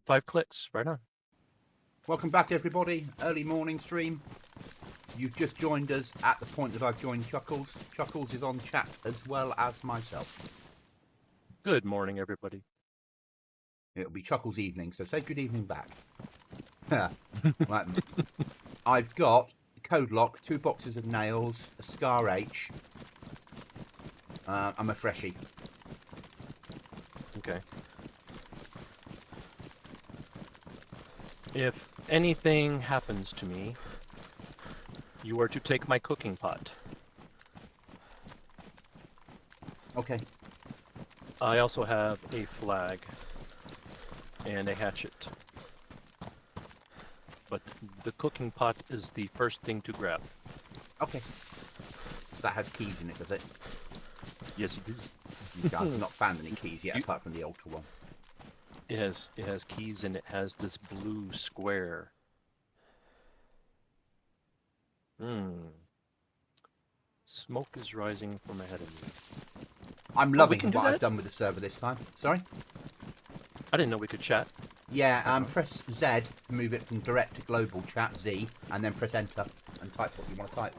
5 clicks. Right on. Welcome back, everybody. Early morning stream. You've just joined us at the point that I've joined Chuckles. Chuckles is on chat as well as myself. Good morning, everybody. It'll be Chuckles' evening, so say good evening back. Right. I've got code lock, 2 boxes of nails, a Scar H. I'm a freshie. Okay. If anything happens to me, you are to take my cooking pot. Okay. I also have a flag and a hatchet. But the cooking pot is the first thing to grab. Okay. That has keys in it, does it? Yes, it is. I've not found any keys yet, apart from the altar one. It has keys and it has this blue square. Smoke is rising from ahead of me. I'm loving what I've done with the server this time. Sorry? I didn't know we could chat. Yeah, press Z to move it from direct to global chat, Z, and then press enter and type what you want to type.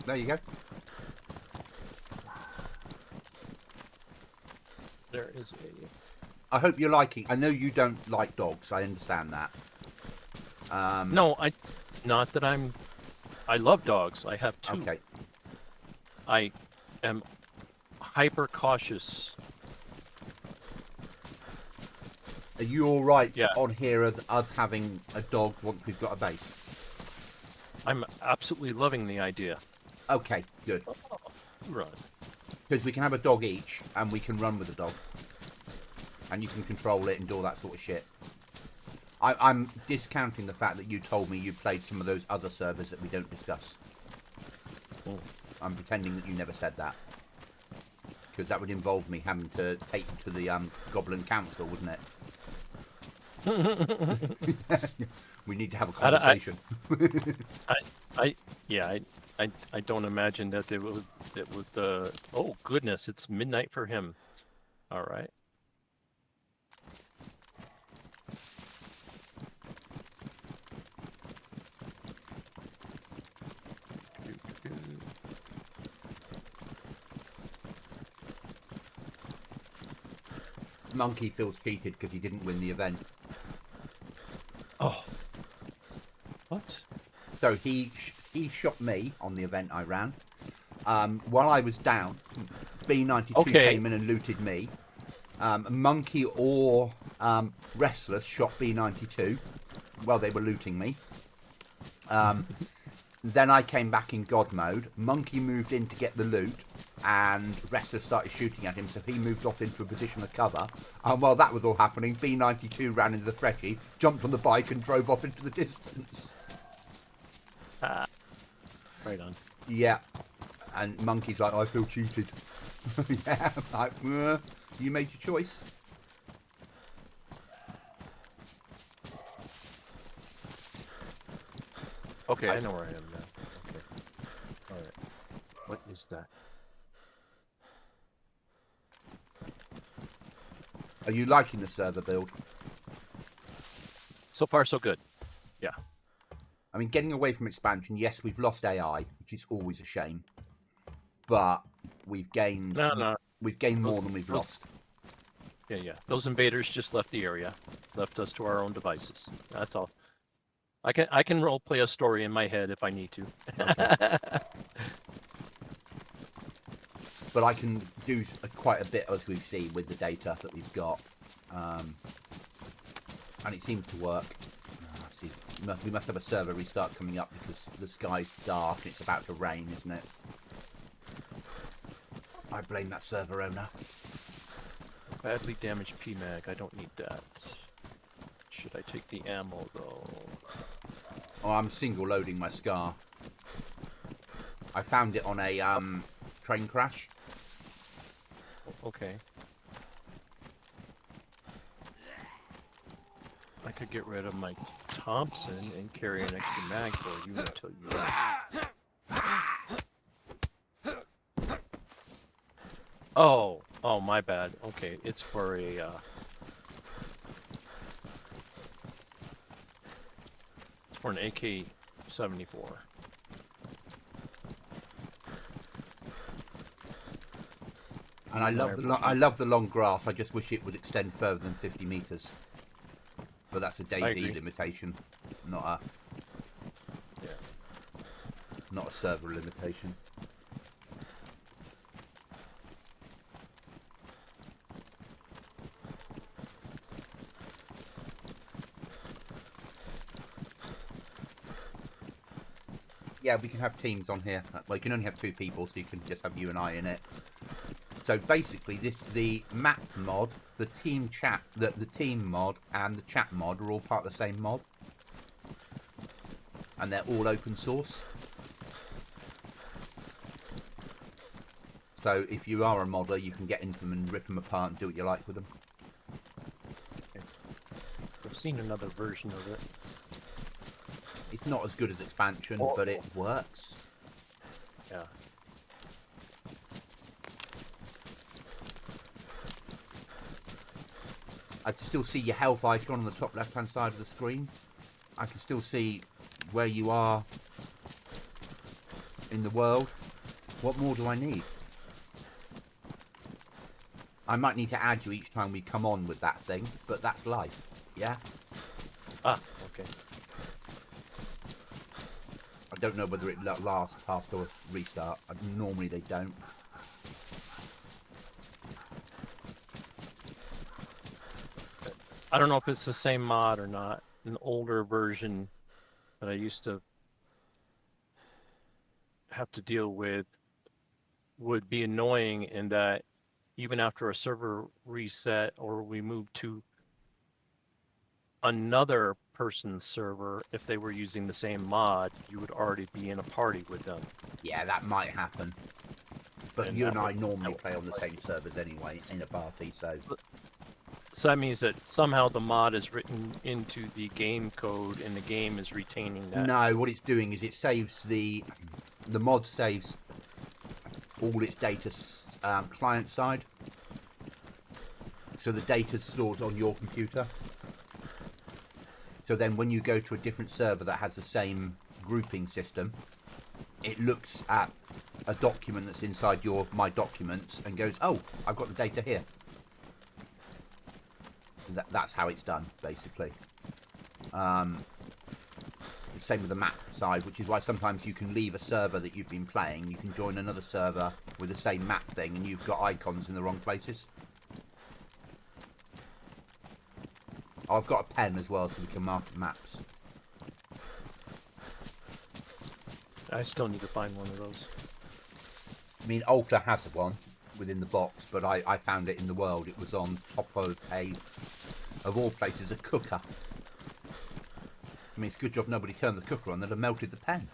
There you go. There is a... I hope you're liking... I know you don't like dogs, I understand that. No, not that I'm... I love dogs. I have 2. Okay. I am hyper cautious. Are you alright on here of us having a dog once we've got a base? I'm absolutely loving the idea. Okay, good. Oh, run. Because we can have a dog each, and we can run with the dog. And you can control it and do all that sort of shit. I'm discounting the fact that you told me you played some of those other servers that we don't discuss. I'm pretending that you never said that. Because that would involve me having to take you to the Goblin Council, wouldn't it? We need to have a conversation. I don't imagine that they would. Oh goodness, it's midnight for him. All right. Monkey feels cheated because he didn't win the event. Oh. What? So he shot me on the event I ran. While I was down, B92 came in and looted me. Monkey or Restless shot B92 while they were looting me. Then I came back in God mode. Monkey moved in to get the loot, and Restless started shooting at him, so he moved off into a position of cover. And while that was all happening, B92 ran into the Freshie, jumped on the bike, and drove off into the distance. Right on. Yeah. And Monkey's like, I feel cheated. Yeah, I'm like, you made your choice. Okay, I know where I am now. Okay. Alright. What is that? Are you liking the server build? So far, so good. Yeah. I mean, getting away from expansion, yes, we've lost AI, which is always a shame. But we've gained... We've gained more than we've lost. Yeah. Those invaders just left the area. Left us to our own devices. That's all. I can role play a story in my head if I need to. Okay. But I can do quite a bit, as we see, with the data that we've got. And it seems to work. See, we must have a server restart coming up because the sky's dark and it's about to rain, isn't it? I blame that server owner. Badly damaged PMag. I don't need that. Should I take the ammo, though? Oh, I'm single loading my Scar. I found it on a train crash. Okay. I could get rid of my Thompson and carry an extra mag for you until you... Oh, oh, my bad. Okay, it's for a. It's for an AK-74. And I love the long grass. I just wish it would extend further than 50 meters. But that's a DayZ limitation, not a server limitation. Yeah, we can have teams on here. Well, you can only have 2 people, so you can just have you and I in it. So basically, the map mod, the team mod, and the chat mod are all part of the same mod, and they're all open source. So if you are a modder, you can get into them and rip them apart and do what you like with them. I've seen another version of it. It's not as good as expansion, but it works. Yeah. I can still see your health icon on the top left-hand side of the screen. I can still see where you are in the world. What more do I need? I might need to add you each time we come on with that thing, but that's life, yeah? Ah, okay. I don't know whether it lasts past a restart. Normally they don't. I don't know if it's the same mod or not. An older version that I used to have to deal with would be annoying in that even after a server reset or we moved to another person's server, if they were using the same mod, you would already be in a party with them. Yeah, that might happen. But And you that and I would- normally play on the same servers anyway, in a party, so... So that means that somehow the mod is written into the game code and the game is retaining that. No, what it's doing is it saves the mod saves all its data client side. So the data's stored on your computer. So then when you go to a different server that has the same grouping system, it looks at a document that's inside your My Documents and goes, oh, I've got the data here. That's how it's done, basically. Same with the map side, which is why sometimes you can leave a server that you've been playing, you can join another server with the same map thing, and you've got icons in the wrong places. Oh, I've got a pen as well, so we can mark maps. I still need to find one of those. I mean, Alta has one within the box, but I found it in the world. It was on top of of all places, a cooker. I mean, it's a good job nobody turned the cooker on. They'd have melted the pen.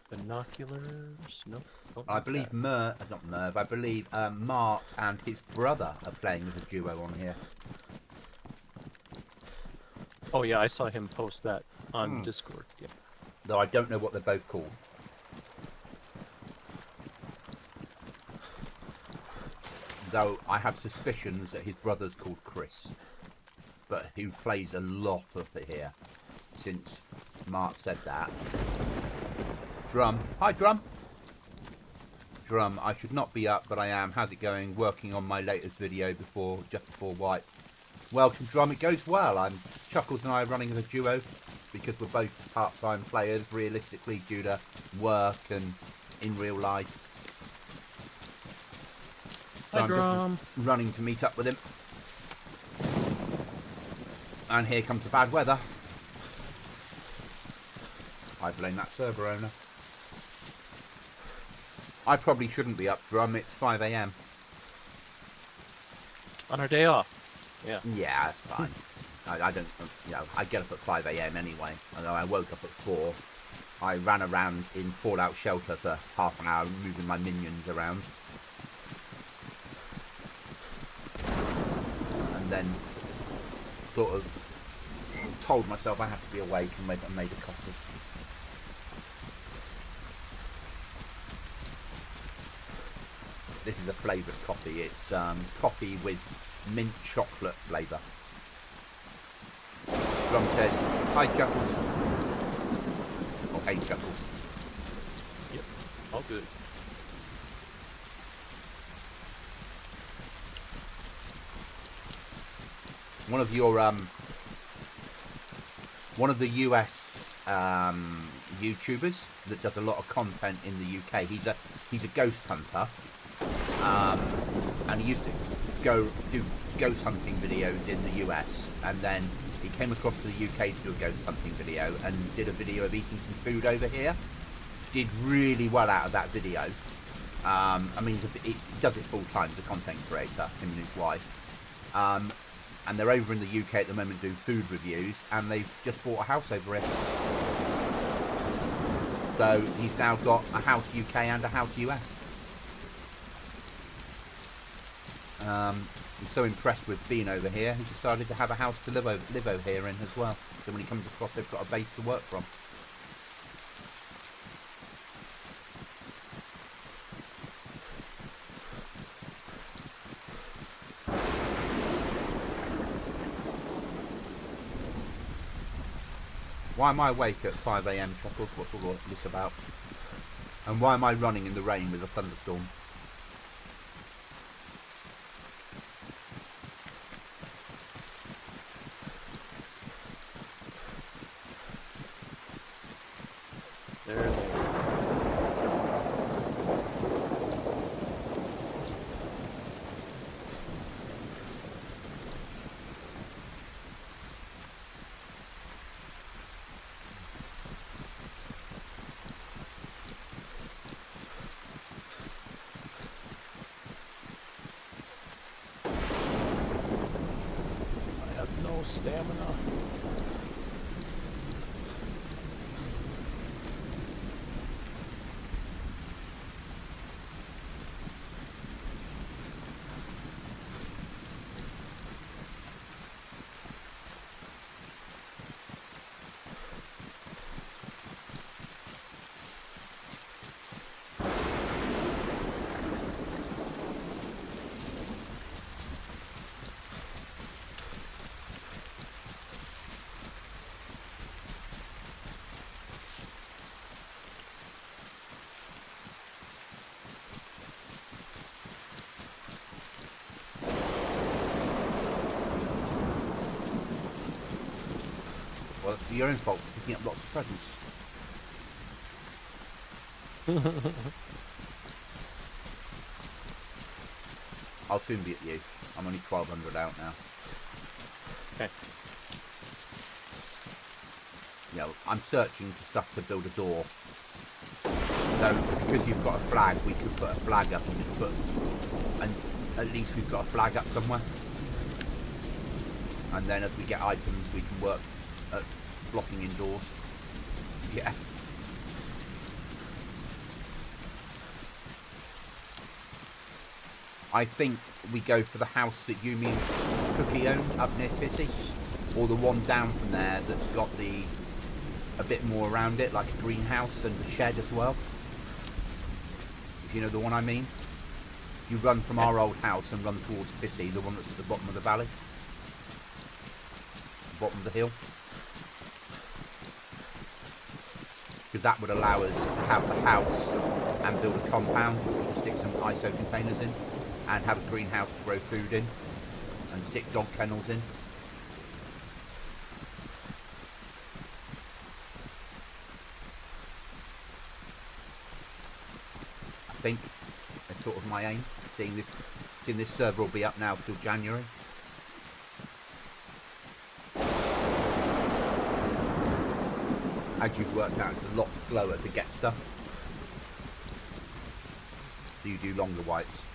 Binoculars? Nope. I believe I believe Mart and his brother are playing as a duo on here. Oh yeah, I saw him post that on Discord. Yeah. Though I don't know what they're both called. Though I have suspicions that his brother's called Chris, but who plays a lot of it here since Mart said that. Drum. Hi, Drum. Drum, I should not be up, but I am. How's it going? Working on my latest video just before wipe. Welcome, Drum. It goes well. Chuckles and I are running as a duo because we're both part-time players, realistically, due to work and in real life. So Hi, Drum. just running to meet up with him. And here comes the bad weather. I blame that server owner. I probably shouldn't be up, Drum. It's 5 AM. On our day off. Yeah. Yeah, that's fine. I don't, I get up at 5 AM anyway. Although I woke up at 4. I ran around in Fallout Shelter for half an hour, moving my minions around. And then sort of told myself I had to be awake and made a coffee. This is a flavoured coffee. It's coffee with mint chocolate flavour. Drum says, "Hi, Chuckles." Or "Hey, Chuckles." Yep, all good. One of the US YouTubers that does a lot of content in the UK. He's a ghost hunter, and he used to go do ghost hunting videos in the US, and then he came across to the UK to do a ghost hunting video and did a video of eating some food over here. Did really well out of that video. I mean, he does it full time as a content creator, him and his wife. And they're over in the UK at the moment doing food reviews, and they've just bought a house over here. So he's now got a house UK and a house US. I'm so impressed with being over here, he decided to have a house to live over here in as well. So when he comes across, they've got a base to work from. Why am I awake at 5 AM, Chuckles? What's all this about? And why am I running in the rain with a thunderstorm? There. I have no stamina. Well, it's your own fault for picking up lots of presents. I'll soon be at you. I'm only 1,200 out now. Okay. You know, I'm searching for stuff to build a door. So, because you've got a flag, we could put a flag up and just put... And at least we've got a flag up somewhere. And then as we get items, we can work at blocking indoors. Yeah. I think we go for the house that you mean Cookie owned up near Fitty, or the one down from there that's got a bit more around it, like a greenhouse and a shed as well. If you know the one I mean. You run from our old house and run towards Fitty, the one that's at the bottom of the valley. The bottom of the hill. Because that would allow us to have the house and build a compound. We can stick some ISO containers in and have a greenhouse to grow food in and stick dog kennels in. I think that's sort of my aim. Seeing this server will be up now till January. As you've worked out, it's a lot slower to get stuff. So you do longer wipes.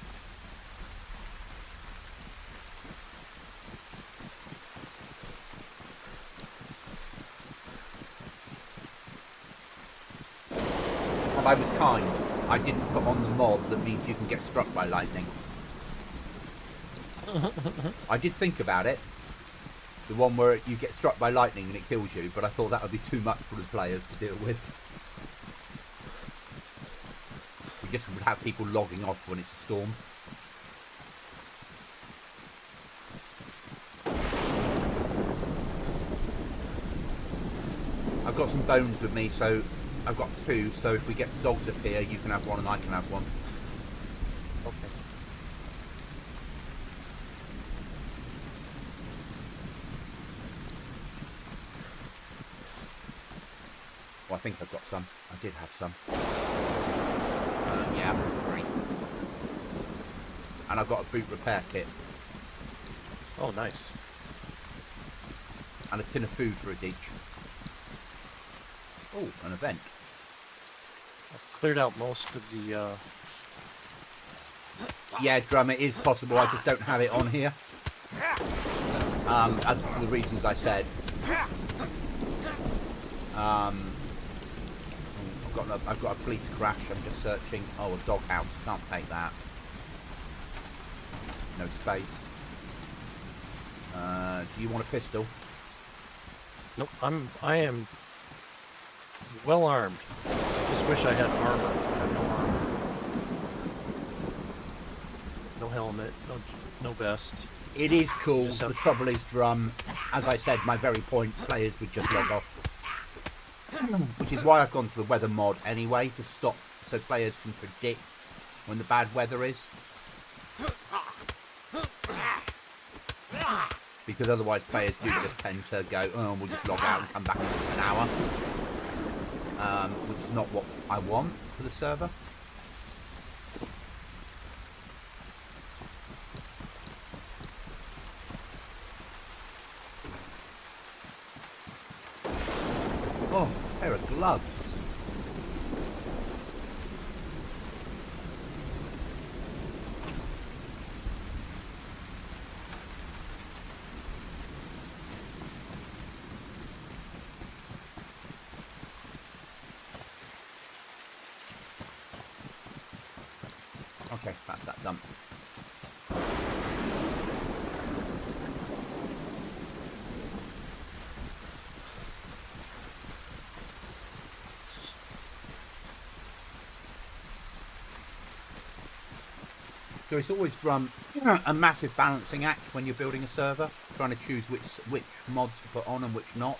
And I was kind. I didn't put on the mod that means you can get struck by lightning. I did think about it. The one where you get struck by lightning and it kills you, but I thought that would be too much for the players to deal with. We just would have people logging off when it's a storm. I've got some bones with me, so I've got 2, so if we get dogs up here, you can have one and I can have one. Okay. Well, I think I've got some. I did have some. Yeah, 3. And I've got a boot repair kit. Oh, nice. And a tin of food for a ditch. Oh, an event. I've cleared out most of the. Yeah, Drum, it is possible. I just don't have it on here. As for the reasons I said. I've got a police crash. I'm just searching. Oh, a doghouse. Can't take that. No space. Do you want a pistol? Nope. I am well armed. I just wish I had armor. I have no armor. No helmet. No vest. It is cool. Just The have- trouble is, Drum, as I said, my very point, players would just log off. Which is why I've gone to the weather mod anyway, to stop, so players can predict when the bad weather is. Because otherwise players do just tend to go, oh, we'll just log out and come back in an hour. Which is not what I want for the server. Oh, a pair of gloves. Okay, that's that done. So it's always a massive balancing act when you're building a server, trying to choose which mods to put on and which not.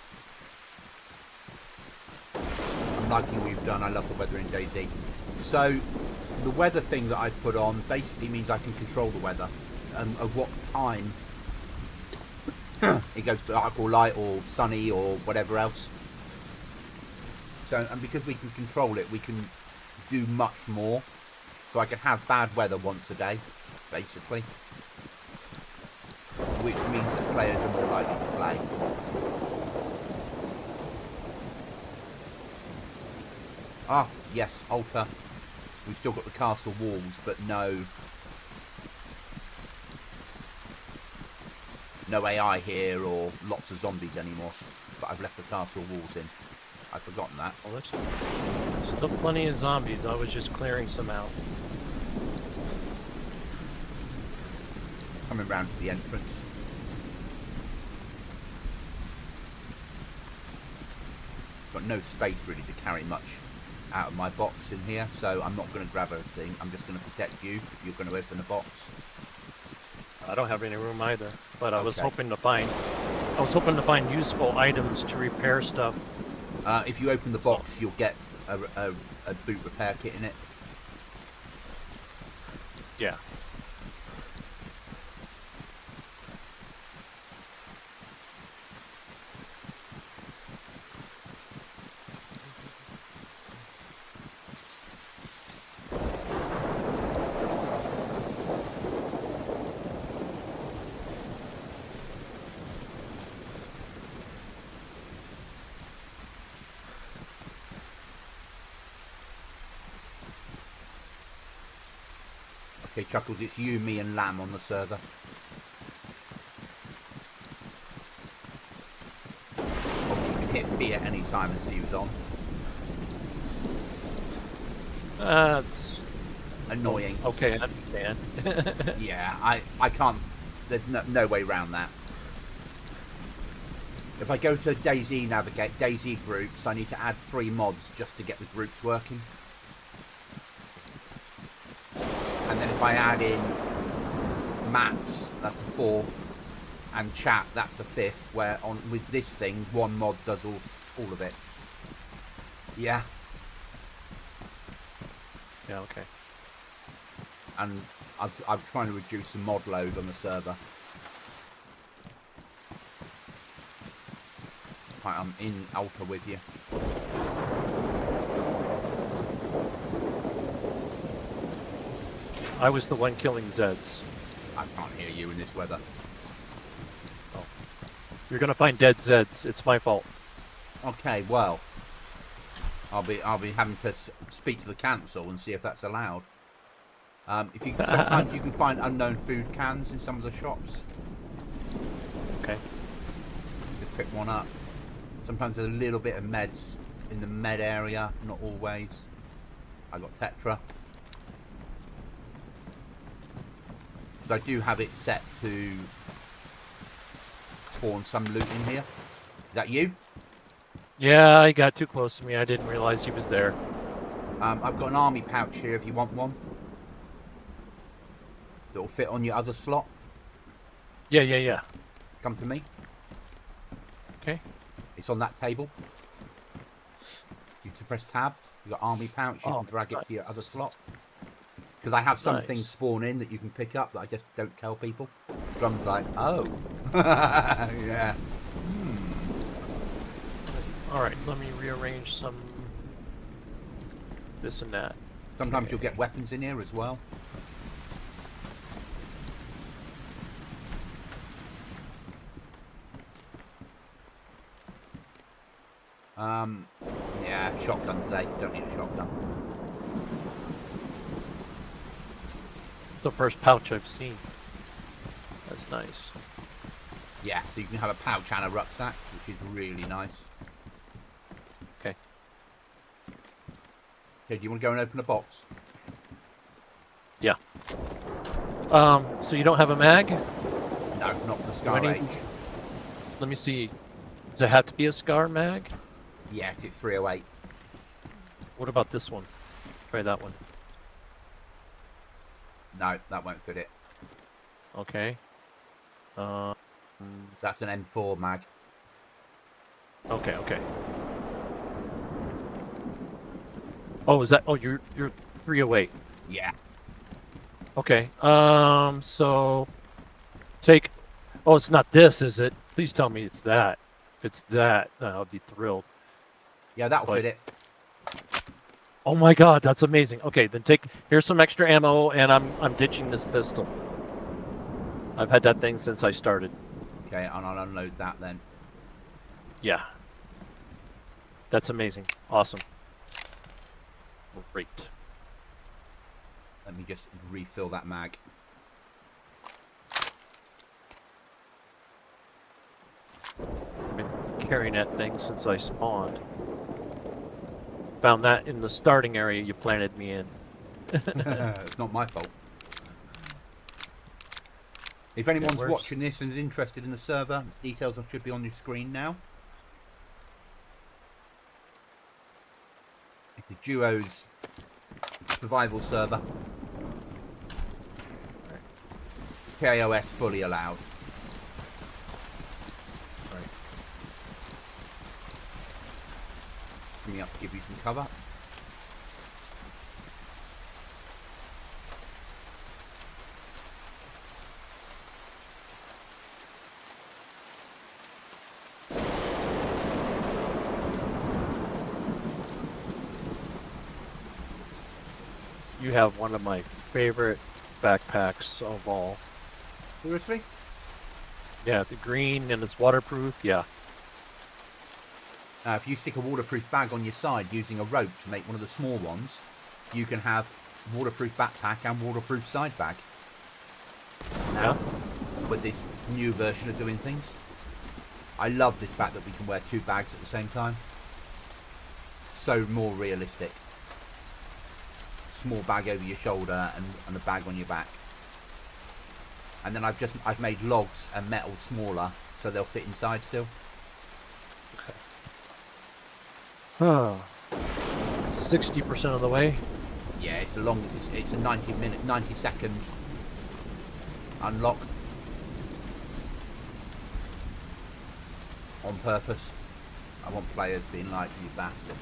I'm liking what you've done. I love the weather in DayZ. So the weather thing that I've put on basically means I can control the weather and of what time it goes dark or light or sunny or whatever else. So, and because we can control it, we can do much more. So I can have bad weather once a day, basically. Which means that players are more likely to play. Ah, yes, altar. We've still got the castle walls, but no AI here or lots of zombies anymore. But I've left the castle walls in. I've forgotten that. Well, there's still plenty of zombies. I was just clearing some out. Coming round to the entrance. Got no space really to carry much out of my box in here, so I'm not going to grab everything. I'm just going to protect you if you're going to open the box. I don't have any room either, but I was Okay. hoping to find useful items to repair stuff. If you open the box, you'll get a boot repair kit in it. Yeah. Okay, Chuckles, it's you, me and Lamb on the server. Obviously you can hit B at any time and see who's on. It's Annoying. okay, I understand. Yeah, I can't, there's no way around that. If I go to DAYZ navigate, DAYZ groups, I need to add 3 mods just to get the groups working. And then if I add in maps, that's the 4th, and chat, that's the 5th, where on with this thing, 1 mod does all of it. Yeah. Yeah, okay. And I'm trying to reduce the mod load on the server. Right, I'm in Alpha with you. I was the one killing Zeds. I can't hear you in this weather. Oh. You're gonna find dead Zeds. It's my fault. Okay, well, I'll be having to speak to the council and see if that's allowed. If you sometimes you can find unknown food cans in some of the shops. Okay. Just pick one up. Sometimes there's a little bit of meds in the med area, not always. I got Tetra. But I do have it set to spawn some loot in here. Is that you? Yeah, he got too close to me. I didn't realize he was there. I've got an army pouch here if you want one. That'll fit on your other slot. Yeah. Come to me. Okay. It's on that table. You can press tab. You got army pouch. You can drag it to your other slot. Because I have some things spawn in that you can pick up that I just don't tell people. Drum's like, oh, yeah. All right, let me rearrange some this and that. Sometimes you'll get weapons in here as well. Yeah, shotgun today. Don't need a shotgun. It's the first pouch I've seen. That's nice. Yeah, so you can have a pouch and a rucksack, which is really nice. Okay. Okay, do you want to go and open a box? Yeah. So you don't have a mag? No, not for Do I Scar need- H. Let me see. Does it have to be a Scar mag? Yes, it's 308. What about this one? Try that one. No, that won't fit it. Okay. That's an M4 mag. Okay. Oh, is that? Oh, you're 308. Yeah. Okay. So take. Oh, it's not this, is it? Please tell me it's that. If it's that, then I'll be thrilled. Yeah, that'll But- fit it. Oh my God, that's amazing. Okay, then here's some extra ammo, and I'm ditching this pistol. I've had that thing since I started. Okay, and I'll unload that then. Yeah. That's amazing. Awesome. Great. Let me just refill that mag. I've been carrying that thing since I spawned. Found that in the starting area you planted me in. It's not my fault. If anyone's where's- watching this and is interested in the server, details should be on your screen now. It's a duos survival server. KOS fully allowed. Right. Coming up to give you some cover. You have one of my favorite backpacks of all. Seriously? Yeah, the green and it's waterproof. Yeah. If you stick a waterproof bag on your side using a rope to make one of the small ones, you can have waterproof backpack and waterproof side bag. Now, with this new version of doing things. I love this fact that we can wear 2 bags at the same time. So more realistic. Small bag over your shoulder and a bag on your back. And then I've made logs and metal smaller so they'll fit inside still. Oh, 60% of the way. Yeah, it's a long. It's a 90-second unlock on purpose. I want players being like, you bastard.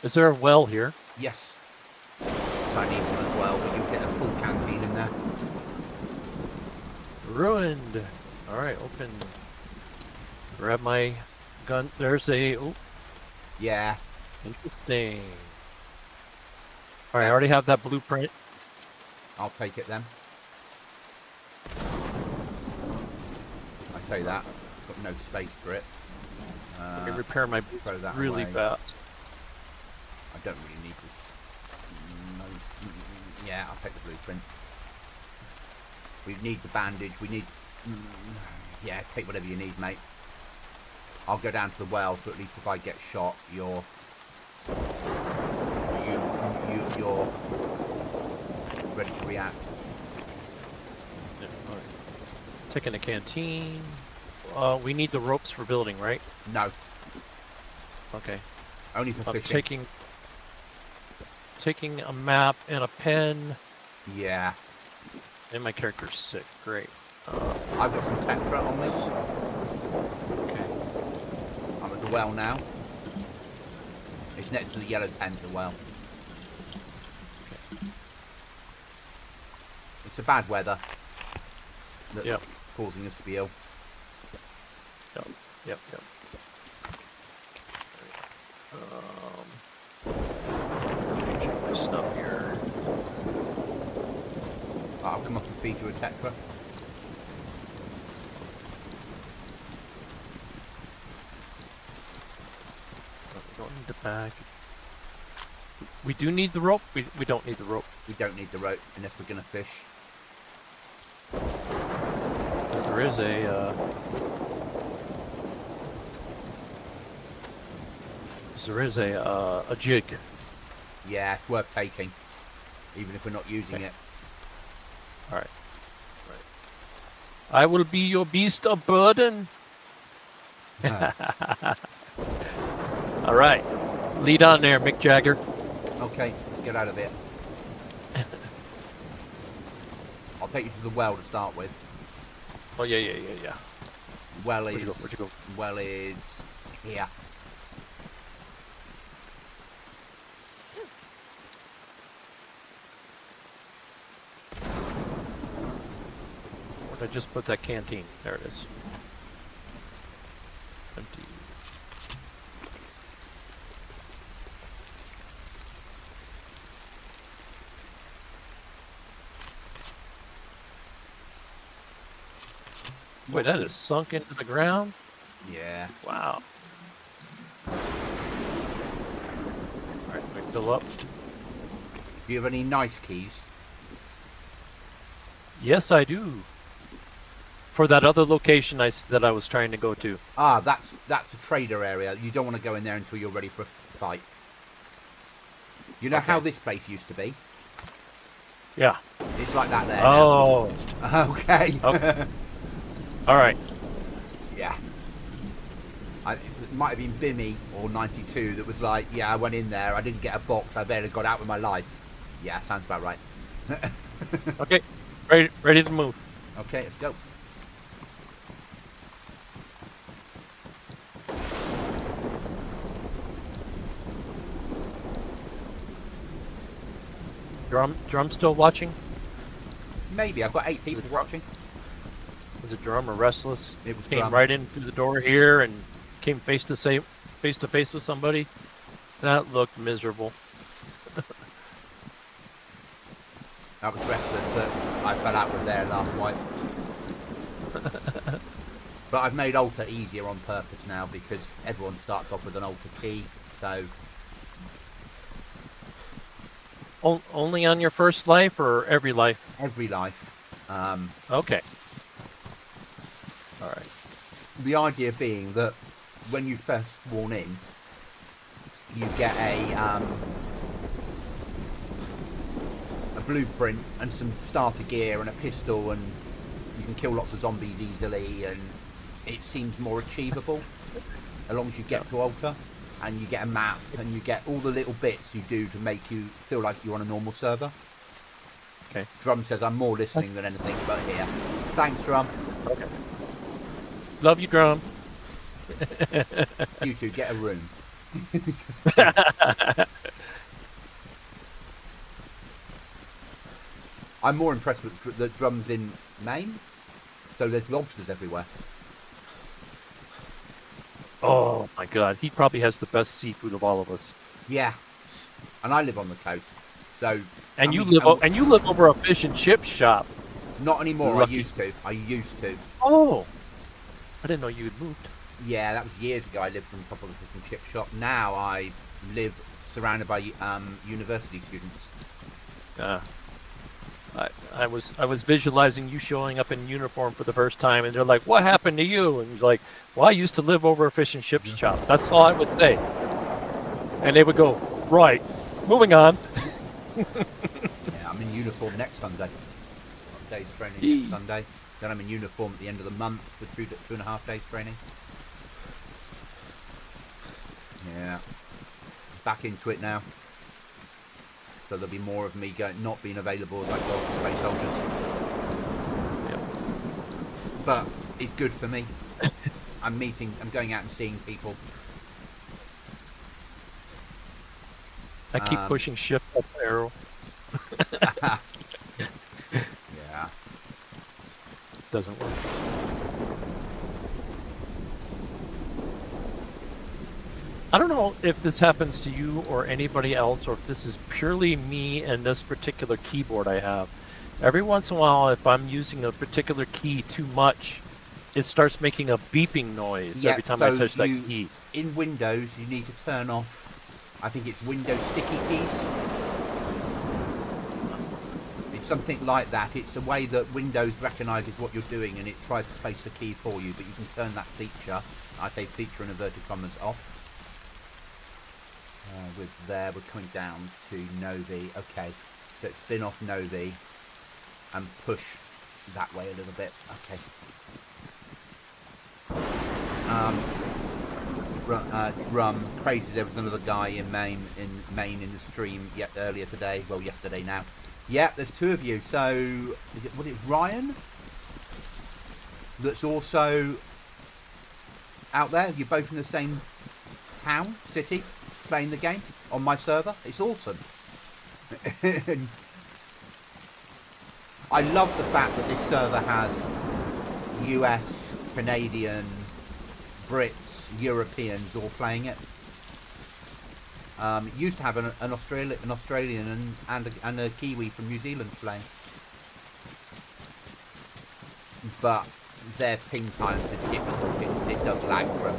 Is there a well here? Yes. I need one as well, but you get a full canteen in there. Ruined. All right, open. Grab my gun. There's a. Oh, Yeah. interesting. All right, I already have that blueprint. I'll take it then. I say that. Got no space for it. Let me repair my boots throw that really away. fast. I don't really need this. Yeah, I'll take the blueprint. We need the bandage. We need. Yeah, take whatever you need, mate. I'll go down to the well, so at least if I get shot, you're ready to react. Yeah, all right. Taking a canteen. We need the ropes for building, right? No, Okay. only for I'm fishing. taking a map and a pen. Yeah, And my character's sick. Great. I've got some tetra on me. Okay. I'm at the well now. It's next to the yellow tent, the well. It's the bad weather that's Yep. causing us to be ill. Yep. Check my stuff here. I'll come up and feed you a tetra. We don't need the bag. We do need the rope. We don't need the rope. We don't need the rope unless we're going to fish. 'Cause there is a. There is a jig. Yeah, it's worth taking, even if we're not using it. All right. I will be your beast of burden. All right. Lead on there, Mick Jagger. Okay, let's get out of here. I'll take you to the well to start with. Oh yeah. Well Where'd is you go? Where'd you go? well is here. Where'd I just put that canteen? There it is. Empty. Wait, that is sunk into the ground? Yeah. Wow. Alright, I fill up. Do you have any nice keys? Yes, I do. For that other location that I was trying to go to. Ah, that's a trader area. You don't want to go in there until you're ready for a fight. You know Okay. how this place used to be? Yeah. It's like that there now. Oh. Okay. Okay. Alright. Yeah. It might have been Bimmy or 92 that was like, yeah, I went in there, I didn't get a box, I barely got out with my life. Yeah, sounds about right. Okay. Ready to move. Okay, let's go. Drum still watching? Maybe. I've got 8 people watching. Was it Drum or Restless? It was Came Drum. right in through the door here and came face to face with somebody. That looked miserable. That was Restless that I fell out with there last wipe. But I've made altar easier on purpose now because everyone starts off with an altar key, so... Only on your first life or every life? Every life. Okay. All right. The idea being that when you first sworn in, you get a blueprint and some starter gear and a pistol, and you can kill lots of zombies easily, and it seems more achievable as long as you get to altar and you get a map and you get all the little bits you do to make you feel like you're on a normal server. Okay. Drum says I'm more listening than anything but here. Thanks, Drum. Okay. Love you, Drum. You two, get a room. I'm more impressed with the drums in Maine. So there's lobsters everywhere. Oh my God, he probably has the best seafood of all of us. Yeah, and I live on the coast, so. And you live over a fish and chip shop. Not anymore. Lucky. I used to. Oh, I didn't know you had moved. Yeah, that was years ago. I lived on top of the fish and chip shop. Now I live surrounded by university students. I was visualizing you showing up in uniform for the first time, and they're like, "What happened to you?" And you're like, "Well, I used to live over a fish and chips shop." That's all I would say. And they would go, "Right, moving on." Yeah, I'm in uniform next Sunday. Got days training next Sunday. Then I'm in uniform at the end of the month for 2.5 days training. Yeah, back into it now. So there'll be more of me not being available as I go to play soldiers. Yep. But it's good for me. I'm going out and seeing people. I keep pushing shift up arrow. Yeah. Doesn't work. I don't know if this happens to you or anybody else, or if this is purely me and this particular keyboard I have. Every once in a while, if I'm using a particular key too much, it starts making a beeping noise every time I touch that key. In Windows, you need to turn off, I think it's Windows sticky keys. It's something like that. It's a way that Windows recognises what you're doing and it tries to place the key for you, but you can turn that feature, I say feature in inverted commas, off. We're coming down to Novi. Okay, so it's spin off Novi and push that way a little bit. Okay. Drum praises there was another guy in Maine in the stream earlier today. Well, yesterday now. Yeah, there's two of you. So was it Ryan that's also out there? You're both in the same town, city, playing the game on my server. It's awesome. I love the fact that this server has US, Canadian, Brits, Europeans all playing it. It used to have an Australian and a Kiwi from New Zealand playing, but their ping times are difficult. It does lag for them.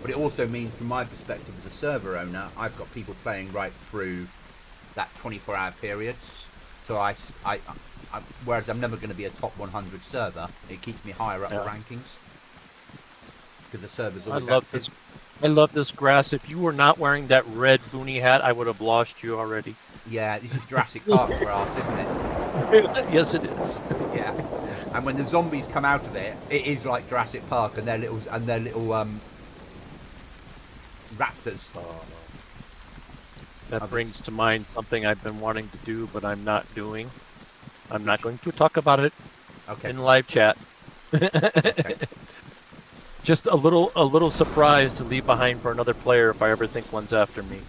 But it also means, from my perspective as a server owner, I've got people playing right through that 24-hour period. So whereas I'm never going to be a top 100 server, it keeps me higher up the rankings because the server's always active. I love this grass. If you were not wearing that red boonie hat, I would have lost you already. Yeah, this is Jurassic Park grass, isn't it? Yes, it is. Yeah, and when the zombies come out of it, it is like Jurassic Park, and their little raptors. That brings to mind something I've been wanting to do, but I'm not doing. I'm not going to talk about it in live chat. Okay. Just a little surprise to leave behind for another player if I ever think one's after me.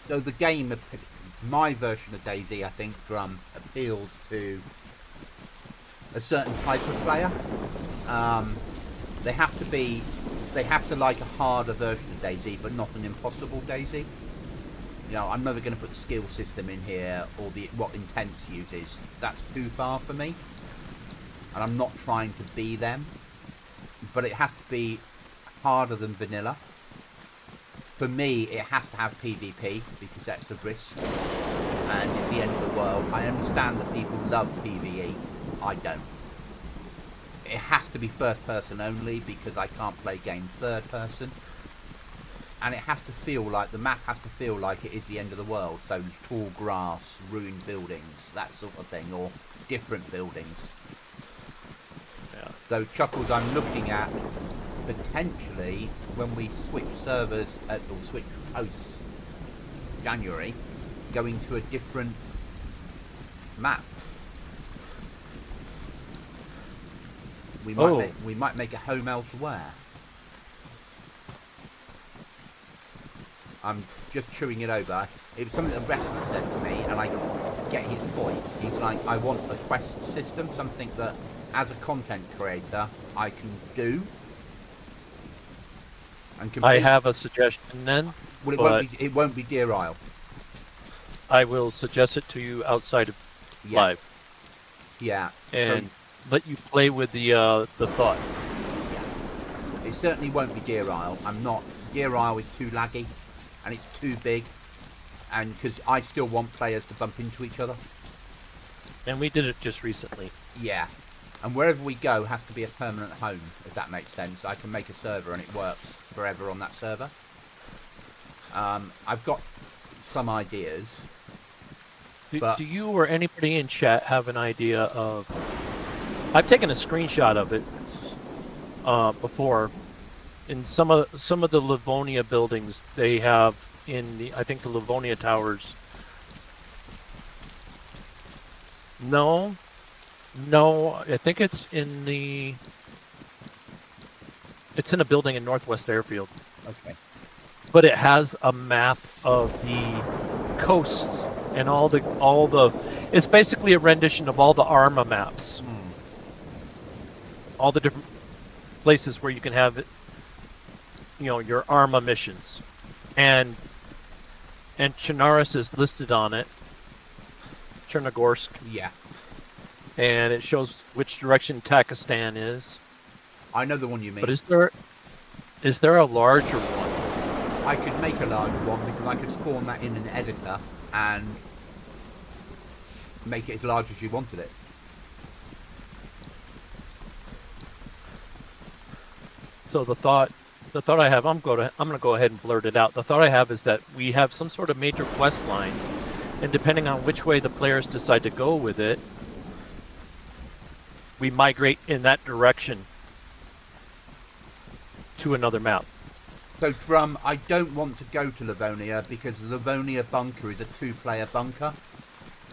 So the game, my version of DayZ, I think, Drum, appeals to a certain type of player. They have to like a harder version of DayZ, but not an impossible DayZ. You know, I'm never going to put the skill system in here or what Intense uses. That's too far for me, and I'm not trying to be them. But it has to be harder than vanilla. For me, it has to have PvP because that's a risk, and it's the end of the world. world. I understand that people love PvE. I don't. It has to be first person only because I can't play games third person. And it has to feel like, the map has to feel like it is the end of the world. So tall grass, ruined buildings, that sort of thing, or different buildings. Yeah. So Chuckles, I'm looking at potentially when we switch servers or switch hosts January, going to a different map. We might make a home elsewhere. I'm just chewing it over. It was something that Wrestler said to me, and I get his point. He's like, I want a quest system, something that, as a content creator, I can do. And I have a suggestion then. Well, it won't be Deer Isle. I will suggest it to you outside of live. Yeah. And let you play with the thought. Yeah. It certainly won't be Deer Isle. Deer Isle is too laggy. And it's too big, and because I still want players to bump into each other. And we did it just recently. Yeah, and wherever we go has to be a permanent home, if that makes sense. I can make a server and it works forever on that server. I've got some ideas. Do you or anybody in chat have an idea of... I've taken a screenshot of it before. In some of the Livonia buildings, they have I think the Livonia towers. No, I think it's in a building in Northwest Airfield. Okay. But it has a map of the coasts and all the. It's basically a rendition of all the ARMA maps. All the different places where you can have it. Your ARMA missions, and Chernarus is listed on it. Chernogorsk. Yeah. And it shows which direction Takistan is. I know the one you mean. But is there a larger one? I could make a larger one because I could spawn that in an editor and make it as large as you wanted it. So the thought I have, I'm going to go ahead and blurt it out. The thought I have is that we have some sort of major quest line, and depending on which way the players decide to go with it, we migrate in that direction to another map. So Drum, I don't want to go to Livonia because the Livonia bunker is a 2-player bunker,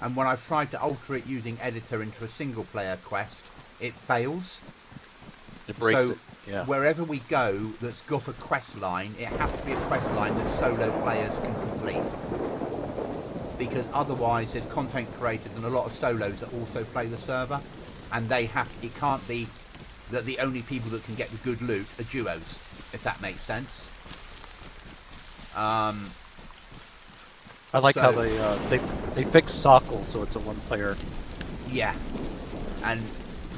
and when I've tried to alter it using editor into a single-player quest, it fails. It breaks it. Yeah. Wherever we go that's got a quest line, it has to be a quest line that solo players can complete. Because otherwise there's content creators and a lot of solos that also play the server, and it can't be that the only people that can get the good loot are duos, if that makes sense. I like how they fixed Sockle so it's a 1-player. Yeah. And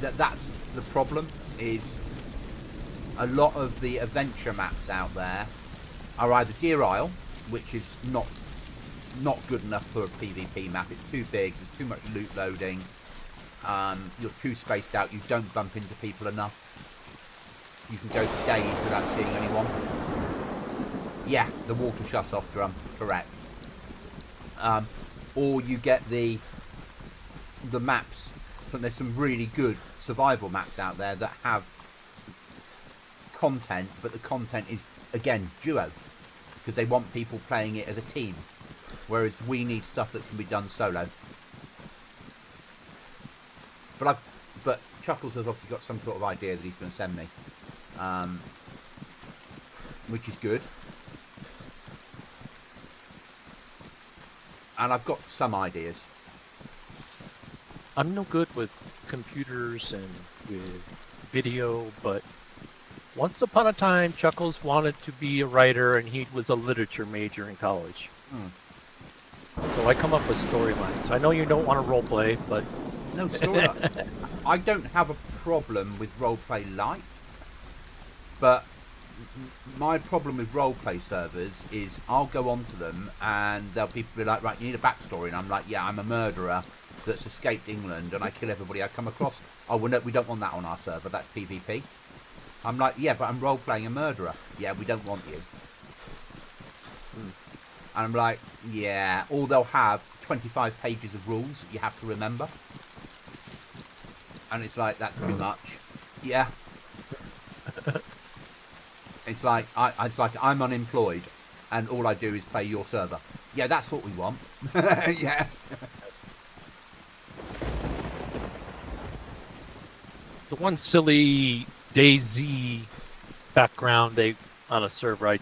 that's the problem, is a lot of the adventure maps out there are either Deer Isle, which is not good enough for a PvP map. It's too big, there's too much loot loading, you're too spaced out, you don't bump into people enough. You can go for days without seeing anyone. Yeah, the water shut off, Drum, correct. Or you get the maps, but there's some really good survival maps out there that have content, but the content is, again, duo, because they want people playing it as a team, whereas we need stuff that can be done solo. But Chuckles has obviously got some sort of idea that he's going to send me, which is good. And I've got some ideas. I'm no good with computers and with video, but once upon a time, Chuckles wanted to be a writer, and he was a literature major in college. So I come up with storylines. I know you don't want to roleplay, but... No, storyline. I don't have a problem with roleplay light, but my problem with roleplay servers is I'll go onto them and they'll people be like, right, you need a backstory, and I'm like, yeah, I'm a murderer that's escaped England and I kill everybody I come across. Oh, well, no, we don't want that on our server. That's PvP. I'm like, yeah, but I'm role-playing a murderer. Yeah, we don't want you. And I'm like, yeah, or they'll have 25 pages of rules that you have to remember. And it's like, that's too much. Yeah. It's like, I'm unemployed and all I do is play your server. Yeah, that's what we want. Yeah. The one silly DAYZ background on a server,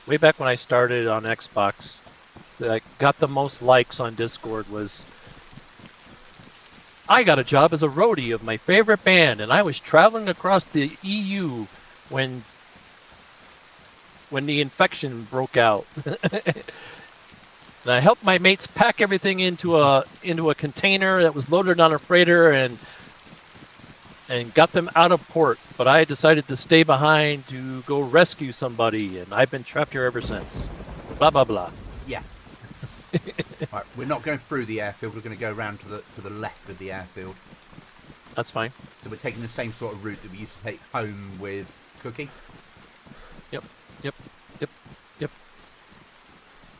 way back when I started on Xbox, that got the most likes on Discord was, I got a job as a roadie of my favorite band, and I was traveling across the EU when the infection broke out. And I helped my mates pack everything into a container that was loaded on a freighter and got them out of port. But I decided to stay behind to go rescue somebody, and I've been trapped here ever since. Blah blah blah. Yeah. Right, we're not going through the airfield. We're going to go around to the left of the airfield. That's fine. So we're taking the same sort of route that we used to take home with Cookie. Yep.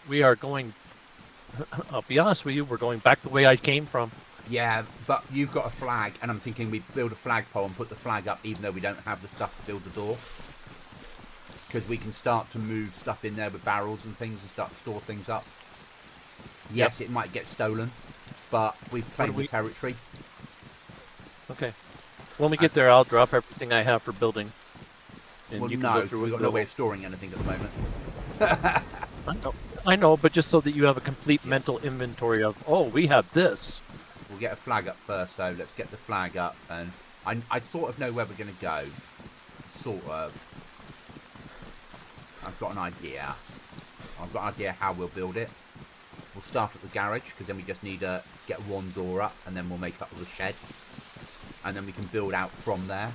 We are going. I'll be honest with you. We're going back the way I came from. Yeah, but you've got a flag, and I'm thinking we build a flagpole and put the flag up, even though we don't have the stuff to build the door. Because we can start to move stuff in there with barrels and things and start to store things up. Yes, It might get stolen, but we've claimed the territory. Okay. When we get there, I'll drop everything I have for building. And Well, you can no, go through we've and got no go. way of storing anything at the moment. I know, but just so that you have a complete mental inventory of, oh, we have this. We'll get a flag up first, so let's get the flag up. And I sort of know where we're going to go. Sort of. I've got an idea. I've got an idea how we'll build it. We'll start at the garage, because then we just need to get one door up, and then we'll make up the shed. And then we can build out from there.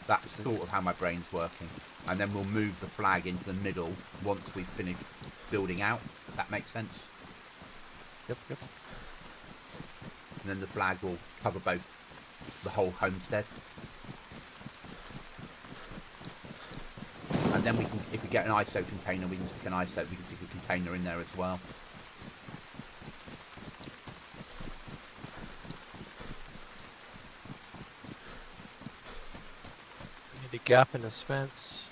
That's sort of how my brain's working. And then we'll move the flag into the middle once we've finished building out. That makes sense. Yep. And then the flag will cover both the whole homestead. And then we can, if we get an ISO container, we can stick an ISO. We can stick a container in there as well. Need a gap in this fence.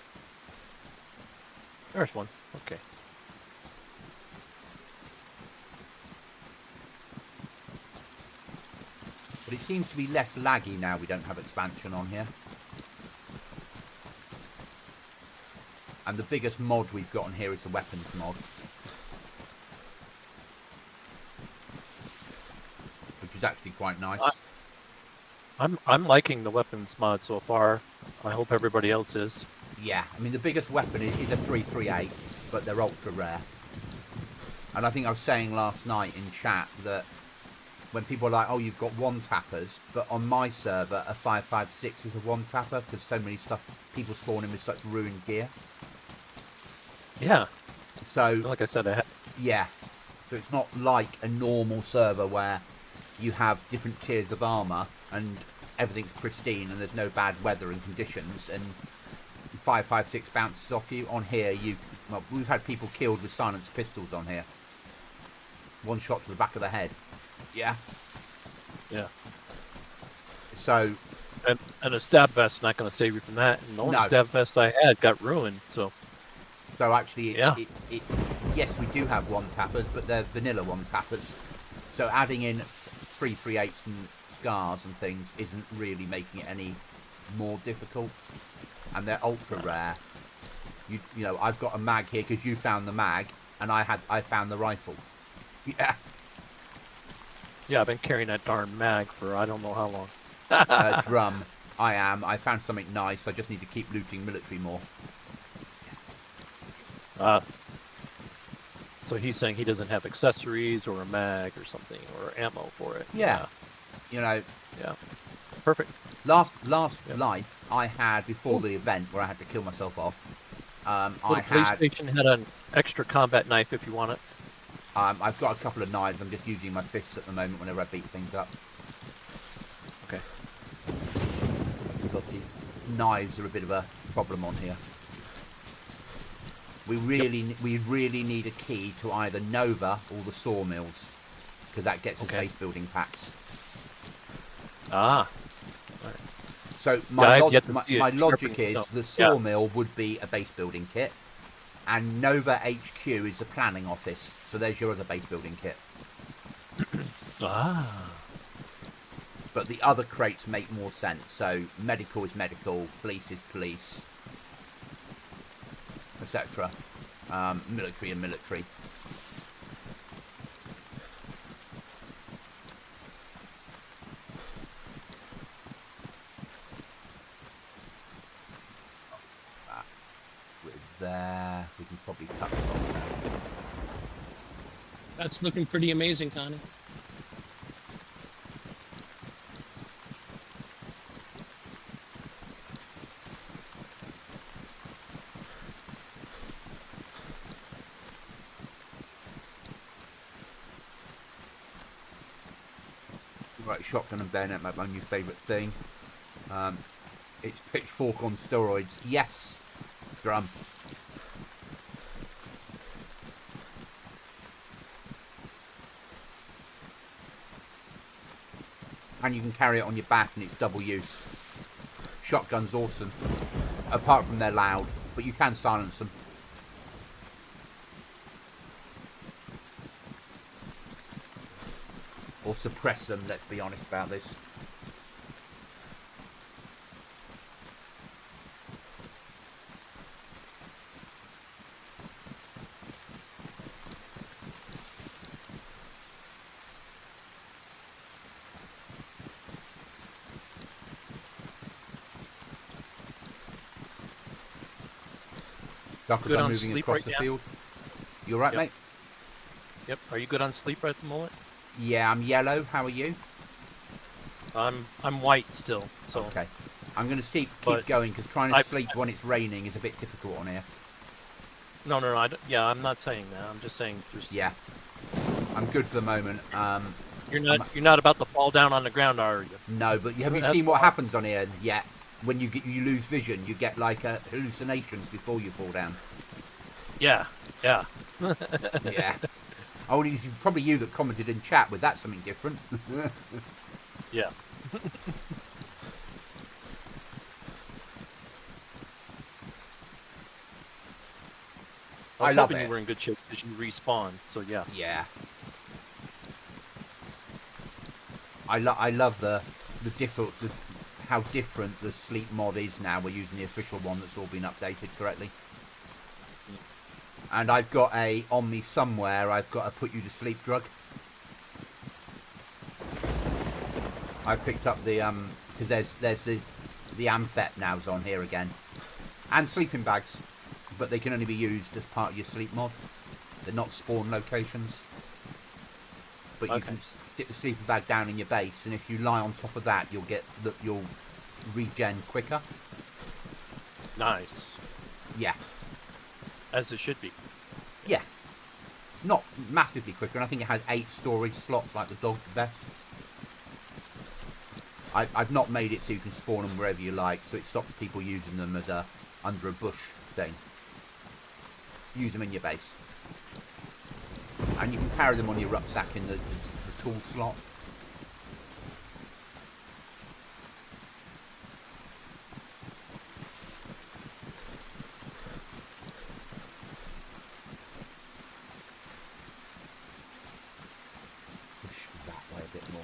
There's one. Okay. But it seems to be less laggy now we don't have expansion on here. And the biggest mod we've got on here is the weapons mod. Which is actually quite nice. I'm liking the weapons mod so far. I hope everybody else is. Yeah, I mean the biggest weapon is a 338, but they're ultra rare. And I think I was saying last night in chat that when people are like, oh, you've got one tappers, but on my server a 556 is a one tapper because so many people spawn in with such ruined gear. Yeah. So Like I said, yeah, so it's not like a normal server where you have different tiers of armor and everything's pristine and there's no bad weather and conditions and 556 bounces off you. On here, well, we've had people killed with silenced pistols on here. One shot to the back of the head. Yeah. Yeah. So. And a stab vest not going to save you from that. And the only stab vest I had got ruined. So actually, yeah. Yes, we do have one tappers, but they're vanilla one tappers. So adding in 338s and scars and things isn't really making it any more difficult. And they're ultra rare. You know, I've got a mag here because you found the mag, and I found the rifle. Yeah. Yeah, I've been carrying that darn mag for I don't know how long. Drum. I found something nice. I just need to keep looting military more. So he's saying he doesn't have accessories or a mag or something or ammo for it. Yeah. You know. Yeah. Perfect. Last Yep. life I had before the event where I had to kill myself off. Well, I the police had. station had an extra combat knife if you want it. I've got a couple of knives. I'm just using my fists at the moment whenever I beat things up. Okay. Because obviously knives are a bit of a problem on here. We really need a key to either Nova or the sawmills, because that gets us base building packs. Ah. So Yeah, my logic is the sawmill would be a base building kit, and Nova HQ is the planning office. So there's your other base building kit. Ah. But the other crates make more sense. So medical is medical, police is police, etc. Military and military. There, we can probably cut across now. That's looking pretty amazing, Connie. Right, shotgun and bayonet, my new favourite thing. It's pitchfork on steroids. Yes, drum. And you can carry it on your back and it's double use. Shotgun's awesome. Apart from they're loud, but you can silence them. Or suppress them, let's be honest about this. Duck Good on moving sleep across right the now? field. You alright, Yep. mate? Yep. Are you good on sleep right at the moment? Yeah, I'm yellow. How are you? I'm white still. So Okay. I'm going to keep But going because trying to sleep when it's raining is a bit difficult on here. no. I'm not saying that. I'm just saying just Yeah. I'm good for the moment. You're not about to fall down on the ground, are you? No, but have you That's seen what fine. happens on here yet? When you lose vision, you get like hallucinations before you fall down. Yeah. Yeah. Yeah. Oh, it's probably you that commented in chat with that something different. Yeah. I was love hoping it. you were in good shape because you respawn. So yeah. Yeah. I love how different the sleep mod is now. We're using the official one that's all been updated correctly. And I've got on me somewhere, I've got a put you to sleep drug. I picked up the because there's the Amphep now's on here again, and sleeping bags, but they can only be used as part of your sleep mod. They're not spawn locations, but you can stick the sleeping bag down in your base, and if you lie on top of that, you'll regen quicker. Nice. Yeah, As it should be. yeah, not massively quicker, and I think it has 8 storage slots like the dog vest. I've not made it so you can spawn them wherever you like, so it stops people using them as under a bush thing. Use them in your base. And you can carry them on your rucksack in the tool slot. Push that way a bit more.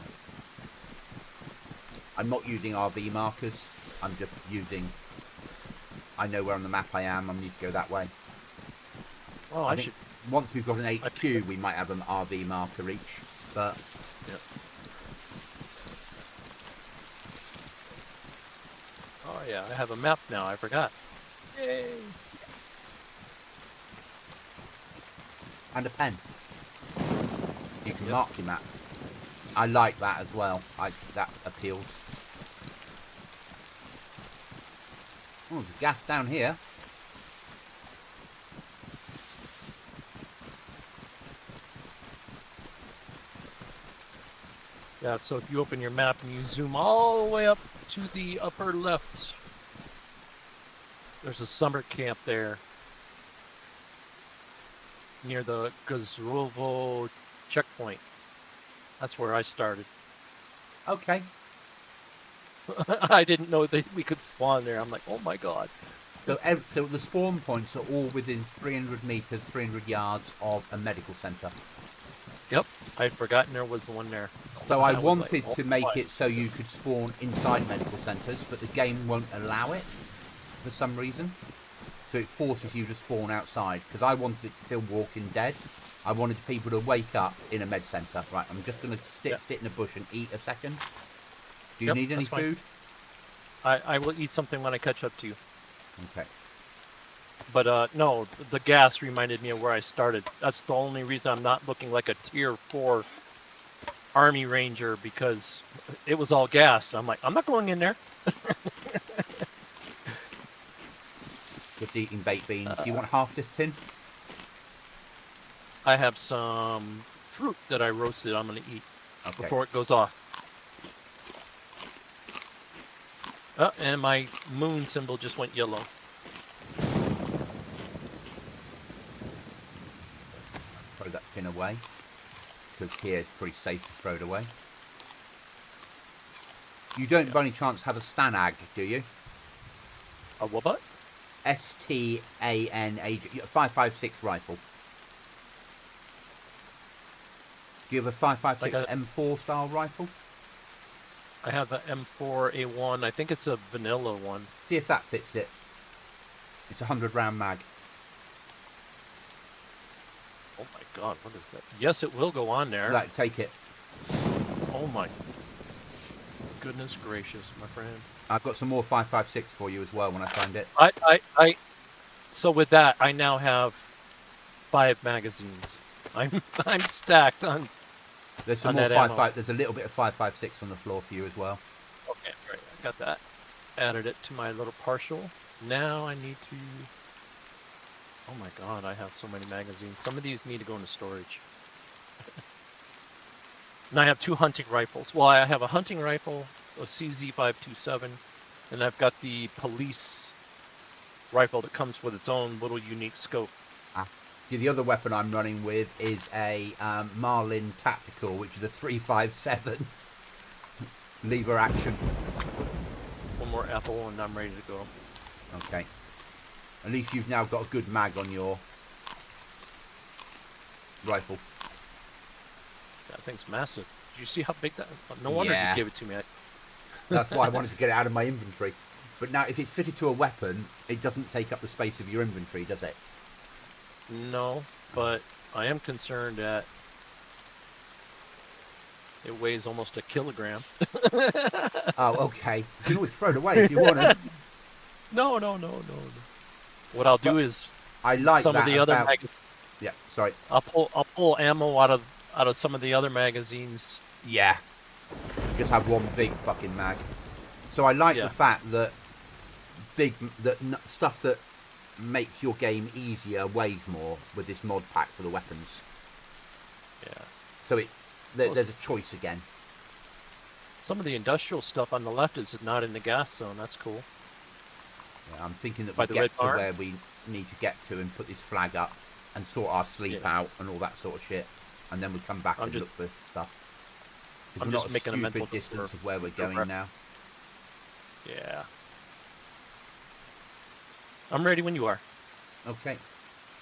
I'm not using RV markers. I'm just using... I know where on the map I am. I need to go that way. Well, I think once we've got an HQ, we might have an RV marker each. But yeah. Oh yeah, I have a map now. I forgot. Yay! and a pen. You can mark your map. I like that as well. That appeals. Oh, there's gas down here. Yeah, so if you open your map and you zoom all the way up to the upper left, there's a summer camp there near the Gazrovo checkpoint. That's where I started. Okay. I didn't know that we could spawn there. I'm like, oh my god. So, so the spawn points are all within 300 meters, 300 yards of a medical center. Yep, I'd forgotten there was one there. So I was wanted like, oh to make my. it so you could spawn inside medical centers, but the game won't allow it for some reason. So it forces you to spawn outside, because I wanted it to feel Walking Dead. I wanted people to wake up in a med center. Right, I'm just going to sit in a bush and eat a second. Do you need any food? I will eat something when I catch up to you. Okay. But no, the gas reminded me of where I started. That's the only reason I'm not looking like a tier 4 Army Ranger, because it was all gassed. I'm like, I'm not going in there. Just eating baked beans. Do you want half this tin? I have some fruit that I roasted I'm going to eat Okay. before it goes off. And my moon symbol just went yellow. Throw that tin away, because here it's pretty safe to throw it away. You don't by any chance have a Stanag, do you? A what? STANAG 5.56 rifle. Do you have a 5.56 Like a- M4 style rifle? I have a M4A1. I think it's a vanilla one. See if that fits it. It's a 100 round mag. Oh my god, what is that? Yes, it will go on there. Right, take it. Oh my goodness gracious, my friend. I've got some more 5.56 for you as well when I find it. So with that, I now have 5 magazines. I'm stacked on. There's some on more that ammo. 5.5. There's a little bit of 5.56 on the floor for you as well. Okay, right, I got that. Added it to my little partial. Now I need to. Oh my god, I have so many magazines. Some of these need to go into storage. And I have 2 hunting rifles. Well, I have a hunting rifle, a CZ527, and I've got the police rifle that comes with its own little unique scope. The other weapon I'm running with is a Marlin Tactical, which is a 357 lever action. One more apple and I'm ready to go. Okay. At least you've now got a good mag on your rifle. That thing's massive. Did you see how big that? No wonder Yeah. you gave it to me. That's why I wanted to get it out of my inventory. But now, if it's fitted to a weapon, it doesn't take up the space of your inventory, does it? No, but I am concerned that it weighs almost a kilogram. Oh, okay. You can always throw it away if you want to. No. What I'll do is I like some that of the other about... magazines. Yeah, sorry. I'll pull ammo out of some of the other magazines. Yeah. Just have one big fucking mag. So I like the fact that stuff that makes your game easier weighs more with this mod pack for the weapons. Yeah. So there's a choice again. Some of the industrial stuff on the left is not in the gas zone. That's cool. Yeah, I'm thinking that By we the get red to barn? where we need to get to and put this flag up and sort our sleep out and all that sort of shit, and then we come back and look for stuff. I'm we're just not making a mental stupid distance for- of where we're going now. Yeah. I'm ready when you are. Okay.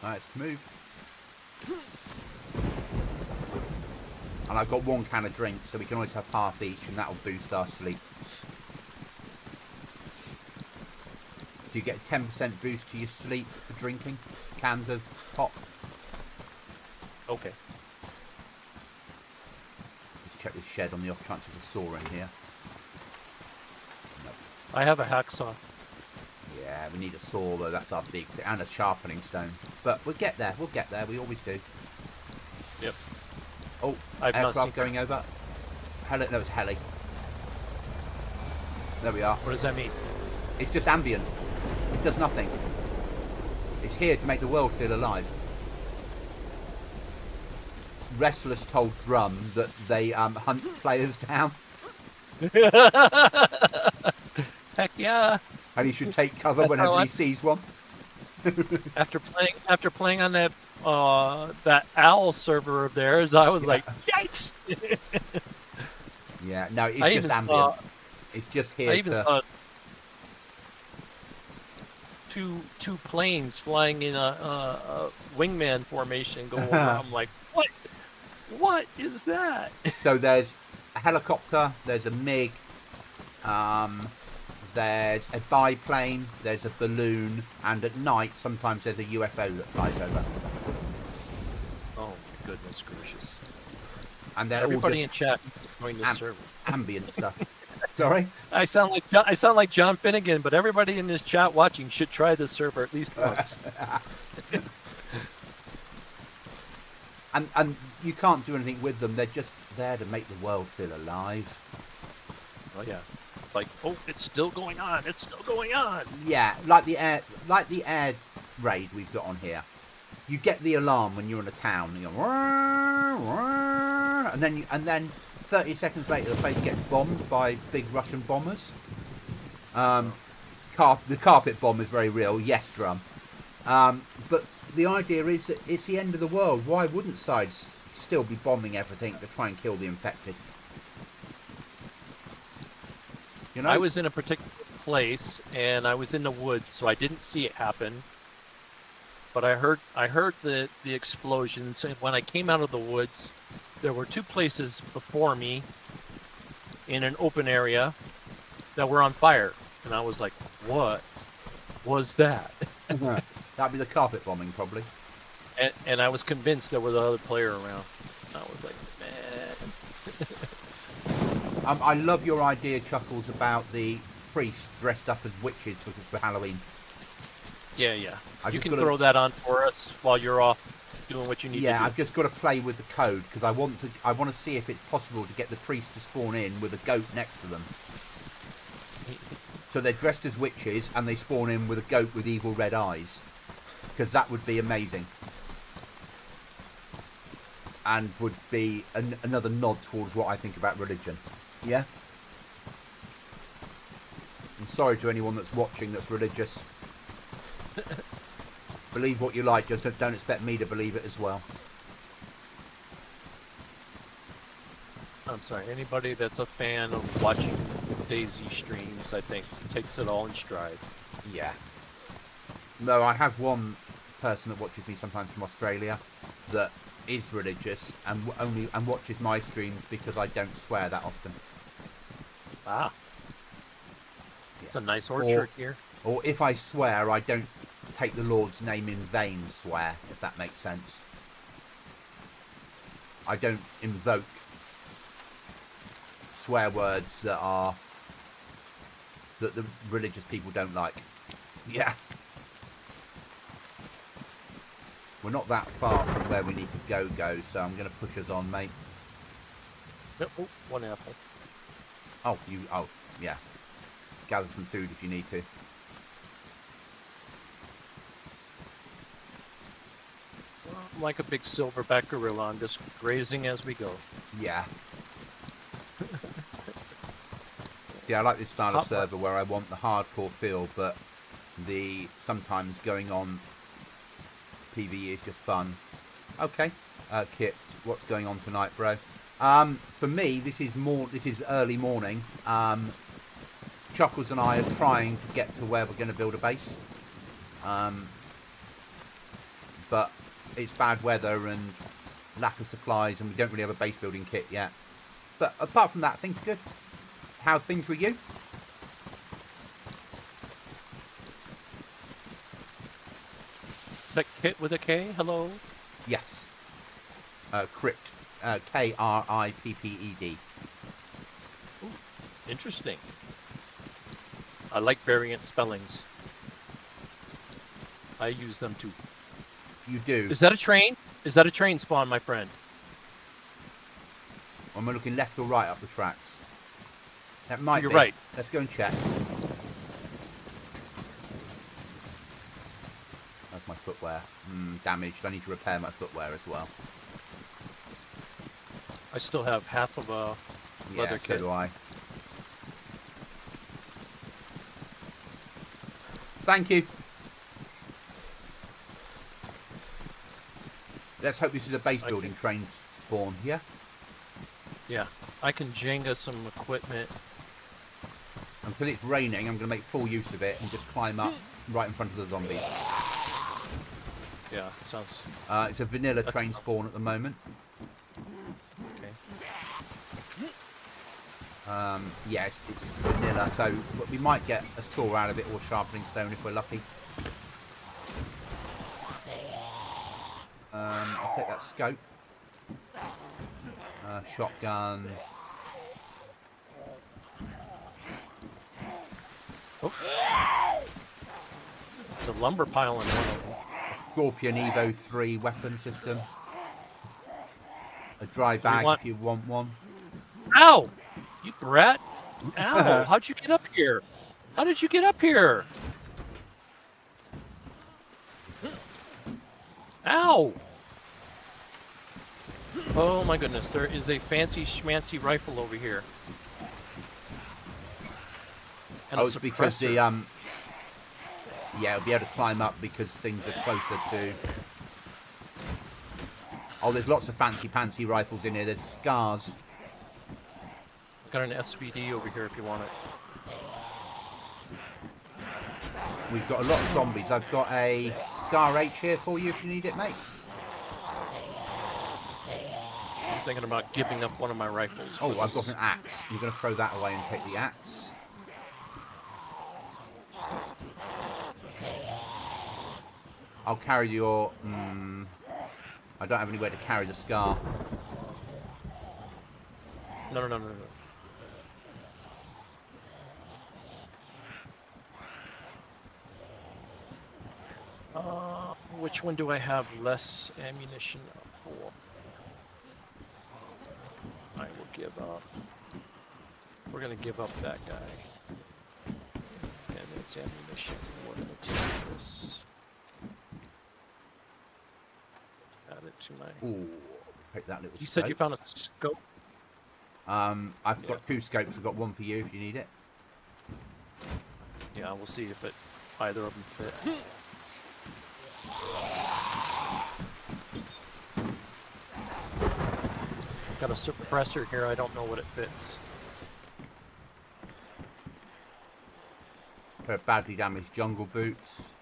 Alright, let's move. And I've got 1 can of drink, so we can always have half each, and that'll boost our sleep. Do you get a 10% boost to your sleep for drinking? Cans of pop? Okay. Let's check this shed on the off chance there's a saw in here. Nope. I have a hacksaw. Yeah, we need a saw though, that's our big thing, and a sharpening stone. But we'll get there, we always do. Yep. Oh, I've not aircraft seen going over. Heli, no, it's heli. There we are. What does that mean? It's just ambient. It does nothing. It's here to make the world feel alive. Restless told Drum that they hunt players down, Heck yeah! and he should take cover That's whenever how he sees one. After playing on that owl server of theirs, I was like, yikes! Yeah, no, it's I just even ambient. saw It's just here I even to... saw two planes flying in a wingman formation go over. I'm like, what? What is that? So there's a helicopter, there's a MiG, there's a biplane, there's a balloon, and at night sometimes there's a UFO that flies over. Oh my goodness gracious! And they're Everybody all in chat join this server. just ambient stuff. Sorry? I sound like John Finnegan, but everybody in this chat watching should try this server at least once. And you can't do anything with them, they're just there to make the world feel alive. Oh yeah, it's like, oh, it's still going on. It's still going on. Yeah, like the air raid we've got on here. You get the alarm when you're in a town, and you go, "Wah, wah," and then 30 seconds later the place gets bombed by big Russian bombers. The carpet bomb is very real, yes, Drum. But the idea is that it's the end of the world. Why wouldn't sides still be bombing everything to try and kill the infected? You know? I was in a particular place and I was in the woods, so I didn't see it happen. But I heard the explosions, and when I came out of the woods, there were two places before me in an open area that were on fire, and I was like, "What was that?" That'd be the carpet bombing, probably. And I was convinced there was another player around. I was like, "Man." I love your idea, Chuckles, about the priests dressed up as witches for Halloween. Yeah. I've You just can gotta- throw that on for us while you're off doing what you need to Yeah, do. I've just got to play with the code because I want to see if it's possible to get the priests to spawn in with a goat next to them. So they're dressed as witches and they spawn in with a goat with evil red eyes, because that would be amazing, and would be another nod towards what I think about religion. Yeah. I'm sorry to anyone that's watching that's religious. Believe what you like, just don't expect me to believe it as well. I'm sorry, anybody that's a fan of watching DAYZ streams, I think, takes it all in stride. Yeah. No, I have one person that watches me sometimes from Australia that is religious and watches my streams because I don't swear that often. Ah. Yeah. It's a nice orchard here. Or if I swear, I don't take the Lord's name in vain swear, if that makes sense. I don't invoke swear words that the religious people don't like. Yeah. We're not that far from where we need to go, so I'm going to push us on, mate. Oh, one apple. Oh, yeah. Gather some food if you need to. Well, I'm like a big silverback gorilla. I'm just grazing as we go. Yeah. Yeah, I like this style of Hot server where I want the hardcore feel, but the sometimes going on PvE is just fun. Okay, Kit, what's going on tonight, bro? For me, this is early morning. Chuckles and I are trying to get to where we're going to build a base. But it's bad weather and lack of supplies, and we don't really have a base building kit yet. But apart from that, things are good. How's things with you? Is that Kit with a K? Hello? Yes. Crypt. Kripped. Interesting. I like variant spellings. I use them too. You do. Is that a train? Is that a train spawn, my friend? Am I looking left or right up the tracks? That might You're be. right. Let's go and check. footwear. Damaged. I need to repair my footwear as well. I still have half of a leather Yeah, so kit. do I. Thank you. Let's hope this is a base building train spawn, yeah? Yeah, I can Jenga some equipment. Until it's raining, I'm going to make full use of it and just climb up right in front of the zombies. Yeah, sounds It's a vanilla train spawn at the moment. okay. Yeah, it's vanilla, so we might get a saw out of it or sharpening stone if we're lucky. I'll take that scope. Shotgun. Oh. There's a lumber pile in one of them. Scorpion Evo 3 weapon system. A dry bag if you want one. Ow! You brat! Ow! How'd you get up here? How did you get up here? Ow! Oh my goodness, there is a fancy schmancy rifle over here. And It's because the yeah, it'll be able to climb up because things are closer to. Oh, there's lots of fancy pantsy rifles in here. There's scars. Got an SVD over here if you want it. We've got a lot of zombies. I've got a Scar H here for you if you need it, mate. I'm thinking about giving up one of my rifles. Oh, I've got an axe. You're going to throw that away and take the axe. I'll carry your... I don't have anywhere to carry the Scar. No. Which one do I have less ammunition for? I will give up. We're gonna give up that guy. And it's ammunition. We're gonna take this. Add it to my. Ooh, take that little You scope. said you found a scope? I've got 2 scopes. I've got one for you if you need it. Yeah, we'll see if either of them fit. Got a suppressor here. I don't know what it fits. Pair of badly damaged jungle boots.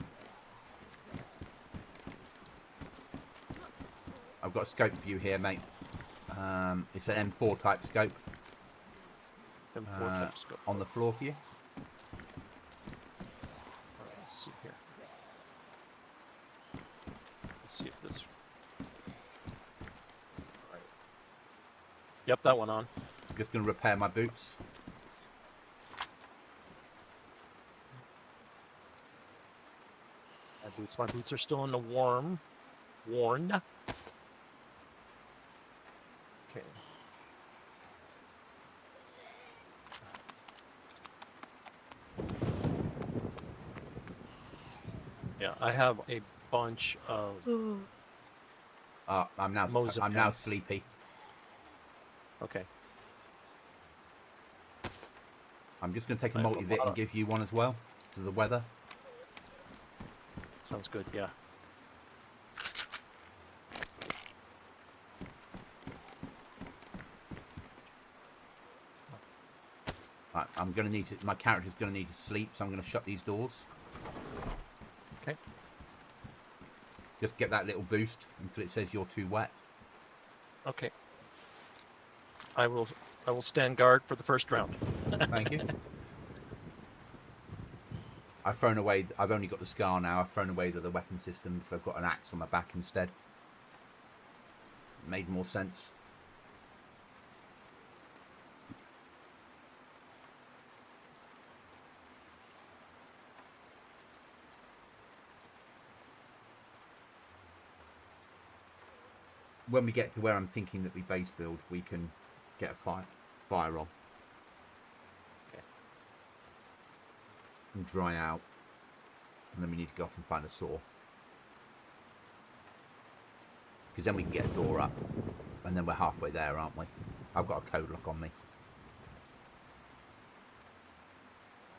I've got a scope for you here, mate. It's an M4 type scope. M4 type scope. On the floor for you. Alright, let's see here. Let's see if this. Alright. Yep, that went on. Just going to repair my boots. My boots are still in the worn. Okay. Yeah, I have a bunch of. I'm now sleepy. Okay. I'm just going to take a I have a multi-vit lot and of- give you one as well. To the weather. Sounds good. Yeah. Right, I'm going to need to. My character's going to need to sleep, so I'm going to shut these doors. Okay. Just get that little boost until it says you're too wet. Okay. I will stand guard for the first round. Thank you. I've only got the Scar now. I've thrown away the weapon systems, so I've got an axe on my back instead. Made more sense. When we get to where I'm thinking that we base build, we can get a fire on. Okay. And dry out. And then we need to go off and find a saw. Because then we can get a door up. And then we're halfway there, aren't we? I've got a code lock on me.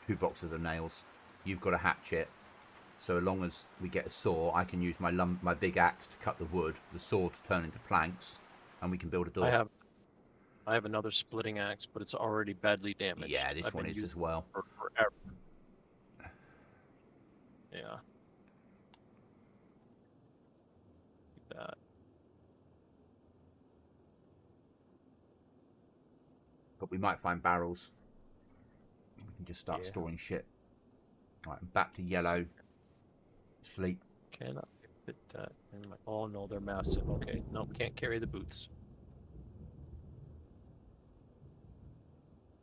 2 boxes of nails. You've got a hatchet. So as long as we get a saw, I can use my big axe to cut the wood, the saw to turn into planks, and we can build a door. I have another splitting axe, but it's already badly damaged. Yeah, this one is as well. For forever. Yeah. Like that. But we might find barrels. We can just start storing shit. Right, I'm back to yellow. Sleep. Cannot fit that in my... Oh no, they're massive. Okay, nope, can't carry the boots.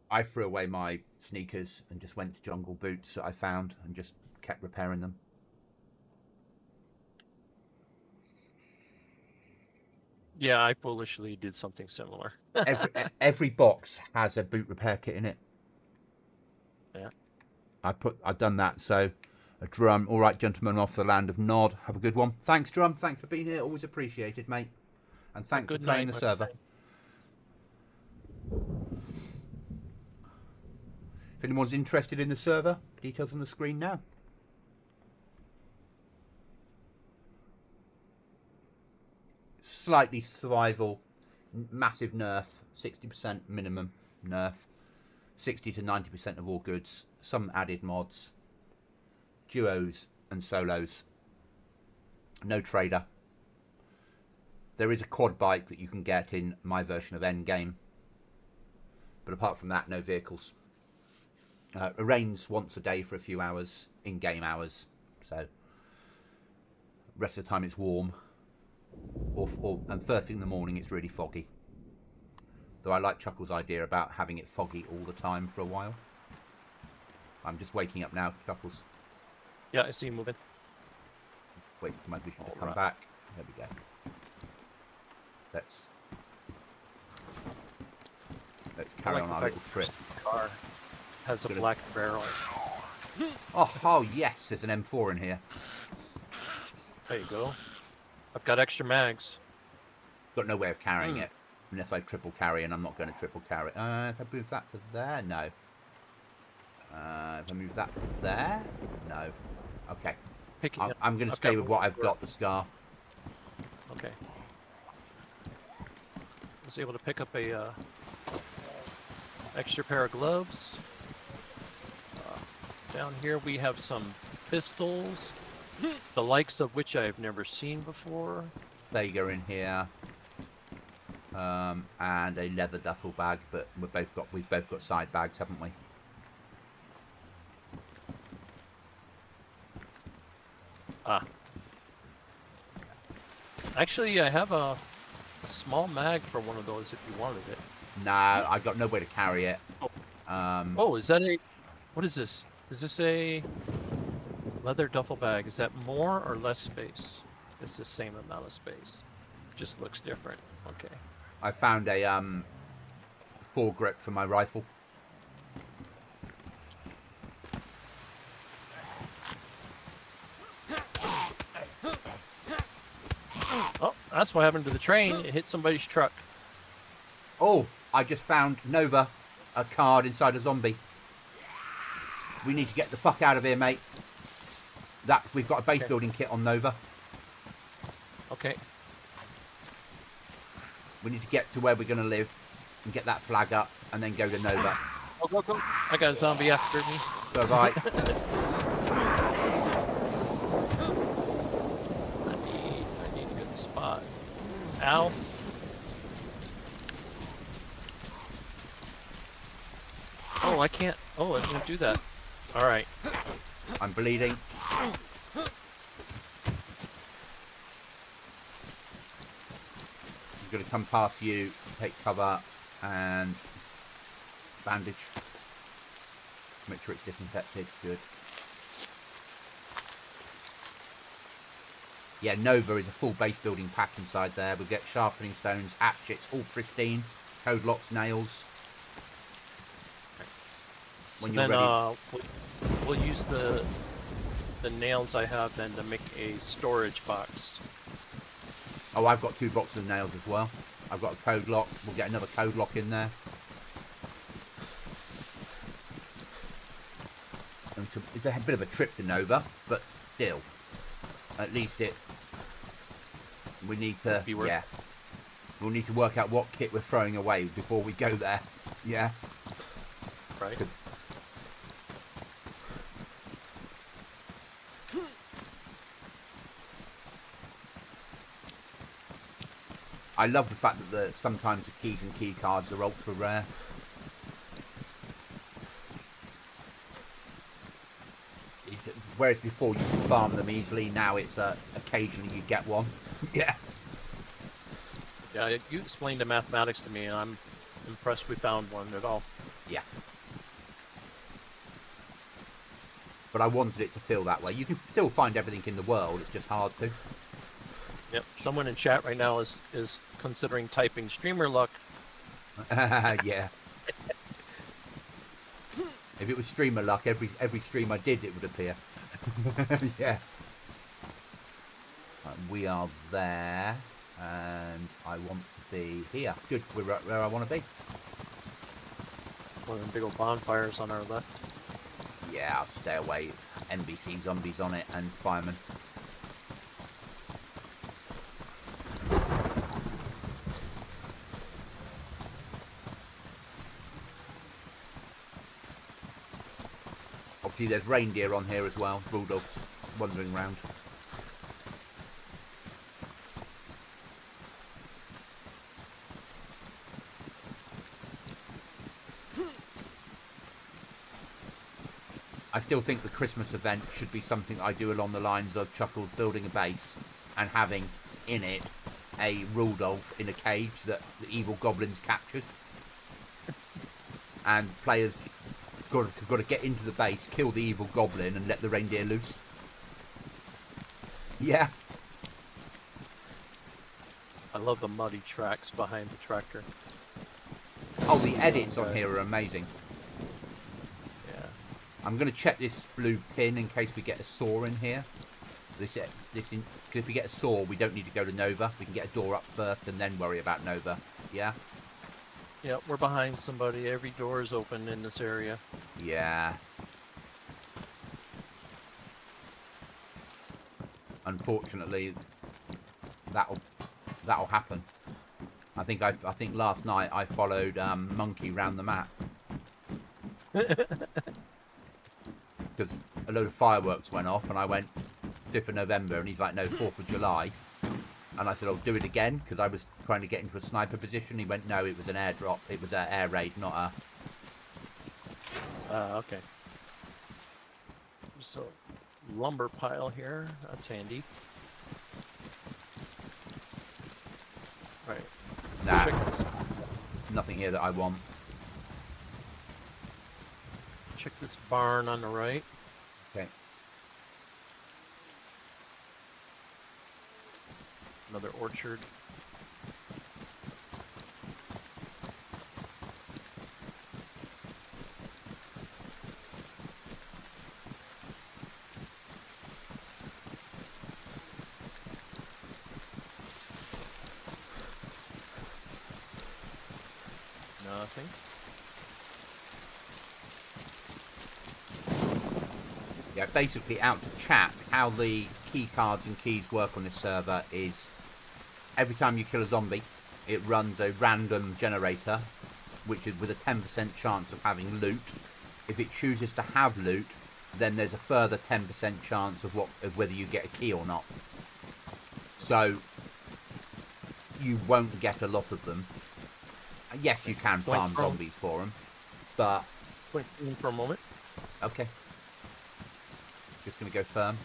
I threw away my sneakers and just went to jungle boots that I found and just kept repairing them. Yeah, I foolishly did something similar. Every box has a boot repair kit in it. Yeah. I've done that. So a drum. All right, gentlemen, off the land of Nod. Have a good one. Thanks, drum. Thanks for being here. Always appreciated, mate. And thanks for playing the server. If anyone's interested in the server, details on the screen now. Slightly survival, massive nerf, 60% minimum nerf, 60 to 90% of all goods, some added mods, duos and solos, no trader. There is a quad bike that you can get in my version of Endgame, but apart from that, no vehicles. It rains once a day for a few hours, in-game hours, so rest of the time it's warm. And first thing in the morning it's really foggy. Though I like Chuckle's idea about having it foggy all the time for a while. I'm just waking up now, Chuckles. Yeah, I see you moving. Wait for my vision to come back. There we go. Let's carry on our little trip. Car has a black barrel. Oh yes, there's an M4 in here. There you go. I've got extra mags. Got no way of carrying it unless I triple carry, and I'm not going to triple carry. If I move that to there, no. If I move that to there, no. Okay. I'm going to stay with what I've got. The scar. Okay. I was able to pick up a extra pair of gloves. Down here we have some pistols, the likes of which I've never seen before. Vega in here, and a leather duffel bag, but we've both got side bags, haven't we? Actually, I have a small mag for one of those if you wanted it. No, I got no way to carry it. Oh, is that a... What is this? Is this a leather duffel bag? Is that more or less space? It's the same amount of space. Just looks different. Okay. I found a foregrip for my rifle. Oh, that's what happened to the train. It hit somebody's truck. Oh, I just found Nova, a card inside a zombie. We need to get the fuck out of here, mate. We've got a base building kit on Nova. Okay. We need to get to where we're going to live and get that flag up and then go to Nova. Oh, go, go. I got a zombie after me. So have I. I need a good spot. Ow. Oh, I can't. Oh, I can't do that. All right. I'm bleeding. I'm going to come past you, take cover, and bandage. Make sure it's disinfected. Good. Yeah, Nova is a full base building pack inside there. We'll get sharpening stones, hatchets, all pristine. Code locks, nails. When so you're ready. We'll use the nails I have then to make a storage box. Oh, I've got 2 boxes of nails as well. I've got a code lock. We'll get another code lock in there. And it's a bit of a trip to Nova, but still, at least we need to, yeah. We'll need to work out what kit we're throwing away before we go there. Yeah. Right. I love the fact that sometimes the keys and key cards are ultra rare. Whereas before you could farm them easily, now it's occasionally you get one. Yeah. Yeah, you explained the mathematics to me, and I'm impressed we found one at all. Yeah. But I wanted it to feel that way. You can still find everything in the world, it's just hard to. Yep. Someone in chat right now is considering typing streamer luck. Yeah. If it was streamer luck, every stream I did, it would appear. Yeah. Right, we are there, and I want to be here. Good, we're right where I want to be. One of them big old bonfires on our left. Yeah, I'll stay away. NBC zombies on it and firemen. Obviously, there's reindeer on here as well. Bulldogs wandering around. I still think the Christmas event should be something I do along the lines of Chuckles building a base and having in it a Rudolph in a cage that the evil goblins captured. And players got to get into the base, kill the evil goblin, and let the reindeer loose. Yeah. I love the muddy tracks behind the tractor. Oh, the edits on here are amazing. Yeah. I'm going to check this blue tin in case we get a saw in here. Because if we get a saw, we don't need to go to Nova. We can get a door up first and then worry about Nova. Yeah? Yeah, we're behind somebody. Every door is open in this area. Yeah. Unfortunately, that'll happen. I think last night I followed Monkey round the map because a load of fireworks went off, and I went 5th of November, and he's like, no, 4th of July. And I said, I'll do it again, because I was trying to get into a sniper position. He went, no, it was an airdrop. It was an air raid, not a... Okay. So, lumber pile here. That's handy. Right. Nah, Check this, nothing here that I want. check this barn on the right. Okay. Another orchard. Nothing. Yeah, basically out to chat, how the key cards and keys work on this server is every time you kill a zombie, it runs a random generator, which is with a 10% chance of having loot. If it chooses to have loot, then there's a further 10% chance of whether you get a key or not. So you won't get a lot of them. Yes, you can farm zombies for them, but... Wait for a moment. Okay. Just going to go firm.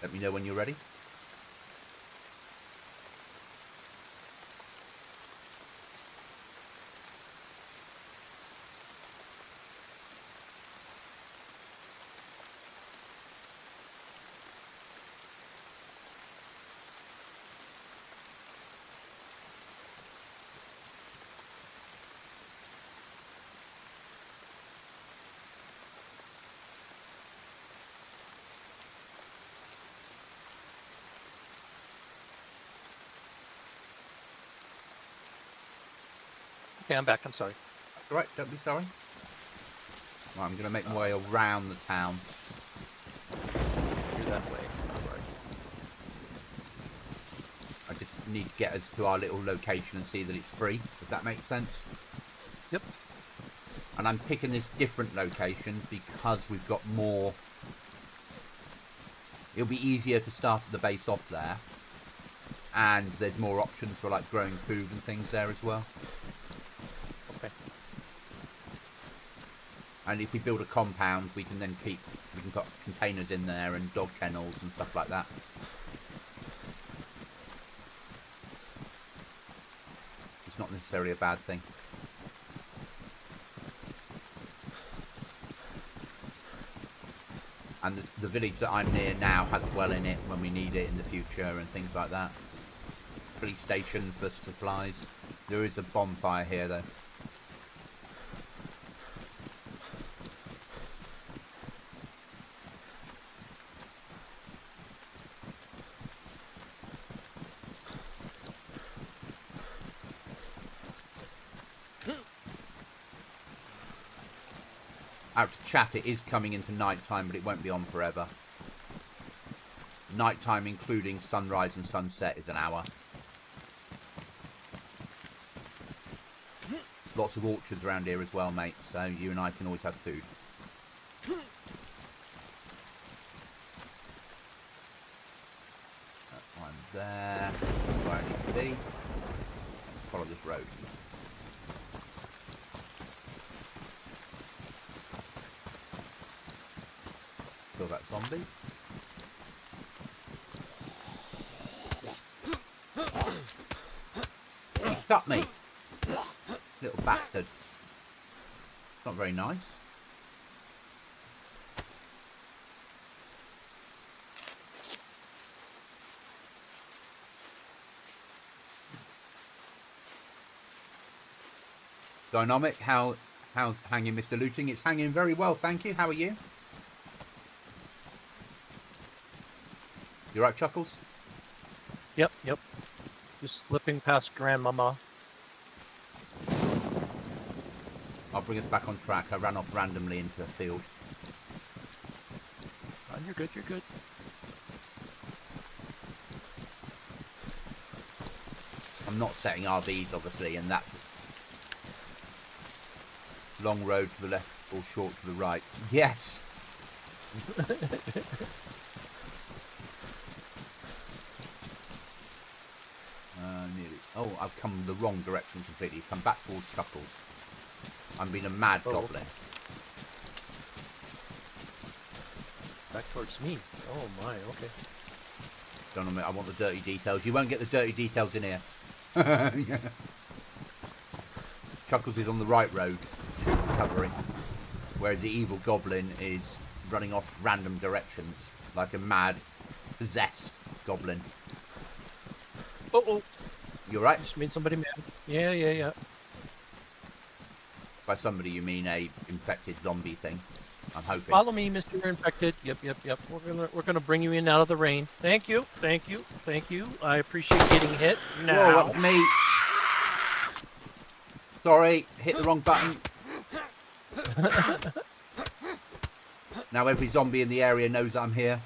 Let me know when you're ready. Okay, I'm back. I'm sorry. That's all right. Don't be sorry. Right, I'm going to make my way around the town. You're that way. All right. I just need to get us to our little location and see that it's free, if that makes sense. Yep. And I'm picking this different location because we've got more... It'll be easier to start the base off there. And there's more options for like growing food and things there as well. Okay. And if we build a compound, we can then we can put containers in there and dog kennels and stuff like that. It's not necessarily a bad thing. And the village that I'm near now has a well in it when we need it in the future and things like that. Police station for supplies. There is a bonfire here though. Out to chat, it is coming into night time, but it won't be on forever. Night time, including sunrise and sunset, is an hour. Lots of orchards around here as well, mate, so you and I can always have food. That's one there. That's where I need to be. Let's follow this road. Kill that zombie. He cut me! Little bastard. Not very nice. Dynamic, how's hanging, Mr. Looting? It's hanging very well, thank you. How are you? You right, Chuckles? Yep. Just slipping past Grandmama. I'll bring us back on track. I ran off randomly into a field. Oh, you're good. You're good. I'm not setting RVs, obviously, and that's long road to the left or short to the right. Yes! Nearly. Oh, I've come the wrong direction completely. Come back towards Chuckles. I'm being a mad goblin. Back towards me. Oh my. Okay. Don't know, I want the dirty details. You won't get the dirty details in here. Chuckles is on the right road, recovering, whereas the evil goblin is running off random directions like a mad, possessed goblin. Oh. You're right. Just made somebody mad. Yeah. By somebody you mean a infected zombie thing. I'm hoping. Follow me, Mr. Infected. Yep. We're gonna bring you in out of the rain. Thank you. I appreciate getting hit. Now. Whoa, that was me. Sorry, hit the wrong button. Now every zombie in the area knows I'm here.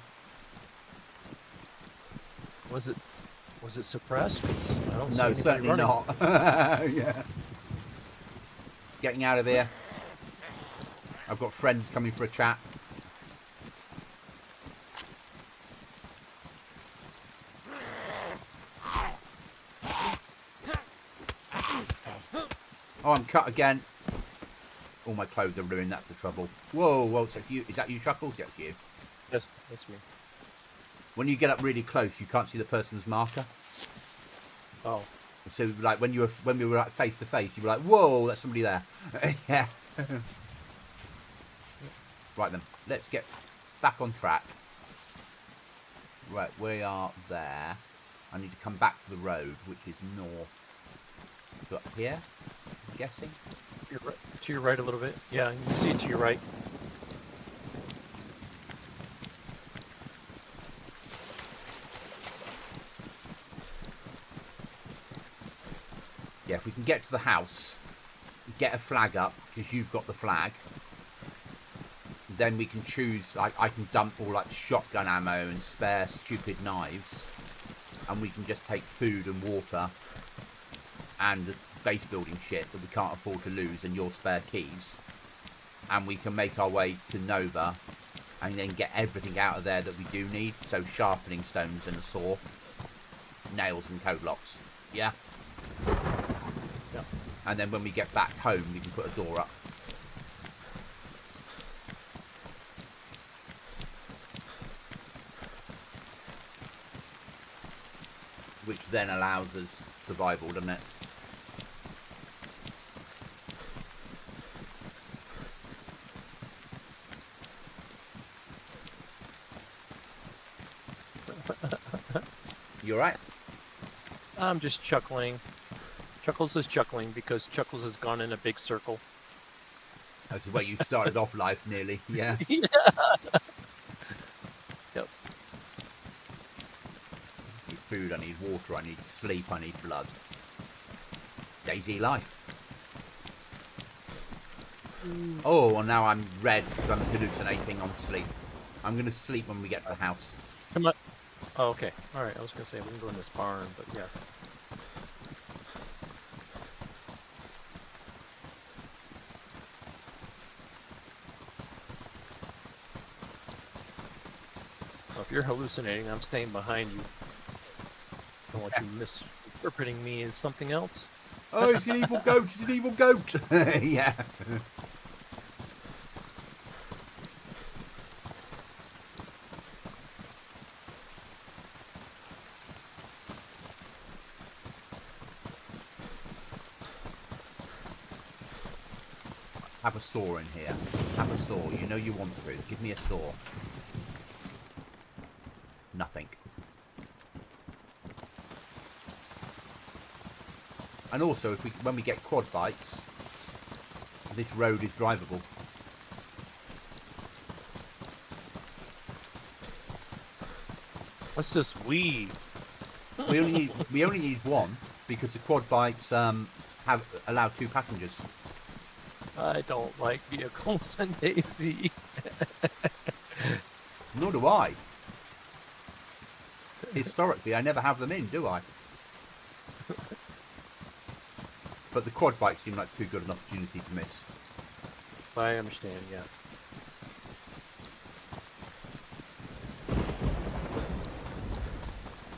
Was it suppressed? 'Cause I don't see No, anybody certainly running. not. Yeah. Getting out of here. I've got friends coming for a chat. Oh, I'm cut again. All my clothes are ruined, that's the trouble. Whoa, so you, is that you, Chuckles? Yes, you. Yes, that's me. When you get up really close, you can't see the person's marker. Oh. So, like, when we were face to face, you were like, whoa, there's somebody there. Yeah. Right then, let's get back on track. Right, we are there. I need to come back to the road, which is north. So up here, I'm guessing. To your right a little bit. Yeah, you can see it to your right. Yeah, if we can get to the house, get a flag up, because you've got the flag. Then we can choose, I can dump all like shotgun ammo and spare stupid knives. And we can just take food and water and base building shit that we can't afford to lose and your spare keys. And we can make our way to Nova and then get everything out of there that we do need. So sharpening stones and a saw, nails and code locks. Yeah? Yeah. And then when we get back home, we can put a door up. Which then allows us survival, doesn't it? You alright? I'm just chuckling. Chuckles is chuckling because Chuckles has gone in a big circle. That's the way you started off life, nearly. Yeah. Yeah. Yep. I need food, I need water, I need sleep, I need blood. DayZ life. Oh, and now I'm red because I'm hallucinating on sleep. I'm going to sleep when we get to the house. Come on. Oh, okay. All right. I was gonna say we can go in this barn, but yeah. Well, if you're hallucinating, I'm staying behind you. Don't want you misinterpreting me as something else. Oh, it's an evil goat, it's an evil goat. Yeah. Have a saw in here. Have a saw. You know you want to. Give me a saw. Nothing. And also, if when we get quad bikes, this road is drivable. What's this weed? We only need one because the quad bikes have allow 2 passengers. I don't like vehicles in DayZ. Nor do I. Historically, I never have them in, do I? But the quad bikes seem like too good an opportunity to miss. I understand, yeah.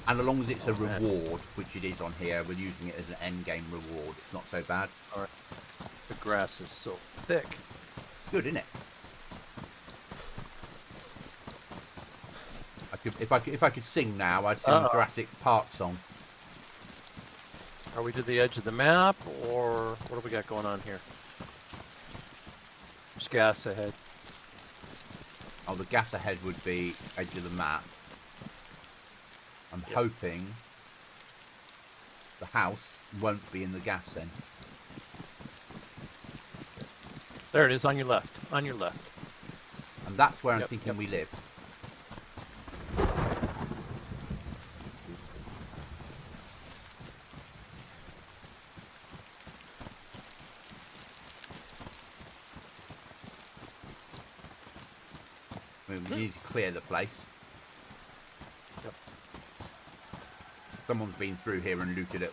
And as long as it's a reward, which it is on here, we're using it as an end game reward. It's not so bad. All right. The grass is so thick. Good, isn't it? If I could sing now, I'd sing the Jurassic Park song. Are we to the edge of the map, or what do we got going on here? There's gas ahead. Oh, the gas ahead would be edge of the map. I'm hoping the house won't be in the gas then. There it is, on your left. On your left. And that's where I'm thinking we live. We need to clear the place. Yep. Someone's been through here and looted it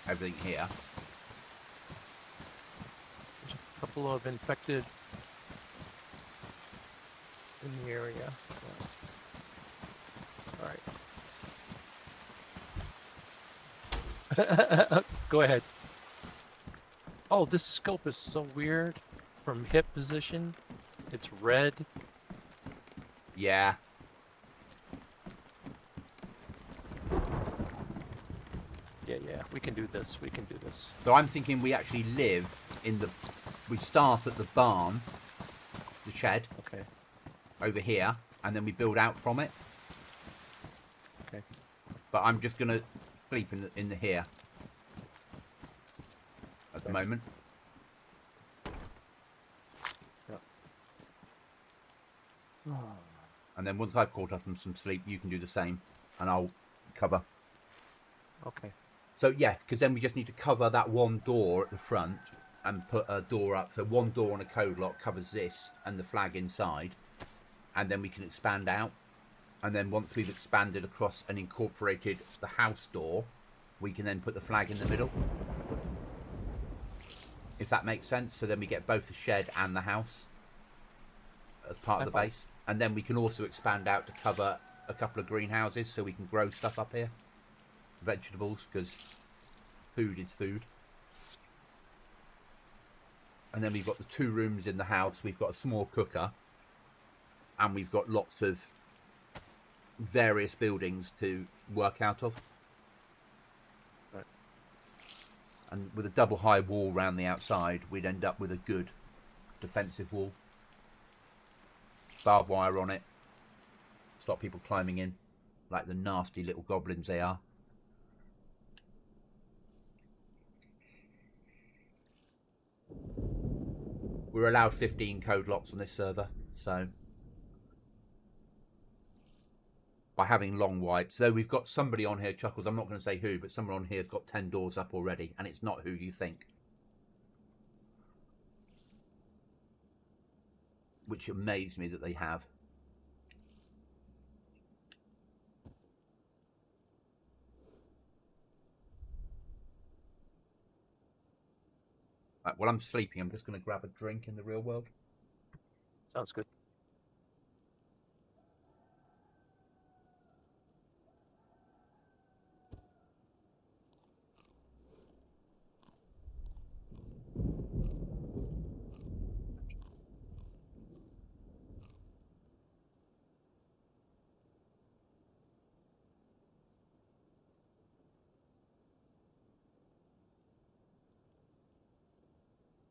everything here. There's a couple of infected in the area. Alright. Go ahead. Oh, this scope is so weird. From hip position, it's red. Yeah. Yeah, we can do this. We can do this. So I'm thinking we actually live in the... We start at the barn, the shed, Okay. over here, and then we build out from it. Okay. But I'm just going to sleep in the here at the moment. Yep. And then once I've caught up on some sleep, you can do the same, and I'll cover. Okay. So yeah, because then we just need to cover that one door at the front and put a door up. So one door on a code lock covers this and the flag inside, and then we can expand out. And then once we've expanded across and incorporated the house door, we can then put the flag in the middle. If that makes sense. So then we get both the shed and the house as part of the base. And then we can also expand out to cover a couple of greenhouses so we can grow stuff up here. Vegetables, because food is food. And then we've got the 2 rooms in the house. We've got a small cooker. And we've got lots of various buildings to work out of. Right. And with a double high wall around the outside, we'd end up with a good defensive wall. Barbed wire on it. Stop people climbing in like the nasty little goblins they are. We're allowed 15 code locks on this server, so by having long wipes. So we've got somebody on here, Chuckles, I'm not going to say who, but someone on here has got 10 doors up already, and it's not who you think. Which amazed me that they have. Right, while I'm sleeping, I'm just going to grab a drink in the real world. Sounds good.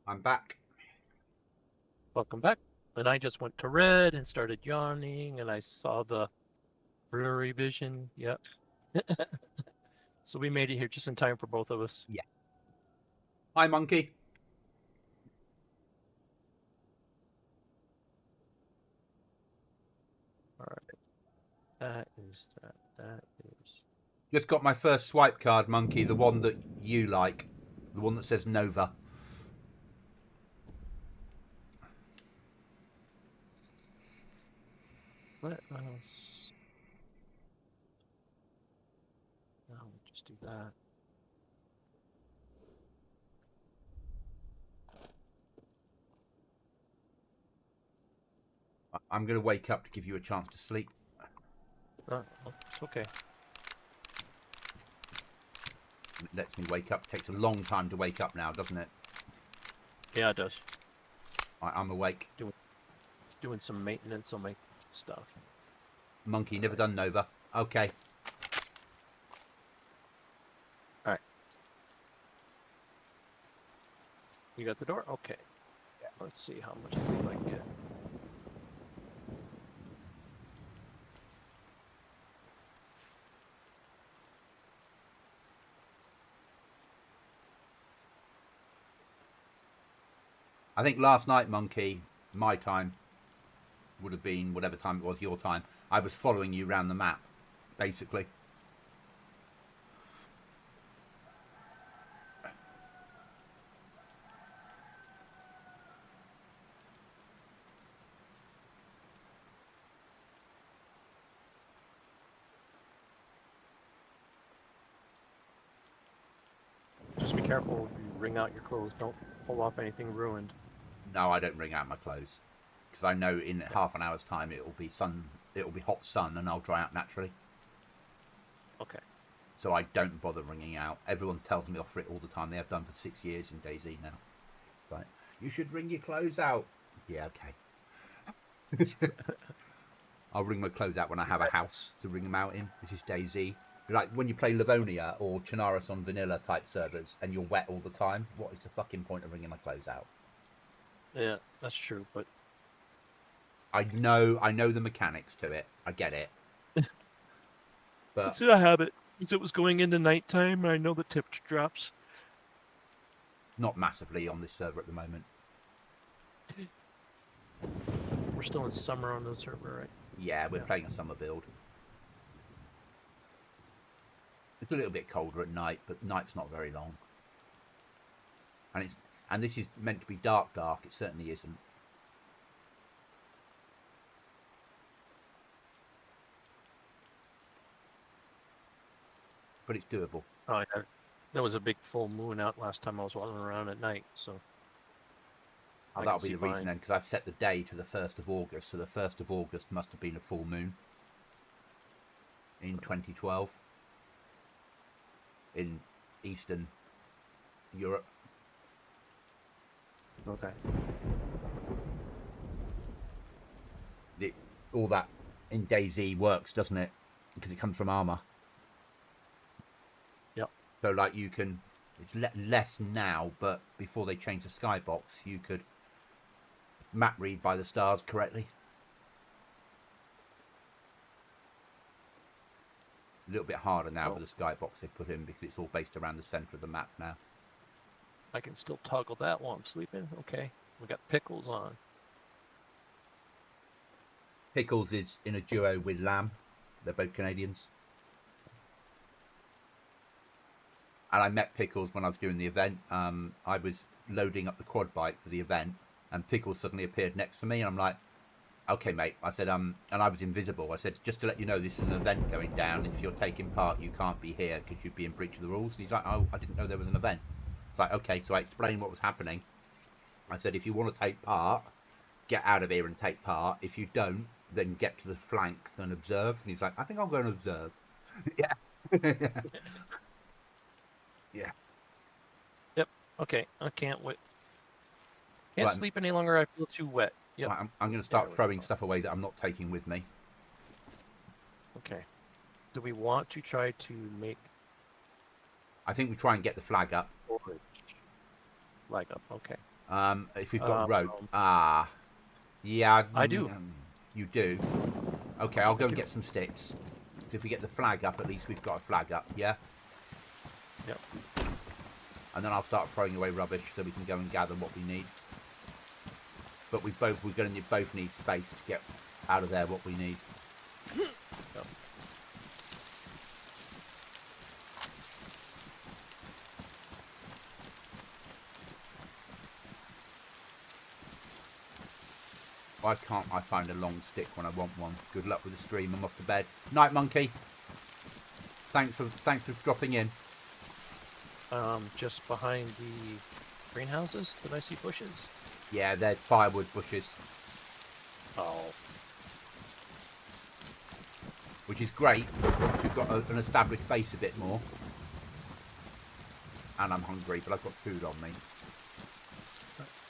I'm back. Welcome back. And I just went to red and started yawning, and I saw the brewery vision. Yep. So we made it here just in time for both of us. Yeah. Hi, Monkey. All right. That is that. That is. Just got my first swipe card, Monkey. The one that you like. The one that says Nova. Let us. No, we'll just do that. I'm going to wake up to give you a chance to sleep. It's okay. It lets me wake up. It takes a long time to wake up now, doesn't it? Yeah, it does. I'm awake. Doing some maintenance on my stuff. Monkey, never done Nova. Okay. All right. You got the door? Okay. Yeah. Let's see how much sleep I can get. I think last night, Monkey, my time would have been whatever time it was your time. I was following you around the map, basically. Just be careful if you wring out your clothes. Don't pull off anything ruined. No, I don't wring out my clothes because I know in half an hour's time it'll be hot sun, and I'll dry out naturally. Okay. So I don't bother wringing out. Everyone tells me off for it all the time. They have done for 6 years in DayZ now. Right, you should wring your clothes out. Yeah, okay. I'll wring my clothes out when I have a house to wring them out in, which is DayZ. Like when you play Livonia or Chernarus on vanilla type servers and you're wet all the time, what is the fucking point of wringing my clothes out? Yeah, that's true, but I know the mechanics to it. I get it. But it's a habit. Since it was going into nighttime, I know the temperature drops. not massively on this server at the moment. We're still in summer on the server, right? Yeah, we're playing a summer build. It's a little bit colder at night, but night's not very long. And And this is meant to be dark. It certainly isn't. But it's doable. Oh, yeah. There was a big full moon out last time I was walking around at night, so. Oh, I that'll can be the see reason fine. then, because I've set the day to the 1st of August, so the 1st of August must have been a full moon in 2012 in Eastern Europe. Okay. All that in DayZ works, doesn't it? Because it comes from Armour. Yep. So, like, you can... It's less now, but before they changed the skybox, you could map read by the stars correctly. A little bit harder now with the skybox they put in because it's all based around the centre of the map now. I can still toggle that while I'm sleeping. Okay. We got pickles on. Pickles is in a duo with Lamb. They're both Canadians. And I met Pickles when I was doing the event. I was loading up the quad bike for the event, and Pickles suddenly appeared next to me, and I'm like, okay, mate. I said, and I was invisible. I said, just to let you know, this is an event going down, and if you're taking part, you can't be here because you'd be in breach of the rules. And he's like, oh, I didn't know there was an event. It's like, okay. So I explained what was happening. I said, if you want to take part, get out of here and take part. If you don't, then get to the flanks and observe. And he's like, I think I'll go and observe. Yeah. Yeah. Yep. Okay. I can't wait. Can't Right. sleep any longer. I feel too wet. Yep. Right, I'm going to start throwing stuff away that I'm not taking with me. Okay. Do we want to try to make I think we try and get the flag up. flag up? Okay. If we've got rope. Yeah. I do. You do? Okay, I'll go and get some sticks. So if we get the flag up, at least we've got a flag up, yeah? Yep. And then I'll start throwing away rubbish so we can go and gather what we need. But we're going to both need space to get out of there what we need. Yep. Why can't I find a long stick when I want one? Good luck with the stream. I'm off to bed. Night, monkey. Thanks for dropping in. Just behind the greenhouses. Did I see bushes? Yeah, they're firewood bushes. Oh. Which is great. We've got an established base a bit more. And I'm hungry, but I've got food on me.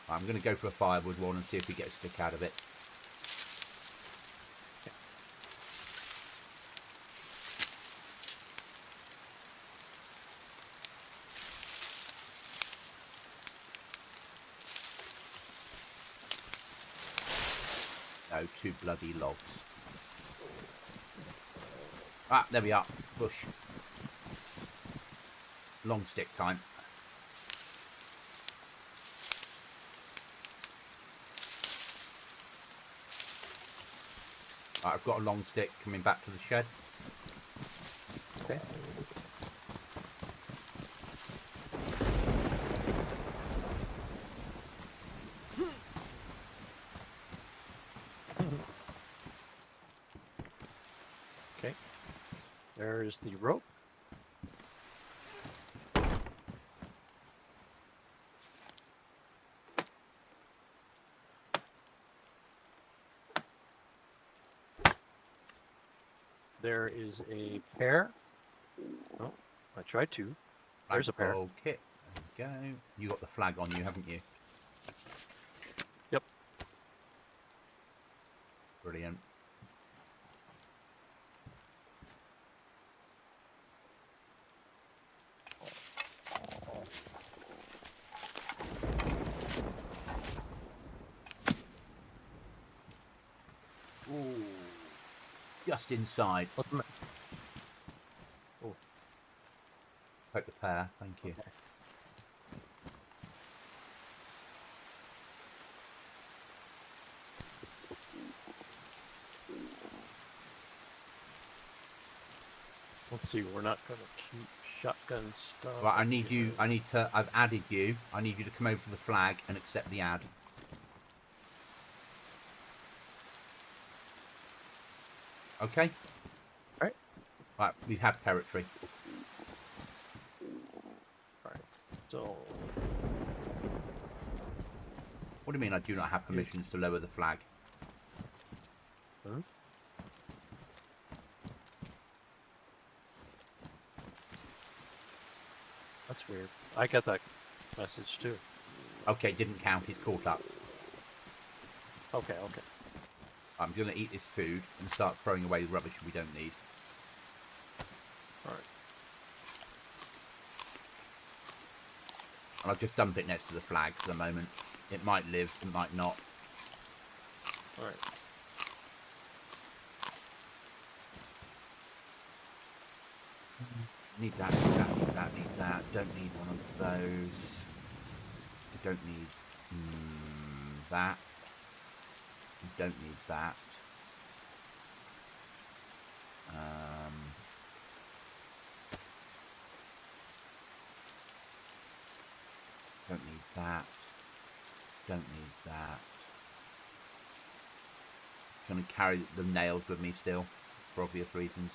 I'm going to go for a firewood one and see if we get a stick out of it. No, 2 bloody logs. Ah, there we are. Bush. Long stick time. Right, I've got a long stick coming back to the shed. Okay. Okay. There's the rope. There is a pair. Oh, I tried to. There's a pair. Flagpole kit. There we go. You got the flag on you, haven't you? Yep. Brilliant. Ooh. Just inside. What's the Oh, Poke the pear, thank you. okay. Let's see. We're not gonna keep shotgun stuff. Right, I need you. I need to. I've added you. I need you to come over to the flag and accept the ad. Okay. Right. Right. We have territory. Right. So. What do you mean? I do not have permissions to lower the flag? Hmm? That's weird. I get that message too. Okay, didn't count. He's caught up. Okay. Okay. I'm going to eat this food and start throwing away the rubbish we don't need. All right. And I'll just dump it next to the flag for the moment. It might live, it might not. All right. Need that, need that, need that, need that. Don't need one of those. I don't need that. I don't need that. Don't need that. Don't need that. I'm going to carry the nails with me still, for obvious reasons.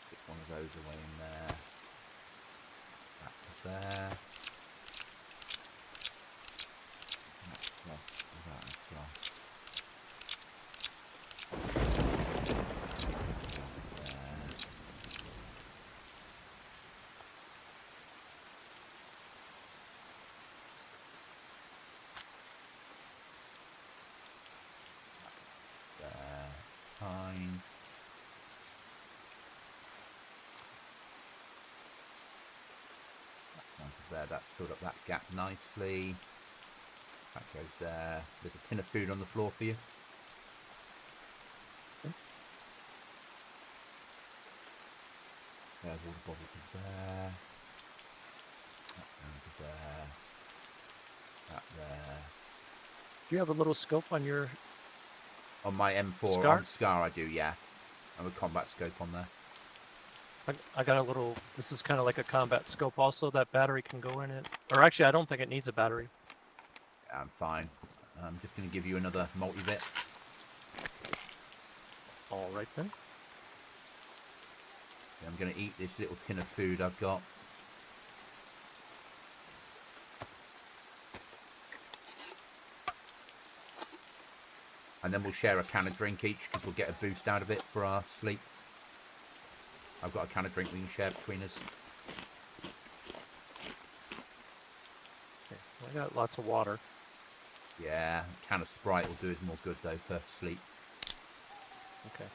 Stick one of those away in there. That there. That across, that across. Fine. That's onto there. That filled up that gap nicely. That goes there. There's a tin of food on the floor for you. There's water bottle to there. That down to there. That there. Do you have a little scope on your? On my M4, Scar? on Scar I do, yeah. I have a combat scope on there. I got a little. This is kind of like a combat scope. Also, that battery can go in it. Or actually, I don't think it needs a battery. Yeah, I'm fine. I'm just going to give you another multi-bit. All right then. I'm going to eat this little tin of food I've got. And then we'll share a can of drink each, because we'll get a boost out of it for our sleep. I've got a can of drink we can share between us. Okay. I got lots of water. Yeah, a can of Sprite will do us more good, though, for sleep. Okay.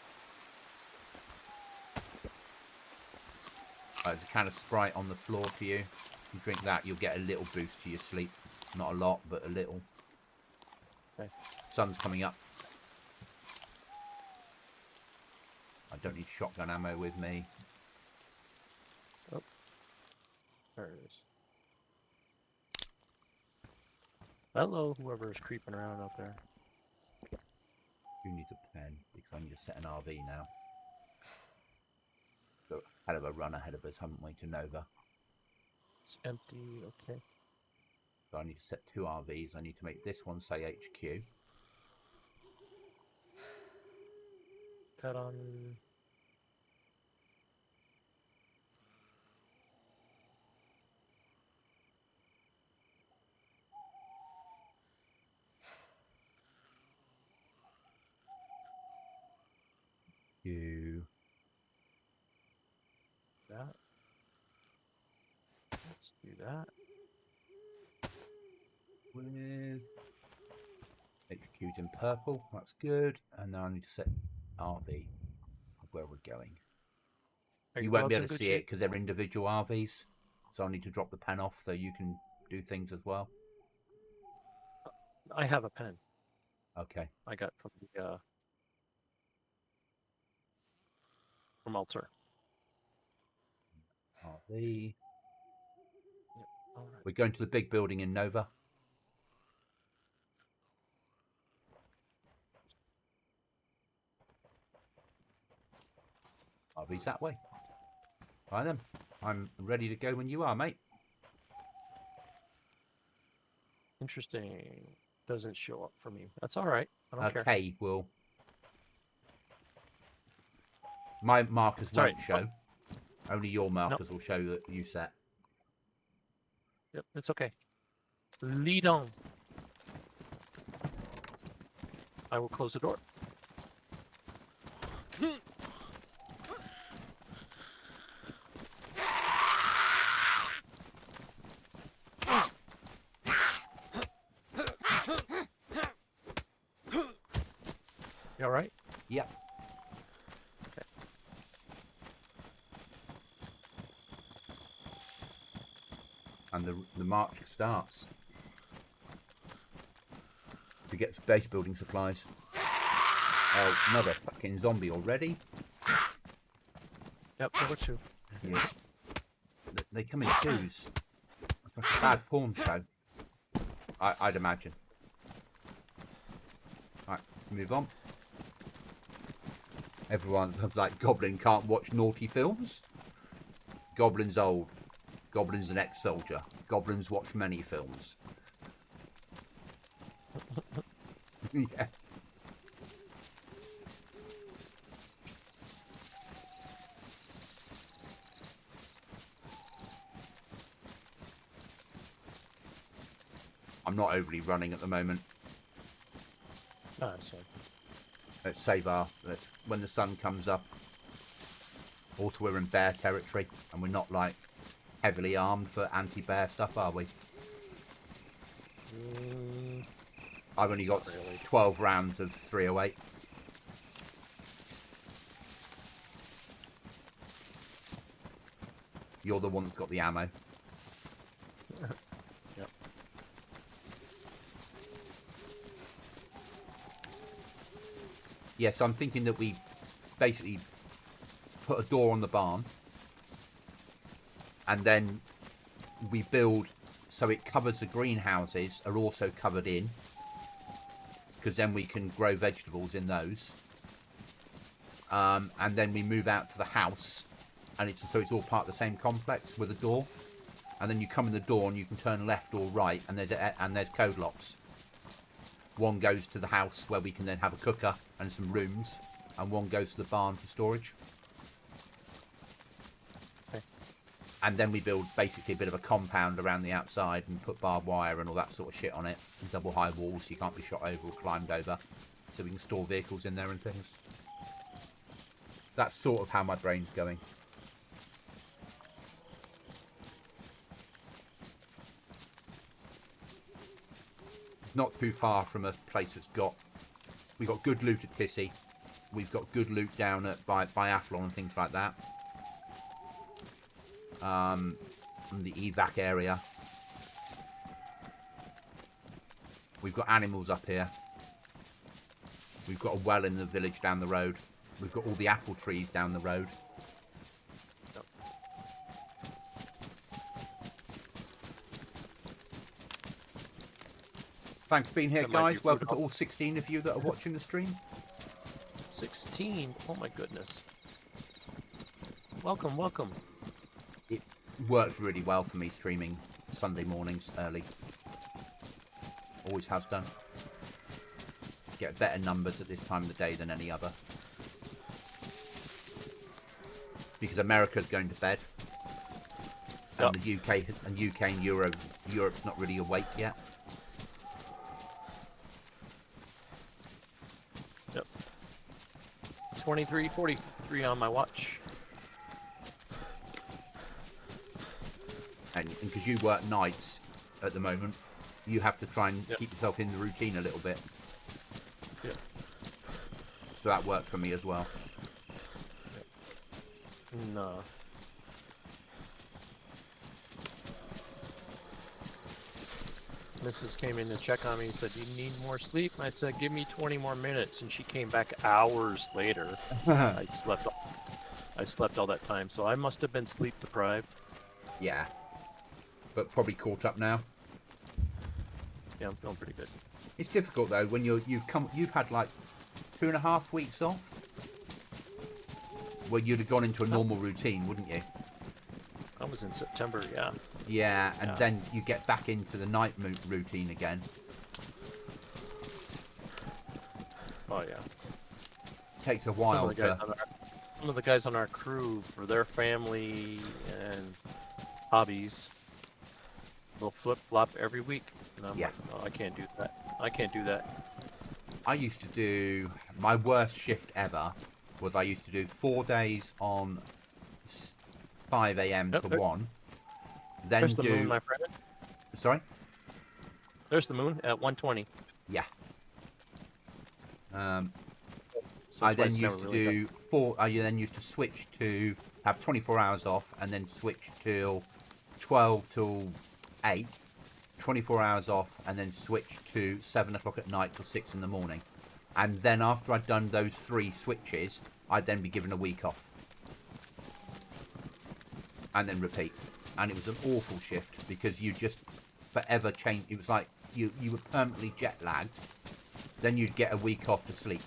There's a can of Sprite on the floor for you. If you drink that, you'll get a little boost to your sleep. Not a lot, but a little. Okay. Sun's coming up. I don't need shotgun ammo with me. Oh. There it is. Hello, whoever is creeping around out there. Who needs a pen? Because I need to set an RV now. So, hell of a run ahead of us, haven't we, to Nova? It's empty. Okay. So I need to set 2 RVs. I need to make this one say HQ. That on. You. That. Let's do that. With HQ's in purple. That's good. And now I need to set RV of where we're going. Are You your won't be gloves able in to good see it shape? because they're individual RVs. So I need to drop the pen off so you can do things as well. I have a pen. Okay. I got from the from Alter. RV. Yep. Oh, We're going to the big building in Nova. RV's that way. Right then. I'm ready to go when you are, mate. Interesting. Doesn't show up for me. That's all right. I don't care. Okay, well, my markers Sorry. won't show. Only your markers will show that you set. Yep, it's okay. Lead on. I will close the door. You all right? Yep. Okay. And the march starts. To get some base building supplies. Oh, another fucking zombie already? Yep, there were two. Yes. They come in twos. It's like a bad porn show. I'd imagine. Right, move on. Everyone's like, Goblin can't watch naughty films. Goblin's old. Goblin's an ex-soldier. Goblins watch many films. Yeah. I'm not overly running at the moment. Ah, that's fine. Let's save our... when the sun comes up. Also, we're in bear territory. And we're not, like, heavily armed for anti-bear stuff, are we? I've only got really. 12 rounds of 308. You're the one that's got the ammo. Yep. Yeah, so I'm thinking that we basically put a door on the barn. And then we build so it covers the greenhouses are also covered in. Because then we can grow vegetables in those. And then we move out to the house. And it's all part of the same complex with a door. And then you come in the door and you can turn left or right. And there's code locks. One goes to the house where we can then have a cooker and some rooms. And one goes to the barn for storage. Okay. And then we build basically a bit of a compound around the outside and put barbed wire and all that sort of shit on it. And double high walls so you can't be shot over or climbed over. So we can store vehicles in there and things. That's sort of how my brain's going. It's not too far from a place that's got... We've got good loot at Tissy. We've got good loot down at Biathlon and things like that. From the evac area. We've got animals up here. We've got a well in the village down the road. We've got all the apple trees down the road. Yep. Thanks for being here, That might be guys. Welcome to food. all 16 of you that are watching the stream. 16. Oh my goodness. Welcome, welcome. It works really well for me streaming Sunday mornings early. Always has done. Get better numbers at this time of the day than any other. Because America's going to bed. And Yep. the UK and Europe's not really awake yet. Yep. 23:43 on my watch. And because you work nights at the moment, you have to try and Yep. keep yourself in the routine a little bit. Yep. So that worked for me as well. No. Mrs. came in to check on me and said, "Do you need more sleep?" And I said, "Give me 20 more minutes." And she came back hours later. I slept all that time, so I must have been sleep deprived. Yeah. but probably caught up now. Yeah, I'm feeling pretty good. It's difficult though when you've had like 2.5 weeks off. Well, you'd have gone into a normal routine, wouldn't you? I was in September, yeah. Yeah, and then you get back into the night routine again. Oh yeah. Takes a while Some of the guys on our crew, for their family and hobbies, they'll flip-flop every week. And I'm like, oh, I can't do that. I can't do that. I used to do... My worst shift ever was I used to do 4 days on 5 a.m. to 1. Then There's the moon, my friend. Sorry? There's the moon at 1:20. Yeah. So I then used to do 4. I then used to switch to have 24 hours off, and then switch till 12 till 8, 24 hours off, and then switch to 7 o'clock at night till 6 in the morning. And then after I'd done those 3 switches, I'd then be given a week off, and then repeat. And it was an awful shift because you just forever change. It was like you were permanently jet lagged. Then you'd get a week off to sleep.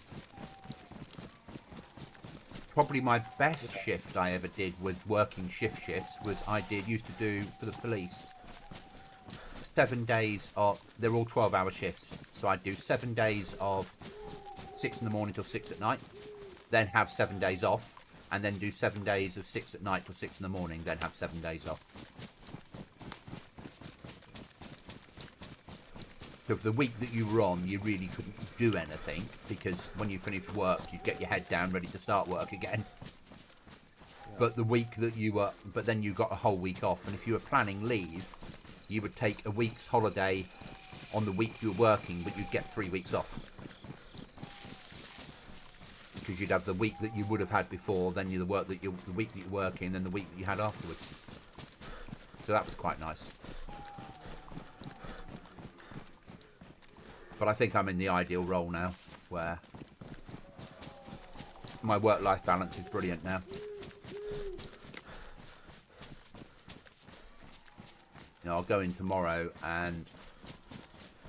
Probably my best shift I ever did was working shifts. Was used to do for the police 7 days of, they're all 12-hour shifts, so I'd do 7 days of 6 in the morning till 6 at night, then have 7 days off, and then do 7 days of 6 at night till 6 in the morning, then have 7 days off. So for the week that you were on, you really couldn't do anything, because when you finished work, you'd get your head down ready to start work again. Yeah. But the week that you were, but then you got a whole week off, and if you were planning leave, you would take a week's holiday on the week you were working, but you'd get 3 weeks off. Because you'd have the week that you would have had before, then the week that you're working, then the week that you had afterwards. So that was quite nice. But I think I'm in the ideal role now, where my work-life balance is brilliant now. You know, I'll go in tomorrow and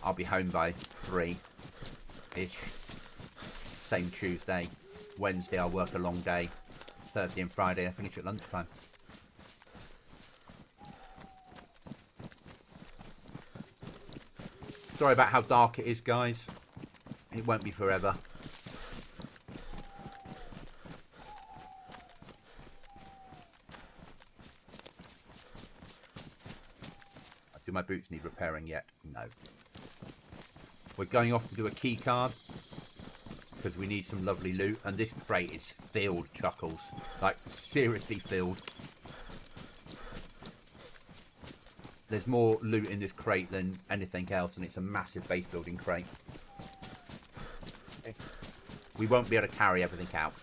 I'll be home by 3-ish. Same Tuesday. Wednesday I'll work a long day. Thursday and Friday I finish at lunchtime. Sorry about how dark it is, guys. It won't be forever. Do my boots need repairing yet? No. We're going off to do a key card because we need some lovely loot, and this crate is filled, Chuckles. Like, seriously filled. There's more loot in this crate than anything else, and it's a massive base building crate. Okay. We won't be able to carry everything out.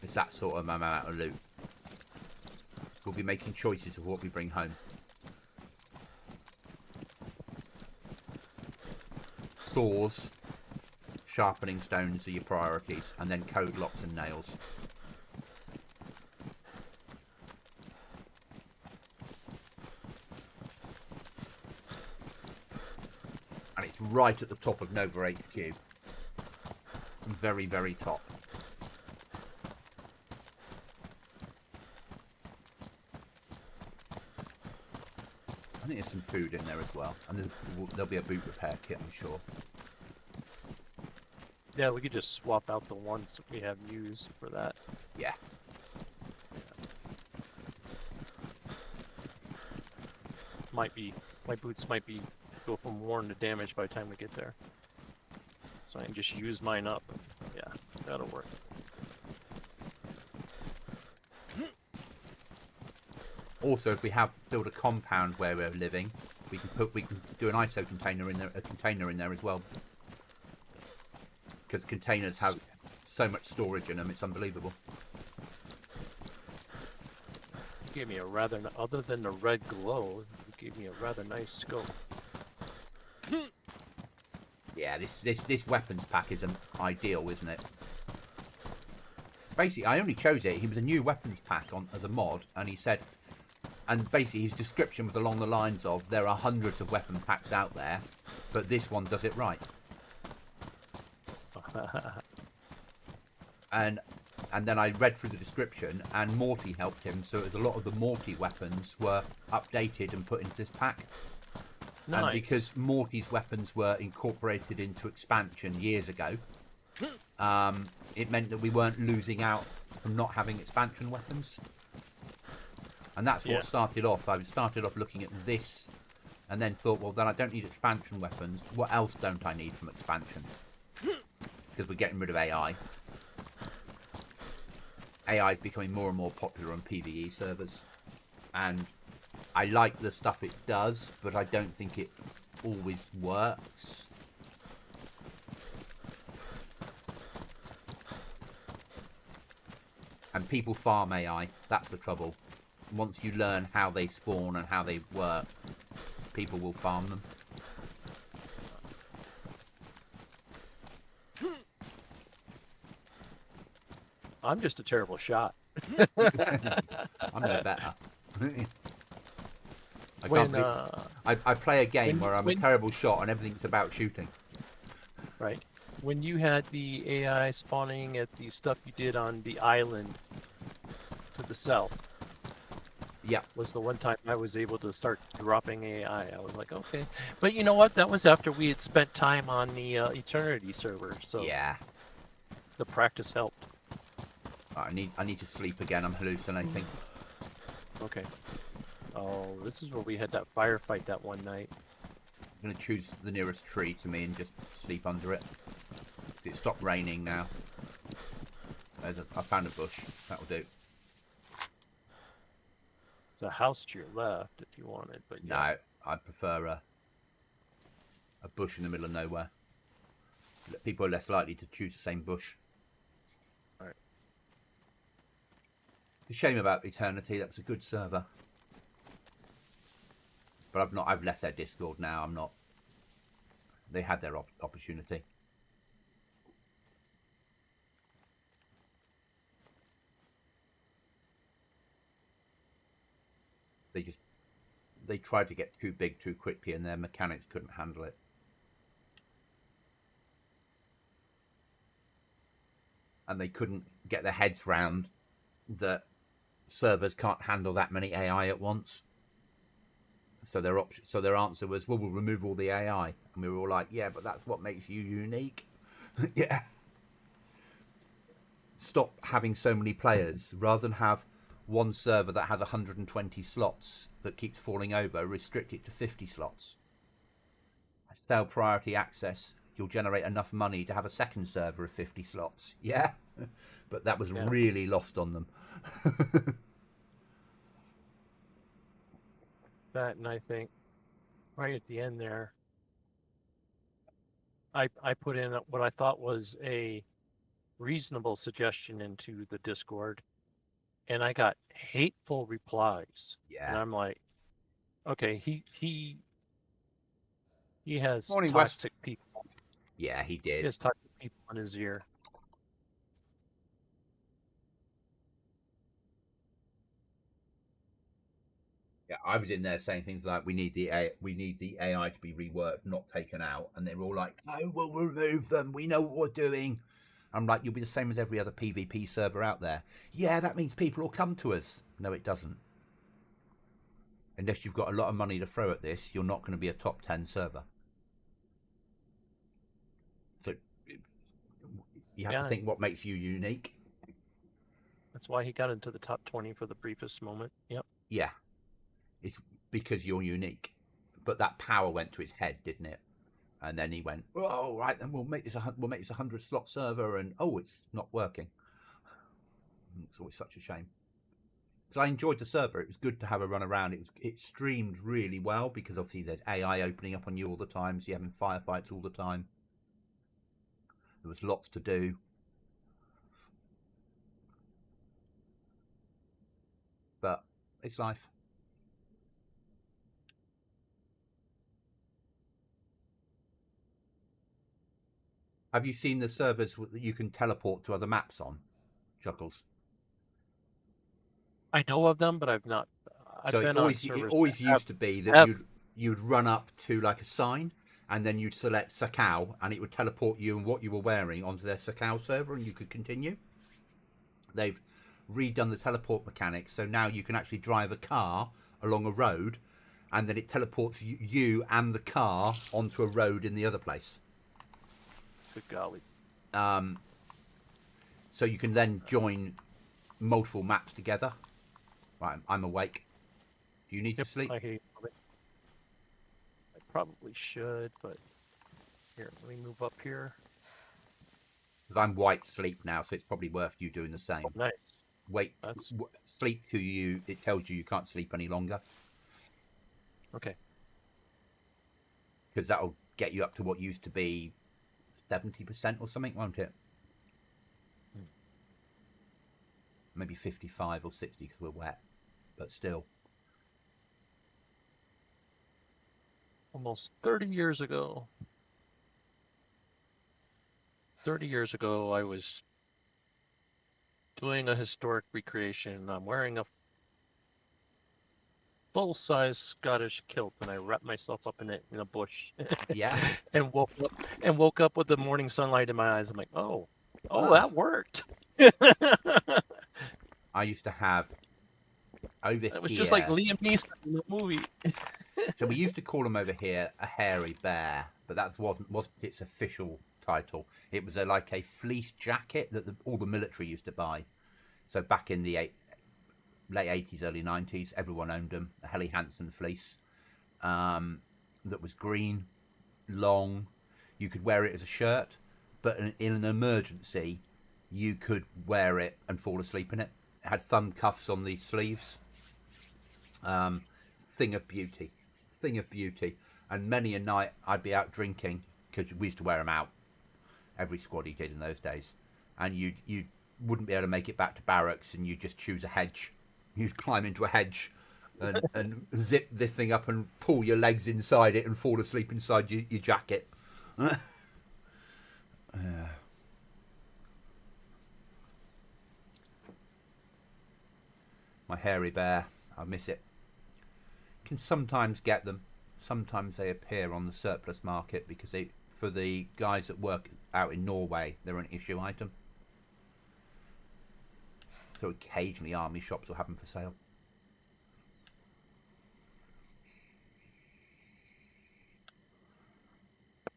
It's that sort of amount of loot. We'll be making choices of what we bring home. Saws, sharpening stones are your priorities, and then code locks and nails. And it's right at the top of Nova HQ. Very, very top. I think there's some food in there as well. And there'll be a boot repair kit, I'm sure. Yeah, we could just swap out the ones that we have used for that. Yeah. My boots might be go from worn to damaged by the time we get there. So I can just use mine up. Yeah, that'll work. Also, if we build a compound where we're living, we can do an ISO container in there, a container in there as well. Because containers have so much storage in them, it's unbelievable. You gave me a rather, other than the red glow, you gave me a rather nice scope. Yeah, this weapons pack is ideal, isn't it? Basically, I only chose it. He was a new weapons pack as a mod, and he said, And basically his description was along the lines of, there are hundreds of weapon packs out there, but this one does it right. And then I read through the description, and Morty helped him, so a lot of the Morty weapons were updated and put into this pack. Nice. And because Morty's weapons were incorporated into expansion years ago, it meant that we weren't losing out from not having expansion weapons. And that's what started off. I started off looking at this, and then thought, well, then I don't need expansion weapons. What else don't I need from expansion? Because we're getting rid of AI. AI is becoming more and more popular on PvE servers, and I like the stuff it does, but I don't think it always works. And people farm AI, that's the trouble. Once you learn how they spawn and how they work, people will farm them. I'm just a terrible shot. I'm no better. I play a game where I'm a terrible shot and everything's about shooting. Right. When you had the AI spawning at the stuff you did on the island to the south, yeah, was the one time I was able to start dropping AI. I was like, okay. But you know what? That was after we had spent time on the Eternity server, so yeah, the practice helped. I need to sleep again. I'm hallucinating. Okay. Oh, this is where we had that firefight that one night. I'm going to choose the nearest tree to me and just sleep under it. It stopped raining now. I found a bush. That'll do. There's a house to your left if you want it, but no, I prefer a bush in the middle of nowhere. People are less likely to choose the same bush. All right. It's a shame about Eternity. That was a good server. But I've left their Discord now. I'm not. They had their opportunity. They tried to get too big too quickly, and their mechanics couldn't handle it. And they couldn't get their heads round that servers can't handle that many AI at once. So their answer was, well, we'll remove all the AI. And we were all like, yeah, but that's what makes you unique. Yeah. Stop having so many players. Rather than have one server that has 120 slots that keeps falling over, restrict it to 50 slots. Sell priority access. You'll generate enough money to have a second server of 50 slots. Yeah. But that was really lost on them. that, and I think right at the end there, I put in what I thought was a reasonable suggestion into the Discord, and I got hateful replies. Yeah. And I'm like, okay, he has Morning, toxic West. people. Yeah, he did. He has toxic people in his ear. Yeah, I was in there saying things like, we need the AI to be reworked, not taken out. And they were all like, no, we'll remove them. We know what we're doing. I'm like, you'll be the same as every other PvP server out there. Yeah, that means people will come to us. No, it doesn't. Unless you've got a lot of money to throw at this, you're not going to be a top 10 server. So you have to think what makes you unique. That's why he got into the top 20 for the briefest moment. Yep. Yeah. It's because you're unique. But that power went to his head, didn't it? And then he went, oh, right, then we'll make this a 100 slot server, and oh, it's not working. It's always such a shame. Because I enjoyed the server. It was good to have a run around. It streamed really well because obviously there's AI opening up on you all the time, so you're having firefights all the time. There was lots to do. But it's life. Have you seen the servers that you can teleport to other maps on, Chuckles? I know of them, but I've not. I've So been on it servers always that have, used to be that have you'd run up to like a sign, and then you'd select Sakau, and it would teleport you and what you were wearing onto their Sakau server, and you could continue. They've redone the teleport mechanics, so now you can actually drive a car along a road, and then it teleports you and the car onto a road in the other place. good golly. So you can then join multiple maps together. Right, I'm awake. Do you need to sleep? I hate it. I probably should, but here, let me move up here. Because I'm white sleep now, so it's probably worth you doing the same. Oh, nice. Wait, That's sleep to you. It tells you can't sleep any longer. okay. Because that'll get you up to what used to be 70% or something, won't it? Maybe 55 or 60 because we're wet, but still. Almost 30 years ago. 30 years ago, I was doing a historic recreation. I'm wearing a full-size Scottish kilt, and I wrapped myself up in it in a bush, Yeah. and woke up with the morning sunlight in my eyes. I'm like, oh, Wow. that worked. I used to have over It was here. just like Liam Neeson in the movie. So we used to call him over here a hairy bear, but that wasn't its official title. It was like a fleece jacket that all the military used to buy. So back in the late 80s, early 90s, everyone owned them. A Helly Hansen fleece that was green, long. You could wear it as a shirt, but in an emergency, you could wear it and fall asleep in it. It had thumb cuffs on the sleeves. Thing of beauty. And many a night I'd be out drinking, because we used to wear them out. Every squaddy did in those days. And you wouldn't be able to make it back to barracks, and you'd just choose a hedge. You'd climb into a hedge and zip this thing up and pull your legs inside it and fall asleep inside your jacket. My hairy bear, I miss it. Can sometimes get them. Sometimes they appear on the surplus market because for the guys that work out in Norway, they're an issue item. So occasionally army shops will have them for sale.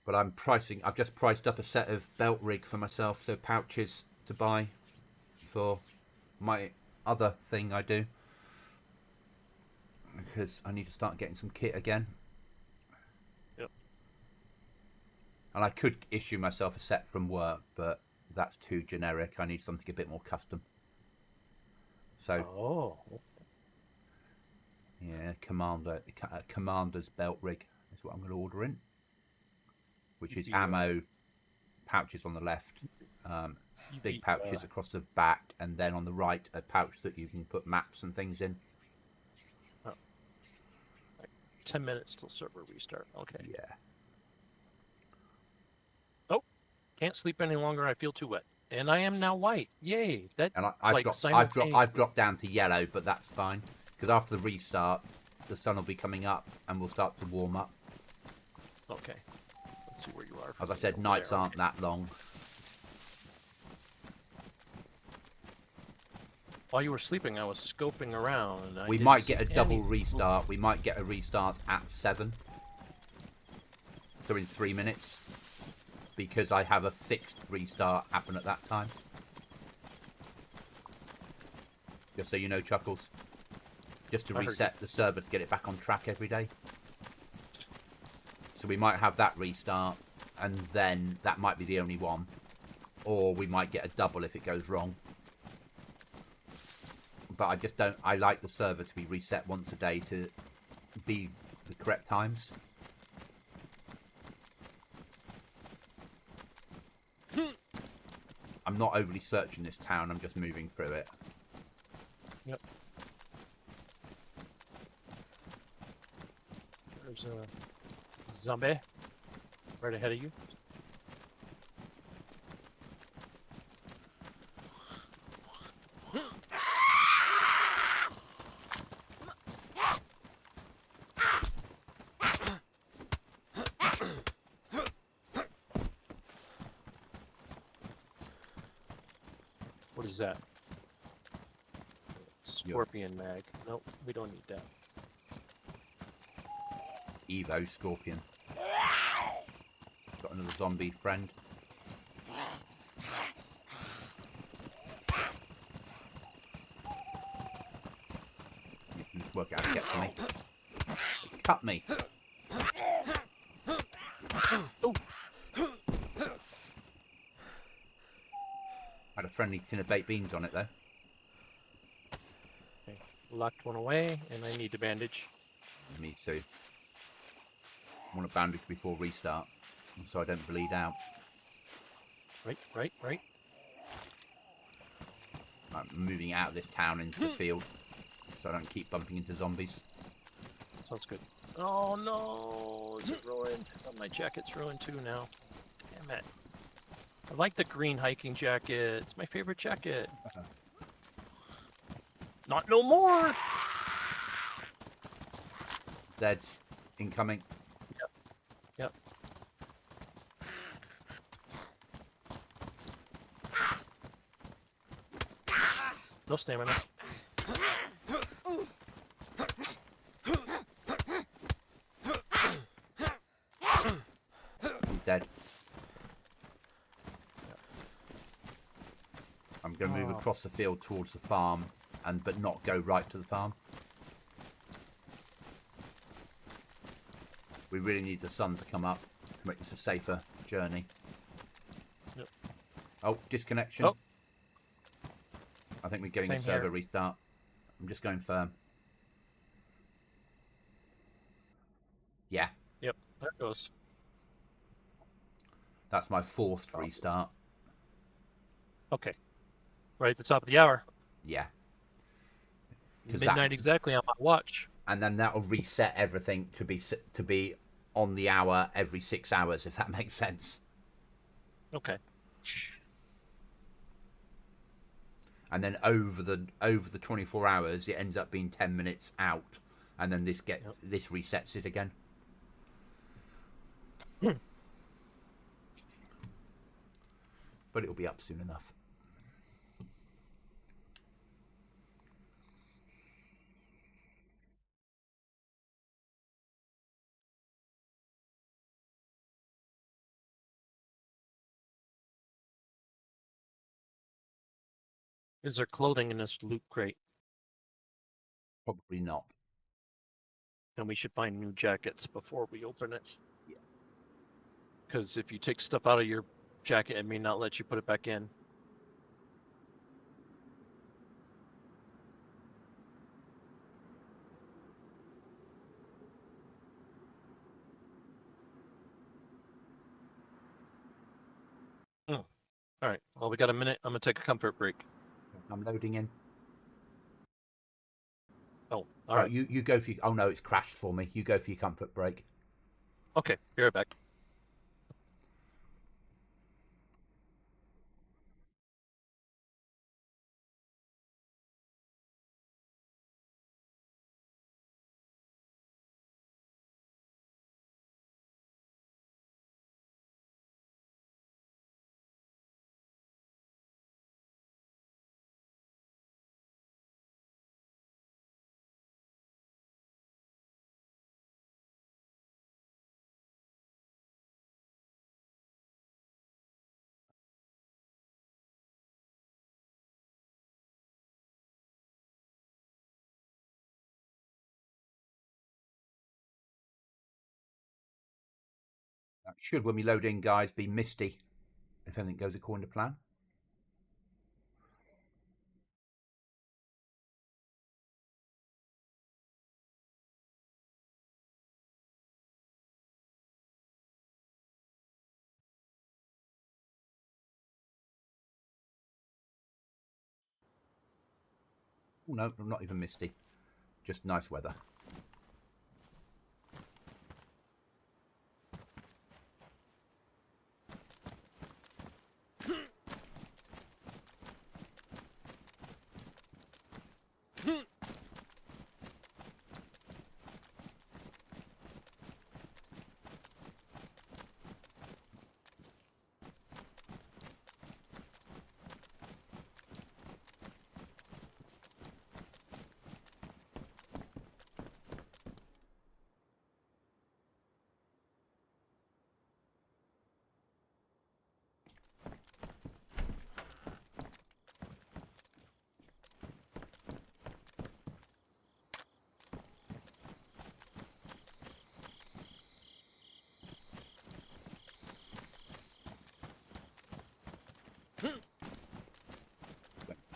But I've just priced up a set of belt rig for myself, so pouches to buy for my other thing I do. Because I need to start getting some kit again. Yep. And I could issue myself a set from work, but that's too generic. I need something a bit more custom. So, yeah, Commander's belt rig is what I'm going to order in. Which is ammo, pouches on the left, big pouches across the back, and then on the right, a pouch that you can put maps and things in. 10 minutes till server restart. Okay. Yeah. Oh, can't sleep any longer. I feel too wet, and I am now white. Yay! And I've dropped down to yellow, but that's fine because after the restart, the sun will be coming up and we'll start to warm up. Okay. Let's see where you are. As I said, nights aren't that long. While you were sleeping, I was scoping around. And we might get a double restart. We might get a restart at 7. So in 3 minutes. Because I have a fixed restart happen at that time. Just so you know, Chuckles. Just to reset the server to get it back on track every day. So we might have that restart. And then that might be the only one. Or we might get a double if it goes wrong. But I just don't. I like the server to be reset once a day to be the correct times. I'm not overly searching this town. I'm just moving through it. Yep. There's a zombie right ahead of you. What is that? Scorpion mag. Nope, we don't need that. Evo Scorpion. Got another zombie friend. You can just work out how to get to me. Cut me. Oh, Had a friendly tin of baked beans on it though. okay. Locked one away, and I need to bandage. Me too. I want a bandage before restart, so I don't bleed out. Right. I'm moving out of this town into the field, so I don't keep bumping into zombies. Sounds good. Oh no, is it ruined? Oh, my jacket's ruined too now. Damn it. I like the green hiking jacket. It's my favorite jacket. Not no more! Zed's incoming. Yep. No stamina. He's dead. I'm going to move across the field towards the farm, but not go right to the farm. We really need the sun to come up to make this a safer journey. Yep. Oh, disconnection. Oh. I think we're getting a Same server here. restart. I'm just going firm. Yeah, Yep, there it goes. that's my forced restart. Okay. Right at the top of the hour. Yeah. 'Cause Midnight exactly on my watch. And then that'll reset everything to be on the hour every 6 hours, if that makes sense. Okay. And then over the 24 hours, it ends up being 10 minutes out, and then this resets it again. But it'll be up soon enough. Is there clothing in this loot crate? Probably not. Then we should find new jackets before we open it. Yeah. Because if you take stuff out of your jacket, it may not let you put it back in. All right. Well, we got a minute. I'm gonna take a comfort break. I'm loading in. Oh, all right. You go for your... Oh, no, it's crashed for me. You go for your comfort break. Okay, be right back. That should, when we load in, guys, be misty, if everything goes according to plan. Oh, no, not even misty. Just nice weather.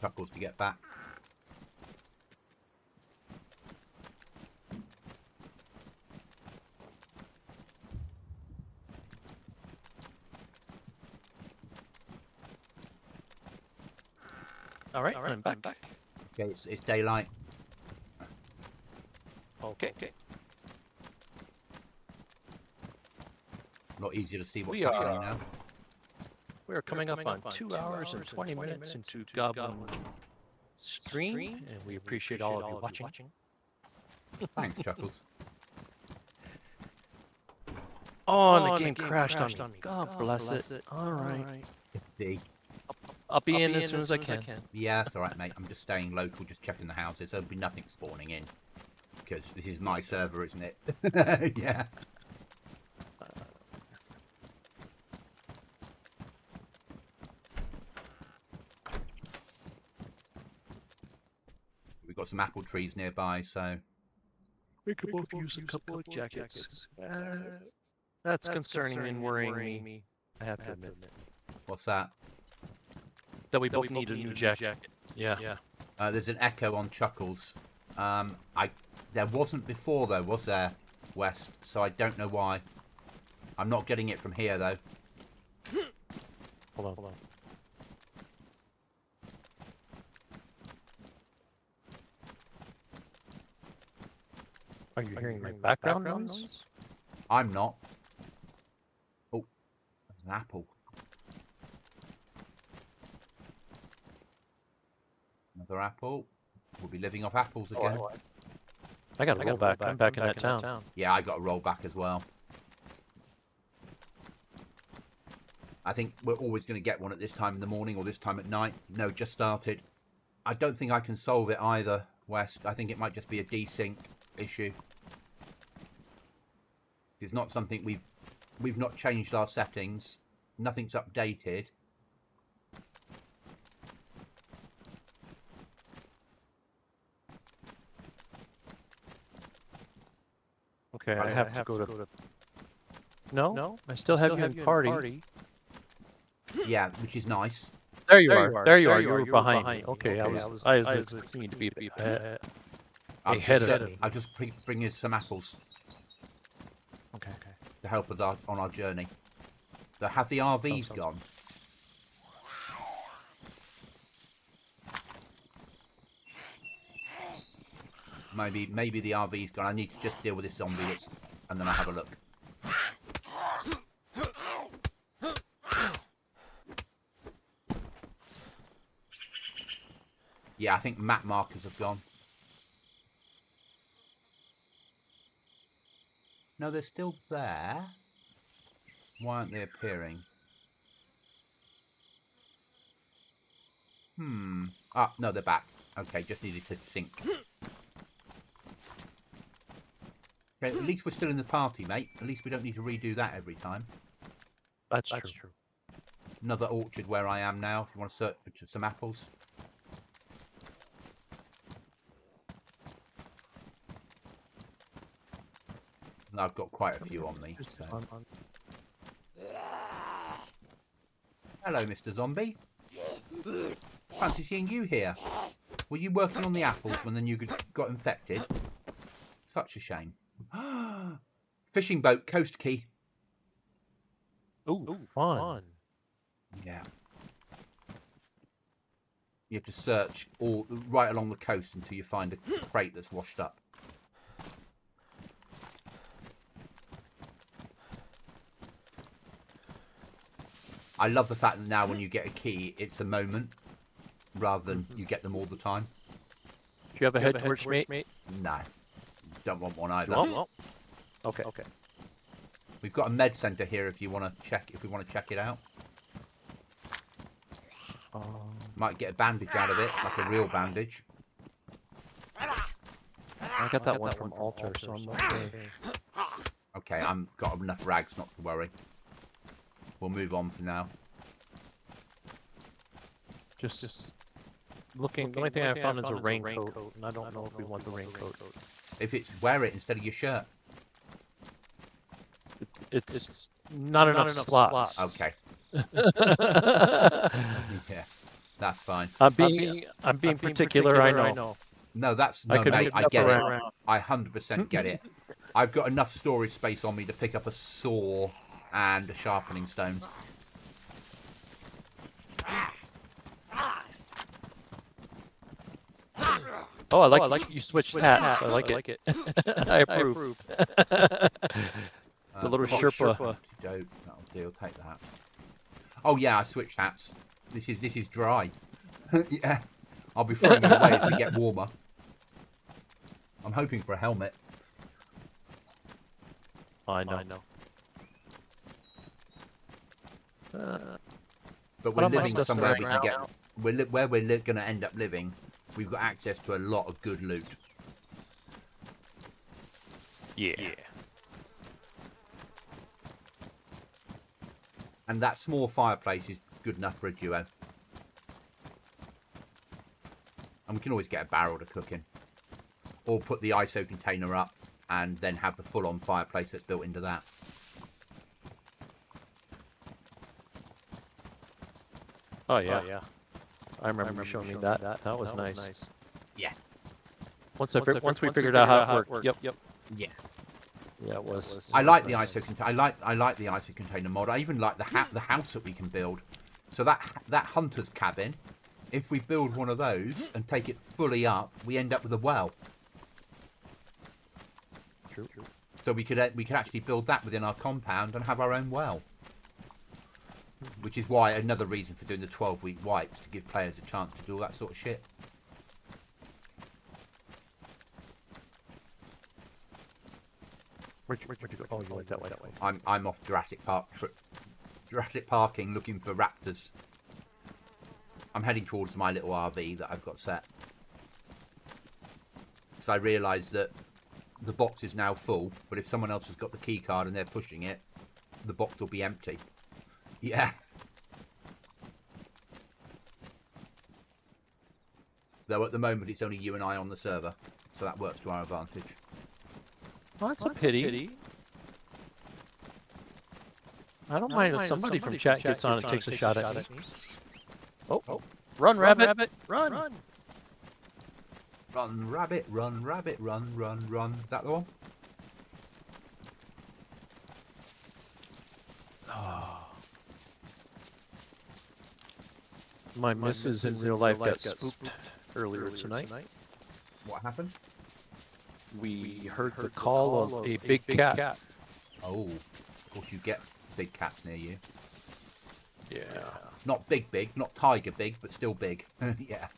Chuckles to get back. All right, I'm back. Okay, it's daylight. Okay. A lot easier to see what's We are- happening now. We are coming up on 2 hours and 20 minutes into Goblin stream, and we appreciate all of you watching. Thanks, Chuckles. Oh, and the game crashed on me. God bless it. All right. See? I'll be in as soon as I can. Yeah, it's alright, mate. I'm just staying local, just checking the houses. There'll be nothing spawning in. Because this is my server, isn't it? Yeah. We've got some apple trees nearby, so... We could both use a couple of jackets. That's concerning and worrying me. I have to admit. What's that? That we both need a new jacket. Yeah. There's an echo on Chuckles. There wasn't before, though, was there, West? So I don't know why. I'm not getting it from here, though. Hold on. Are you hearing my background noise? I'm not. Oh, there's an apple. Another apple. We'll be living off apples again. I gotta roll back. I'm back in that town. Yeah, I got to roll back as well. I think we're always going to get one at this time in the morning or this time at night. No, just started. I don't think I can solve it either, West. I think it might just be a desync issue. It's not something we've not changed our settings. Nothing's updated. Okay, I have to go to... No, I still have you in party. Yeah, which is nice. There you are. You were behind me. Okay, I was expecting you to be ahead of me. I'll just bring you some apples. Okay. To help us out on our journey. So have the RVs gone? Maybe the RV's gone. I need to just deal with this zombie and then I'll have a look. Yeah, I think map markers have gone. No, they're still there. Why aren't they appearing? Ah, no, they're back. Okay, just needed to sync. Okay, at least we're still in the party, mate. At least we don't need to redo that every time. That's true. Another orchard where I am now, if you want to search for some apples. I've got quite a few on me. So. Hello, Mr. Zombie. Fancy seeing you here. Were you working on the apples when then you got infected? Such a shame. Fishing boat, coast key. Ooh, fun. Yeah. You have to search right along the coast until you find a crate that's washed up. I love the fact that now when you get a key, it's a moment rather than you get them all the time. Do you have a head torch, mate? No. Don't want one either. Well, okay. We've got a med center here if you want to check. If we want to check it out, might get a bandage out of it, like a real bandage. I got that one from Altar, so I'm okay. Okay, I've got enough rags not to worry. We'll move on for now. Just looking. The only thing I found is a raincoat, and I don't know if we want the raincoat. If it's wear it instead of your shirt. It's not enough slots. Okay. Yeah. That's fine. I'm being particular. I know. No, that's I no, could mate. move I up get it. around. I 100% get it. I've got enough storage space on me to pick up a saw and a sharpening stone. Oh, I like you switched hats. I like it. I approve. The little Sherpa. That'll do. Take that. Oh yeah, I switched hats. This is dry. Yeah, I'll be throwing it away as we get warmer. I'm hoping for a helmet. I know. But we're living somewhere we can get. Where we're going to end up living. We've got access to a lot of good loot. Yeah. And that small fireplace is good enough for a duo. And we can always get a barrel to cook in. Or put the ISO container up and then have the full-on fireplace that's built into that. Oh yeah. I remember you showing me that. That was nice. Yeah. Once we figured out how it worked. Yep. Yeah. Yeah, it was. I like the ISO container. I like the ISO container mod. I even like the house that we can build. So that hunter's cabin, if we build one of those and take it fully up, we end up with a well. True. So we could actually build that within our compound and have our own well. Which is why another reason for doing the 12-week wipes, to give players a chance to do all that sort of shit. Where'd you go? Oh, you went that way. I'm off Jurassic Parking looking for raptors. I'm heading towards my little RV that I've got set. Because I realise that the box is now full, but if someone else has got the key card and they're pushing it, the box will be empty. Yeah. Though at the moment it's only you and I on the server, so that works to our advantage. Well, that's a pity. I don't mind if somebody from chat gets on and takes a shot at me. Oh. Run, rabbit! Run! Run, rabbit, run, rabbit, run, run, run. Is that the one? My missus in real life got spooked earlier tonight. What happened? We heard the call of a big cat. Oh, of course you get big cats near you. Yeah. Not big, not tiger big, but still big. Yeah.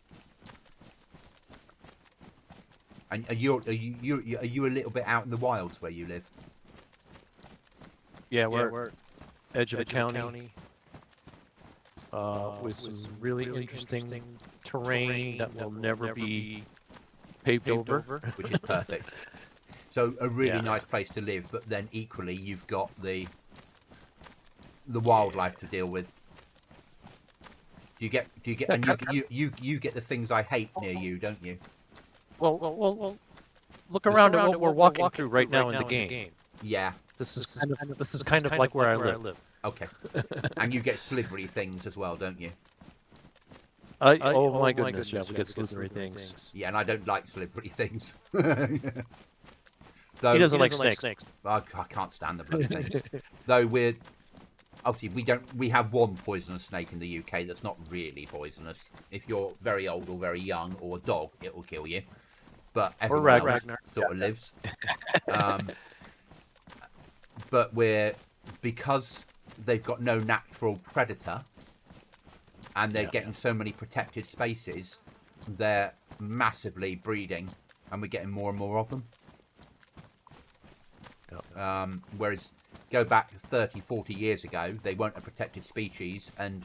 And are you a little bit out in the wilds where you live? Yeah, we're edge of the county. With some really interesting terrain that will never be paved over. Which is perfect. So a really nice place to live, but then equally you've got the wildlife to deal with. Do you get and you get the things I hate near you, don't you? Well, look around at what we're walking through right now in the game. Yeah. This is kind of like where I live. Okay. And you get slivery things as well, don't you? Oh my goodness, yeah, we get slivery things. Yeah, and I don't like slivery things. Though, he doesn't like snakes. I can't stand the bloody things. Though we have one poisonous snake in the UK that's not really poisonous. If you're very old or very young or a dog, it will kill you. But everyone else sort of lives. But because they've got no natural predator and they're getting so many protected spaces, they're massively breeding and we're getting more and more of them. Whereas go back 30, 40 years ago, they weren't a protected species, and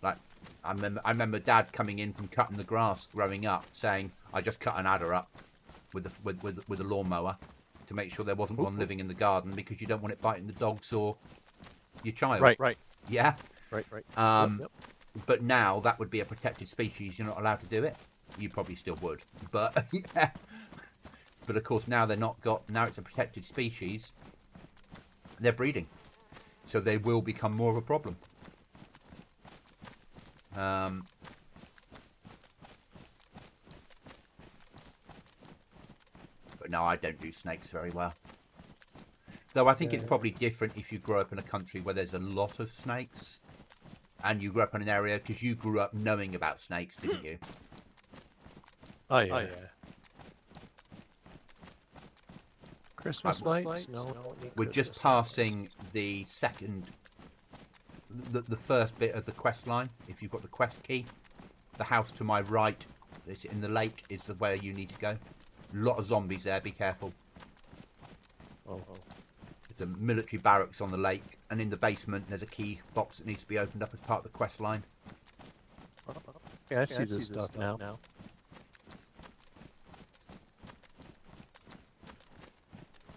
like I remember Dad coming in from cutting the grass growing up saying, I just cut an adder up with a lawnmower to make sure there wasn't one living in the garden because you don't want it biting the dogs or your child. Right. Yeah. Right. But now that would be a protected species. You're not allowed to do it. You probably still would, but yeah. But of course now now it's a protected species. They're breeding, so they will become more of a problem. But no, I don't do snakes very well. Though I think it's probably different if you grow up in a country where there's a lot of snakes, and you grew up in an area because you grew up knowing about snakes, didn't you? Oh yeah. Christmas lights? No. We're just passing the first bit of the quest line. If you've got the quest key, the house to my right, it's in the lake, is the way you need to go. A lot of zombies there. Be careful. Oh. There's a military barracks on the lake, and in the basement there's a key box that needs to be opened up as part of the quest line. Yeah, I see this stuff now. I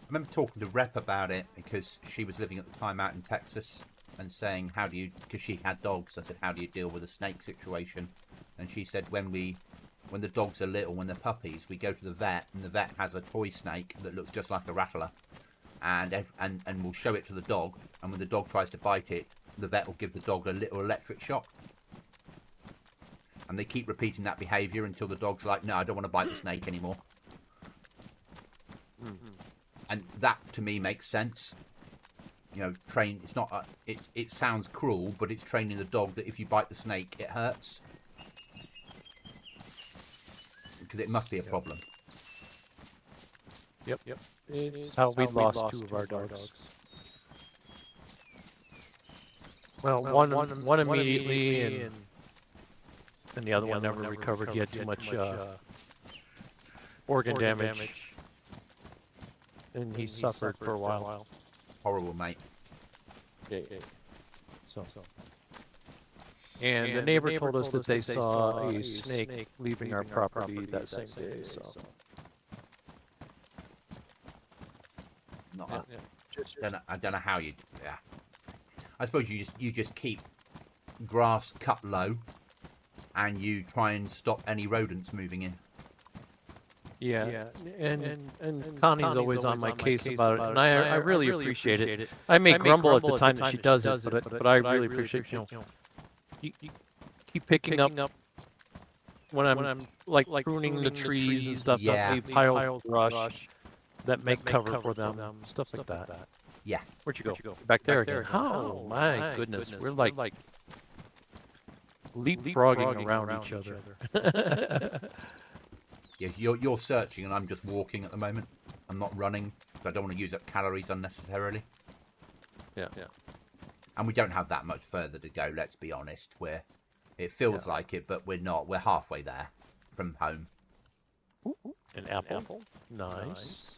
remember talking to Rep about it because she was living at the time out in Texas and saying, how do you, because she had dogs, I said, how do you deal with a snake situation? And she said, when the dogs are little, when they're puppies, we go to the vet, and the vet has a toy snake that looks just like a rattler, and we'll show it to the dog, and when the dog tries to bite it, the vet will give the dog a little electric shock. And they keep repeating that behaviour until the dog's like, no, I don't want to bite the snake anymore. And that, to me, makes sense. You know, it's not, it sounds cruel, but it's training the dog that if you bite the snake, it hurts. Because it must be a problem. Yep. It's how we lost 2 of our dogs. Well, one immediately, and the other one never recovered. He had too much organ damage. And he suffered for a while. Horrible, mate. Yeah. So. And the neighbor told us that they saw a snake leaving our property that same day. So. I don't know how you. Yeah. I suppose you just keep grass cut low, and you try and stop any rodents moving in. Yeah. And Connie's always on my case about it, and I really appreciate it. I may grumble at the time that she does it, but I really appreciate, you keep picking up when I'm like pruning the trees and stuff, Yeah. leave piles of brush that make cover for them, stuff like that. Yeah. Where'd you go? Back there again. Oh my goodness, we're like leapfrogging around each other. Yeah, you're searching and I'm just walking at the moment. I'm not running because I don't want to use up calories unnecessarily. Yeah. And we don't have that much further to go, let's be honest. It feels like it, but we're not. We're halfway there from home. An apple. Nice.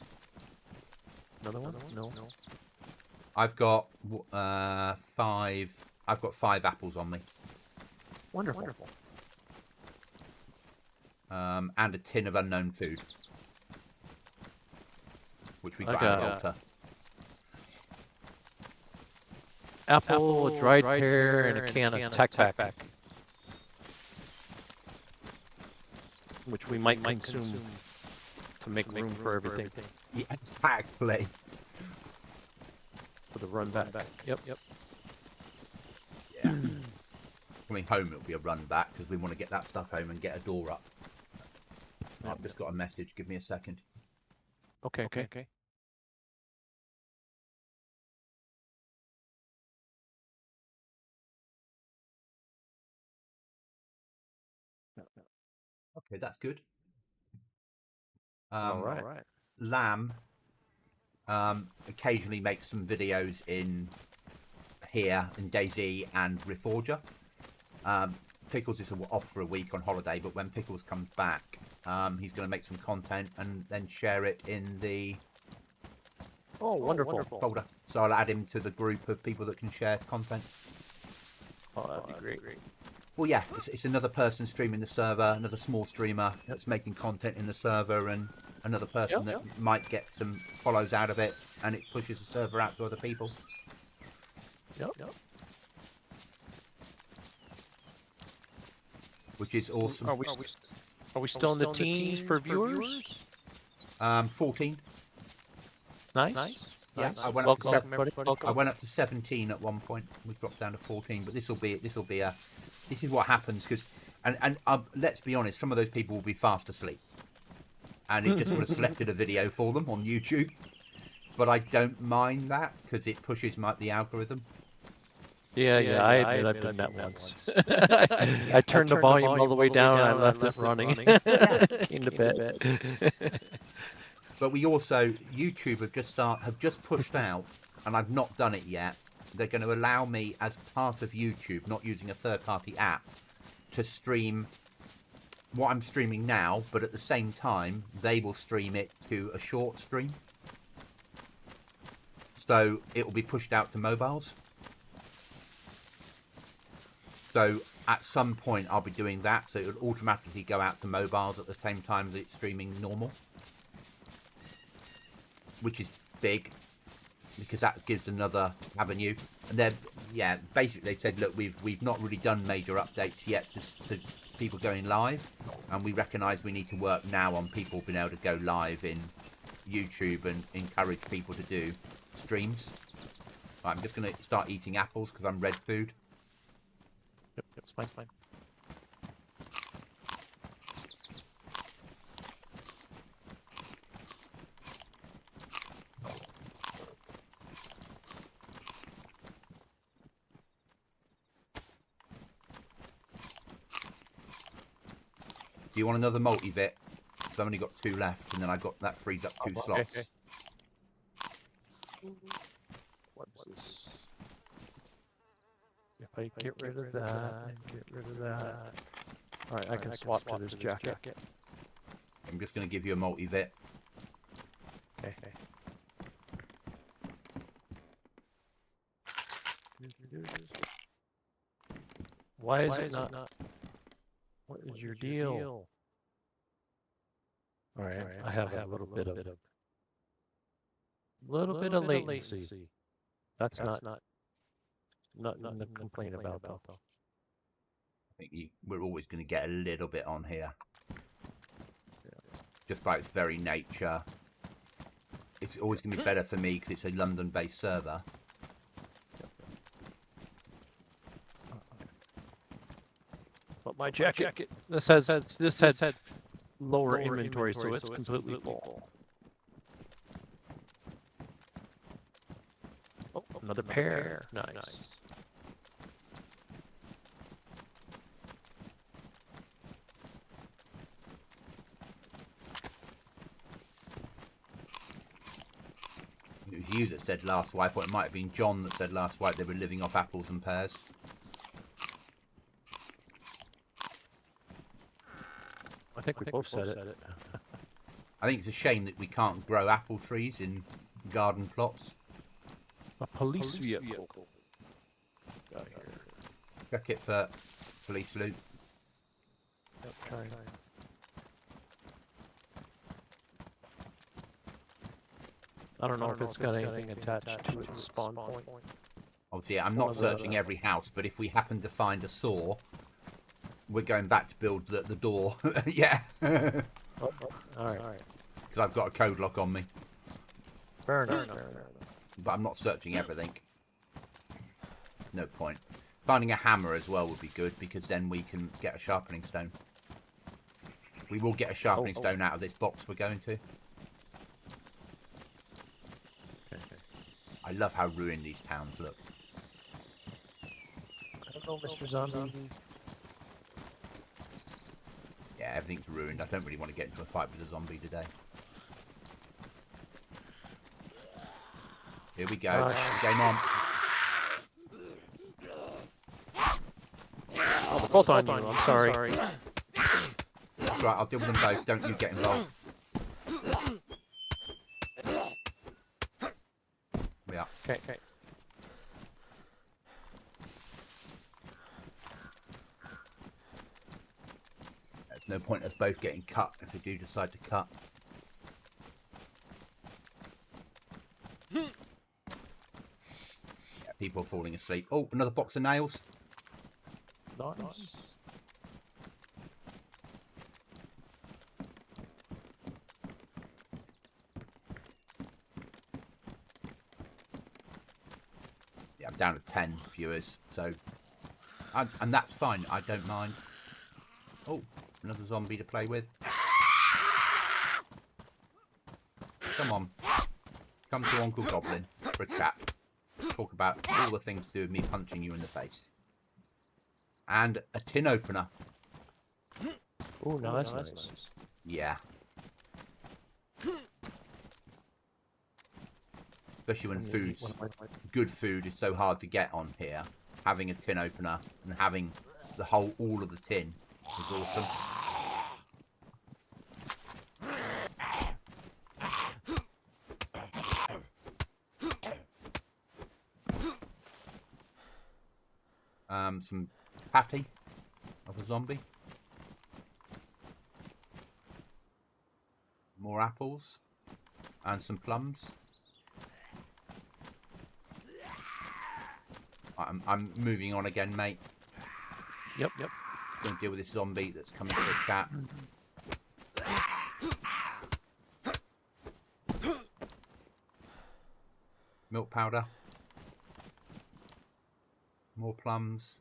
Another one? No. I've got 5. I've got 5 apples on me. Wonderful. And a tin of unknown food, which we got Okay. at the altar. Apple, a dried pear, and a can of tack-back, which we might consume to make room for everything. Yeah, exactly. For the run back. Yep. Yeah. Coming home, it'll be a run back because we want to get that stuff home and get a door up. I've just got a message. Give me a second. Okay. Okay, that's good. All right. Lamb occasionally makes some videos in DAYZ and Reforger. Pickles is off for a week on holiday, but when Pickles comes back, he's going to make some content and then share it in the Wonderful. folder. So I'll add him to the group of people that can share content. Oh, that'd be great. Well, yeah, it's another person streaming the server, another small streamer that's making content in the server, and another person that might get some follows out of it, and it pushes the server out to other people. Yep. Which is awesome. Are we still in the teens for viewers? 14. Nice. Yeah, I went up to 17 at one point. We dropped down to 14, but this is what happens because, and let's be honest, some of those people will be fast asleep, and it just would have selected a video for them on YouTube. But I don't mind that because it pushes the algorithm. Yeah, I admit I've done that once. I turned the volume all the way down and I left it running. Came to bed. But we also, YouTube have just pushed out, and I've not done it yet. They're going to allow me, as part of YouTube, not using a third-party app, to stream what I'm streaming now, but at the same time, they will stream it to a short stream. So it will be pushed out to mobiles. So at some point, I'll be doing that, so it will automatically go out to mobiles at the same time that it's streaming normal. Which is big, because that gives another avenue. And then, yeah, basically they said, look, we've not really done major updates yet to people going live, and we recognise we need to work now on people being able to go live in YouTube and encourage people to do streams. Right, I'm just going to start eating apples because I'm red food. Yep, it's fine. Do you want another multivit? Because I've only got 2 left, and then that frees up 2 slots. Okay. What's this? If I get rid of that, and get rid of that. Alright, I can swap to this jacket. I'm just going to give you a multivit. Okay. Why is it not? What is your deal? Alright, I have a little bit of latency. That's not nothing to complain about though. I think we're always going to get a little bit on here. Just by its very nature. It's always going to be better for me because it's a London-based server. But my jacket, this has lower inventory, so it's completely full. Oh, another pair. Nice. It was you that said last wipe, or it might have been John that said last wipe they were living off apples and pears. I think we both said it. I think it's a shame that we can't grow apple trees in garden plots. A police vehicle. Got here. Check it for police loot. Yep, trying. I don't know if it's got anything attached to its spawn point. Obviously, I'm not searching every house, but if we happen to find a saw, we're going back to build the door. Yeah. Alright. Because I've got a code lock on me. Fair enough. But I'm not searching everything. No point. Finding a hammer as well would be good, because then we can get a sharpening stone. We will get a sharpening stone out of this box we're going to. I love how ruined these towns look. I don't know, Mr. Zombie. Yeah, everything's ruined. I don't really want to get into a fight with a zombie today. Here we go. Game on. Oh, both on you. I'm sorry. That's right, I'll deal with them both. Don't you get involved. Yeah. Okay. There's no point us both getting cut if we do decide to cut. Yeah, people are falling asleep. Oh, another box of nails. Nice. Yeah, I'm down to 10 viewers, so... and that's fine, I don't mind. Oh, another zombie to play with. come on. Come to Uncle Goblin for a chat. Talk about all the things to do with me punching you in the face. And a tin opener. Oh, nice. Yeah. Especially when good food is so hard to get on here. Having a tin opener and having all of the tin is awesome. Some patty of a zombie. More apples. And some plums. I'm moving on again, mate. Yep. Going to deal with this zombie that's coming to the chat. Milk powder. More plums.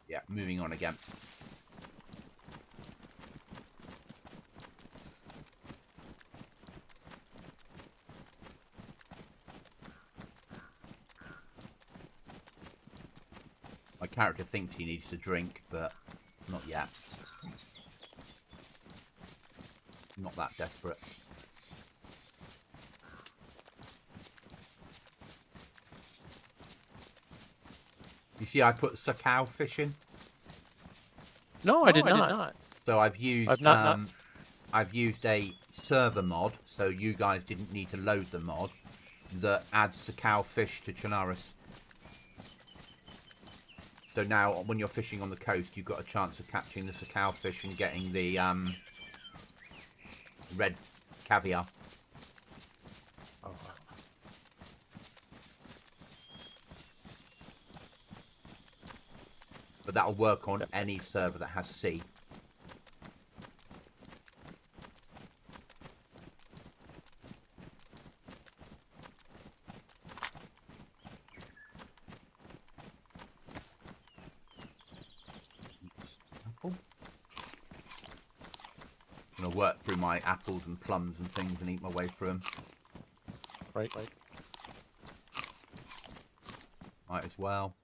Yeah, moving on again. My character thinks he needs to drink, but not yet. Not that desperate. You see, I put Sakau fish in. No, I did not. So I've used I've used a server mod, so you guys didn't need to load the mod that adds Sakau fish to Chernarus. So now, when you're fishing on the coast, you've got a chance of catching the Sakau fish and getting the red caviar. Oh, wow. But that'll work on any server that has sea. Apple. I'm gonna work through my apples and plums and things and eat my way through them. Right. Might as well.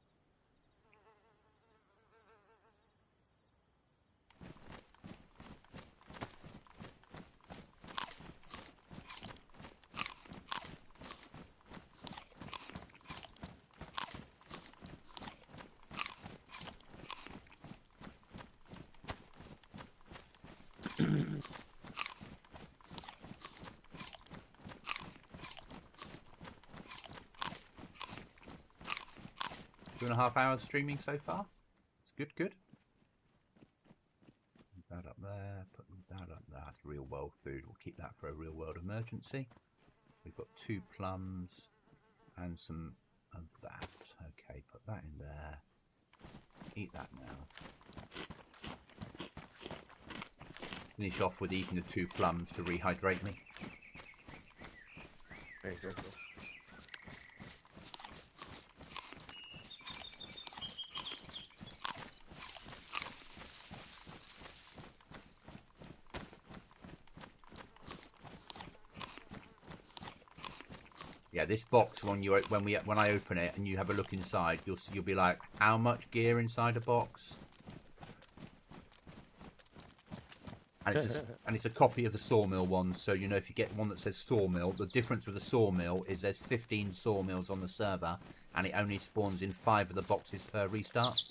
Two and a half hours streaming so far. It's good. Put that up there, put that up there. That's real world food. We'll keep that for a real world emergency. We've got 2 plums and some of that. Okay, put that in there. Eat that now. Finish off with eating the 2 plums to rehydrate me. Very good. Yeah, this box when I open it and you have a look inside, you'll be like, how much gear inside a box? And it's a copy of the sawmill one, so you know if you get one that says sawmill, the difference with a sawmill is there's 15 sawmills on the server, and it only spawns in 5 of the boxes per restart.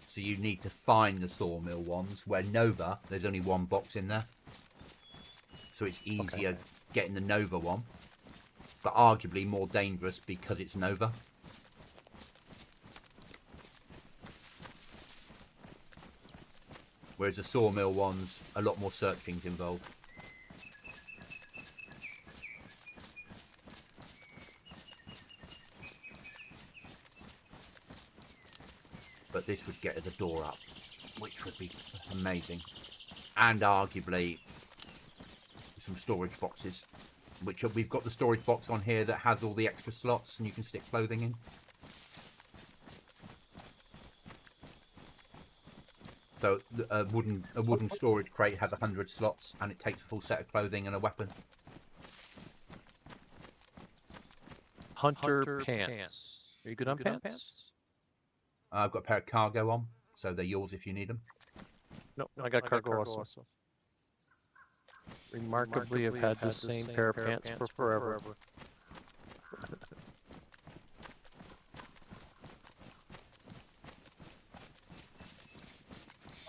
So you need to find the sawmill ones, where Nova, there's only 1 box in there. So it's easier getting the Nova one. But arguably more dangerous because it's Nova. Whereas the sawmill one's a lot more searching's involved. But this would get us a door up, which would be amazing. And arguably some storage boxes. Which we've got the storage box on here that has all the extra slots and you can stick clothing in. So a wooden storage crate has 100 slots, and it takes a full set of clothing and a weapon. Hunter pants. Are you good on pants? I've got a pair of cargo on, so they're yours if you need them. No, I got cargo also. Remarkably, I've had the same pair of pants for forever.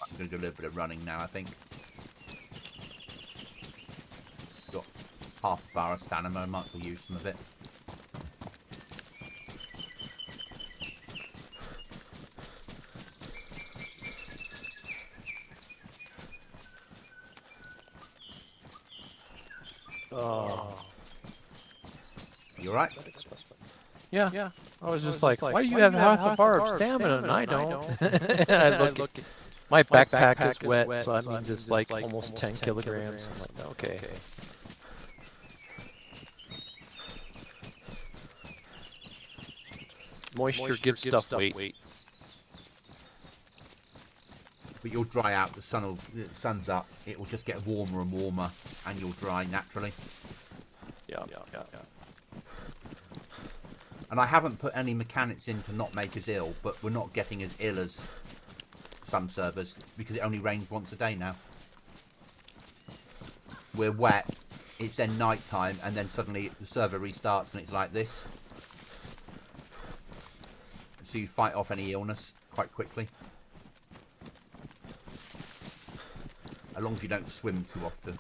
I'm going to do a little bit of running now, I think. Got half a bar of stamina, I might as well use some of it. You alright? Yeah. I was just like, why do you have half a bar of stamina and I don't? I look at my backpack is wet, so that means it's like almost 10 kilograms. I'm like, okay. Moisture gives stuff weight. But you'll dry out, the sun's up, it will just get warmer and warmer, and you'll dry naturally. Yeah. And I haven't put any mechanics in to not make us ill, but we're not getting as ill as some servers, because it only rains once a day now. We're wet, it's then night time, and then suddenly the server restarts and it's like this. So you fight off any illness quite quickly. As long as you don't swim too often.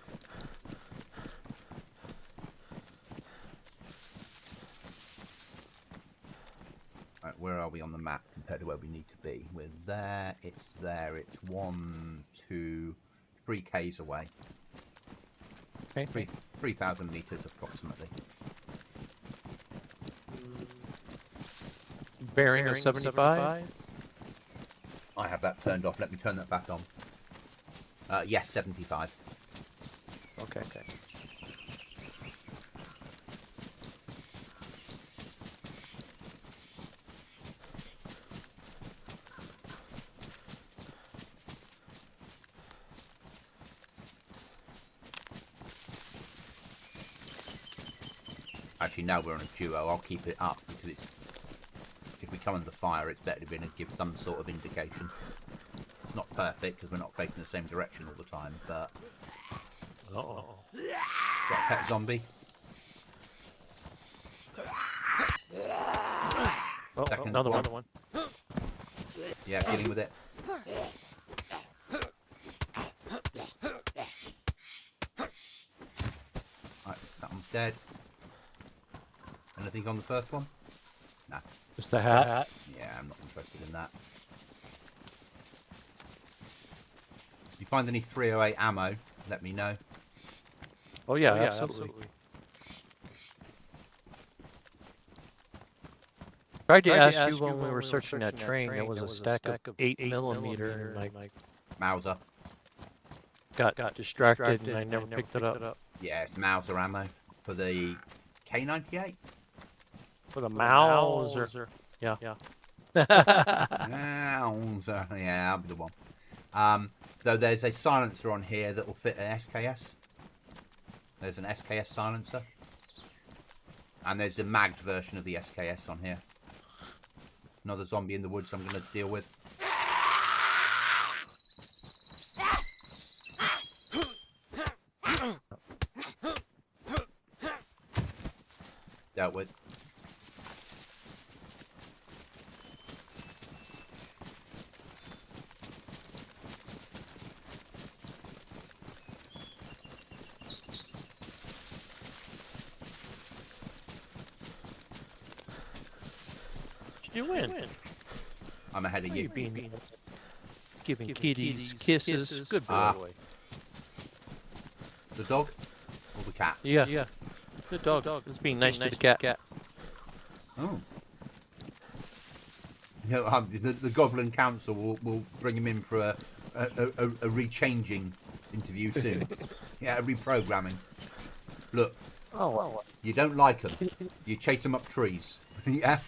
Right, where are we on the map compared to where we need to be? We're there, it's 1, 2, 3 Ks away. Okay. 3,000 meters approximately. Bearing of 75? I have that turned off, let me turn that back on. Yes, 75. Okay. Actually, now we're on a duo, I'll keep it up because it's... If we come under fire, it's better to be able to give some sort of indication. It's not perfect because we're not facing the same direction all the time, but... Uh-oh. Got a pet zombie. Oh, Second another one. one. Yeah, dealing with it. Right, that one's dead. Anything on the first one? Nah. Just a hat. Yeah, I'm not interested in that. If you find any 308 ammo, let me know. Oh yeah, absolutely. Tried to ask you when we were searching that train, there was a stack of 8mm, and I Mauser. got distracted and I never picked it up. Yeah, it's Mauser ammo for the K98. For the Mauser. Yeah. Mauser. Yeah, that'll be the one. Though there's a silencer on here that will fit an SKS. There's an SKS silencer. And there's a magged version of the SKS on here. Another zombie in the woods I'm going to deal with. Dealt with. You win. I'm ahead of you. Giving kitties kisses. Good boy. The dog or the cat? Yeah. Good dog. It's being nice to the cat. Oh. You know, the Goblin Council will bring him in for a rechanging interview soon. Yeah, a reprogramming. Look. Oh, well. You don't like them. You chase them up trees. Yeah.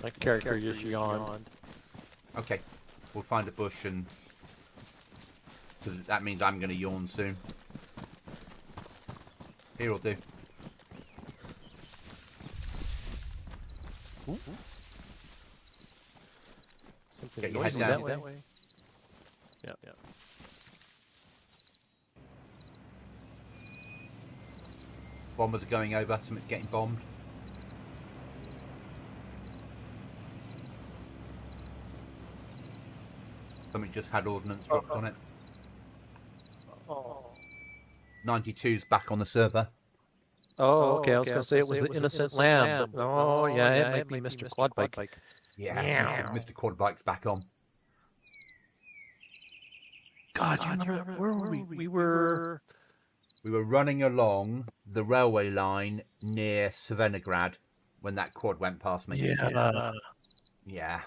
My character just yawned. Okay, we'll find a bush and... because that means I'm going to yawn soon. Here will do. Ooh. Get Something your head noisy down. that way. Yeah, yeah. Bombers are going over. Something's getting bombed. Something just had ordnance dropped on it. Oh. 92's back on the server. Oh, okay. I was going to say it was the innocent lamb. But, oh, yeah, it might be Mr. Quadbike. Yeah, Mr. Quadbike's back on. God, you remember where were we? We were... We were running along the railway line near Savenograd when that quad went past me. Yeah. Yeah.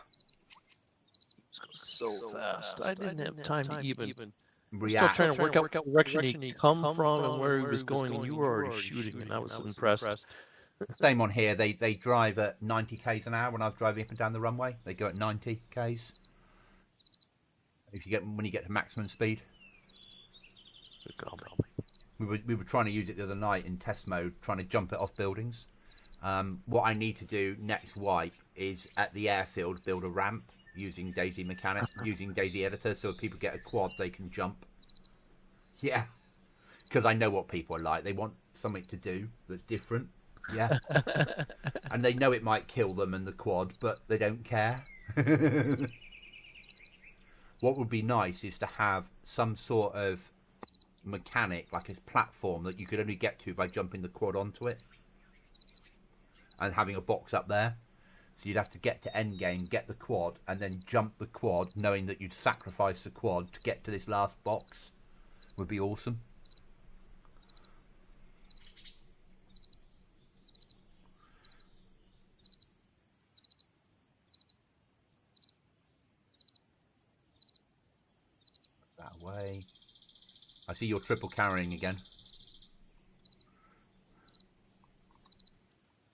So fast. I didn't have time to even... Still React. trying to work out what direction he come from and where he was going, and you were already shooting, and I was impressed. Same on here. They drive at 90 k's an hour when I was driving up and down the runway. They go at 90 k's. When you get to maximum speed. We were trying to use it the other night in test mode, trying to jump it off buildings. What I need to do next wipe is at the airfield build a ramp using DAYZ mechanics, using DAYZ editor, so if people get a quad they can jump. Yeah, because I know what people are like. They want something to do that's different. Yeah, and they know it might kill them and the quad, but they don't care. What would be nice is to have some sort of mechanic, like a platform that you could only get to by jumping the quad onto it, and having a box up there. So you'd have to get to end game, get the quad, and then jump the quad, knowing that you'd sacrifice the quad to get to this last box. Would be awesome. That way. I see you're triple carrying again.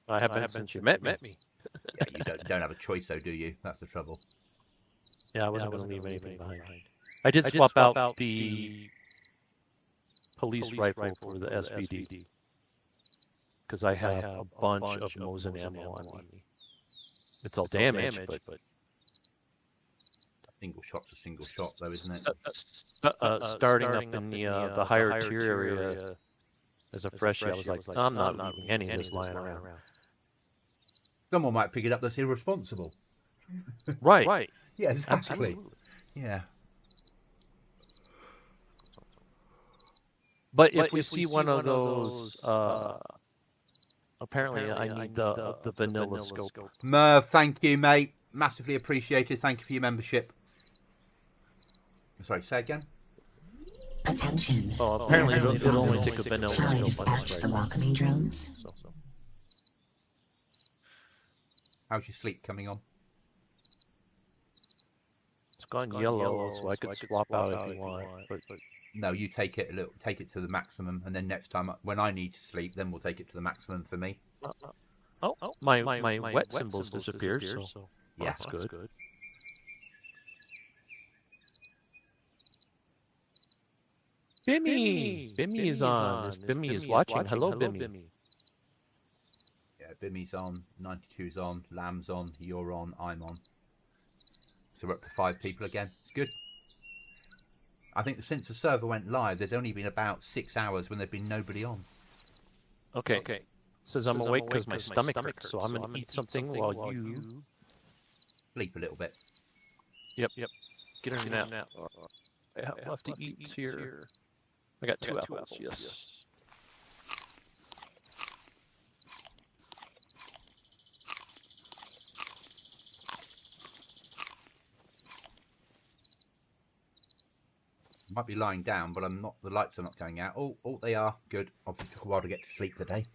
I haven't since you met me. Yeah, you don't have a choice though, do you? That's the trouble. Yeah, I wasn't going to leave anything behind. I did swap out the police rifle for the SVD because I have a bunch of Mosin ammo on me. It's all damaged, but Single shot's a single shot though, isn't it? starting up in the higher tier area as a freshie, I was like, I'm not leaving any of this lying around. Someone might pick it up that's irresponsible. Right. Yeah, exactly. Absolutely. Yeah. But if we see one of those, apparently I need the vanilla scope. Merv, thank you, mate. Massively appreciated. Thank you for your membership. Sorry, say again? Attention. Oh, apparently it'll only take a vanilla Shall I scope on dispatch this the rifle. welcoming drones? So. How's your sleep coming on? It's gone yellow, so I could swap out if you want. But No, you take it to the maximum, and then next time when I need to sleep, then we'll take it to the maximum for me. my wet symbols disappeared, so Yeah, that's good. Bimmy is on. Bimmy is watching. Hello, Bimmy. Yeah, Bimmy's on, 92's on, Lamb's on, you're on, I'm on. So we're up to 5 people again. It's good. I think since the server went live, there's only been about 6 hours when there's been nobody on. Okay. Says I'm awake because my stomach hurts, so I'm gonna eat something while you Sleep a little bit. Yep. Get a nap. I have left to eat here. I got 2 apples. Yes. I might be lying down, but I'm not. The lights are not going out. Oh, they are. Good. Obviously took a while to get to sleep today.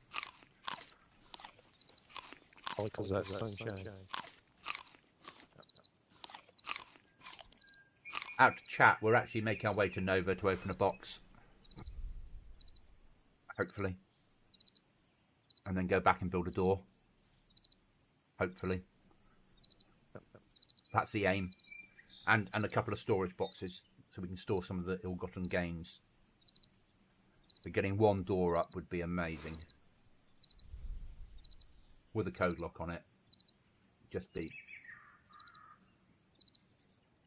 Probably because that sunshine. Out to chat, we're actually making our way to Nova to open a box. Hopefully. And then go back and build a door. Hopefully. That's the aim. And a couple of storage boxes so we can store some of the ill-gotten gains. But getting one door up would be amazing. With a code lock on it. Just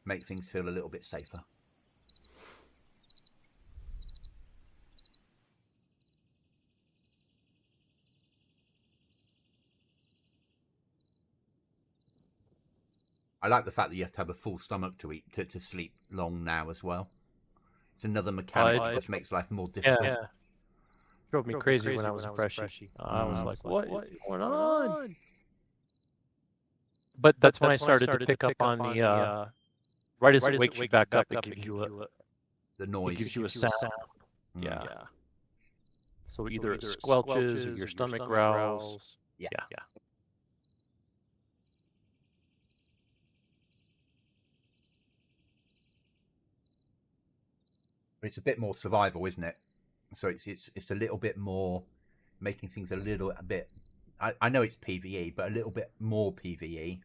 make things feel a little bit safer. I like the fact that you have to have a full stomach to eat to sleep long now as well. It's another mechanic that just makes life more difficult. Yeah. Drove me crazy when I was a freshie. I was like, what is going on? But that's when I started to pick up on the right as it wakes you back up, it gives you The noise. it gives you a sound. Yeah. So either it squelches or your stomach growls. Yeah. It's a bit more survival, isn't it? So it's a little bit more making things a little bit. I know it's PvE, but a little bit more PvE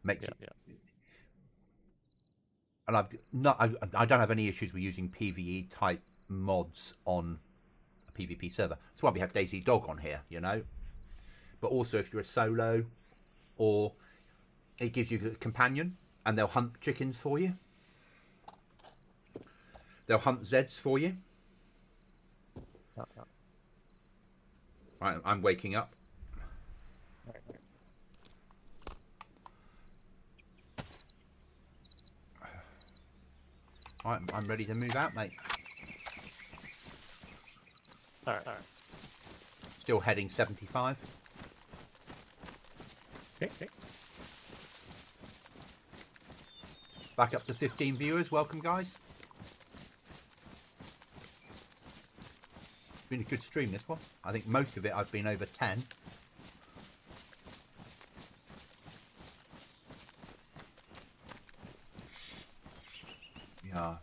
makes it. And I don't have any issues with using PvE type mods on a PvP server. That's why we have DAYZ Dog on here, you know. But also, if you're a solo, or it gives you a companion, and they'll hunt chickens for you. They'll hunt Zeds for you. Right, I'm waking up. Right, I'm ready to move out, mate. All right. Still heading 75. Okay. Back up to 15 viewers. Welcome, guys. Been a good stream, this one. I think most of it I've been over 10. Yeah,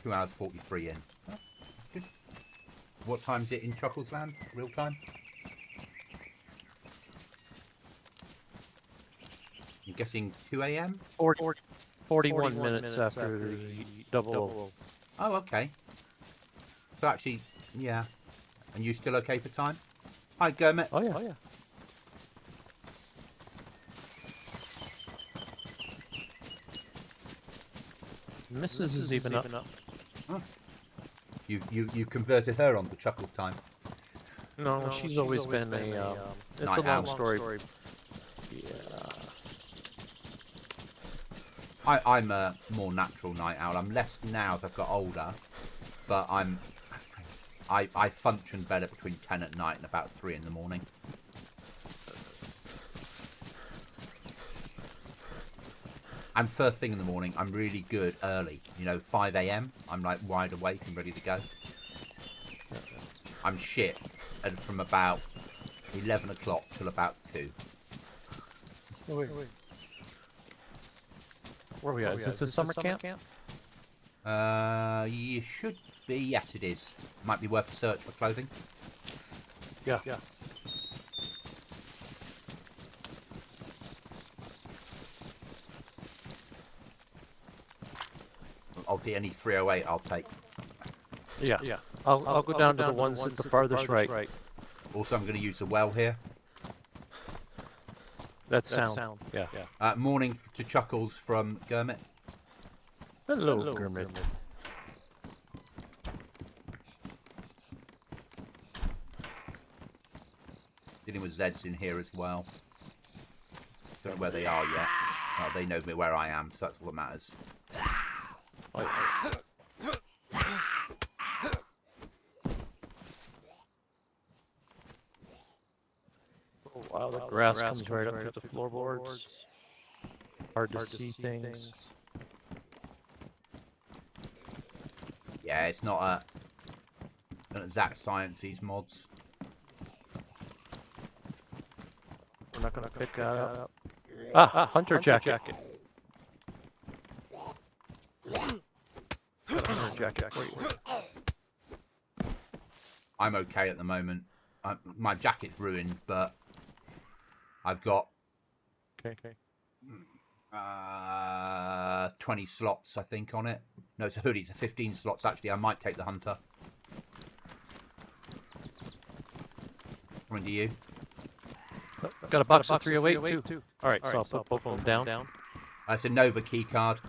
2 hours 43 in. Oh, good. What time is it in Chucklesland? Real time? I'm guessing 2 AM? 41 minutes after the double. Oh, okay. So actually, yeah. And you still okay for time? Hi, Gomit. Oh yeah. Mrs. is even up. Oh. You converted her onto Chuckles time. No, she's always been a. It's night a long owl. story. Yeah. I'm a more natural night owl. I'm less now as I've got older, but I function better between 10 at night and about 3 in the morning. And first thing in the morning, I'm really good early. You know, 5 AM, I'm like wide awake and ready to go. I'm shit and from about 11 o'clock till about 2. Where are we at? Is this a summer camp? You should be. Yes, it is. Might be worth a search for clothing. Yeah. Obviously, any 308 I'll take. Yeah. I'll go down to the ones at the farthest right. Also, I'm going to use the well here. That's sound. Yeah. Morning to Chuckles from Gurmit. Hello, Gurmit. Dealing with Zeds in here as well. Don't know where they are yet. Oh, they know me where I am, so that's what matters. Oh, wow, the grass comes right up to the floorboards. Hard to see things. Yeah, it's not an exact science, these mods. We're not going to pick that up. Hunter jacket. Hunter jacket. I'm okay at the moment. My jacket's ruined, but I've got... Okay. 20 slots, I think, on it. No, it's a hoodie. It's a 15 slots, actually. I might take the hunter. Coming to you. Got a box of 308 too. All right, so I'll put both of them down. It's a Nova key card.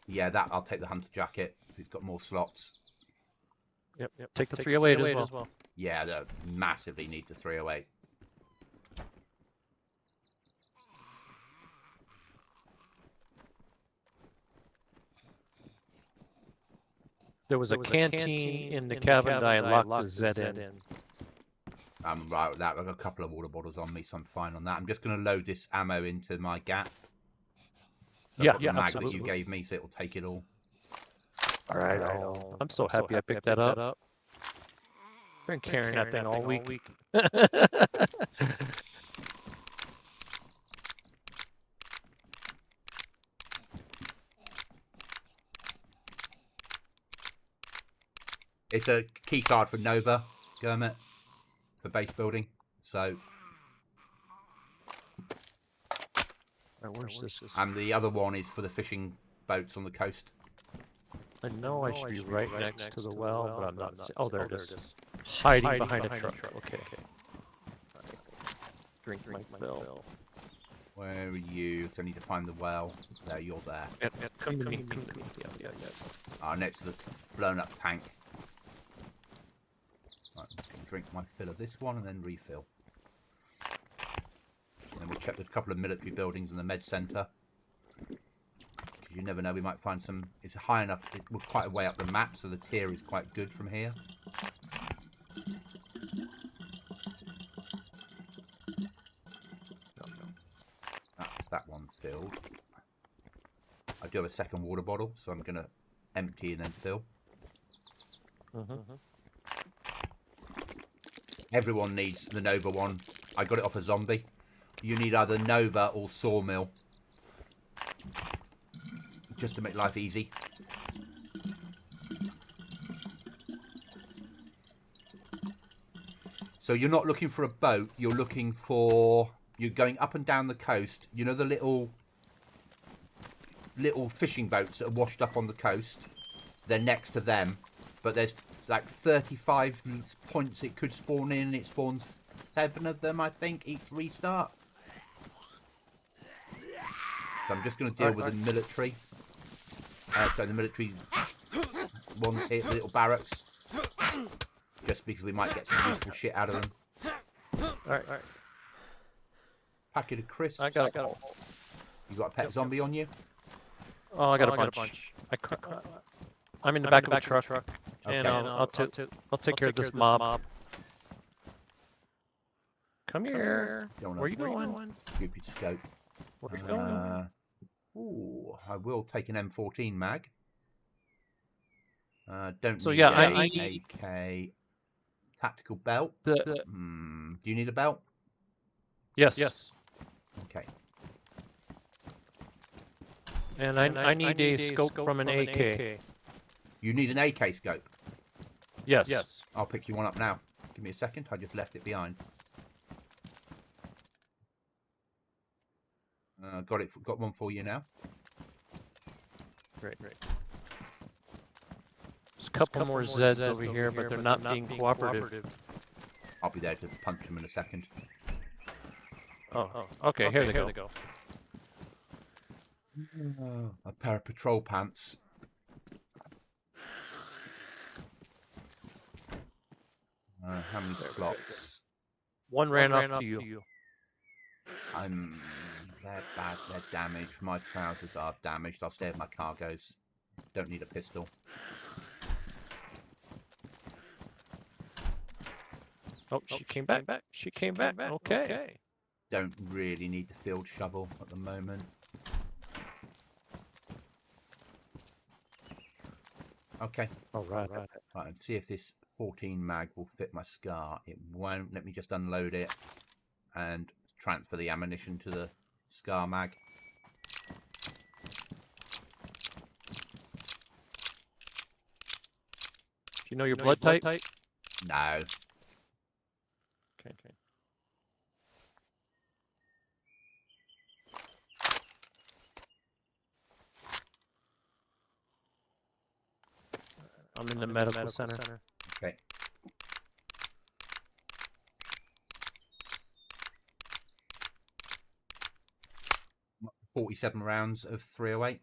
Yeah, that I'll take the hunter jacket. It's got more slots. Yep. Take the 308 as well. Yeah, they massively need the 308. There was a canteen in the cabin that I locked the Z in. I'm right with that. I've got a couple of water bottles on me, so I'm fine on that. I'm just going to load this ammo into my gap. So Yeah, I've got the mag absolutely. that you gave me, so it'll take it all. All right, I'm so happy I picked that up. Been carrying that thing all week. It's a key card for Nova, Gurmit, for base building. So, Where's this? and the other one is for the fishing boats on the coast. I know I should be right next to the well, but I'm not. Oh, there it is. Hiding behind a truck. Okay. Drink my fill. Where are you? So I need to find the well. There, you're there. Come to me. Yeah. Next to the blown up tank. Right, I'm just going to drink my fill of this one and then refill. And then we'll check the couple of military buildings and the med centre. Because you never know, we might find some. It's high enough, we're quite a way up the map, so the tier is quite good from here. That's that one filled. I do have a second water bottle, so I'm going to empty and then fill. Everyone needs the Nova one. I got it off a zombie. You need either Nova or Sawmill. Just to make life easy. So you're not looking for a boat. You're looking for... You're going up and down the coast. You know the little fishing boats that are washed up on the coast? They're next to them. But there's like 35 points it could spawn in. It spawns 7 of them, I think, each restart. So I'm just going to deal with the military. So the military ones here, the little barracks. Just because we might get some useful shit out of them. Alright. Packet of crisps. I got You got a pet zombie on you? Oh, I got a bunch. I'm in the back of the truck. And Okay. I'll take care of this mob. Come here. Where are you going? Stupid scope. Where are you going? Ooh, I will take an M14 mag. Don't So need yeah, a I need AK tactical belt. the Do you need a belt? yes. Okay. And I need a scope from an AK. You need an AK scope. Yes. I'll pick you one up now. Give me a second. I just left it behind. Got one for you now. Great. There's a couple more Zeds over here, but they're not being cooperative. I'll be there to punch them in a second. Oh, okay, here they go. A pair of patrol pants. How many slots? One ran up to you. They're bad. They're damaged. My trousers are damaged. I'll stay with my cargoes. Don't need a pistol. Oh, she came back. She came back. Okay. Don't really need the field shovel at the moment. Okay. All right. Right, and see if this 14 mag will fit my SCAR. It won't. Let me just unload it and transfer the ammunition to the SCAR mag. Do you know your blood type? No. Okay. I'm in the medical center. Okay. $47 rounds of 308.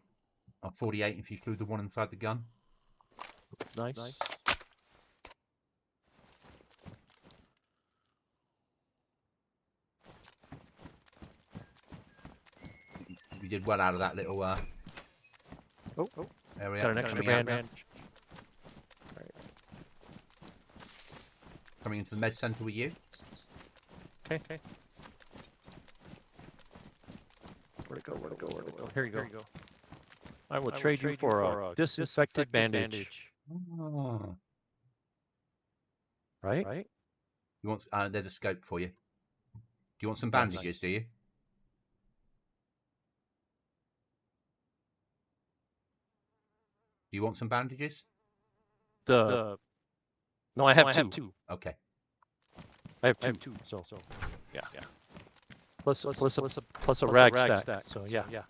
Or 48 if you include the one inside the gun. Nice. You did well out of that little Oh, area. got an extra bandage. Coming into the med center with you. Okay. Where'd it go? Here you go. I will trade you for a disinfected bandage. Oh. Right? You want? There's a scope for you. Do you want some bandages? Nice. Do you? Do you want some bandages? No, I have two. Okay. I have two. So yeah. Plus a rag stack. So yeah.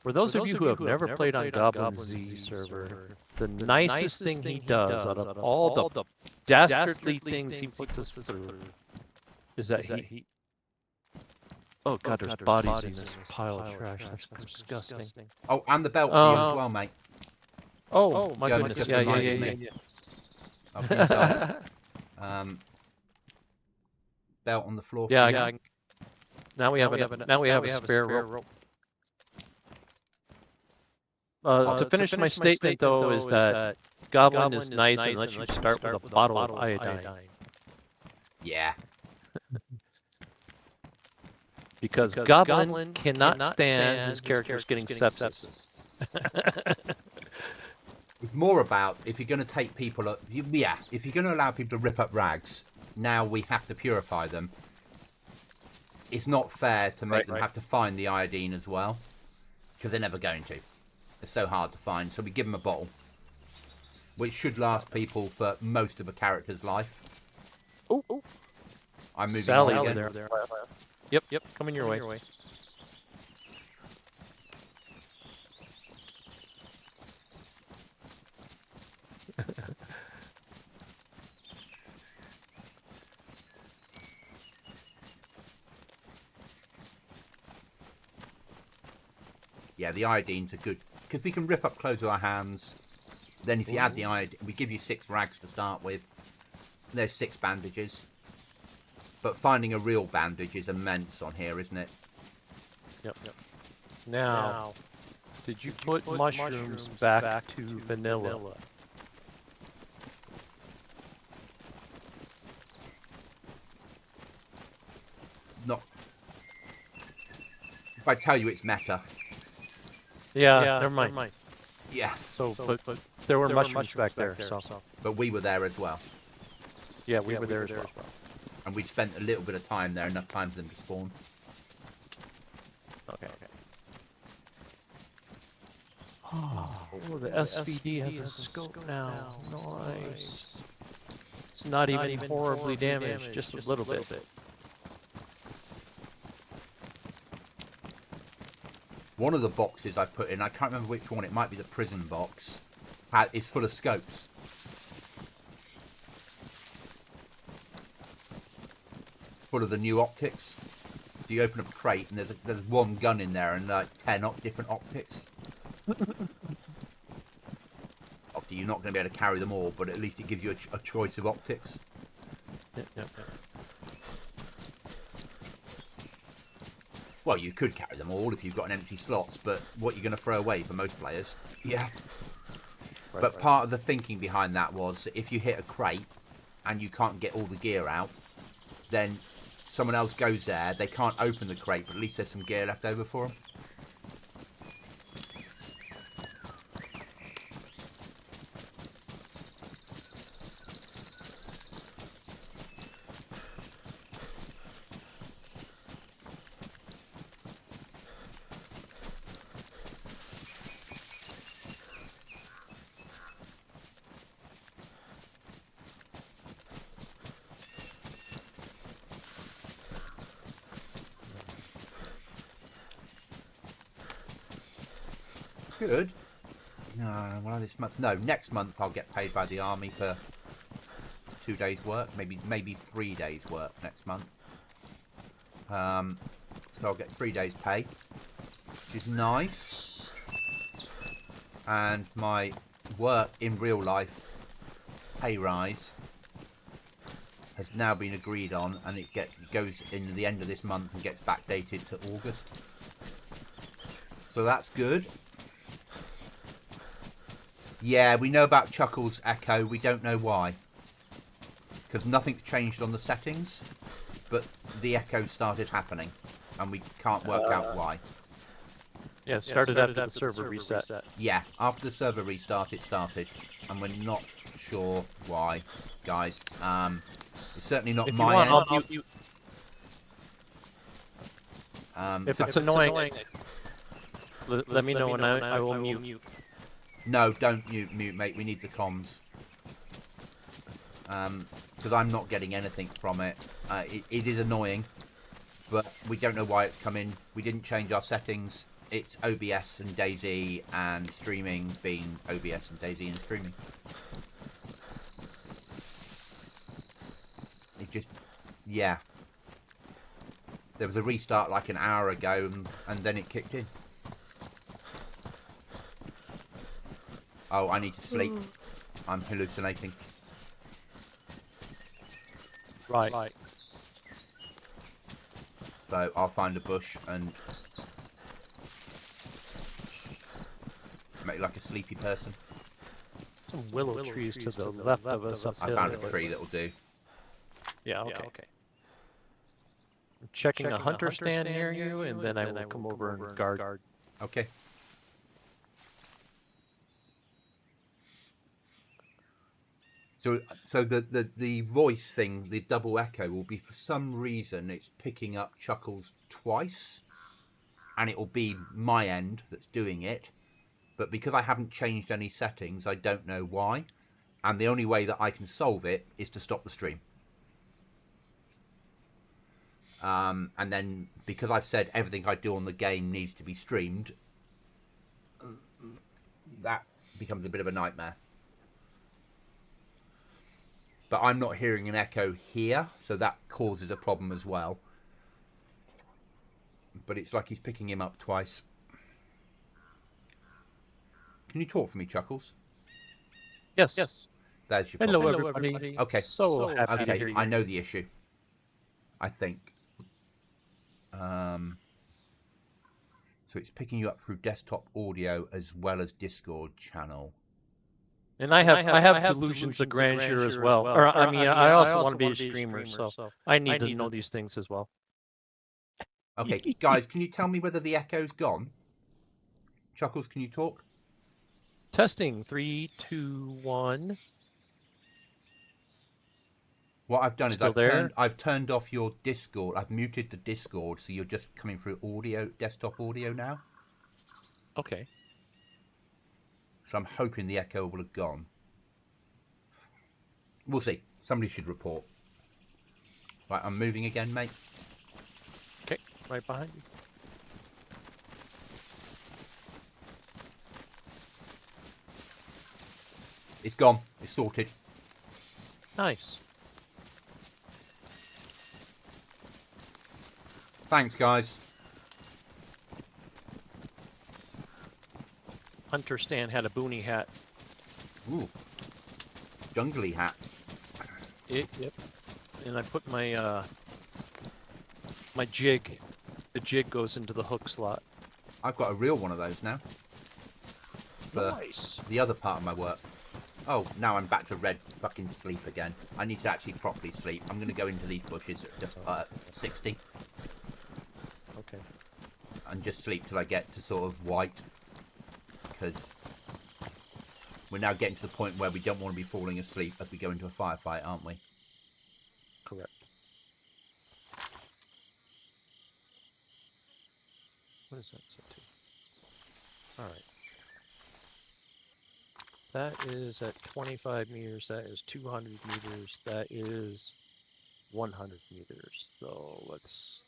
For those of you who have never played on GoblinZ server, the nicest thing he does out of all the dastardly things he puts us through is that he. Oh god, there's bodies in this pile of trash. That's disgusting. Oh, and the belt for you as well, mate. Oh my Gun goodness. just Yeah. reminded me. Of these, belt on the floor. For you. Now we have a spare rope. To finish my statement, though, is that Goblin is nice and lets you start with a bottle of iodine. Yeah. Because Goblin cannot stand his characters getting sepsis. It's more about if you're going to take people, if you're going to allow people to rip up rags, now we have to purify them. It's not fair to make them have to find the iodine as well, because they're never going to. It's so hard to find, so we give them a bottle, which should last people for most of a character's life. Oh. I'm moving Sally on over again. there. Yep, coming your way. Yeah, the iodine's are good because we can rip up clothes with our hands. Then if you add the iodine, we give you 6 rags to start with. There's 6 bandages. But finding a real bandage is immense on here, isn't it? Yep. Now, did you put mushrooms back to vanilla? Not. If I tell you it's meta. Yeah, never mind. Yeah. So, but there were mushrooms back there, so. But we were there as well. Yeah, we were there as well. And we spent a little bit of time there, enough time for them to spawn. Okay. Oh, the SVD has a scope now. Nice. It's not even horribly damaged, just a little bit. One of the boxes I put in, I can't remember which one, it might be the prison box, is full of scopes. Full of the new optics. So you open up a crate and there's one gun in there and like 10 different optics. Obviously you're not going to be able to carry them all, but at least it gives you a choice of optics. Yep. Well, you could carry them all if you've got an empty slots, but what you're going to throw away for most players. Yeah. But part of the thinking behind that was that if you hit a crate and you can't get all the gear out, then someone else goes there, they can't open the crate, but at least there's some gear left over for them. good. No, well, this month. No, next month I'll get paid by the army for 2 days' work, maybe 3 days' work next month. So I'll get 3 days' pay, which is nice. And my work in real life pay rise has now been agreed on, and it goes in the end of this month and gets backdated to August. So that's good. Yeah, we know about Chuckle's echo. We don't know why. Because nothing's changed on the settings, but the echo started happening, and we can't work out why. Yeah, it started after the server reset. Yeah, after the server restart, it started, and we're not sure why, guys. It's certainly not If you my want, end. I'll mute you. If it's annoying, let me know and I will mute. No, don't mute, mate. We need the comms. Because I'm not getting anything from it. It is annoying, but we don't know why it's come in. We didn't change our settings. It's OBS and DAYZ, and streaming being OBS and DAYZ and streaming. It just, yeah. There was a restart like an hour ago, and then it kicked in. Oh, I need to sleep. I'm hallucinating. Right. So I'll find a bush and make like a sleepy person. Some willow trees to the left of us up I hill. found a tree that'll do. Yeah, okay. I'm checking a hunter stand near you, and then I will come over and guard. Okay. So the voice thing, the double echo, will be, for some reason, it's picking up Chuckles twice, and it will be my end that's doing it. But because I haven't changed any settings, I don't know why. And the only way that I can solve it is to stop the stream. And then, because I've said everything I do on the game needs to be streamed, that becomes a bit of a nightmare. But I'm not hearing an echo here, so that causes a problem as well. But it's like he's picking him up twice. Can you talk for me, Chuckles? Yes. There's your Hello, problem. everybody. Okay. So happy to hear Okay, you. I know the issue. I think. So it's picking you up through desktop audio as well as Discord channel. And I have delusions of grandeur as well. Or I mean, I also want to be a streamer, so I need to know these things as well. Okay, guys, can you tell me whether the echo's gone? Chuckles, can you talk? Testing 3, 2, 1. What I've done Still is I've turned off your Discord. I've muted the Discord, so you're just coming through audio, desktop audio now. Okay. So I'm hoping the echo will have gone. We'll see. Somebody should report. Right, I'm moving again, mate. Okay, right behind you. It's gone. It's sorted. Nice. Thanks, guys. Hunter Stan had a boonie hat. Ooh. Jungly hat. Yep. And I put my my jig. The jig goes into the hook slot. I've got a real one of those now. For Nice. the other part of my work. Oh, now I'm back to red fucking sleep again. I need to actually properly sleep. I'm going to go into these bushes at just 60 Okay. and just sleep till I get to sort of white. Because we're now getting to the point where we don't want to be falling asleep as we go into a firefight, aren't we? Correct. What is that set to? Alright. That is at 25 meters. That is 200 meters. That is 100 meters. So let's...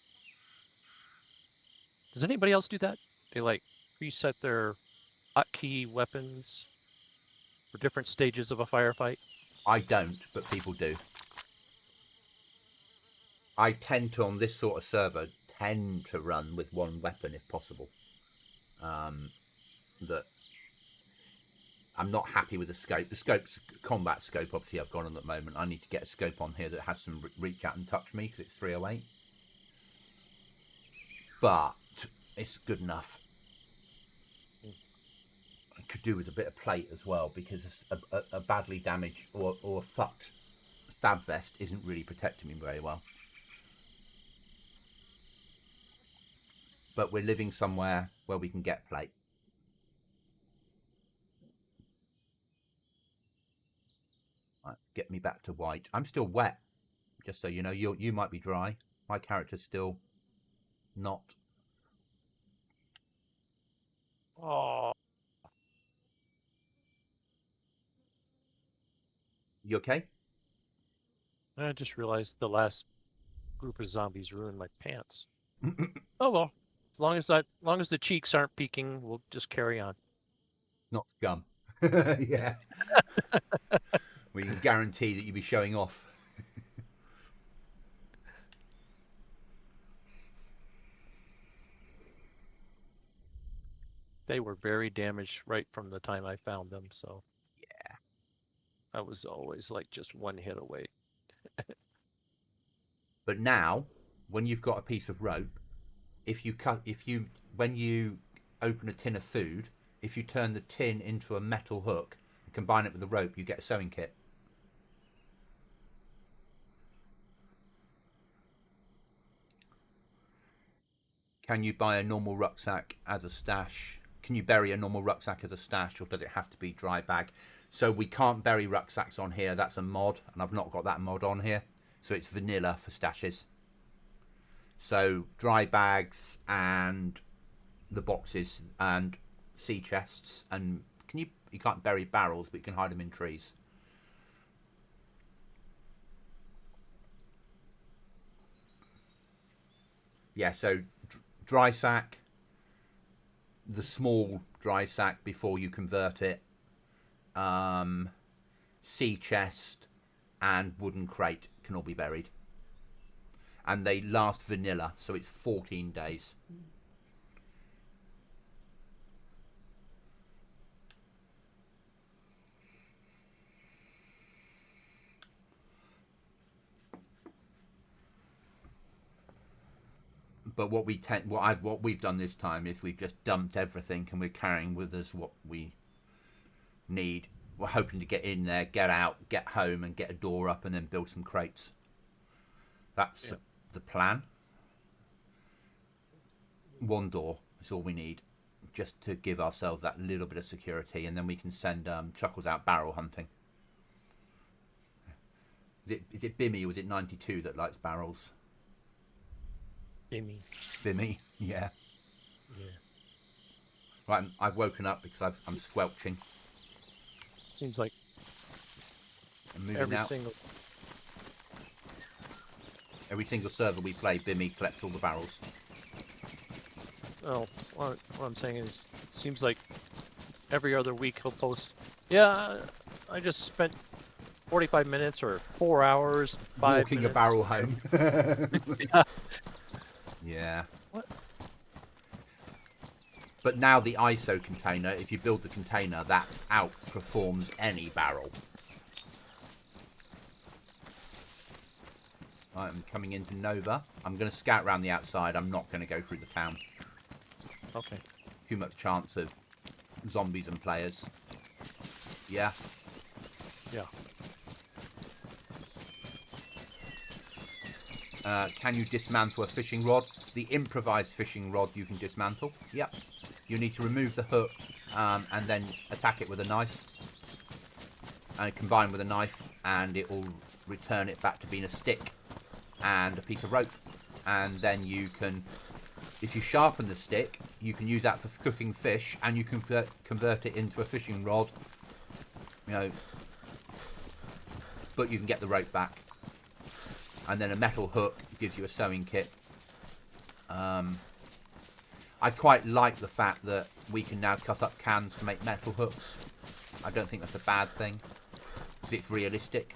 Does anybody else do that? They like reset their hotkey weapons for different stages of a firefight? I don't, but people do. I tend to, on this sort of server, tend to run with one weapon if possible. That I'm not happy with the scope. The scope's combat scope, obviously, I've got on at the moment. I need to get a scope on here that has some reach out and touch me because it's 308. But it's good enough. I could do with a bit of plate as well because a badly damaged or fucked stab vest isn't really protecting me very well. But we're living somewhere where we can get plate. Right, get me back to white. I'm still wet, just so you know. You might be dry. My character's still not. Oh, You okay? I just realized the last group of zombies ruined my pants. Oh well, as long as the cheeks aren't peeking, we'll just carry on. Not scum. Yeah. We can guarantee that you'll be showing off. They were very damaged right from the time I found them, so Yeah. I was always like just one hit away. But now, when you've got a piece of rope, when you open a tin of food, if you turn the tin into a metal hook and combine it with the rope, you get a sewing kit. Can you buy a normal rucksack as a stash? Can you bury a normal rucksack as a stash, or does it have to be dry bag? So we can't bury rucksacks on here. That's a mod, and I've not got that mod on here. So it's vanilla for stashes. So dry bags and the boxes and sea chests, and you can't bury barrels, but you can hide them in trees. Yeah, so dry sack, the small dry sack before you convert it, sea chest and wooden crate can all be buried, and they last vanilla, so it's 14 days. But what we've done this time is we've just dumped everything and we're carrying with us what we need. We're hoping to get in there, get out, get home, and get a door up, and then build some crates. That's the plan. One door is all we need, just to give ourselves that little bit of security, and then we can send Chuckles out barrel hunting. Is it Bimmy or was it 92 that likes barrels? Bimmy, yeah. Yeah. Right, I've woken up because I'm squelching. Seems like every single server we play, Bimmy collects all the barrels. Oh, what I'm saying is, it seems like every other week he'll post, yeah, I just spent 45 minutes or 4 hours, 5 walking minutes. a barrel home. Yeah. Yeah. What? But now the ISO container, if you build the container, that outperforms any barrel. Right, I'm coming into Nova. I'm going to scout around the outside. I'm not going to go through the town. Okay. Too much chance of zombies and players. Yeah. Yeah. Can you dismantle a fishing rod? The improvised fishing rod you can dismantle. Yep. You need to remove the hook and then attack it with a knife. And combine with a knife, and it will return it back to being a stick and a piece of rope. And then you can, if you sharpen the stick, you can use that for cooking fish, and you can convert it into a fishing rod. You know, but you can get the rope back. And then a metal hook gives you a sewing kit. I quite like the fact that we can now cut up cans to make metal hooks. I don't think that's a bad thing, because it's realistic.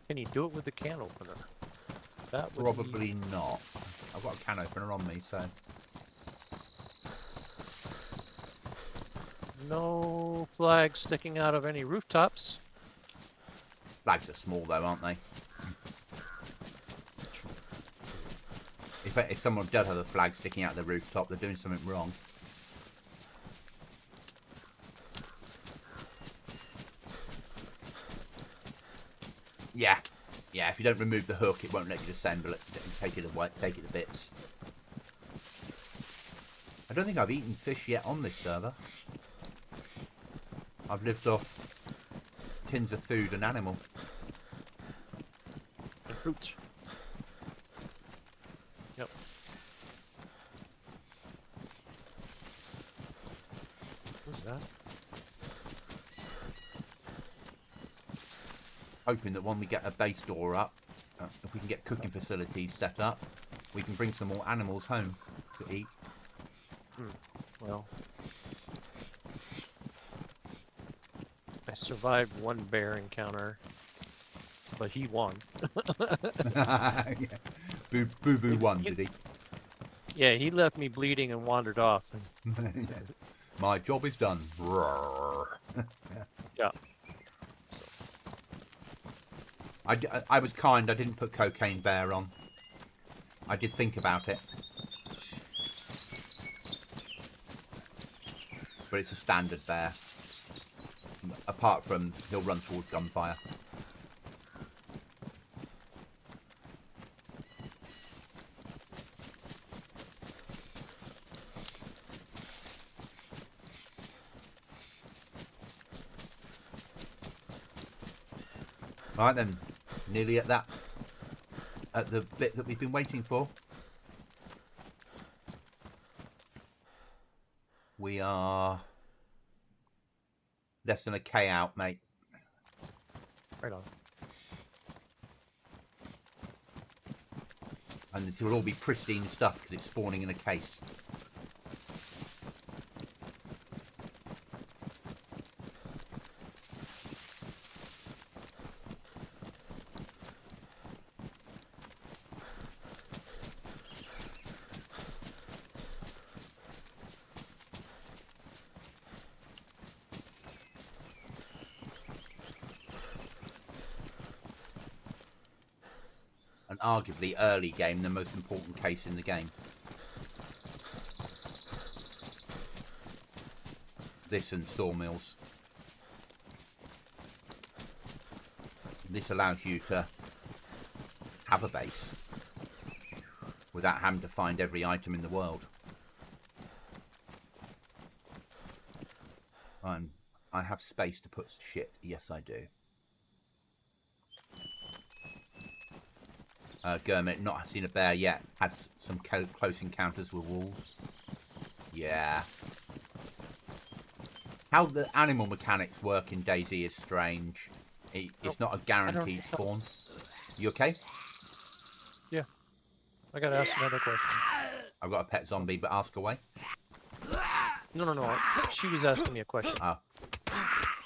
Can you do it with the can opener? That would Probably not. I've got a can opener on me, so... No flags sticking out of any rooftops. Flags are small though, aren't they? If someone does have a flag sticking out the rooftop, they're doing something wrong. Yeah. Yeah, if you don't remove the hook, it won't let you assemble it. Take it away, take it to bits. I don't think I've eaten fish yet on this server. I've lived off tins of food and animal. And fruit. Yep. What's that? Hoping that when we get a base door up, if we can get cooking facilities set up, we can bring some more animals home to eat. Well, I survived one bear encounter, but he won. Yeah. Boo Boo won, did he? Yeah, he left me bleeding and wandered off. My job is done. Roar. Yeah. I was kind. I didn't put Cocaine Bear on. I did think about it. But it's a standard bear. Apart from he'll run towards gunfire. Right then, nearly at the bit that we've been waiting for. We are less than a K out, mate. Right on. And this will all be pristine stuff because it's spawning in a case. And arguably early game, the most important case in the game. This and sawmills. This allows you to have a base without having to find every item in the world. I have space to put shit. Yes, I do. Gurmit, not seen a bear yet. Had some close encounters with wolves. Yeah. How the animal mechanics work in DayZ is strange. It's not a guaranteed spawn. You okay? Yeah. I gotta ask another question. I've got a pet zombie, but ask away. No. She was asking me a question. Oh,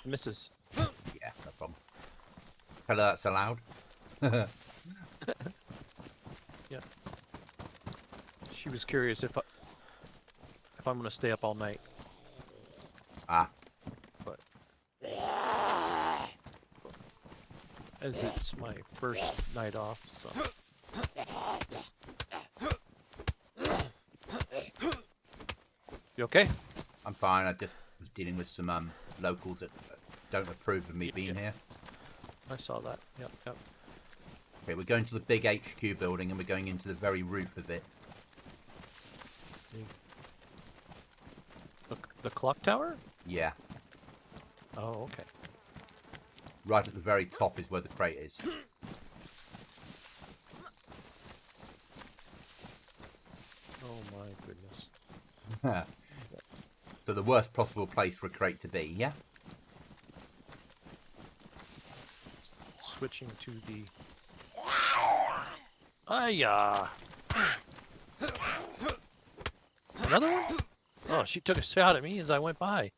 Mrs. yeah, no problem. Tell her that's allowed. Yeah. She was curious if I'm gonna stay up all night. Ah. But as it's my first night off, so. You okay? I'm fine. I just was dealing with some locals that don't approve of me being here. I saw that. Yep. Okay, we're going to the big HQ building and we're going into the very roof of it. The clock tower? Yeah. Oh, okay. Right at the very top is where the crate is. Oh my goodness. So the worst possible place for a crate to be, yeah? Switching to the... Hiya! Another one? Oh, she took a shot at me as I went by.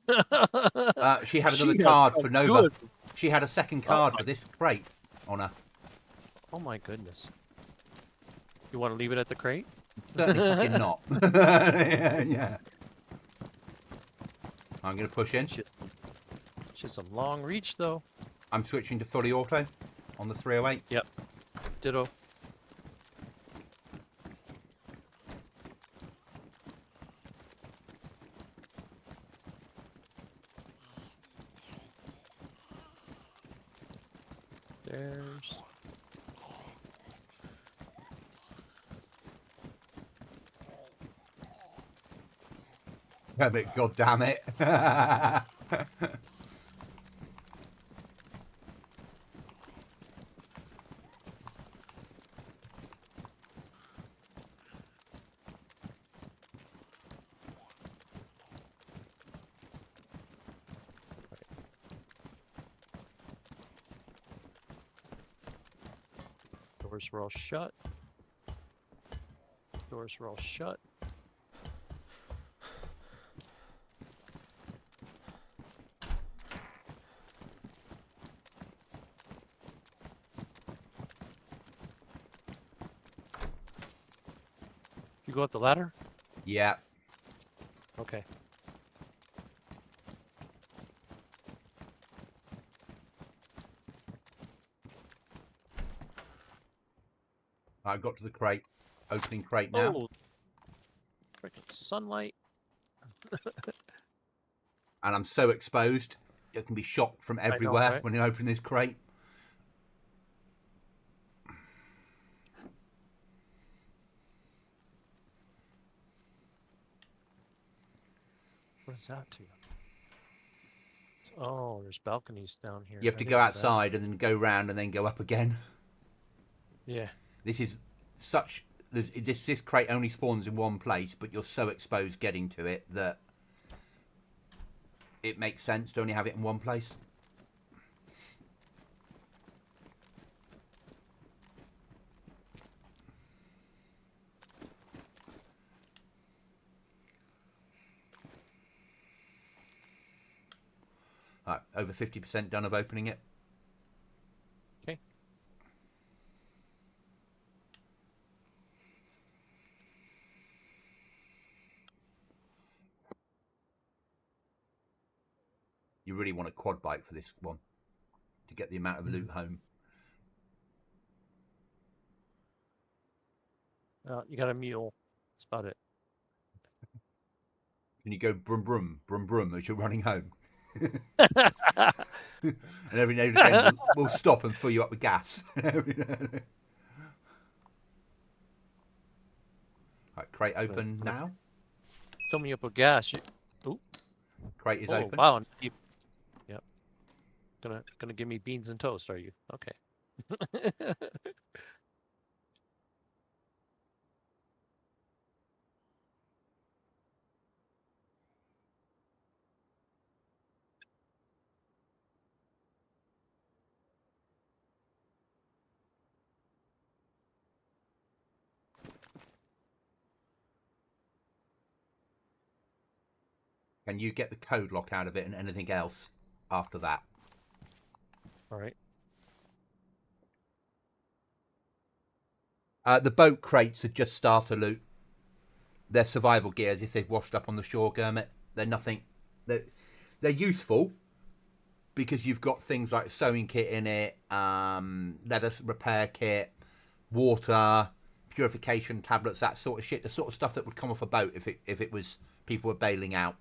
She had She another has card some for Nova. good- She had a second Oh card my- for this crate on her. Oh my goodness. You want to leave it at the crate? Certainly fucking not. Yeah. I'm going to push in. She has some long reach though. I'm switching to fully auto on the 308. Yep. Ditto. There's. Damn it, God damn it. Doors were all shut. Doors were all shut. You go up the ladder? Yeah. Okay. I got to the crate. Opening crate now. Oh, freaking sunlight. And I'm so exposed. You can be shot from everywhere right? when you open this crate. What is that to? Oh, there's balconies down here. You have I to didn't go know that. outside and then go round and then go up again. Yeah. This is such... This crate only spawns in one place, but you're so exposed getting to it that it makes sense to only have it in one place. Right, over 50% done of opening it. Okay. You really want a quad bike for this one to get the amount of loot home. You got a mule. That's about it. Can you go brum brum brum brum as you're running home? And every now and again we'll stop and fill you up with gas. Right, crate open now. Fill me up with gas. Crate is Oh open. wow! Yep. Gonna give me beans and toast, are you? Okay. Can you get the code lock out of it and anything else after that? All right. The boat crates are just starter loot. They're survival gears if they've washed up on the shore, Gurmit. They're nothing. They're useful because you've got things like sewing kit in it, leather repair kit, water, purification tablets, that sort of shit. The sort of stuff that would come off a boat if it was people were bailing out.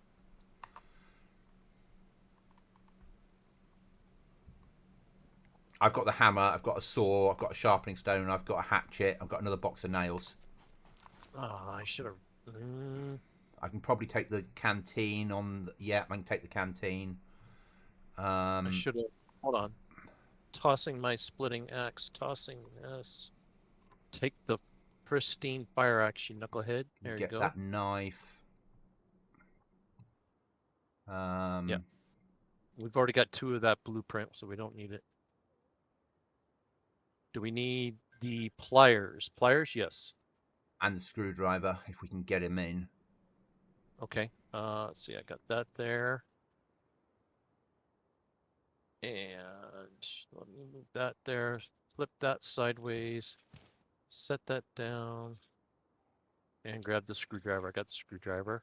I've got the hammer, I've got a saw, I've got a sharpening stone, I've got a hatchet, I've got another box of nails. Oh, I should have. I can probably take the canteen on... Yeah, I can take the canteen. I should have. Hold on. Tossing my splitting axe. Tossing this. Take the pristine fire axe, you knucklehead. There you Get go. that knife. Yeah. We've already got 2 of that blueprint, so we don't need it. Do we need the pliers. Pliers, yes. And the screwdriver, if we can get him in. Okay. Let's see, I got that there. And let me move that there. Flip that sideways. Set that down. And grab the screwdriver. I got the screwdriver.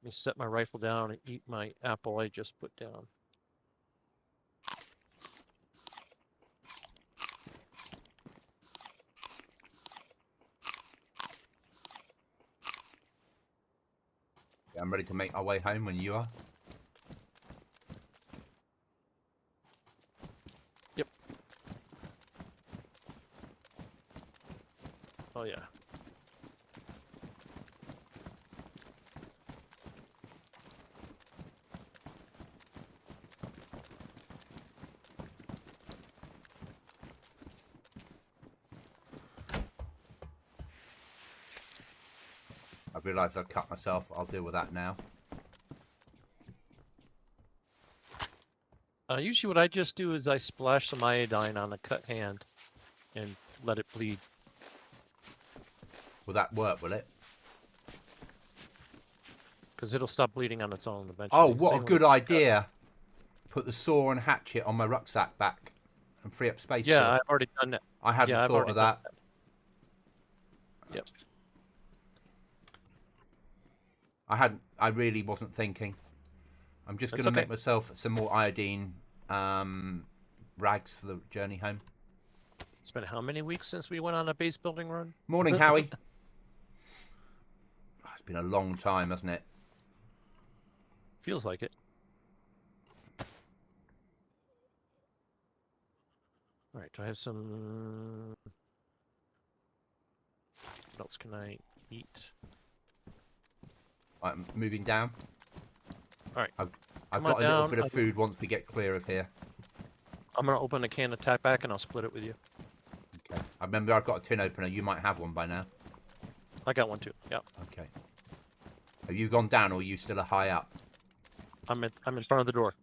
Let me set my rifle down and eat my apple I just put down. Yeah, I'm ready to make our way home when you are. Yep. Oh, yeah. I've realised I've cut myself. I'll deal with that now. Usually what I just do is I splash some iodine on a cut hand and let it bleed. Will that work, will it? Because it'll stop bleeding on its own eventually. Oh, what Same a with good the- idea. Put the saw and hatchet on my rucksack back and free up space. Yeah, still. I've already done that. I hadn't Yeah, I've thought already of done that. Yep. I really wasn't thinking. I'm just That's going to okay. make myself some more iodine rags for the journey home. It's been how many weeks since we went on a base building run? Morning, Howie. Oh, it's been a long time, hasn't it? Feels like it. All right, do I have some... What else can I eat? I'm moving down. All right. I've Come got on a little down. bit of food once we get clear of here. I'm going to open a can of tack back and I'll split it with you. Okay. I remember I've got a tin opener. You might have one by now. I got one too. Yep. Okay. Have you gone down or are you still high up? I'm in front of the door.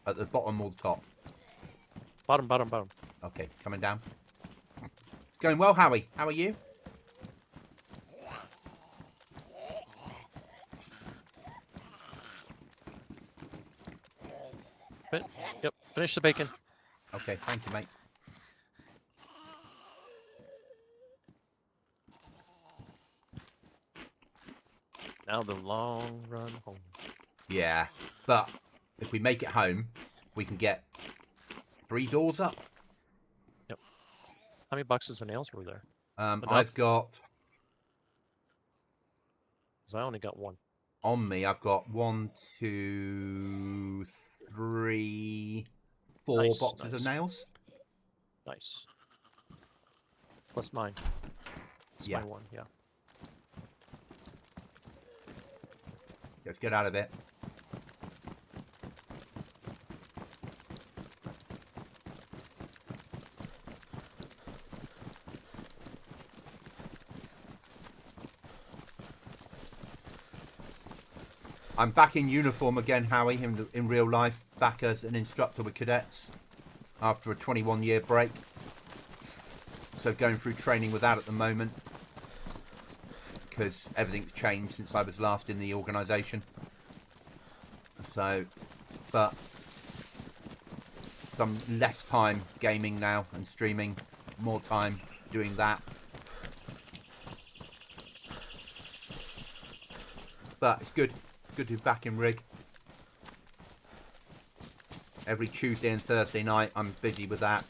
At the bottom or the top? Bottom, bottom, bottom. Okay, coming down. Going well, Howie. How are you? Yep. Finish the bacon. Okay, thank you, mate. Now the long run home. Yeah, but if we make it home, we can get 3 doors up. How many boxes of nails were there? I've Enough. got 'Cause I only got one. on me. I've got 1, 2, 3, 4 Nice, boxes of nice. nails. Nice. Plus mine. It's Yeah. my one, yeah. Let's get out of it. I'm back in uniform again, Howie, in real life, back as an instructor with cadets after a 21-year break. So going through training with that at the moment because everything's changed since I was last in the organisation. So, but some less time gaming now and streaming, more time doing that. But it's good. Good to be back in rig. Every Tuesday and Thursday night I'm busy with that.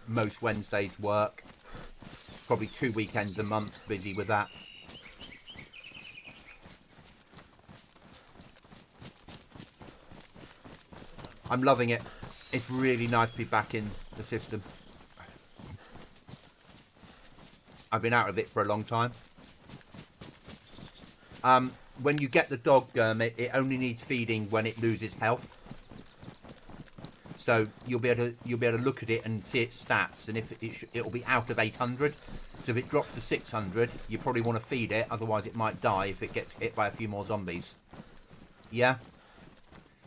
Most Wednesdays work. Probably 2 weekends a month busy with that. I'm loving it. It's really nice to be back in the system. I've been out of it for a long time. When you get the dog, it only needs feeding when it loses health. So you'll be able to look at it and see its stats, and if it'll be out of 800. So if it drops to 600, you probably want to feed it, otherwise it might die if it gets hit by a few more zombies. Yeah.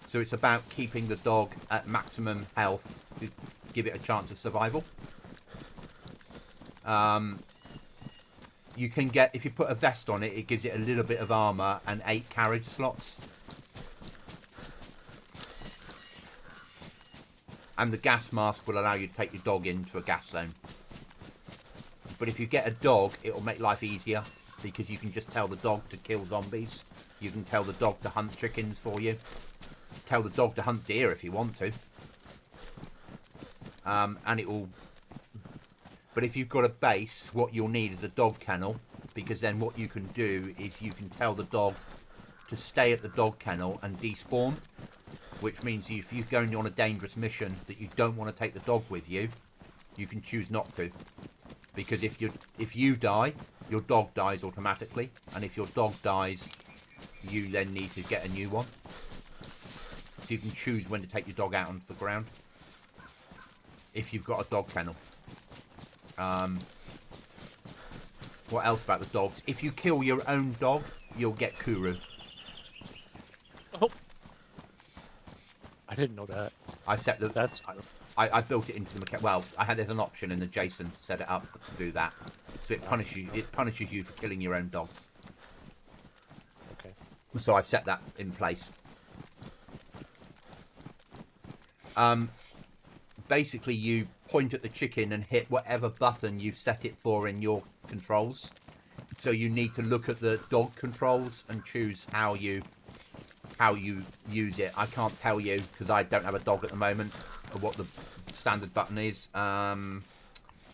So it's about keeping the dog at maximum health to give it a chance of survival. You can get, if you put a vest on it, it gives it a little bit of armor and 8 carriage slots. And the gas mask will allow you to take your dog into a gas zone. But if you get a dog, it will make life easier, because you can just tell the dog to kill zombies. You can tell the dog to hunt chickens for you. Tell the dog to hunt deer if you want to. And it will... But if you've got a base, what you'll need is a dog kennel, because then what you can do is you can tell the dog to stay at the dog kennel and despawn, which means if you're going on a dangerous mission that you don't want to take the dog with you, you can choose not to. Because if you die, your dog dies automatically, and if your dog dies, you then need to get a new one. So you can choose when to take your dog out onto the ground if you've got a dog kennel. What else about the dogs? If you kill your own dog, you'll get Kuru. Oh, I didn't know that. I set the. That's I built it into the mechanic. Well, there's an option in the Jason to set it up to do that. So it punishes you for killing your own dog. okay. So I've set that in place. Basically, you point at the chicken and hit whatever button you set it for in your controls. So you need to look at the dog controls and choose how you use it. I can't tell you because I don't have a dog at the moment or what the standard button is.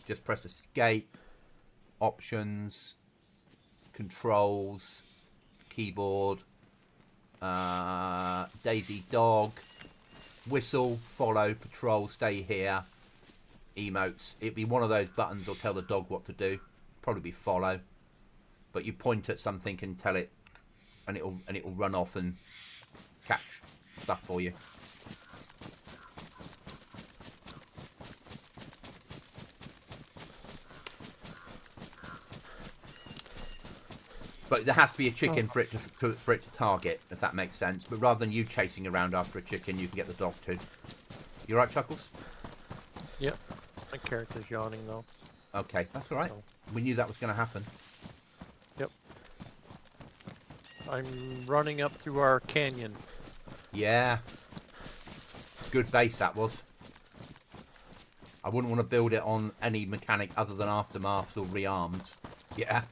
Just press escape, options, controls, keyboard, DAYZ dog, whistle, follow, patrol, stay here, emotes. It'd be one of those buttons will tell the dog what to do. Probably be follow, but you point at something and tell it, and it'll run off and catch stuff for you. But there has to be a chicken for it to target, if that makes sense. But rather than you chasing around after a chicken, you can get the dog too. You right, Chuckles? Yep. My character's yawning though. Okay, that's all right. So, We knew that was going to happen. yep. I'm running up through our canyon. Yeah. Good base that was. I wouldn't want to build it on any mechanic other than aftermaths or rearmed. Yeah.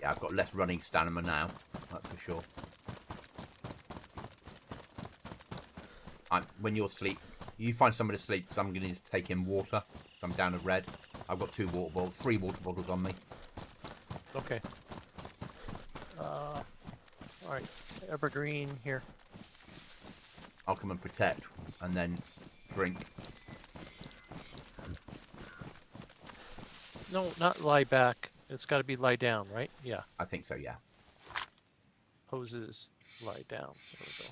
Yeah, I've got less running stamina now, that's for sure. When you're asleep, you find somebody asleep because I'm going to take in water. So I'm down to red. I've got 3 water bottles on me. Okay. Alright. Evergreen here. I'll come and protect and then drink. No, not lie back. It's got to be lie down, right? Yeah. I think so, yeah. Hoses lie down. There we go.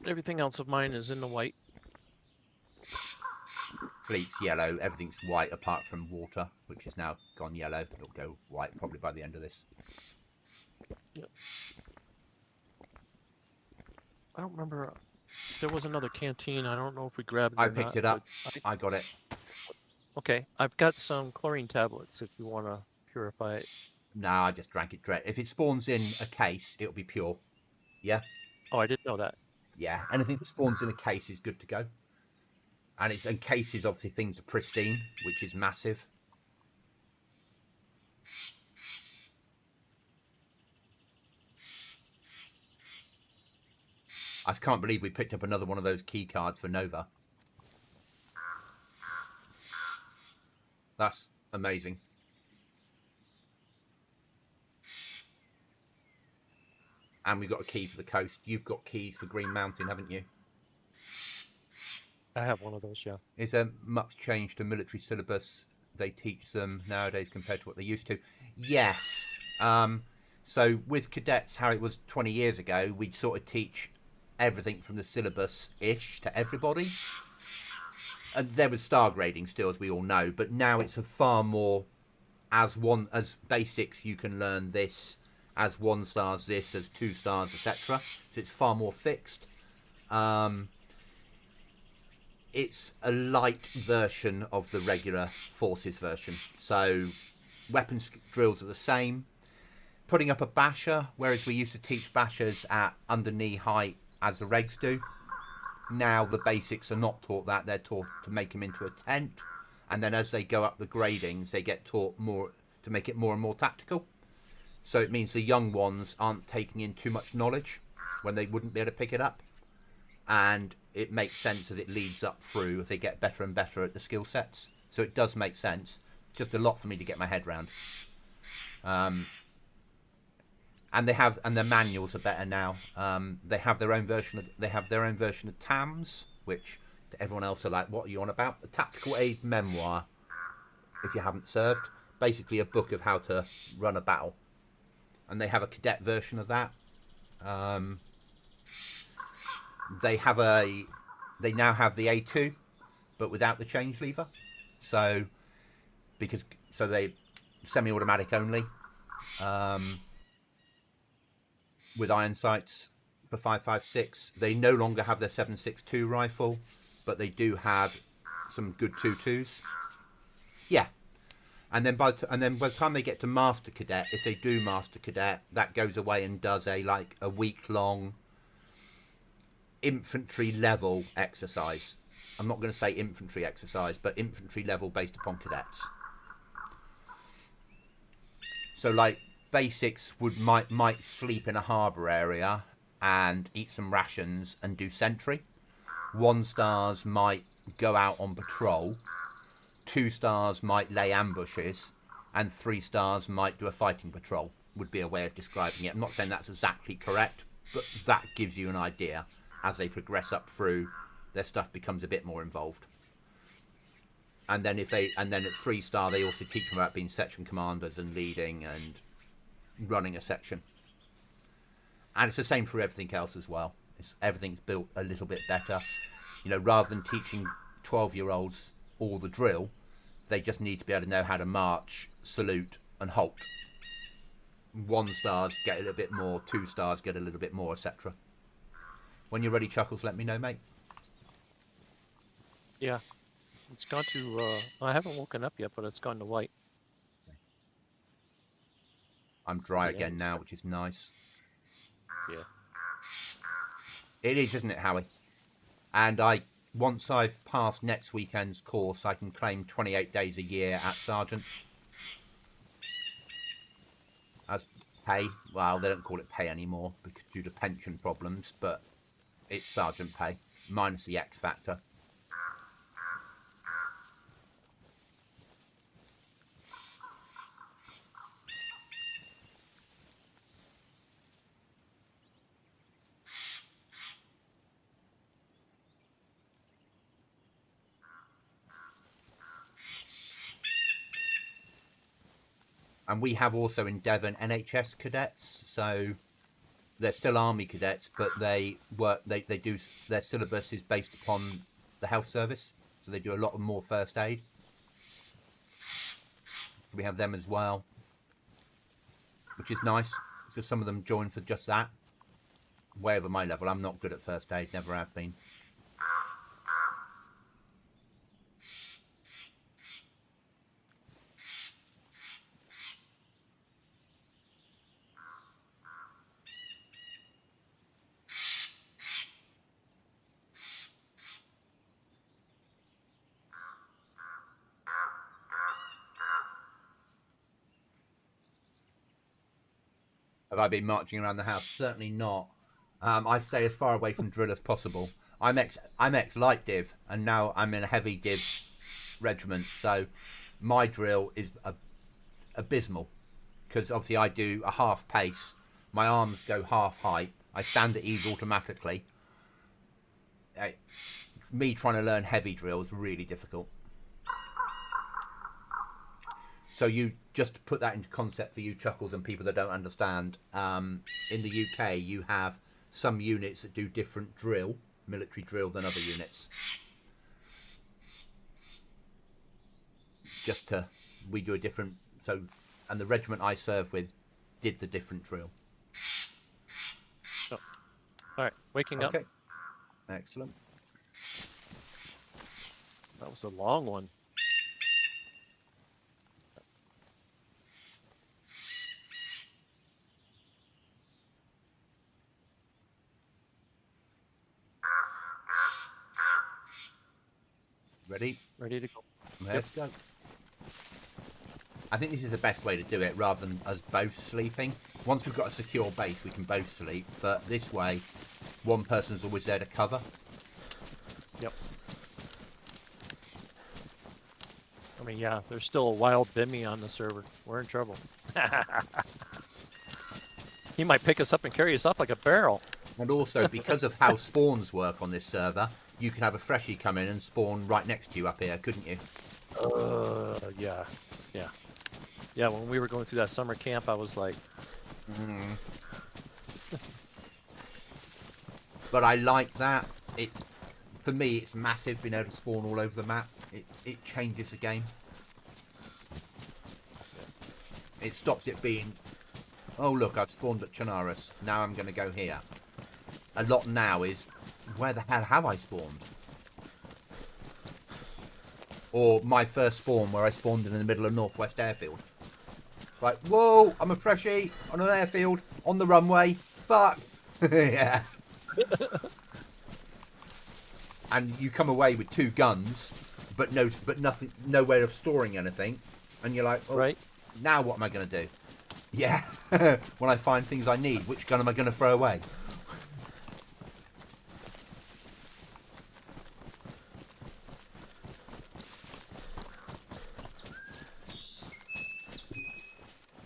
Everything else of mine is in the white. Fleet's yellow, everything's white apart from water, which is now gone yellow. It'll go white probably by the end of this. Yep. I don't remember. There was another canteen. I don't know if we grabbed it. I or picked not, it up. but I got it. okay, I've got some chlorine tablets if you want to purify it. Nah, I just drank it direct. If it spawns in a case, it'll be pure. Yeah? Oh, I didn't know that. Yeah. Anything that spawns in a case is good to go. And it's in cases, obviously, things are pristine, which is massive. I can't believe we picked up another one of those key cards for Nova. That's amazing. And we've got a key for the coast. You've got keys for Green Mountain, haven't you? I have one of those, yeah. Is there much change to military syllabus they teach them nowadays compared to what they used to? Yes. So with cadets, how it was 20 years ago, we'd sort of teach everything from the syllabus-ish to everybody. And there was star grading still, as we all know, but now it's a far more as basics, you can learn this as 1 stars, this as 2 stars, etc. So it's far more fixed. It's a light version of the regular forces version. So weapons drills are the same. Putting up a basher, whereas we used to teach bashers at under knee height as the regs do. Now the basics are not taught that. They're taught to make them into a tent. And then as they go up the gradings, they get taught more to make it more and more tactical. So it means the young ones aren't taking in too much knowledge when they wouldn't be able to pick it up. And it makes sense as it leads up through as they get better and better at the skill sets. So it does make sense. Just a lot for me to get my head around. And their manuals are better now. They have their own version of TAMS, which to everyone else are like, what are you on about? The Tactical Aid Memoir, if you haven't served. Basically a book of how to run a battle. And they have a cadet version of that. They now have the A2, but without the change lever. So they semi-automatic only. With iron sights for 5.56. They no longer have their 7.62 rifle, but they do have some good 2.2s. Yeah. And then by the time they get to Master Cadet, if they do Master Cadet, that goes away and does a week-long infantry level exercise. I'm not going to say infantry exercise, but infantry level based upon cadets. So basics might sleep in a harbour area and eat some rations and do sentry. 1 stars might go out on patrol. 2 stars might lay ambushes, and 3 stars might do a fighting patrol. Would be a way of describing it. I'm not saying that's exactly correct, but that gives you an idea. As they progress up through, their stuff becomes a bit more involved. And then at 3 star, they also teach them about being section commanders and leading and running a section. And it's the same for everything else as well. Everything's built a little bit better. Rather than teaching 12-year-olds all the drill, they just need to be able to know how to march, salute, and halt. 1 stars get a little bit more, 2 stars get a little bit more, etc. When you're ready, Chuckles, let me know, mate. Yeah. It's gone to, I haven't woken up yet, but it's gone to white. I'm dry Yeah, again now, which is nice. Yeah. It is, isn't it, Howie? And once I've passed next weekend's course, I can claim 28 days a year at Sergeant. As pay. Well, they don't call it pay anymore because due to pension problems, but it's Sergeant pay, minus the X factor. And we have also in Devon NHS cadets, so they're still Army cadets, but they do, their syllabus is based upon the health service, so they do a lot more first aid. So we have them as well, which is nice. So some of them join for just that. Way over my level. I'm not good at first aid, never have been. Have I been marching around the house? Certainly not. I stay as far away from drill as possible. I'm ex light div, and now I'm in a heavy div regiment. So my drill is abysmal because obviously I do a half pace. My arms go half height. I stand at ease automatically. Me trying to learn heavy drill is really difficult. So you just to put that into concept for you Chuckles and people that don't understand, in the UK you have some units that do different drill, military drill, than other units. We do a different, So, and the regiment I served with did the different drill. Oh. All right, waking up. Okay. Excellent. That was a long one. Ready? Ready to go. Let's go. I think this is the best way to do it, rather than us both sleeping. Once we've got a secure base, we can both sleep, but this way, one person's always there to cover. Yep. I mean, yeah, there's still a wild Bimmy on the server. We're in trouble. He might pick us up and carry us off like a barrel. And also, because of how spawns work on this server, you can have a freshie come in and spawn right next to you up here, couldn't you? Yeah. Yeah. Yeah, when we were going through that summer camp, I was like... But I like that. For me, it's massive being able to spawn all over the map. It changes the game. It stops it being, oh look, I've spawned at Chernarus. Now I'm going to go here. A lot now is, where the hell have I spawned? Or my first spawn where I spawned in the middle of Northwest Airfield. Like, whoa, I'm a freshie on an airfield, on the runway. Fuck. Yeah. And you come away with 2 guns, but nothing, no way of storing anything. And you're like, oh, Right. Now what am I going to do? Yeah. When I find things I need, which gun am I going to throw away?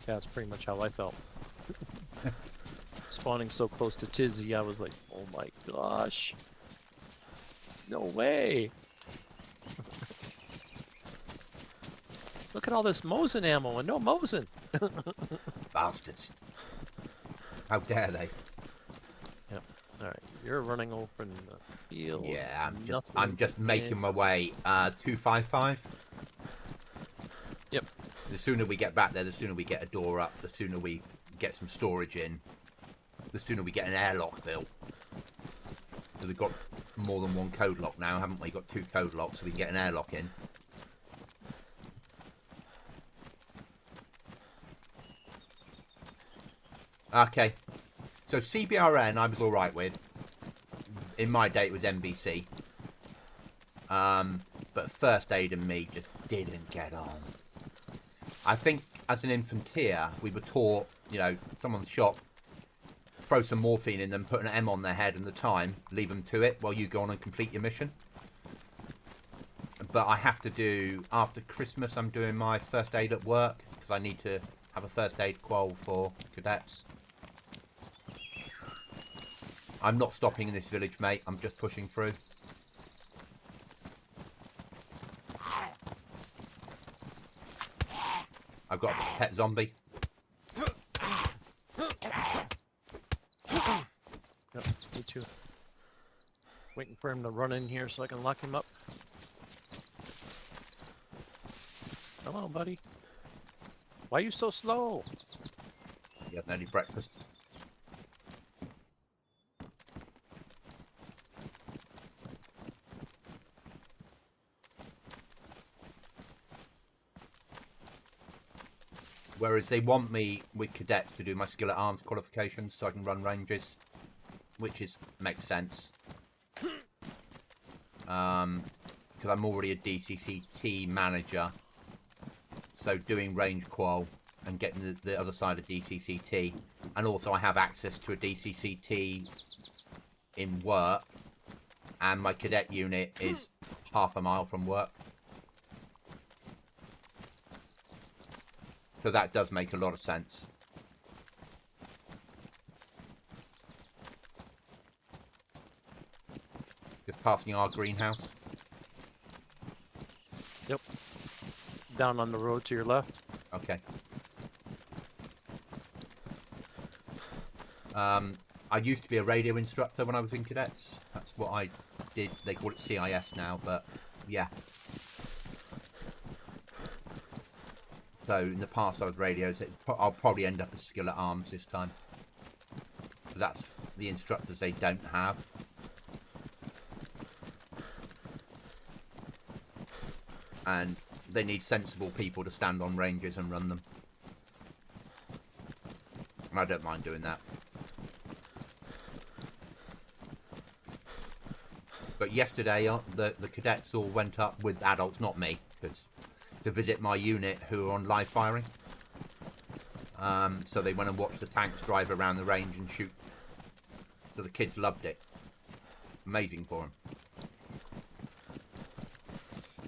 Yeah, that's pretty much how I felt. Spawning so close to Tizzy, I was like, oh my gosh. No way. Look at all this Mosin ammo and no Mosin. Bastards. How dare they? Yep. All right, you're running open the field. Yeah, I'm Nothing just making in. my way. 255. Yep. The sooner we get back there, the sooner we get a door up, the sooner we get some storage in, the sooner we get an airlock built. So we've got more than one code lock now, haven't we? Got 2 code locks, so we can get an airlock in. Okay. So CBRN I was alright with. In my day it was MBC. But First Aid and me just didn't get on. I think as an infanteer, we were taught, you know, someone's shot, throw some morphine in them, put an M on their head and the time, leave them to it while you go on and complete your mission. But I have to do, after Christmas, I'm doing my first aid at work, because I need to have a first aid qual for cadets. I'm not stopping in this village, mate. I'm just pushing through. I've got a pet zombie. Yep, me too. Waiting for him to run in here so I can lock him up. Come on, buddy. Why are you so slow? You haven't had any breakfast. Whereas they want me with cadets to do my skill at arms qualifications so I can run ranges, which makes sense. Because I'm already a DCCT manager, so doing range qual and getting the other side of DCCT, and also I have access to a DCCT in work, and my cadet unit is half a mile from work. So that does make a lot of sense. Just passing our greenhouse. Yep. Down on the road to your left. Okay. I used to be a radio instructor when I was in cadets. That's what I did. They call it CIS now, but yeah. So in the past I was radios. I'll probably end up as skillet arms this time. But that's the instructors they don't have. And they need sensible people to stand on ranges and run them. And I don't mind doing that. But yesterday, the cadets all went up with adults, not me, to visit my unit who are on live firing. So they went and watched the tanks drive around the range and shoot. So the kids loved it. Amazing for them.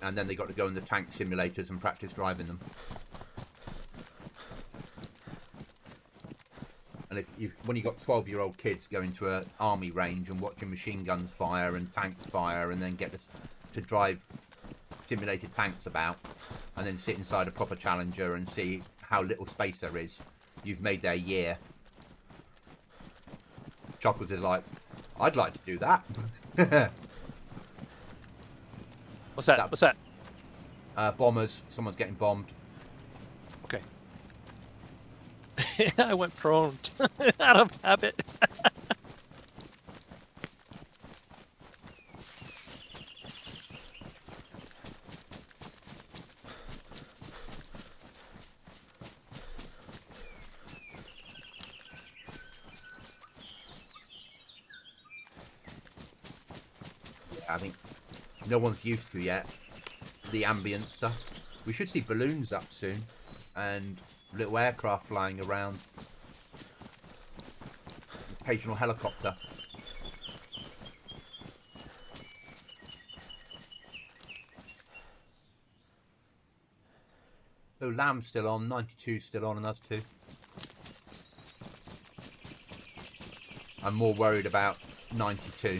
And then they got to go in the tank simulators and practice driving them. And when you've got 12-year-old kids going to an army range and watching machine guns fire and tanks fire, and then get to drive simulated tanks about, and then sit inside a proper Challenger and see how little space there is, you've made their year. Chuckles is like, I'd like to do that. What's that? What's that? Bombers. Someone's getting bombed. Okay. I went prone out of habit. I think no one's used to yet the ambient stuff. We should see balloons up soon and little aircraft flying around. Occasional helicopter. So Lamb's still on, 92's still on, and us too. I'm more worried about 92.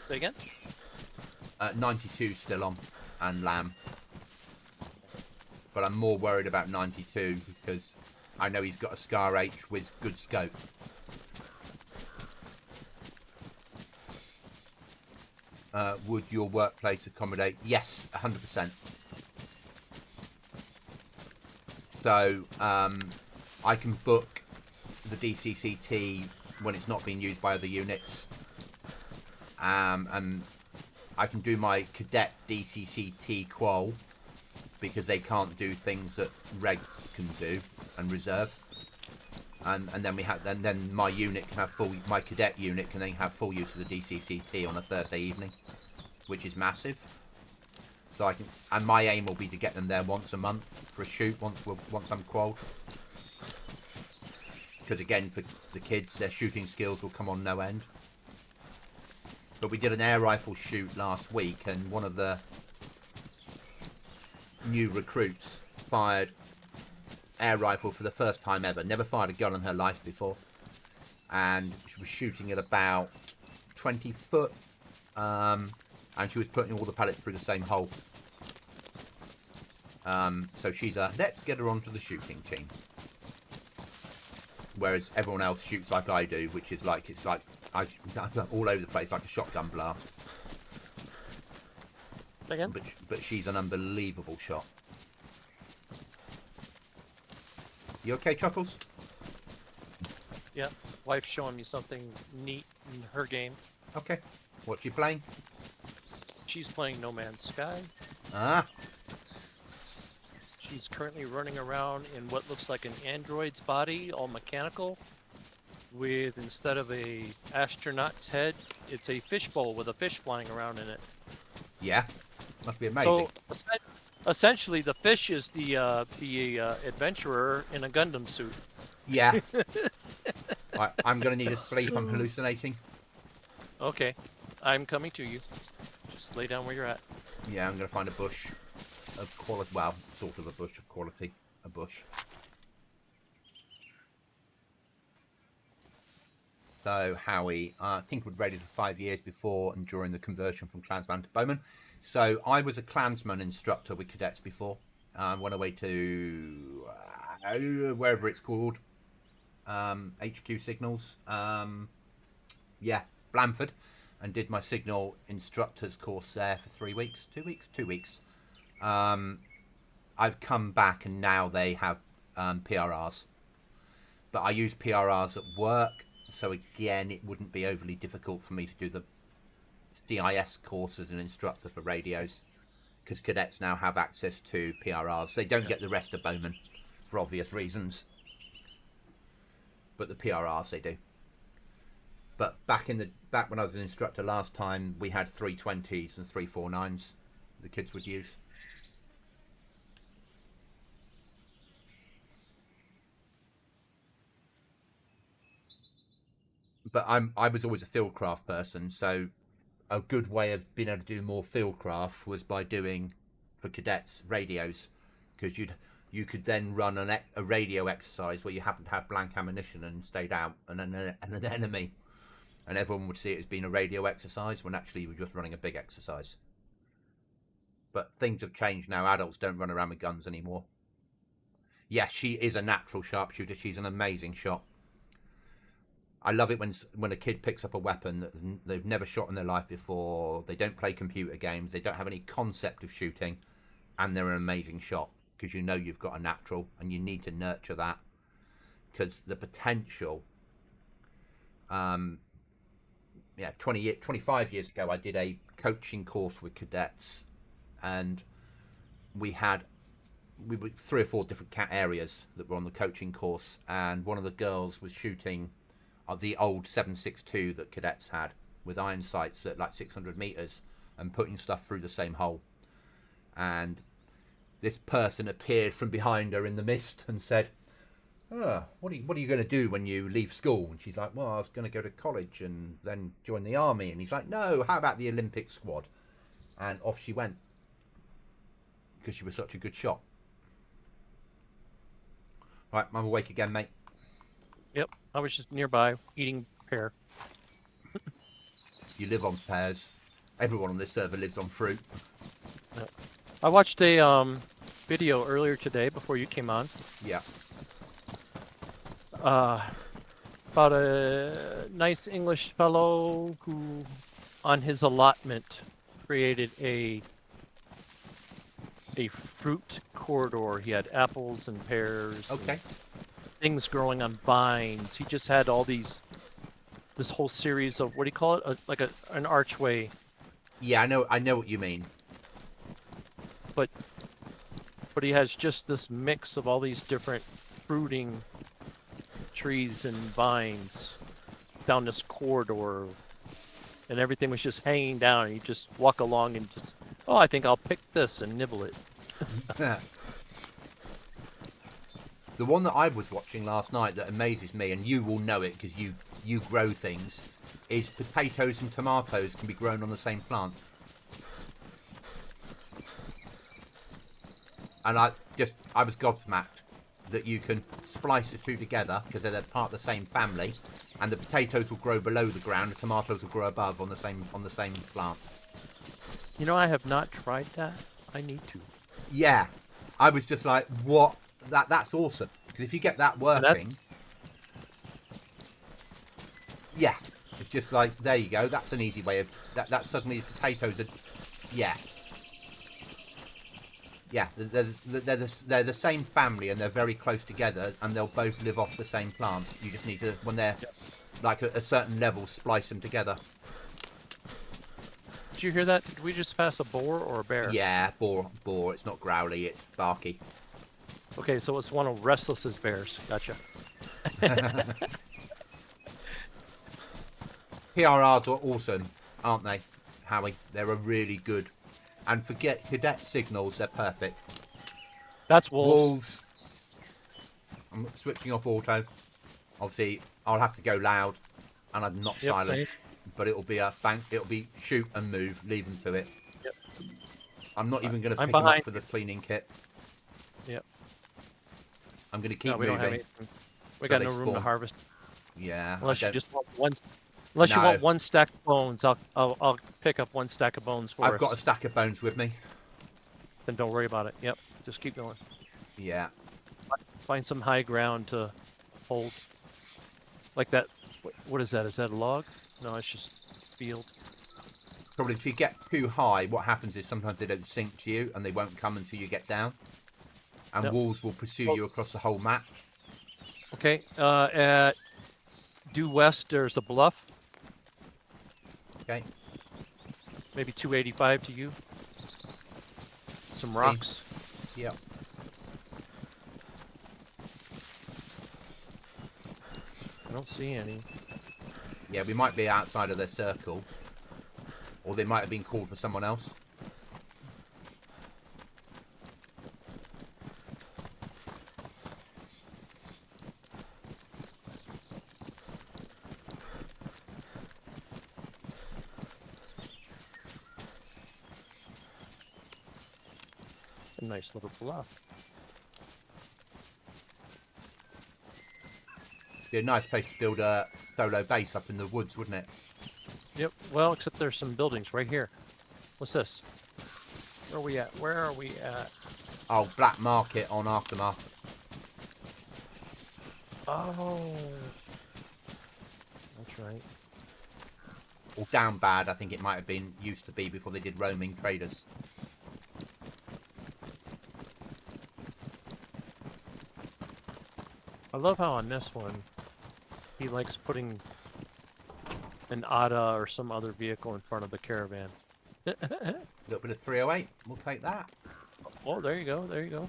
Say again? 92 still on, and Lamb. But I'm more worried about 92 because I know he's got a Scar H with good scope. Would your workplace accommodate? Yes, 100%. So I can book the DCCT when it's not being used by other units. And I can do my cadet DCCT qual because they can't do things that regs can do and reserve. And then we have then my unit can have my cadet unit can then have full use of the DCCT on a Thursday evening, which is massive. So I can, and my aim will be to get them there once a month for a shoot once I'm qualled. Because again, for the kids, their shooting skills will come on no end. But we did an air rifle shoot last week, and one of the new recruits fired air rifle for the first time ever. Never fired a gun in her life before. And she was shooting at about 20 foot. And she was putting all the pellets through the same hole. So she's let's get her onto the shooting team. Whereas everyone else shoots like I do, which is like, it's like, I'm all over the place like a shotgun blast. Again? But she's an unbelievable shot. You okay, Chuckles? Yeah. Wife's showing me something neat in her game. Okay. What you playing? She's playing No Man's Sky. Ah. She's currently running around in what looks like an android's body, all mechanical, with, instead of a astronaut's head, it's a fishbowl with a fish flying around in it. Yeah. Must be amazing. So essentially, the fish is the adventurer in a Gundam suit. Yeah. I'm going to need a sleep. I'm hallucinating. Okay, I'm coming to you. Just lay down where you're at. Yeah, I'm going to find a bush of quality. Well, sort of a bush of quality. A bush. So, Howie, I think we'd raided for 5 years before and during the conversion from Clansman to Bowman. So, I was a Clansman instructor with cadets before. Went away to wherever it's called. HQ Signals. Yeah, Blandford. and did my signal instructor's course there for 3 weeks, 2 weeks. I've come back and now they have PRRs. But I use PRRs at work, so again, it wouldn't be overly difficult for me to do the DIS course as an instructor for radios, because cadets now have access to PRRs. They don't get the rest of bowmen for obvious reasons, but the PRRs they do. But back when I was an instructor last time, we had 320s and 349s the kids would use. But I was always a fieldcraft person, so a good way of being able to do more fieldcraft was by doing, for cadets, radios, because you could then run a radio exercise where you happened to have blank ammunition and stayed out and an enemy, and everyone would see it as being a radio exercise when actually you were just running a big exercise. But things have changed now. Adults don't run around with guns anymore. Yeah, she is a natural sharpshooter. She's an amazing shot. I love it when a kid picks up a weapon that they've never shot in their life before. They don't play computer games. They don't have any concept of shooting, and they're an amazing shot, because you know you've got a natural, and you need to nurture that, because the potential. 25 years ago, I did a coaching course with cadets, and we were 3 or 4 different areas that were on the coaching course, and one of the girls was shooting the old 7.62 that cadets had with iron sights at like 600 meters and putting stuff through the same hole. And this person appeared from behind her in the mist and said, "Oh, what are you going to do when you leave school?" And she's like, "Well, I was going to go to college and then join the army." And he's like, "No, how about the Olympic squad?" And off she went, because she was such a good shot. Right, I'm awake again, mate. Yep, I was just nearby eating pear. You live on pears. Everyone on this server lives on fruit. Yep. I watched a video earlier today before you came on. Yeah. About a nice English fellow who, on his allotment, created a fruit corridor. He had apples and pears. Okay. And things growing on vines. He just had all this whole series of, what do you call it? Like an archway. Yeah, I know what you mean. But he has just this mix of all these different fruiting trees and vines down this corridor, and everything was just hanging down, and you just walk along and just, oh, I think I'll pick this and nibble it. The one that I was watching last night that amazes me, and you will know it because you grow things, is potatoes and tomatoes can be grown on the same plant. And I was gobsmacked that you can splice the two together because they're part of the same family, and the potatoes will grow below the ground, the tomatoes will grow above on the same plant. You know, I have not tried that. I need to. Yeah, I was just like, what? That's awesome, because if you get that working, yeah, it's just like, there you go. That's an easy way of that. Suddenly potatoes are, yeah. They're the same family, and they're very close together, and they'll both live off the same plant. You just need to, when they're like a certain level, splice them together. Did you hear that? Did we just pass a boar or a bear? Yeah, boar. It's not growly, it's barky. Okay, so it's one of Restless's bears. Gotcha. PRRs are awesome, aren't they, Howie? They're a really good. And forget cadet signals, they're perfect. That's wolves. I'm switching off auto. Obviously, I'll have to go loud, and I'm not silent. Same. But it'll be a bang. It'll be shoot and move. Leave them to it. Yep. I'm not even going to I'm pick them up behind. for the cleaning kit. Yep. I'm going to keep No, we moving. don't have anything. We So got they no room to spawn. harvest. Yeah. Unless I you don't- just want one. Unless you No. want one stack of bones, I'll pick up one stack of bones for us. I've got a stack of bones with me. Then don't worry about it. Yep. Just keep going. Yeah. Find some high ground to hold. Like that. What is that? Is that a log? No, it's just. field. Probably if you get too high, what happens is sometimes they don't sync to you and they won't come until you get down. And Yep. wolves will pursue you across the whole map. Okay, at due west, there's a bluff. Okay. Maybe 285 to you. Some rocks. Yep. I don't see any. Yeah, we might be outside of their circle. Or they might have been called for someone else. A nice little bluff. Be a nice place to build a solo base up in the woods, wouldn't it? Yep. Well, except there's some buildings right here. What's this? Where are we at? Where are we at? Oh, black market on Aftermath. Oh. That's right. Or down bad, I think it might have been, used to be before they did roaming traders. I love how on this one, he likes putting an ATA or some other vehicle in front of the caravan. A little bit of 308, we'll take that. Oh, there you go, there you go.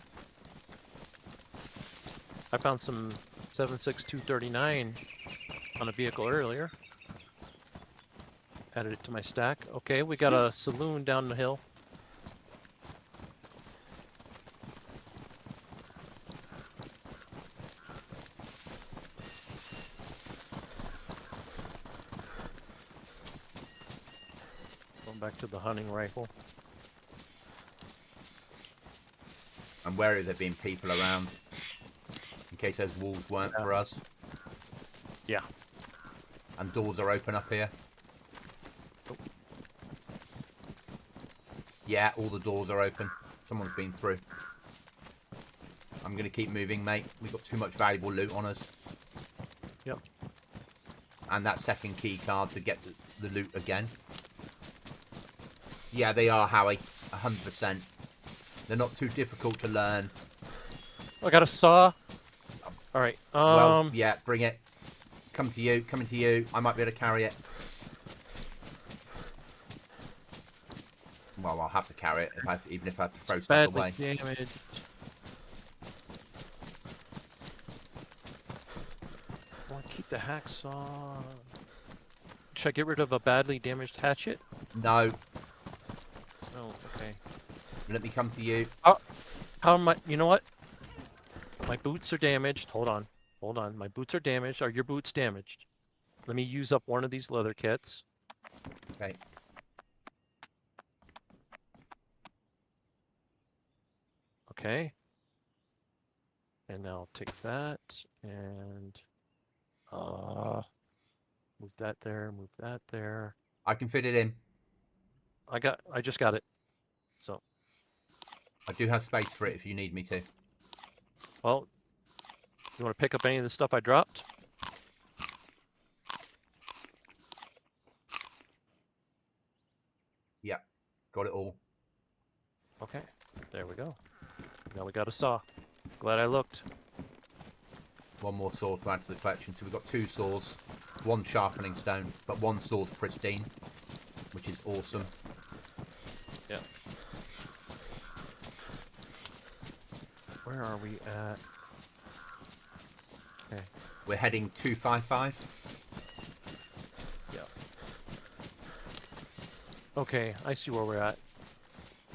I found some 76239 on a vehicle earlier. Added it to my stack. Okay, we got a saloon down the hill. Going back to the hunting rifle. I'm wary there being people around. In case those walls weren't for us. Yeah. And doors are open up here. Oh. Yeah, all the doors are open. Someone's been through. I'm going to keep moving, mate. We've got too much valuable loot on us. Yep. And that second key card to get the loot again. Yeah, they are, Howie. 100%. They're not too difficult to learn. I got a saw. All right. Well, yeah, bring it. Come to you. Coming to you. I might be able to carry it. Well, I'll have to carry it, even if I have to throw stuff away. Badly damaged. I want to keep the hacksaw. Should I get rid of a badly damaged hatchet? No. Oh, okay. Let me come to you. How am I? You know what? My boots are damaged. Hold on. Hold on. My boots are damaged. Are your boots damaged? Let me use up one of these leather kits. Okay. Okay. And now I'll take that and move that there, move that there. I can fit it in. I just got it. So, I do have space for it if you need me to. well, you want to pick up any of the stuff I dropped? Yeah. Got it all. Okay. There we go. Now we got a saw. Glad I looked. One more saw to add to the collection. So we've got 2 saws, 1 sharpening stone, but 1 saw's pristine, which is awesome. Yeah. Where are we at? Okay. We're heading 255. Yeah. Okay, I see where we're at.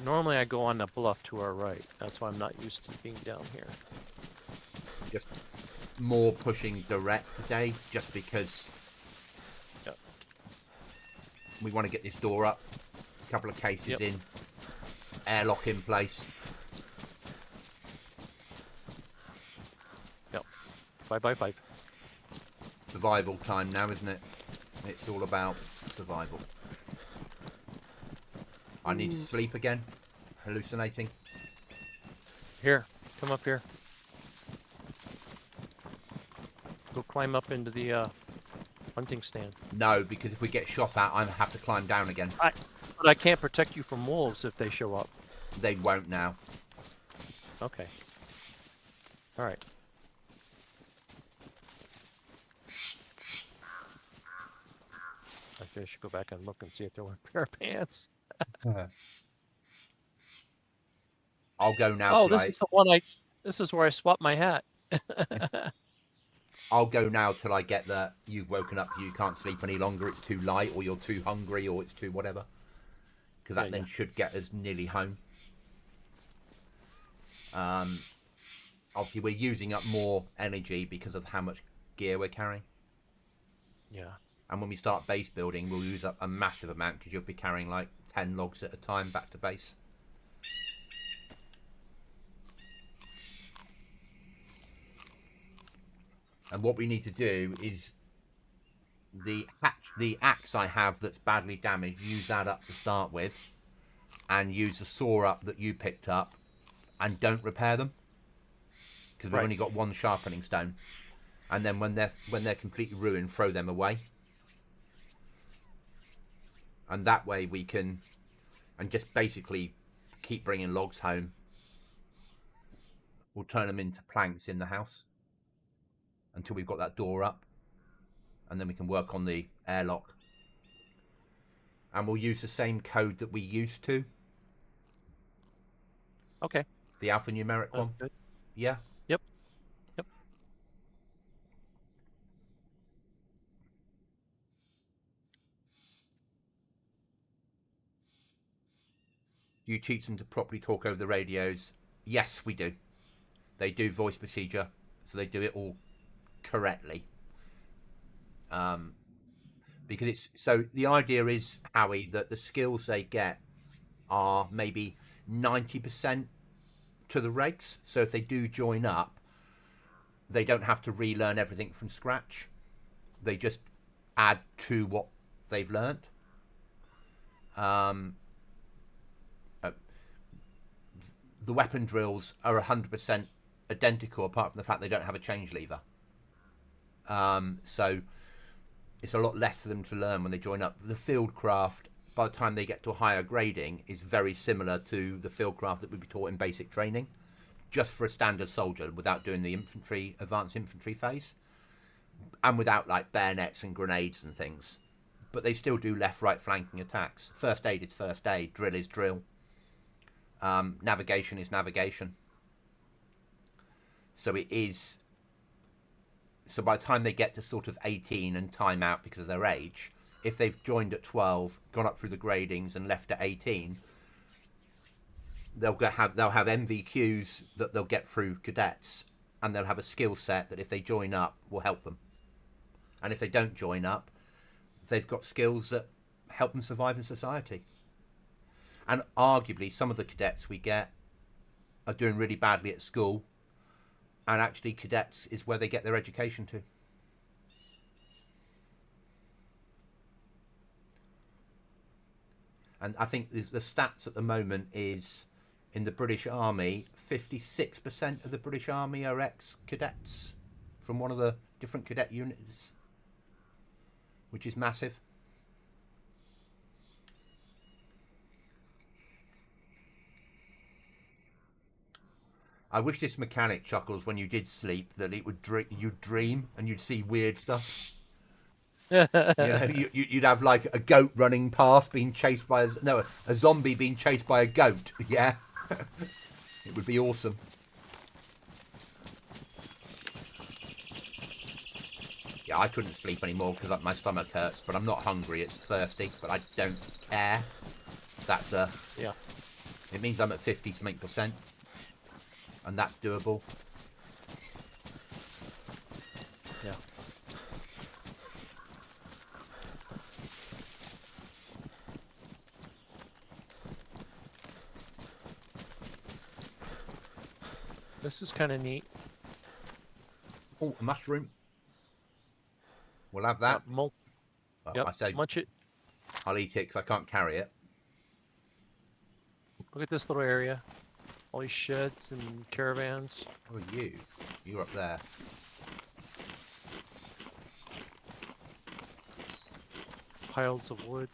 Normally I go on the bluff to our right. That's why I'm not used to being down here. Just more pushing direct today, just because Yep. we want to get this door up. A couple of cases Yep. in. Airlock in place. Yep. 5x5. Survival time now, isn't it? It's all about survival. I need to sleep again. Hallucinating. Here, come up here. Go climb up into the hunting stand. No, because if we get shot at, I have to climb down again. But I can't protect you from wolves if they show up. They won't now. Okay. All right. I should go back and look and see if there were a pair of pants. I'll go now. Oh, this is the one I. This is where I swapped my hat. I'll go now till I get that you've woken up, you can't sleep any longer, it's too light, or you're too hungry, or it's too whatever. Because that then should get us nearly home. Obviously, we're using up more energy because of how much gear we're carrying. Yeah. And when we start base building, we'll use up a massive amount because you'll be carrying like 10 logs at a time back to base. And what we need to do is the axe I have that's badly damaged, use that up to start with, and use the saw up that you picked up, and don't repair them because we've only got one sharpening stone. And then when they're completely ruined, throw them away. And that way we can, and just basically keep bringing logs home. We'll turn them into planks in the house until we've got that door up, and then we can work on the airlock. And we'll use the same code that we used to. Okay. The alphanumeric one. Good. Yeah. Yep. Yep. Do you teach them to properly talk over the radios? Yes, we do. They do voice procedure, so they do it all correctly. Because it's so the idea is, Howie, that the skills they get are maybe 90% to the regs. So if they do join up, they don't have to relearn everything from scratch. They just add to what they've learned. The weapon drills are 100% identical, apart from the fact they don't have a change lever. So it's a lot less for them to learn when they join up. The fieldcraft, by the time they get to a higher grading, is very similar to the fieldcraft that would be taught in basic training, just for a standard soldier, without doing the infantry, advanced infantry phase, and without like bayonets and grenades and things. But they still do left-right flanking attacks. First aid is first aid. Drill is drill. Navigation is navigation. So it is. So by the time they get to sort of 18 and time out because of their age, if they've joined at 12, gone up through the gradings and left at 18, they'll have MVQs that they'll get through cadets, and they'll have a skill set that if they join up will help them. And if they don't join up, they've got skills that help them survive in society. And arguably some of the cadets we get are doing really badly at school, and actually cadets is where they get their education to. And I think the stats at the moment is, in the British Army, 56% of the British Army are ex-cadets from one of the different cadet units, which is massive. I wish this mechanic, Chuckles, when you did sleep, that it would you'd dream and you'd see weird stuff. You know, you'd have like a goat running past being chased by a zombie being chased by a goat. Yeah, it would be awesome. Yeah, I couldn't sleep anymore because my stomach hurts, but I'm not hungry. It's thirsty, but I don't care. That's yeah. It means I'm at 50-something%. And that's doable. Yeah. This is kind of neat. Oh, a mushroom. We'll have that. Well, yep, I say munch it. I'll eat it because I can't carry it. Look at this little area. All these sheds and caravans. Oh, you're up there. piles of wood.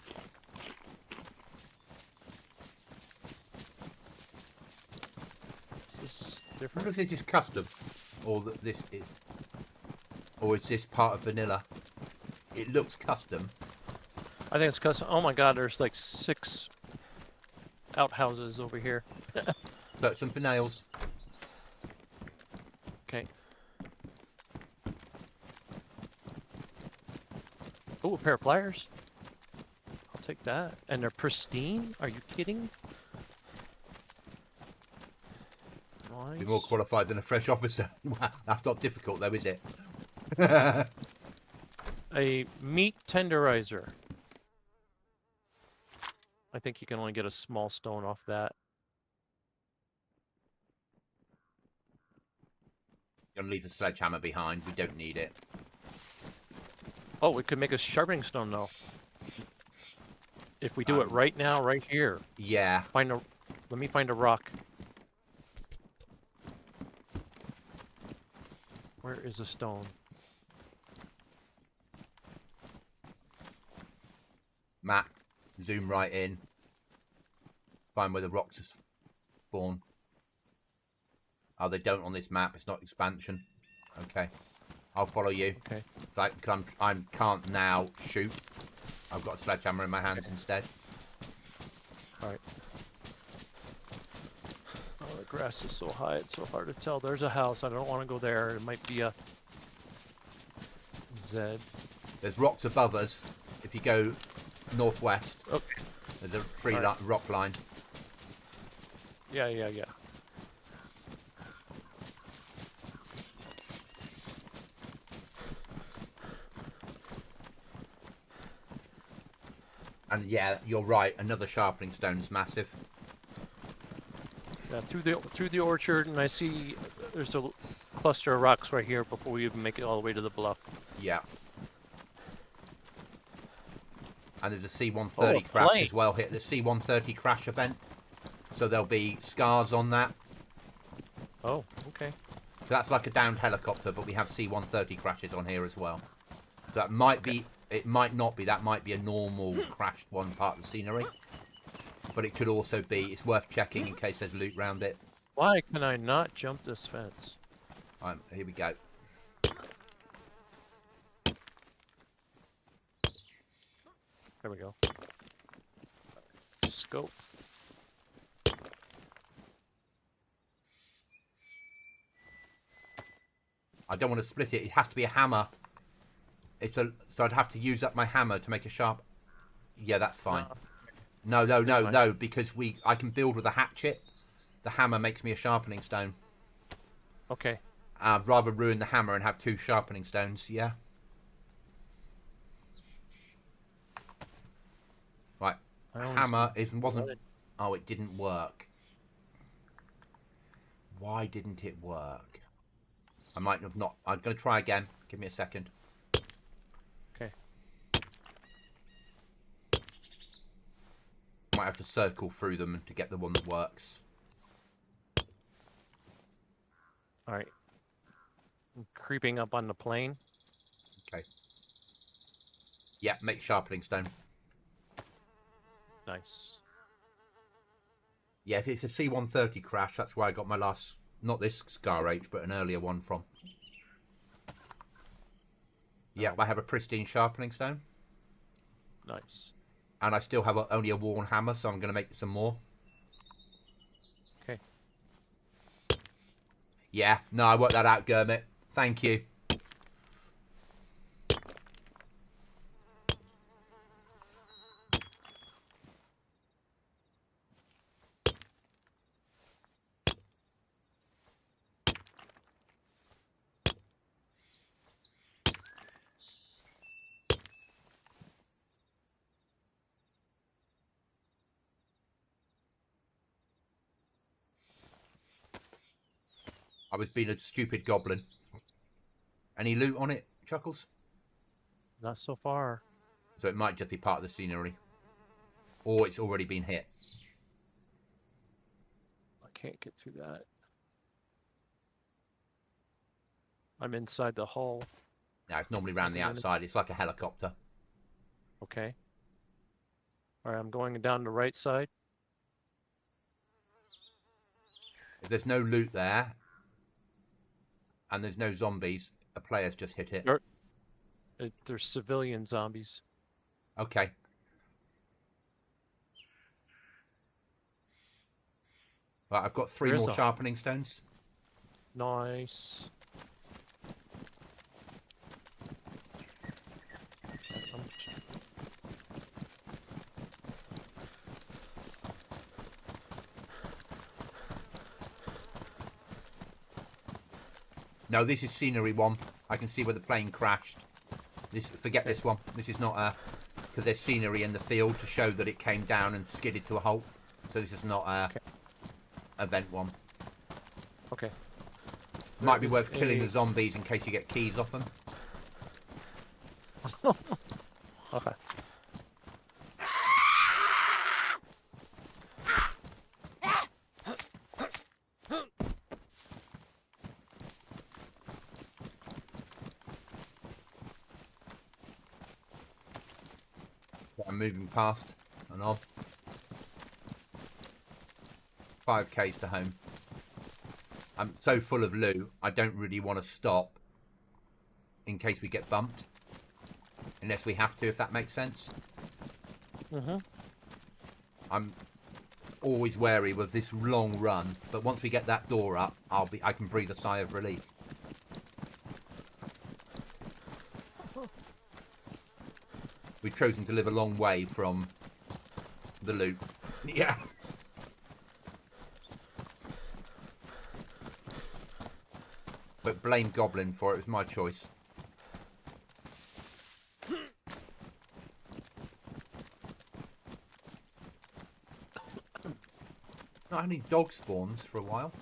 Is this I wonder different? if this is custom, or that this is, or is this part of vanilla? It looks custom. I think it's custom. Oh my god, there's like 6 outhouses over here. Search them for nails. Okay. Oh, a pair of pliers. I'll take that. And they're pristine? Are you kidding? Nice. Be more qualified than a fresh officer. That's not difficult, though, is it? A meat tenderizer. I think you can only get a small stone off that. Gonna leave the sledgehammer behind. We don't need it. Oh, we could make a sharpening stone though. If we do it right now, right here. Yeah. Let me find a rock. Where is a stone? Map. Zoom right in. Find where the rocks are spawn. Oh, they don't on this map. It's not expansion. Okay. I'll follow you. Okay. It's like I can't now shoot. I've got a sledgehammer in my hands instead. Alright. Oh, the grass is so high, it's so hard to tell. There's a house. I don't want to go there. It might be a Z. There's rocks above us. If you go northwest, Okay. there's a tree Alright. rock line. Yeah, yeah, yeah. And yeah, you're right. Another sharpening stone is massive. Yeah, through the orchard, and I see there's a cluster of rocks right here before we even make it all the way to the bluff. Yeah. And there's a C-130 Oh, a crash plane. as well. Hit the C-130 crash event. So there'll be scars on that. Oh, okay. So that's like a downed helicopter, but we have C-130 crashes on here as well. So that might be, it might not be, that might be a normal crashed one part of the scenery. But it could also be, it's worth checking in case there's loot around it. Why can I not jump this fence? Here we go. There we go. Scope. I don't want to split it. It has to be a hammer. So I'd have to use up my hammer to make a sharp. Yeah, that's fine. No, because I can build with a hatchet. The hammer makes me a sharpening stone. Okay. I'd rather ruin the hammer and have 2 sharpening stones. Yeah. Right. Hammer wasn't. Oh, it didn't work. Why didn't it work? I might have not. I'm going to try again. Give me a second. Okay. Might have to circle through them to get the one that works. All right. I'm creeping up on the plane. Okay. Yeah, make sharpening stone. Nice. Yeah, if it's a C-130 crash, that's where I got my last, not this Scar H, but an earlier one from. Yeah, I have a pristine sharpening stone. Nice. And I still have only a worn hammer, so I'm going to make some more. Okay. Yeah, no, I worked that out, Gurmit. Thank you. I was being a stupid goblin. Any loot on it, Chuckles? Not so far. So it might just be part of the scenery. Or it's already been hit. I can't get through that. I'm inside the hull. No, it's normally around the outside. It's like a helicopter. Okay. All right, I'm going down the right side. If there's no loot there, and there's no zombies, a player's just hit it. There's civilian zombies. Okay. Right, I've got 3 There's more a- sharpening stones. Nice. Um, No, this is scenery 1. I can see where the plane crashed. Forget this one. This is not because there's scenery in the field to show that it came down and skidded to a halt. So this is not Okay. event 1. Okay. Might be There worth is killing a- the zombies in case you get keys off them. Okay. That I'm moving past and on. 5k's to home. I'm so full of loot, I don't really want to stop in case we get bumped. Unless we have to, if that makes sense. Mm-hmm. I'm always wary with this long run, but once we get that door up, I can breathe a sigh of relief. We've chosen to live a long way from the loot. Yeah. But blame Goblin for it. It was my choice. Not had any dog spawns for a while.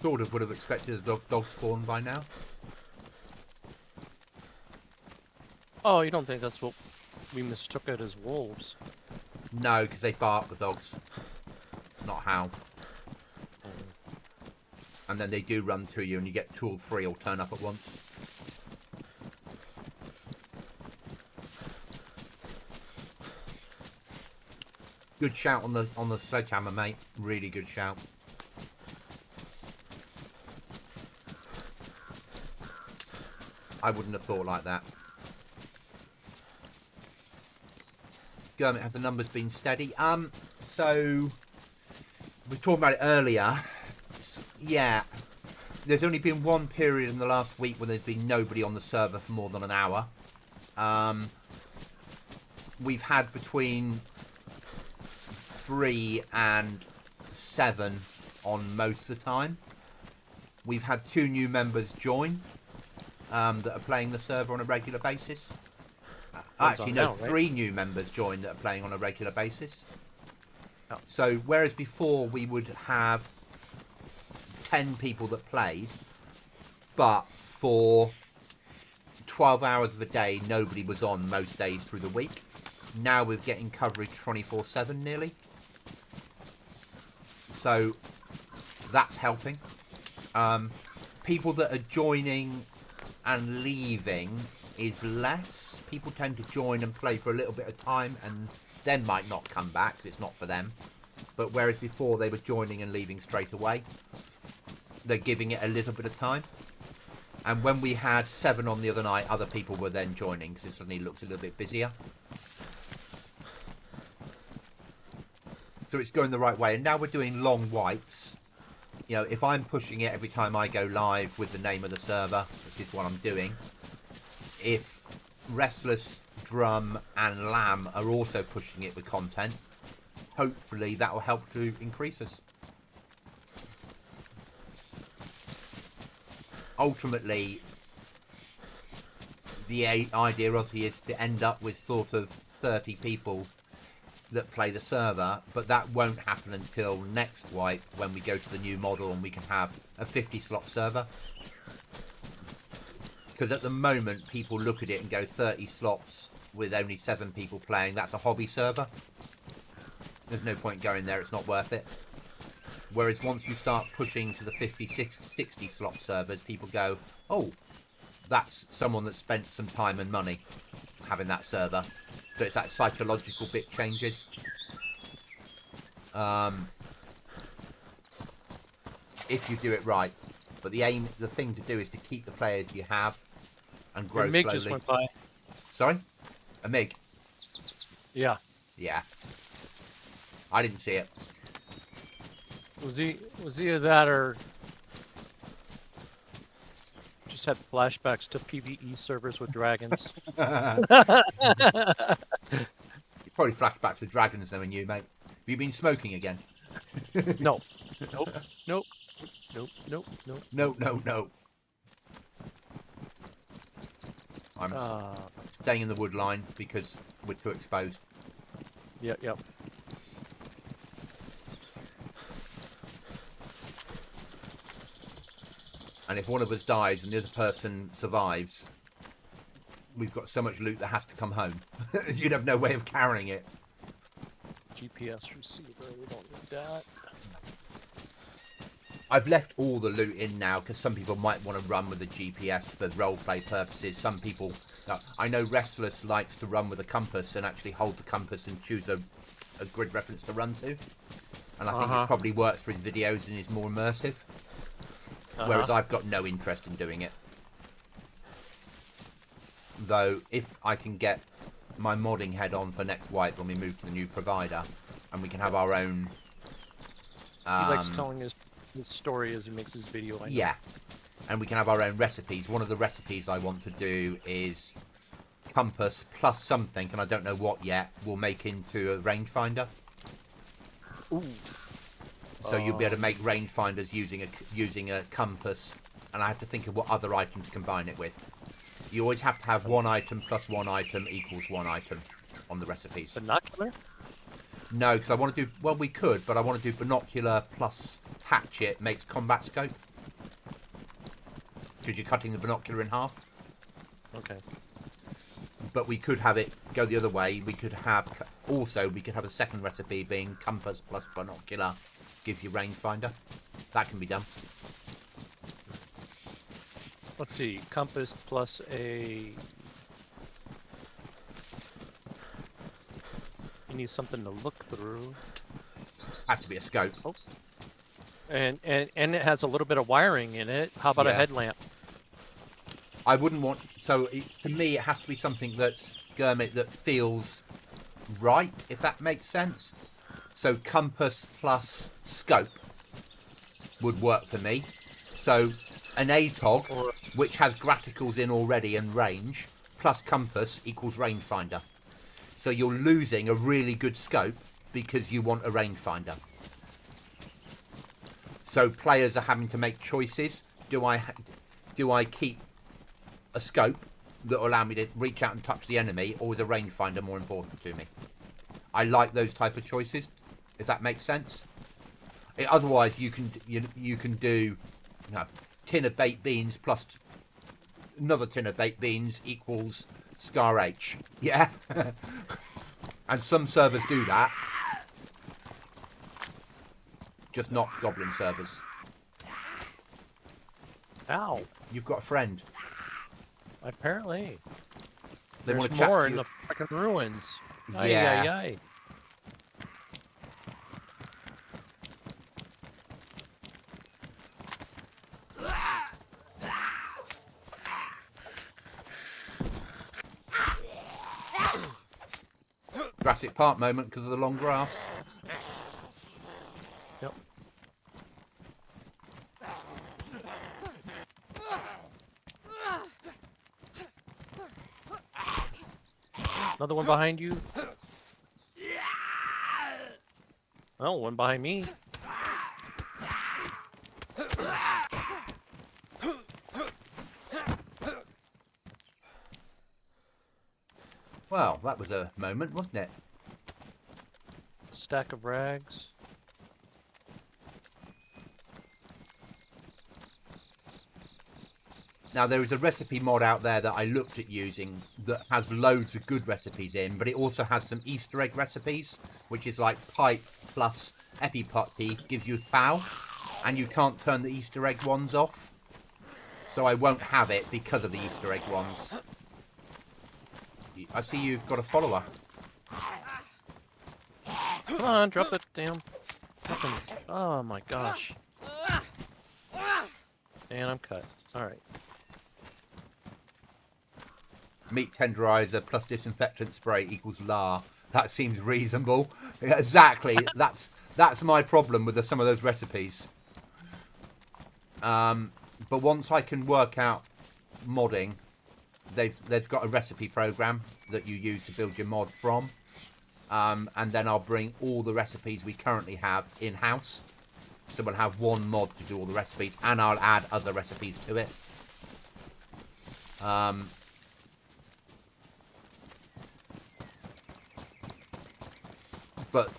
Sort of would have expected a dog spawn by now. Oh, you don't think that's what we mistook it as wolves? No, because they bark, the dogs. Not howl. And then they do run to you and you get 2 or 3 will turn up at once. Good shout on the sledgehammer, mate. Really good shout. I wouldn't have thought like that. Gurmit, have the numbers been steady? So we were talking about it earlier. Yeah, there's only been one period in the last week when there's been nobody on the server for more than an hour. We've had between 3 and 7 on most of the time. We've had 2 new members join that are playing the server on a regular basis. Actually, no, now, right? 3 new members joined that are playing on a regular basis. Oh. So, whereas before we would have 10 people that played, but for 12 hours of a day, nobody was on most days through the week. Now we're getting coverage 24/7 nearly. So, that's helping. People that are joining and leaving is less. People tend to join and play for a little bit of time and then might not come back because it's not for them. But whereas before they were joining and leaving straight away, they're giving it a little bit of time. And when we had 7 on the other night, other people were then joining because it suddenly looks a little bit busier. So it's going the right way. And now we're doing long wipes. You know, if I'm pushing it every time I go live with the name of the server, which is what I'm doing, if Restless, Drum and Lamb are also pushing it with content, hopefully that will help to increase us. Ultimately, the idea obviously is to end up with sort of 30 people that play the server, but that won't happen until next wipe when we go to the new model and we can have a 50 slot server. Because at the moment, people look at it and go 30 slots with only 7 people playing. That's a hobby server. There's no point going there. It's not worth it. Whereas once you start pushing to the 50, 60 slot servers, people go, oh, that's someone that spent some time and money having that server. So it's that psychological bit changes. If you do it right. But the thing to do is to keep the players you have and grow Your MiG slowly. just went by. Sorry? A MiG? Yeah. Yeah. I didn't see it. Was either that or just had flashbacks to PvE servers with dragons. You probably flashbacks to dragons knowing you, mate. Have you been smoking again? No. Nope. Nope. Nope. Nope. Nope. No, no, no. I'm staying in the wood line because we're too exposed. Yep. Yep. And if one of us dies and the other person survives, we've got so much loot that has to come home. You'd have no way of carrying it. GPS receiver. We don't need that. I've left all the loot in now because some people might want to run with the GPS for roleplay purposes. Some people, I know Restless likes to run with a compass and actually hold the compass and choose a grid reference to run to. And I think it probably works for his videos and is more immersive. Whereas I've got no interest in doing it. Though, if I can get my modding head on for next wipe when we move to the new provider, and we can have our own... He likes telling his story as he makes his video. Yeah. And we can have our own recipes. One of the recipes I want to do is compass plus something, and I don't know what yet, we'll make into a rangefinder. Ooh. So you'll be able to range rangefinders using a compass, and I have to think of what other item to combine it with. You always have to have one item plus one item equals one item on the recipes. Binocular? No, because I want to do... Well, we could, but I want to do binocular plus hatchet makes combat scope. Because you're cutting the binocular in half. Okay. But we could have it go the other way. We could have... Also, we could have a second recipe being compass plus binocular gives you rangefinder. That can be done. Let's see. Compass plus a... You need something to look through. Has to be a scope. Oh. And it has a little bit of wiring in it. How about a headlamp? I wouldn't want... So, to me, it has to be something that's, Gurmit, that feels right, if that makes sense. So, compass plus scope would work for me. So, an ATOG, which has graticals in already and range, plus compass equals rangefinder. So, you're losing a really good scope because you want a rangefinder. So, players are having to make choices. Do I keep a scope that will allow me to reach out and touch the enemy, or is a rangefinder more important to me? I like those type of choices, if that makes sense. Otherwise, you can do tin of baked beans plus another tin of baked beans equals Scar H. Yeah, and some servers do that, just not Goblin servers. Ow! You've got a friend. Apparently. They want There's to chat more to in you. the fucking ruins. Yeah. Ay, ay, ay. Jurassic Park moment because of the long grass. Yep. Another one behind you. Oh, one behind me. Well, that was a moment, wasn't it? Stack of rags. Now, there is a recipe mod out there that I looked at using that has loads of good recipes in, but it also has some Easter egg recipes, which is like pipe plus epiputty gives you foul, and you can't turn the Easter egg ones off. So I won't have it because of the Easter egg ones. I see you've got a follower. Come on, drop that damn fucking... Oh my gosh. And I'm cut. Alright. Meat tenderizer plus disinfectant spray equals lar. That seems reasonable. Yeah, exactly. That's my problem with some of those recipes. But once I can work out modding, they've got a recipe program that you use to build your mod from. And then I'll bring all the recipes we currently have in-house. So we'll have one mod to do all the recipes, and I'll add other recipes to it. But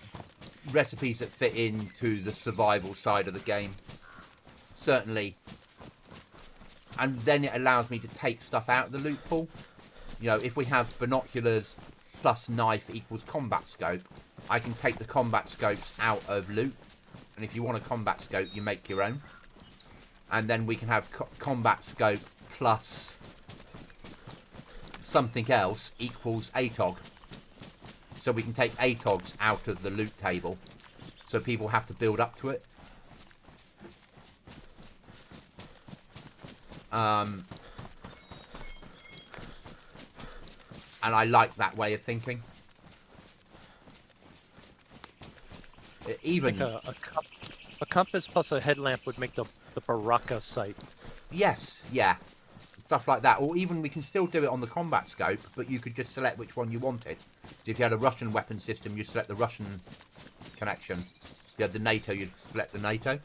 recipes that fit into the survival side of the game, certainly. And then it allows me to take stuff out of the loot pool. You know, if we have binoculars plus knife equals combat scope, I can take the combat scopes out of loot. And if you want a combat scope, you make your own. And then we can have combat scope plus something else equals ATOG. So we can take ATOGs out of the loot table. So people have to build up to it. And I like that way of thinking. Even Like a compass plus a headlamp would make the Baraka sight. yes, yeah, stuff like that. Or even we can still do it on the combat scope, but you could just select which one you wanted. So if you had a Russian weapon system, you select the Russian connection. If you had the NATO, you'd select the NATO.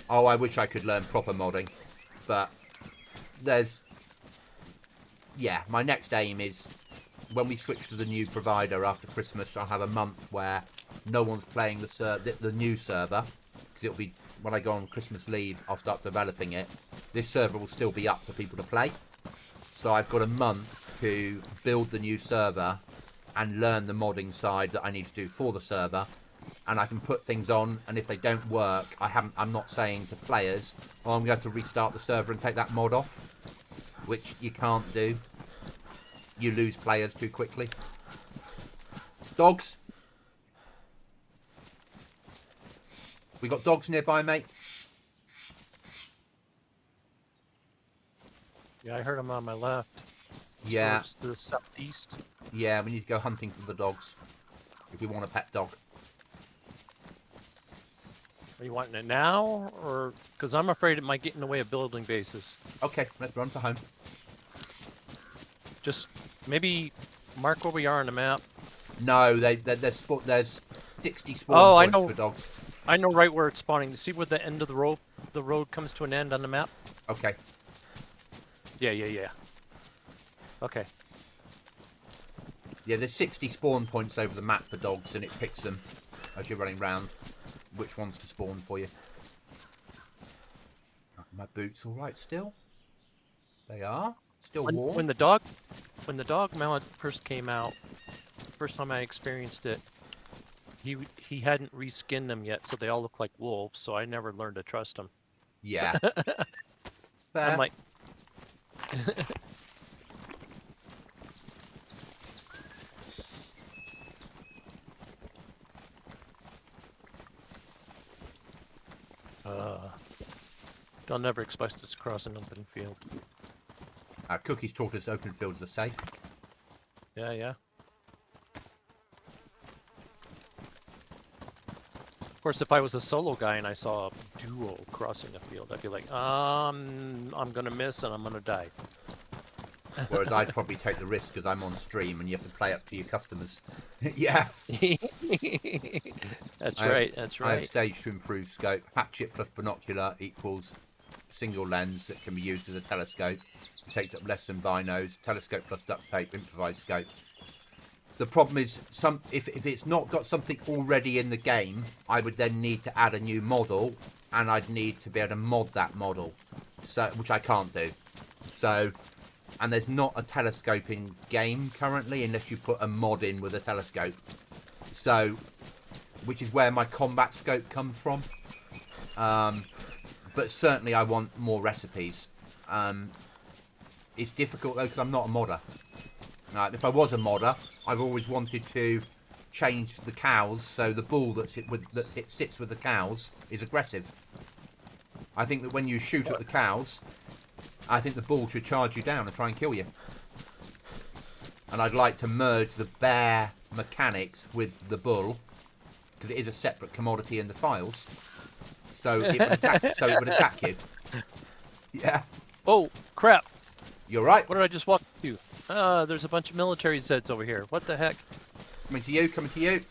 Oh, I wish I could learn proper modding, but there's... Yeah, my next aim is when we switch to the new provider after Christmas, I'll have a month where no one's playing the new server, because it'll be when I go on Christmas leave, I'll start developing it. This server will still be up for people to play, so I've got a month to build the new server and learn the modding side that I need to do for the server, and I can put things on, and if they don't work, I'm not saying to players, oh, I'm going to restart the server and take that mod off, which you can't do. You lose players too quickly. Dogs. We got dogs nearby, mate. Yeah, I heard them on my left. Yeah. Towards the southeast. Yeah, we need to go hunting for the dogs if we want a pet dog. Are you wanting it now, or because I'm afraid it might get in the way of building bases? Okay, let's run for home. Just maybe mark where we are on the map. No, there's 60 spawn Oh, I points know. for dogs. I know right where it's spawning. See where the end of the road comes to an end on the map? Okay. Yeah. Okay. Yeah, there's 60 spawn points over the map for dogs, and it picks them as you're running round which ones to spawn for you. Are my boots all right still? They are. Still warm. When the dog mallet first came out, first time I experienced it, he hadn't reskinned them yet, so they all look like wolves. So I never learned to trust them. Yeah. Fair. I'm like, they'll never expect us to cross an open field. Cookies taught us open fields are safe. Yeah. Of course, if I was a solo guy and I saw a duo crossing a field, I'd be like, I'm gonna miss and I'm gonna die. Whereas I'd probably take the risk because I'm on stream and you have to play up to your customers. Yeah. That's I right. have stage to improve scope. Hatchet plus binocular equals single lens that can be used as a telescope. Takes up less than binos. Telescope plus duct tape, improvised scope. The problem is, if it's not got something already in the game, I would then need to add a new model and I'd need to be able to mod that model, so which I can't do. So, and there's not a telescoping game currently unless you put a mod in with a telescope. So, which is where my combat scope comes from. But certainly I want more recipes. It's difficult though because I'm not a modder. If I was a modder, I've always wanted to change the cows so the bull that sits with the cows is aggressive. I think that when you shoot at the cows, I think the bull should charge you down and try and kill you. And I'd like to merge the bear mechanics with the bull, because it is a separate commodity in the files. So it would attack you. Yeah. Oh, crap. You're right. What did I just walk into? There's a bunch of military Zeds over here. What the heck? Coming to you, coming to you.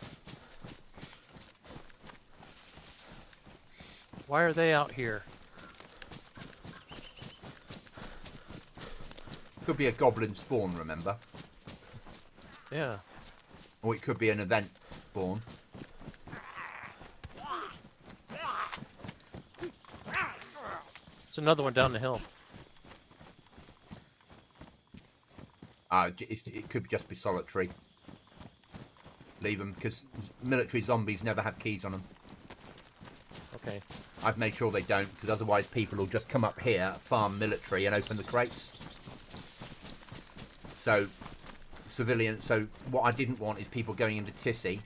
Why are they out here? Could be a goblin spawn, remember? Yeah. Or it could be an event spawn. It's another one down the hill. It could just be solitary. Leave them, because military zombies never have keys on them. Okay. I've made sure they don't, because otherwise people will just come up here, farm military, and open the crates. So, civilians. So, what I didn't want is people going into Tissy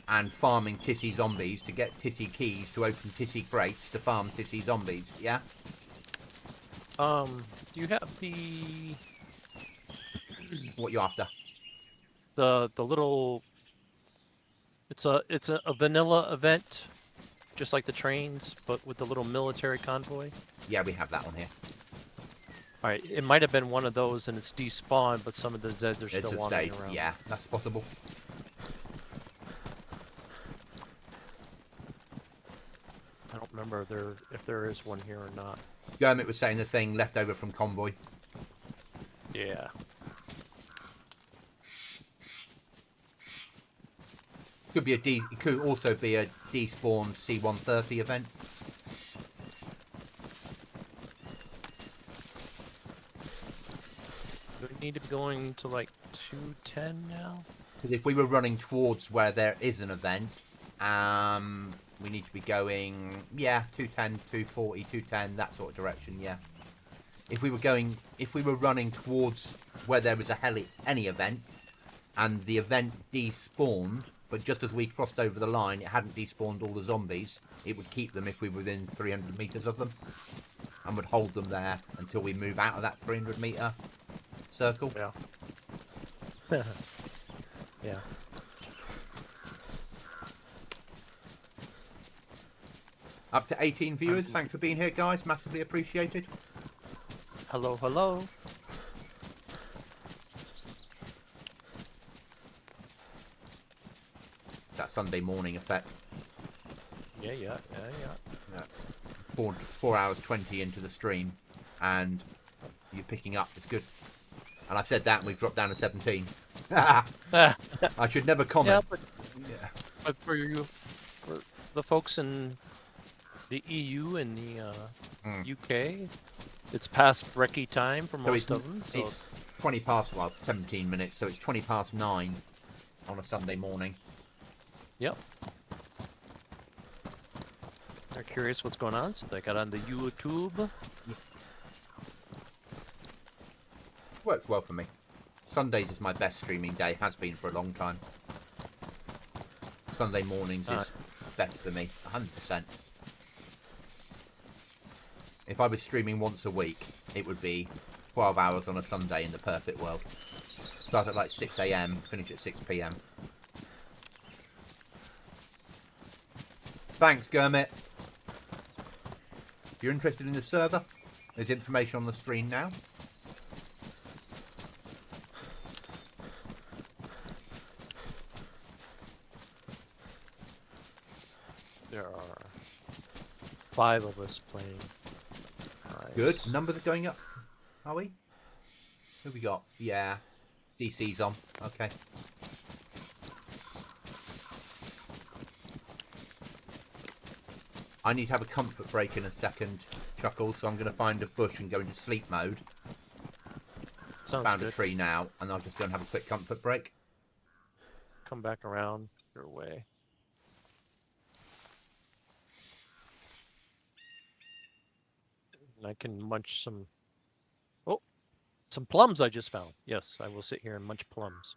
and farming Tissy zombies to get Tissy keys to open Tissy crates to farm Tissy zombies. Yeah. Do you have the What you after? the little? It's a vanilla event, just like the trains, but with the little military convoy. Yeah, we have that one here. All right, it might have been one of those, and it's despawned, but some of the Zeds are It's still a wandering stage. around. Yeah, that's possible. I don't remember if there is one here or not. Gurmit was saying the thing left over from convoy. Yeah. Could be it could also be a despawned C-130 event. Do we need to be going to like 210 now? Because if we were running towards where there is an event, we need to be going, yeah, 210, 240, 210, that sort of direction, yeah. If we were running towards where there was any event, and the event despawned, but just as we crossed over the line, it hadn't despawned all the zombies, it would keep them if we were within 300 meters of them, and would hold them there until we move out of that 300 meter circle. Yeah. Yeah. Up to 18 viewers. Thanks for being here, guys. Massively appreciated. Hello, hello. That Sunday morning effect. Yeah. Yeah. 4 hours 20 into the stream, and you're picking up. It's good. And I said that, and we've dropped down to 17. I should never comment. Yeah, but for the folks in the EU and the UK, it's past brekkie time for most of them. So it's 20 past, well, 17 minutes, so it's 20 past 9 on a Sunday morning. Yep. They're curious what's going on, so they got on the YouTube. Works well for me. Sundays is my best streaming day, has been for a long time. Sunday mornings is best for me, 100%. If I was streaming once a week, it would be 12 hours on a Sunday in the perfect world. Start at like 6 AM, finish at 6 PM. Thanks, Gurmit. If you're interested in the server, there's information on the screen now. There are 5 of us playing. Nice. Good. Numbers are going up. Are we? Who we got? Yeah. DC's on. Okay. I need to have a comfort break in a second, Chuckles. So I'm going to find a bush and go into sleep mode. Sounds Found good. a tree now, and I'll just go and have a quick comfort break. Come back around your way. And I can munch some... Oh, some plums I just found. Yes, I will sit here and munch plums.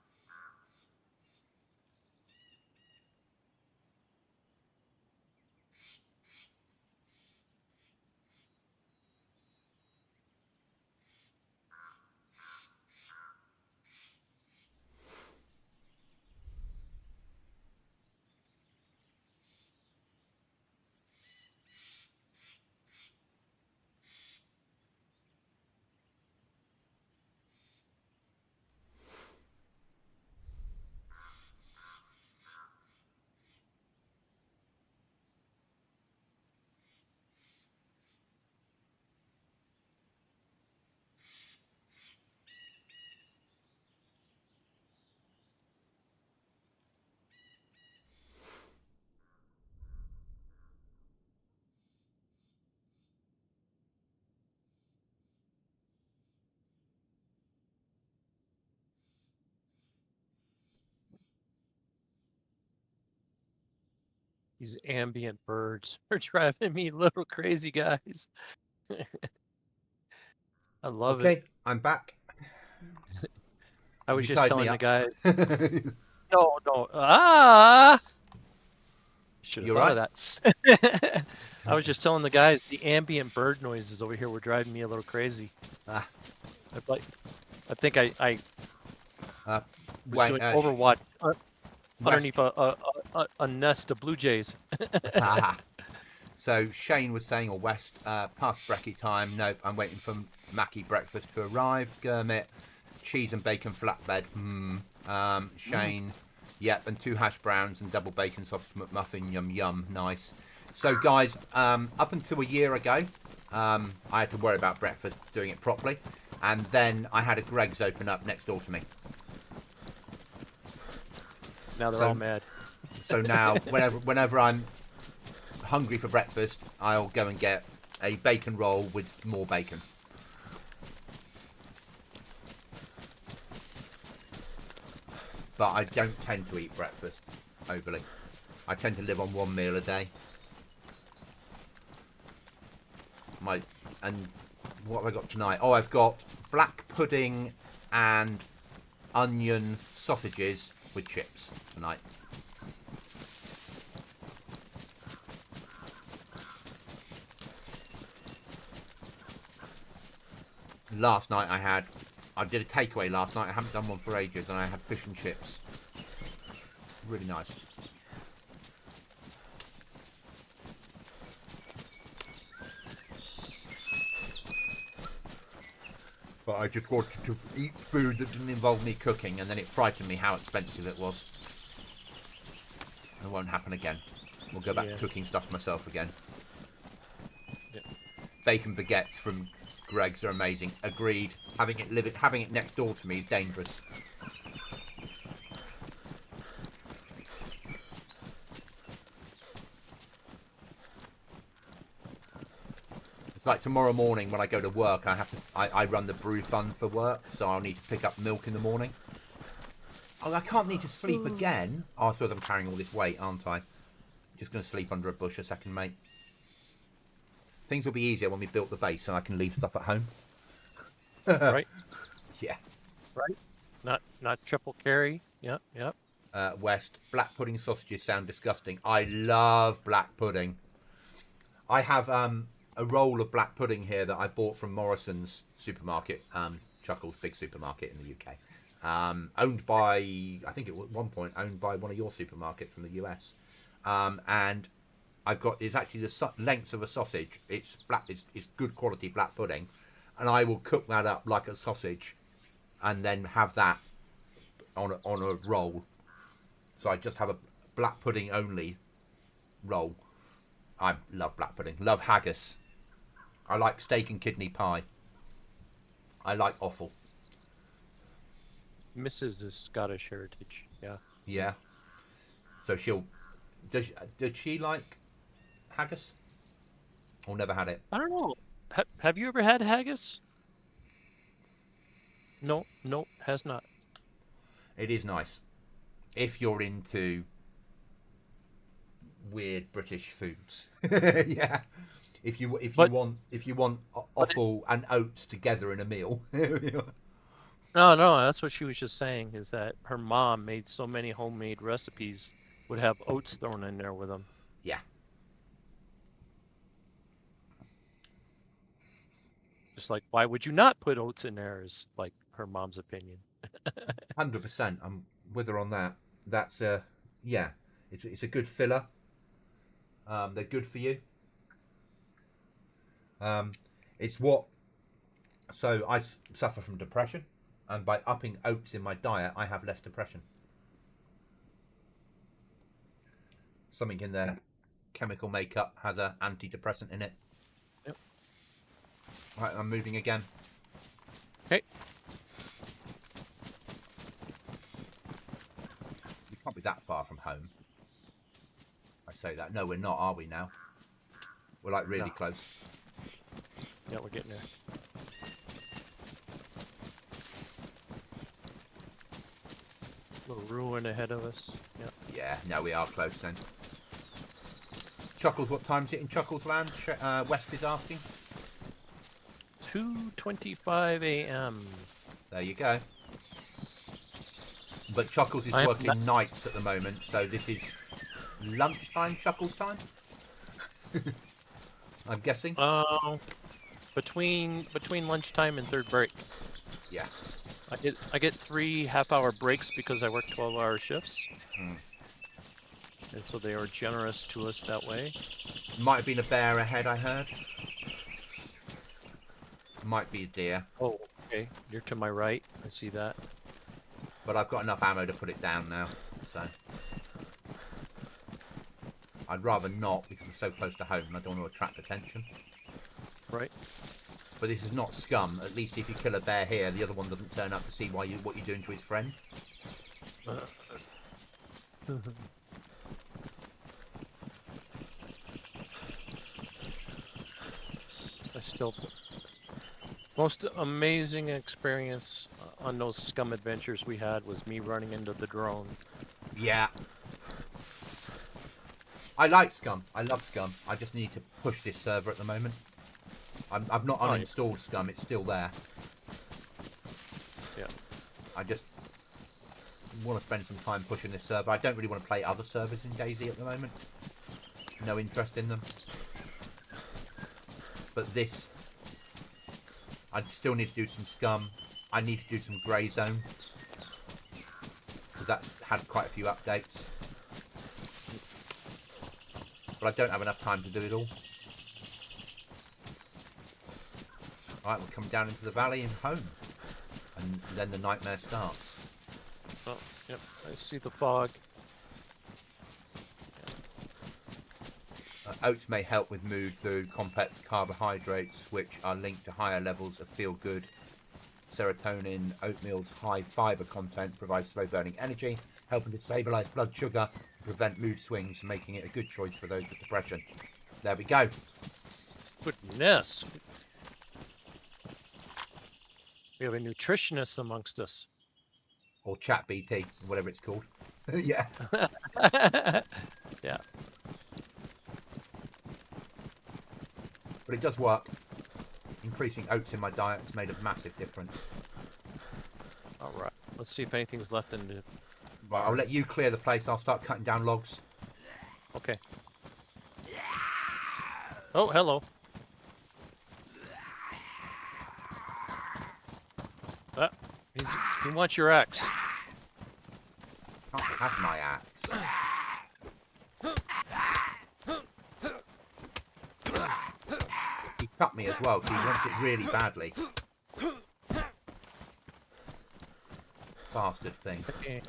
These ambient birds are driving me a little crazy, guys. I love it. Okay, I'm back. I was You just tied me telling the up. guys. No, no. Ah! Should have You're thought right. of that. I was just telling the guys the ambient bird noises over here were driving me a little crazy. Ah, I think I was wait, doing Overwatch underneath West. a nest of blue jays. So Shane was saying, or West, past brekkie time. Nope, I'm waiting for Mackie breakfast to arrive. Gurmit, cheese and bacon flatbread. Shane, yep, and 2 hash browns and double bacon sausage McMuffin. Yum yum, nice. So guys, up until a year ago, I had to worry about breakfast, doing it properly, and then I had a Greg's open up next door to me. Now they're So- all mad. So now, whenever I'm hungry for breakfast, I'll go and get a bacon roll with more bacon. But I don't tend to eat breakfast overly. I tend to live on 1 meal a day. And what have I got tonight? Oh, I've got black pudding and onion sausages with chips tonight. Last night I did a takeaway last night. I haven't done one for ages, and I had fish and chips. Really nice. But I just wanted to eat food that didn't involve me cooking, and then it frightened me how expensive it was. It won't happen again. We'll go back to cooking stuff myself again. Yeah. Bacon baguettes from Greg's are amazing. Agreed. Having it next door to me is dangerous. It's like tomorrow morning when I go to work, I run the brew fund for work, so I'll need to pick up milk in the morning. Oh, I can't need to sleep again. Oh, I suppose I'm carrying all this weight, aren't I? Just going to sleep under a bush a second, mate. Things will be easier when we built the base and I can leave stuff at home. Right? Yeah. Right? Not triple carry. Yep, yep. West, black pudding sausages sound disgusting. I love black pudding. I have a roll of black pudding here that I bought from Morrison's supermarket, Chuckles, big supermarket in the UK. Owned by, I think it was at one point owned by one of your supermarkets from the US. And I've got, it's actually the length of a sausage. It's black, it's good quality black pudding. And I will cook that up like a sausage and then have that on a roll. So I just have a black pudding only roll. I love black pudding. Love haggis. I like steak and kidney pie. I like offal. Mrs. is Scottish heritage. Yeah. Yeah. So does she like haggis? Or never had it? I don't know. Have you ever had haggis? No, no, has not. It is nice if you're into weird British foods. Yeah. If you But want but it, offal and oats together in a meal. no, no, that's what she was just saying is that her mom made so many homemade recipes would have oats thrown in there with them. Yeah. Just like why would you not put oats in there is like her mom's opinion. 100%. I'm with her on that. That's yeah. It's a good filler. They're good for you. Um, it's what. So I suffer from depression, and by upping oats in my diet, I have less depression. Something in their chemical makeup has an antidepressant in it. Yep. Right, I'm moving again. Okay. We can't be that far from home. I say that. No, we're not, are we now? We're like really No. close. Yeah, we're getting there. Little ruin ahead of us. Yeah. Yeah, no, we are close then. Chuckles, what time is it in Chuckles land? West is asking. 2:25 a.m. There you go. But Chuckles is working nights at the moment, so this is lunchtime Chuckles time. I'm guessing. Between lunchtime and third break. Yeah. I get 3 half-hour breaks because I work 12-hour shifts. Mm. And so they are generous to us that way. Might have been a bear ahead, I heard. Might be a deer. Oh, okay. You're to my right. I see that. But I've got enough ammo to put it down now, so. I'd rather not because I'm so close to home and I don't want to attract attention. Right. But this is not scum. At least if you kill a bear here, the other one doesn't turn up to see what you're doing to his friend. Most amazing experience on those scum adventures we had was me running into the drone. Yeah. I like scum. I love scum. I just need to push this server at the moment. I've not uninstalled scum. It's still there. Yeah. I just want to spend some time pushing this server. I don't really want to play other servers in DayZ at the moment. No interest in them. But this, I still need to do some scum. I need to do some grey zone because that's had quite a few updates. But I don't have enough time to do it all. Alright, we'll come down into the valley and home. And then the nightmare starts. Oh, yep. I see the fog. Oats may help with mood through complex carbohydrates, which are linked to higher levels of feel-good serotonin. Oatmeal's high fibre content provides slow-burning energy, helping to stabilise blood sugar, prevent mood swings, making it a good choice for those with depression. There we go. Goodness. We have a nutritionist amongst us. Or chat BT, whatever it's called. Yeah. Yeah. But it does work. Increasing oats in my diet has made a massive difference. All right. Let's see if anything's left in the... Right, I'll let you clear the place. I'll start cutting down logs. Okay. Oh, hello. He wants your axe. Can't have my axe. He cut me as well because he wants it really badly. Bastard thing. Okay.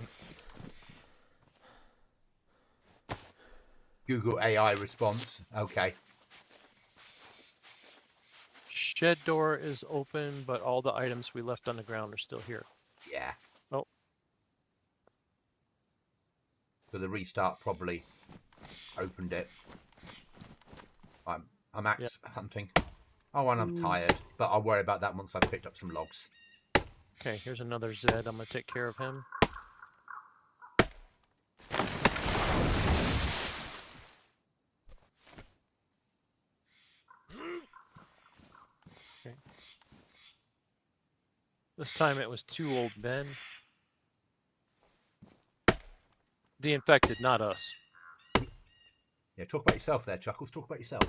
Google AI response. Okay. Shed door is open, but all the items we left on the ground are still here. Yeah. Oh. So the restart probably opened it. I'm axe hunting. Oh, and I'm tired, but I'll worry about that once I've picked up some logs. Okay, here's another Zed. I'm gonna take care of him. Okay. This time it was 2 old men. The infected, not us. Yeah, talk about yourself there, Chuckles. Talk about yourself.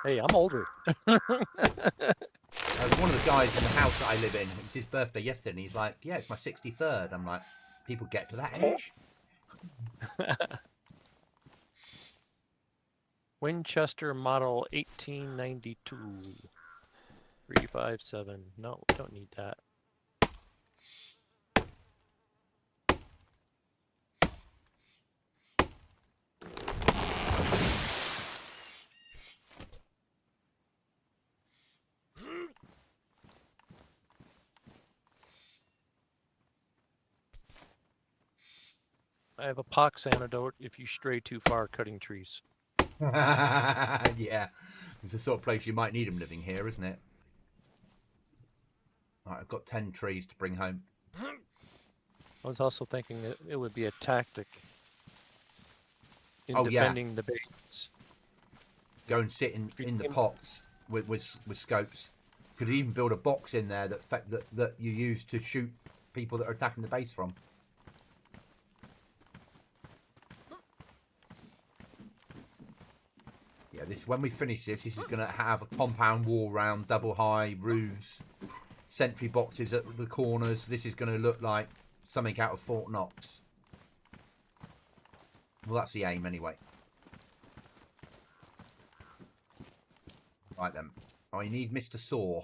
Hey, I'm older. One of the guys in the house that I live in, it was his birthday yesterday, and he's like, yeah, it's my 63rd. I'm like, people get to that age? Winchester model 1892. 357. No, we don't need that. I have a pox antidote if you stray too far cutting trees. Yeah, it's the sort of place you might need them living here, isn't it? Right, I've got 10 trees to bring home. I was also thinking that it would be a tactic in Oh, yeah. defending the base. Go and sit in the pots with scopes. Could even build a box in there that you use to shoot people that are attacking the base from. Yeah, when we finish this is going to have a compound wall round, double high roofs, sentry boxes at the corners. This is going to look like something out of Fort Knox. Well, that's the aim anyway. Right then. I need Mr. Saw,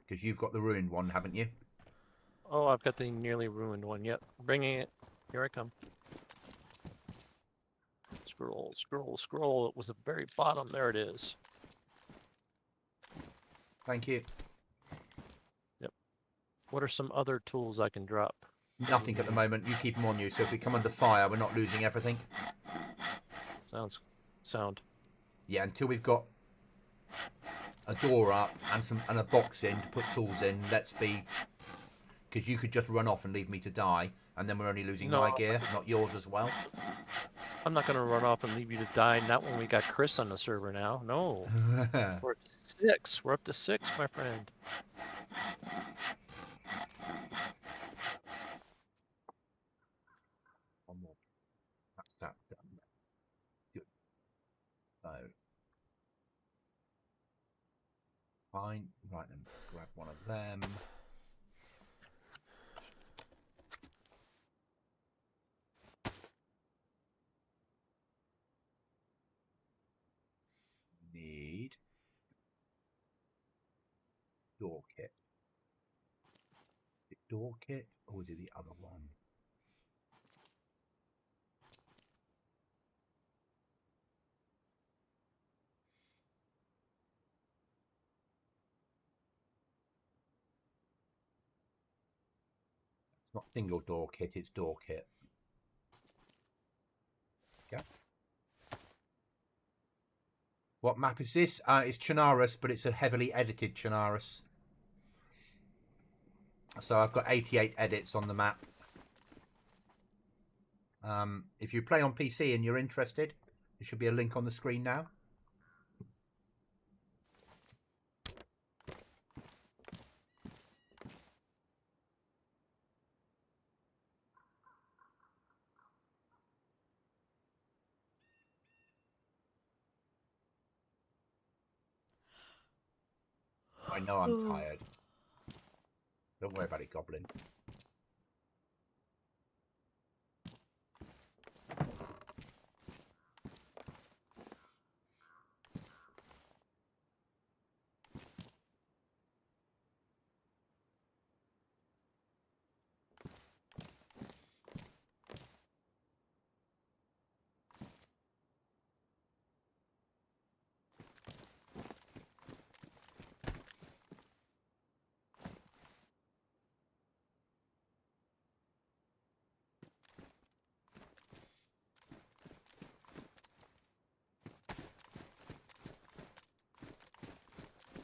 because you've got the ruined one, haven't you? Oh, I've got the nearly ruined one. Yep, bringing it. Here I come. Scroll, scroll, scroll. It was the very bottom. There it is. Thank you. Yep. What are some other tools I can drop? Nothing at the moment. You keep them on you, so if we come under fire, we're not losing everything. Sounds sound. Yeah, until we've got a door up and a box in to put tools in. Let's be, because you could just run off and leave me to die, and then we're only losing my gear, not yours as well. I'm not going to run off and leave you to die. Not when we got Chris on the server now. No. We're up to 6. We're up to 6, my friend. One more. That's that done. Good. So, fine. Right then, grab one of them. Need door kit. Is it door kit or is it the other one? It's not single door kit, it's door kit. Okay. What map is this? It's Chernarus, but it's a heavily edited Chernarus. So I've got 88 edits on the map. If you play on PC and you're interested, there should be a link on the screen now. I know I'm tired. Don't worry about it, Goblin.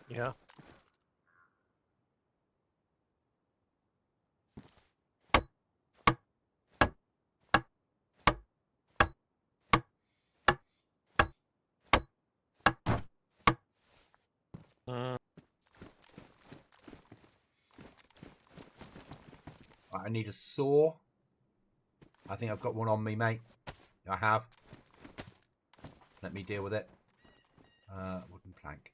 Yeah. Uh, Right, I need a saw. I think I've got one on me, mate. I have. Let me deal with it. Wooden plank.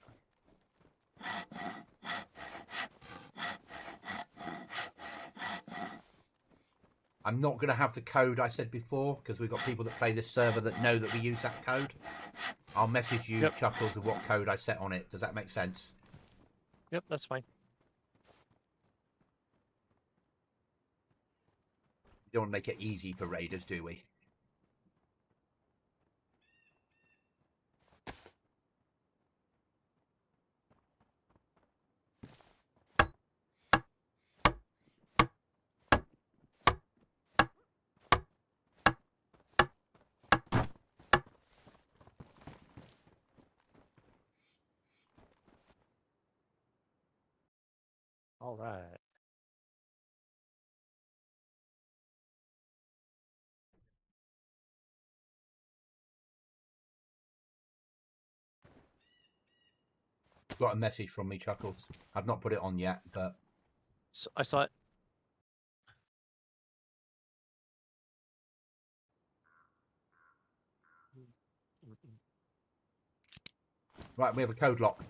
I'm not going to have the code I said before because we've got people that play this server that know that we use that code. I'll message you, Yep. Chuckles, with what code I set on it. Does that make sense? yep, that's fine. We don't want to make it easy for raiders, do we? All right. Got a message from me, Chuckles. I've not put it on yet, but So I saw it. right, we have a code lock.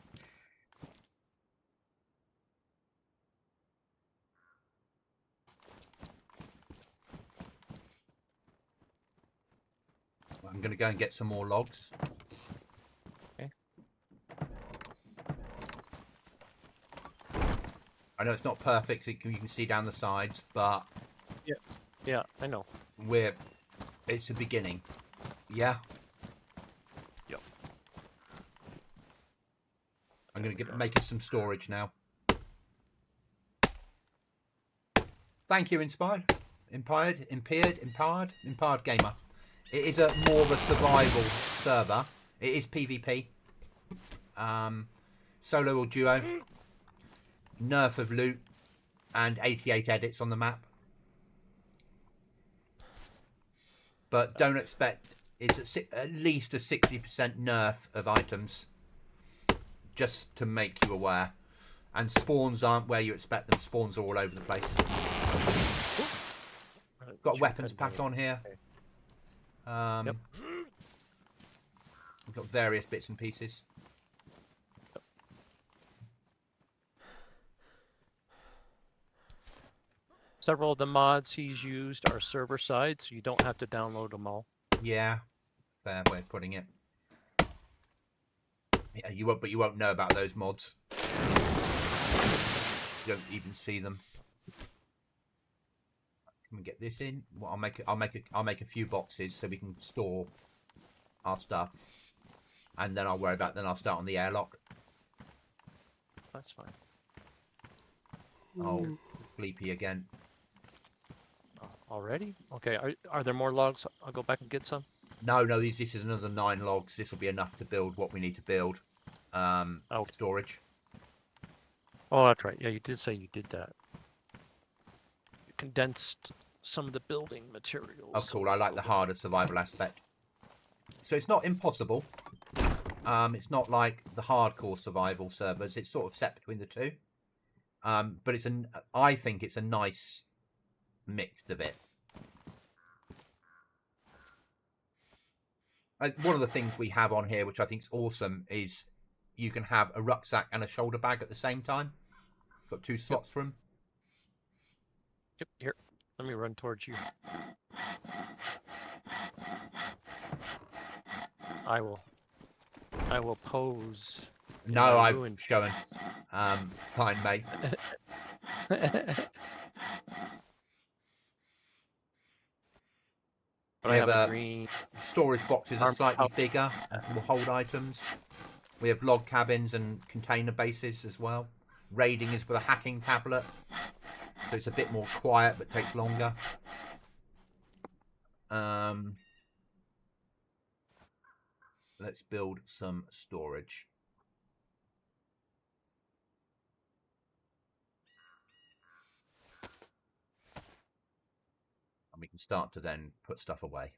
I'm going to go and get some more logs. Okay. I know it's not perfect, so you can see down the sides, but Yeah, I know. it's the beginning. Yeah. Yep. I'm There going to we go. make us some storage now. Thank you, Empowered Gamer. It is more of a survival server. It is PvP. Solo or duo. Nerf of loot. And 88 edits on the map. But don't expect... It's at least a 60% nerf of items. Just to make you aware. And spawns aren't where you expect them. Spawns are all over the place. Got a weapons pack on here. Yep. We've got various bits and pieces. Several of the mods he's used are server side, so you don't have to download them all. Yeah, fair way of putting it. Yeah, but you won't know about those mods. You don't even see them. Can we get this in? Well, I'll make a few boxes so we can store our stuff, and then I'll worry about. Then I'll start on the airlock. That's fine. Oh, sleepy again. Already? Okay. Are there more logs? I'll go back and get some. No, this is another 9 logs. This will be enough to build what we need to build. Storage. Oh, that's right. Yeah, you did say you did that. You condensed some of the building materials. Oh, cool. I like the harder survival aspect. So it's not impossible. It's not like the hardcore survival servers. It's sort of set between the two. But I think it's a nice mix of it. One of the things we have on here, which I think is awesome, is you can have a rucksack and a shoulder bag at the same time. Got 2 slots for them. Yep. Here, let me run towards you. I will pose. No, I'm showing. Fine, mate. But I have a green storage boxes are slightly pouch. bigger and will hold items. We have log cabins and container bases as well. Raiding is with a hacking tablet, so it's a bit more quiet but takes longer. Let's build some storage. and start to then put stuff away,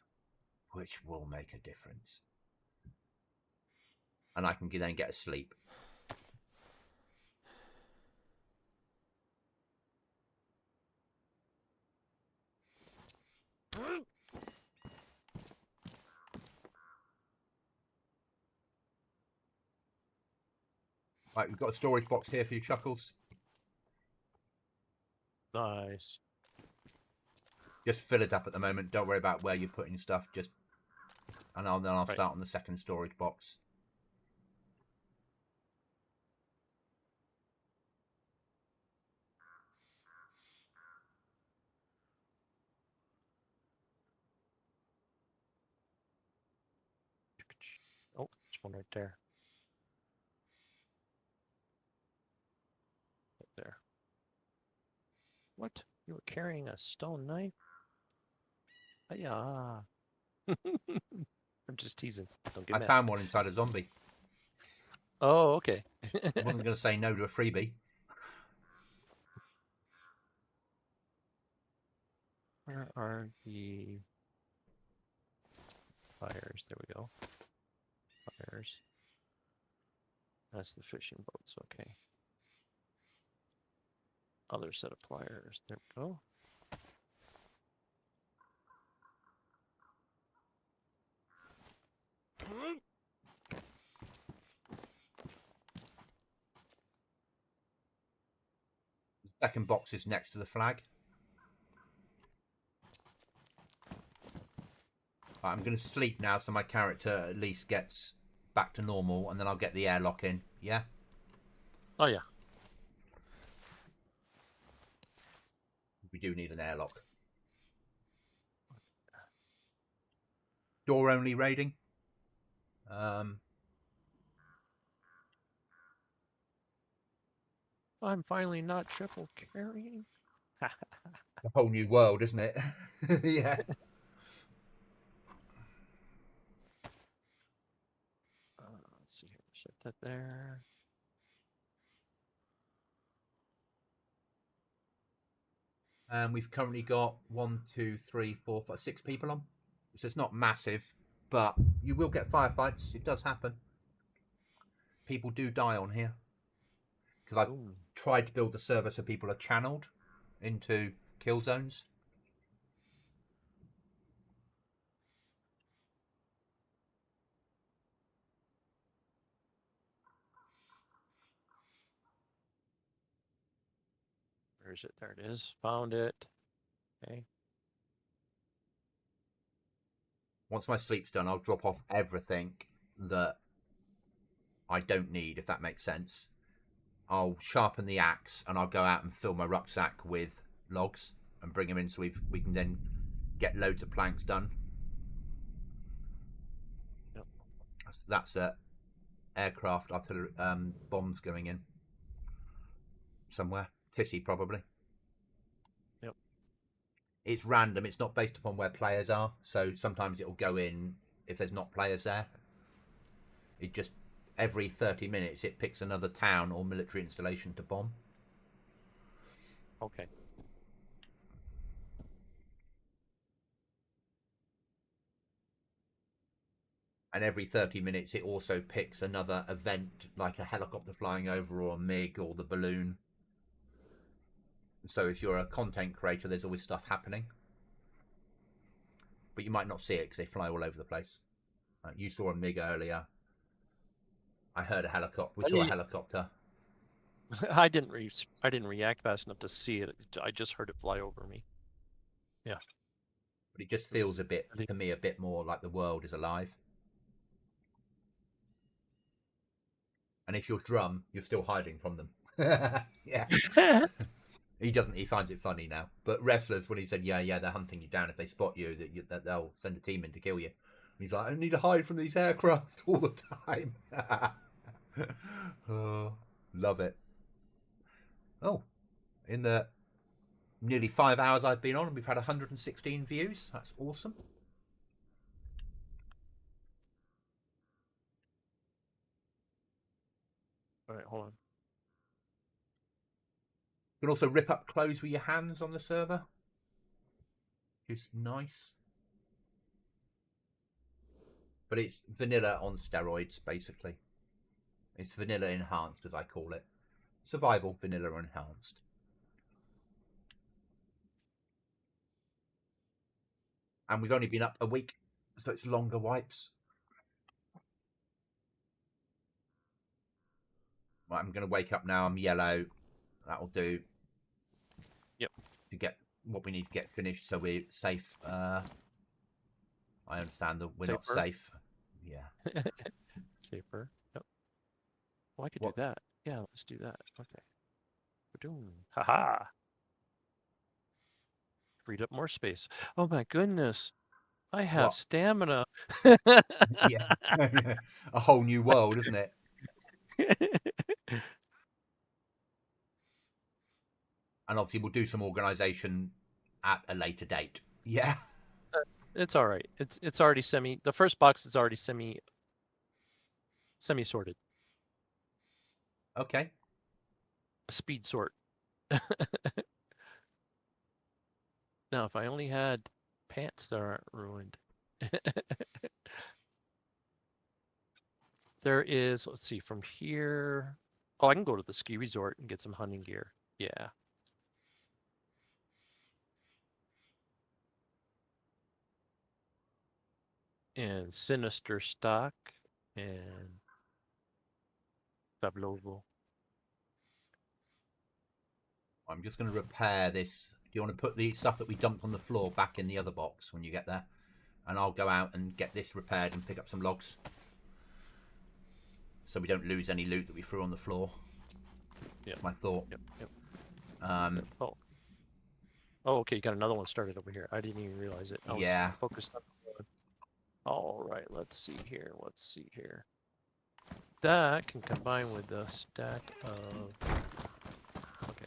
which will make a difference. And I can then get a sleep. Right, we've got a storage box here for you, Chuckles. Nice. Just fill it up at the moment. Don't worry about where you're putting stuff. Just, and then I'll Right. start on the second storage box. Oh, there's one right there. Right there. What? You were carrying a stone knife? Yeah. I'm just teasing. Don't get I mad. found one inside a zombie. Oh, okay. I wasn't going to say no to a freebie. Where are the fires? There we go. Fires. That's the fishing boats, okay. Other set of pliers. There we go. The second box is next to the flag. Right, I'm going to sleep now so my character at least gets back to normal, and then I'll get the airlock in. Yeah? Oh, yeah. We do need an airlock. Door only raiding. I'm finally not triple carrying. A whole new world, isn't it? Yeah. Let's see here. Set that there. And we've currently got 1, 2, 3, 4, 5, 6 people on. So it's not massive, but you will get firefights. It does happen. People do die on here. Because I've Ooh. tried to build the server so people are channeled into kill zones. Where is it? There it is. Found it. Okay. Once my sleep's done, I'll drop off everything that I don't need, if that makes sense. I'll sharpen the axe and I'll go out and fill my rucksack with logs and bring them in so we can then get loads of planks done. Yep. That's aircraft artillery bombs going in somewhere. Tissy probably. Yep. It's random. It's not based upon where players are. So sometimes it will go in if there's not players there. It just every 30 minutes it picks another town or military installation to bomb. Okay. And every 30 minutes it also picks another event like a helicopter flying over or a MiG or the balloon. So if you're a content creator, there's always stuff happening. But you might not see it because they fly all over the place. You saw a MiG earlier. I heard a helicopter. We saw a helicopter. I didn't react fast enough to see it. I just heard it fly over me. Yeah. But it just feels a bit, to me, a bit more like the world is alive. And if you're Drum, you're still hiding from them. Yeah. He finds it funny now. But Wrestlers, when he said, yeah, they're hunting you down if they spot you, that they'll send a team in to kill you. And he's like, I need to hide from these aircraft all the time. Oh, love it. Oh, in the nearly 5 hours I've been on, we've had 116 views. That's awesome. All right, hold on. You can also rip up clothes with your hands on the server. is nice. But it's vanilla on steroids, basically. It's vanilla enhanced, as I call it. Survival vanilla enhanced. And we've only been up a week, so it's longer wipes. Right, I'm going to wake up now. I'm yellow. That'll do. Yep. To get what we need to get finished, so we're safe. I understand that we're not Safer. safe. Yeah. Safer. Yep. Well, I could What? do that. Yeah, let's do that. Okay. Ba-doom. Haha. Freed up more space. Oh my goodness. I have What? stamina. Yeah. A whole new world, isn't it? And obviously, we'll do some organisation at a later date. Yeah. It's all right. It's already the first box is already semi sorted. Okay. Speed sort. Now, if I only had pants that aren't ruined. There is, let's see, from here. Oh, I can go to the ski resort and get some hunting gear. Yeah. And Sinister stock and Pavlovo. I'm just going to repair this. Do you want to put the stuff that we dumped on the floor back in the other box when you get there? And I'll go out and get this repaired and pick up some logs. So we don't lose any loot that we threw on the floor. Yeah. My thought. Yep. Oh. Oh, okay. You got another one started over here. I didn't even realize it. I was focused on one. All right. Let's see here. That can combine with the stack of. Okay.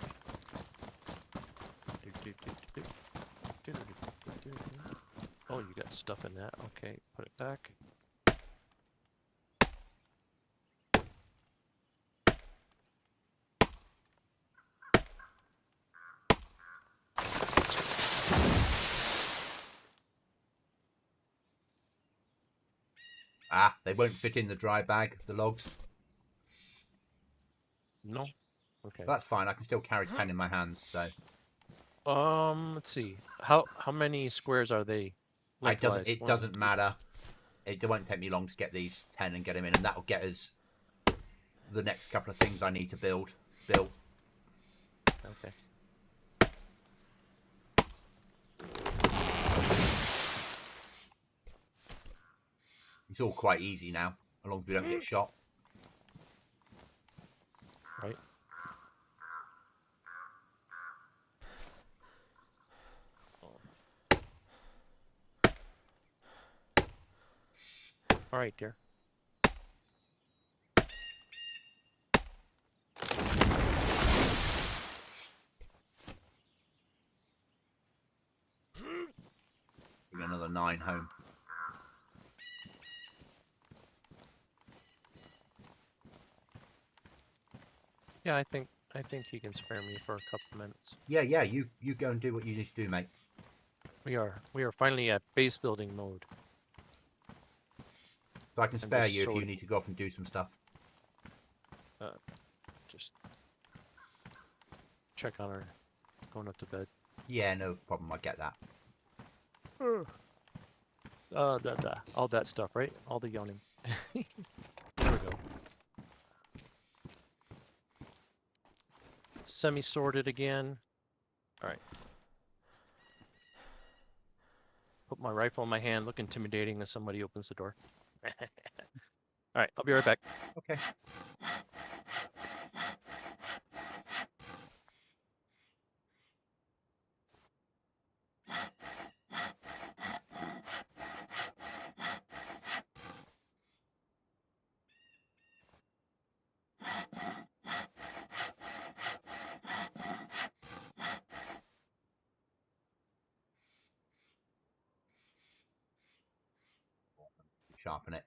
Oh, you got stuff in that. Okay, put it back. Ah, they won't fit in the dry bag, the logs. No? Okay. But that's fine. I can still carry 10 in my hands, so. Let's see. How many squares are they? It doesn't matter. It won't take me long to get these 10 and get them in, and that'll get us the next couple of things I need to build. Okay. It's all quite easy now, as long as we don't get shot. Right. All right, dear. Bring another 9 home. Yeah, I think you can spare me for a couple minutes. Yeah, you go and do what you need to do, mate. We are finally at base building mode. So I can spare just you if you sorting. need to go off and do some stuff. Just check on her going up to bed. Yeah, no problem. I get that. All that stuff, right? All the yawning. There we go. Semi-sorted again. All right. Put my rifle in my hand, look intimidating as somebody opens the door. All right, I'll be right back. Okay. Sharpen it.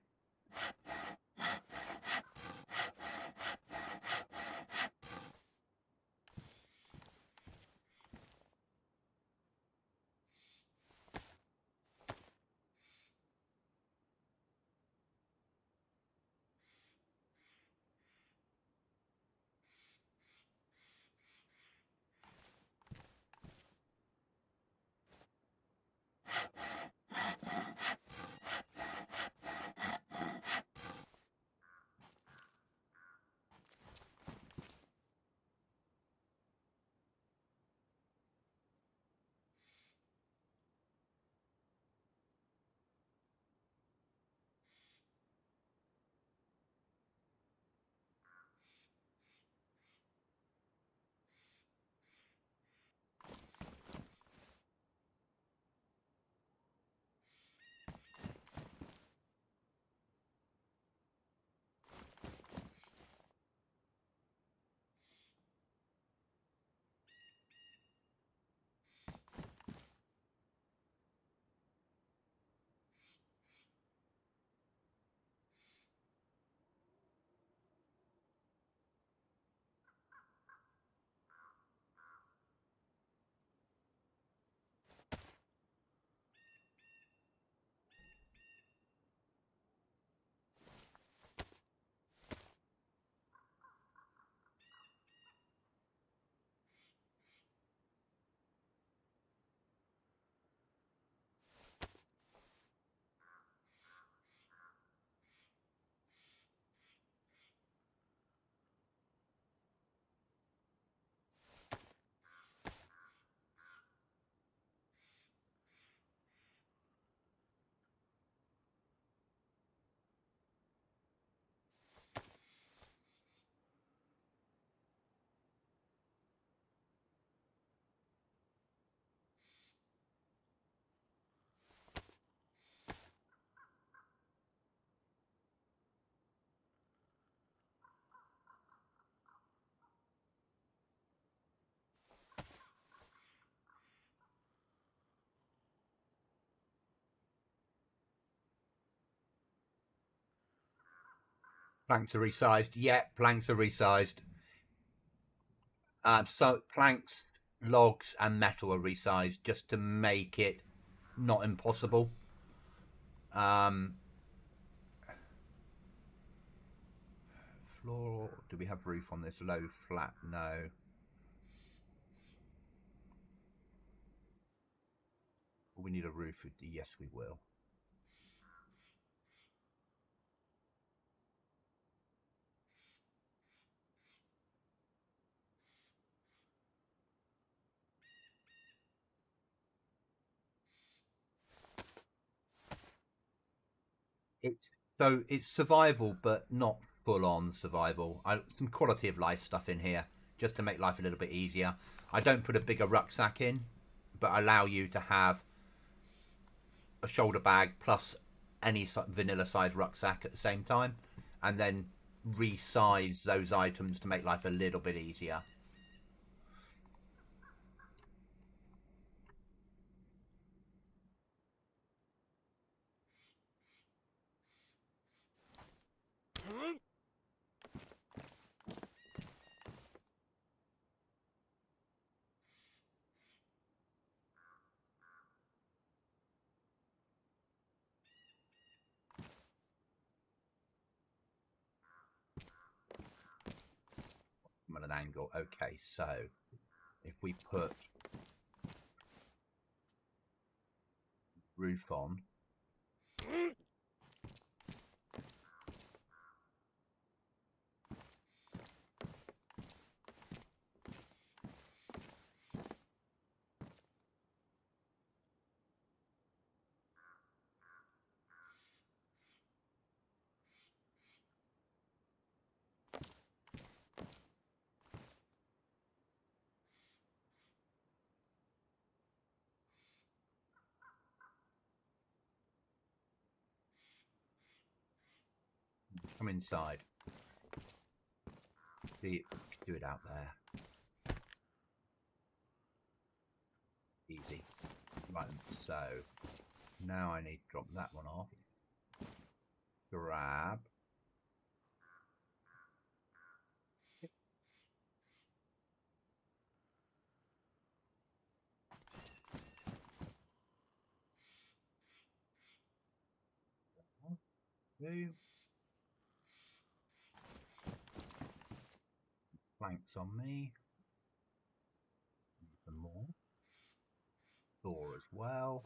Planks are resized. Yeah, planks are resized. So planks, logs, and metal are resized just to make it not impossible. Floor. Do we have roof on this? Low, flat? No. We need a roof. Yes, we will. It's survival, but not full on survival. Some quality of life stuff in here just to make life a little bit easier. I don't put a bigger rucksack in, but allow you to have a shoulder bag plus any vanilla size rucksack at the same time, and then resize those items to make life a little bit easier. From an angle. Okay, so if we put roof on, come inside. See, do it out there. Easy. Right, so now I need to drop that one off. Grab. Two. Planks on me. Some more. Door as well.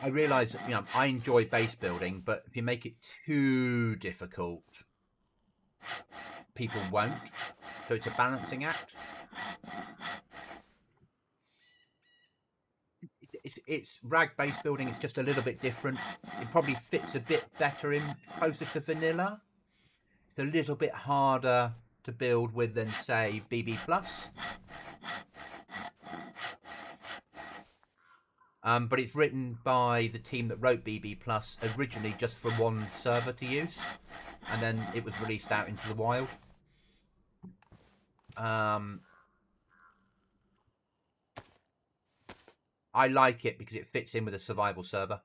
I realise that I enjoy base building, but if you make it too difficult, people won't. So it's a balancing act. It's rag base building. It's just a little bit different. It probably fits a bit better in closer to vanilla. It's a little bit harder to build with than say BB Plus. But it's written by the team that wrote BB Plus originally just for one server to use, and then it was released out into the wild. I like it because it fits in with a survival server.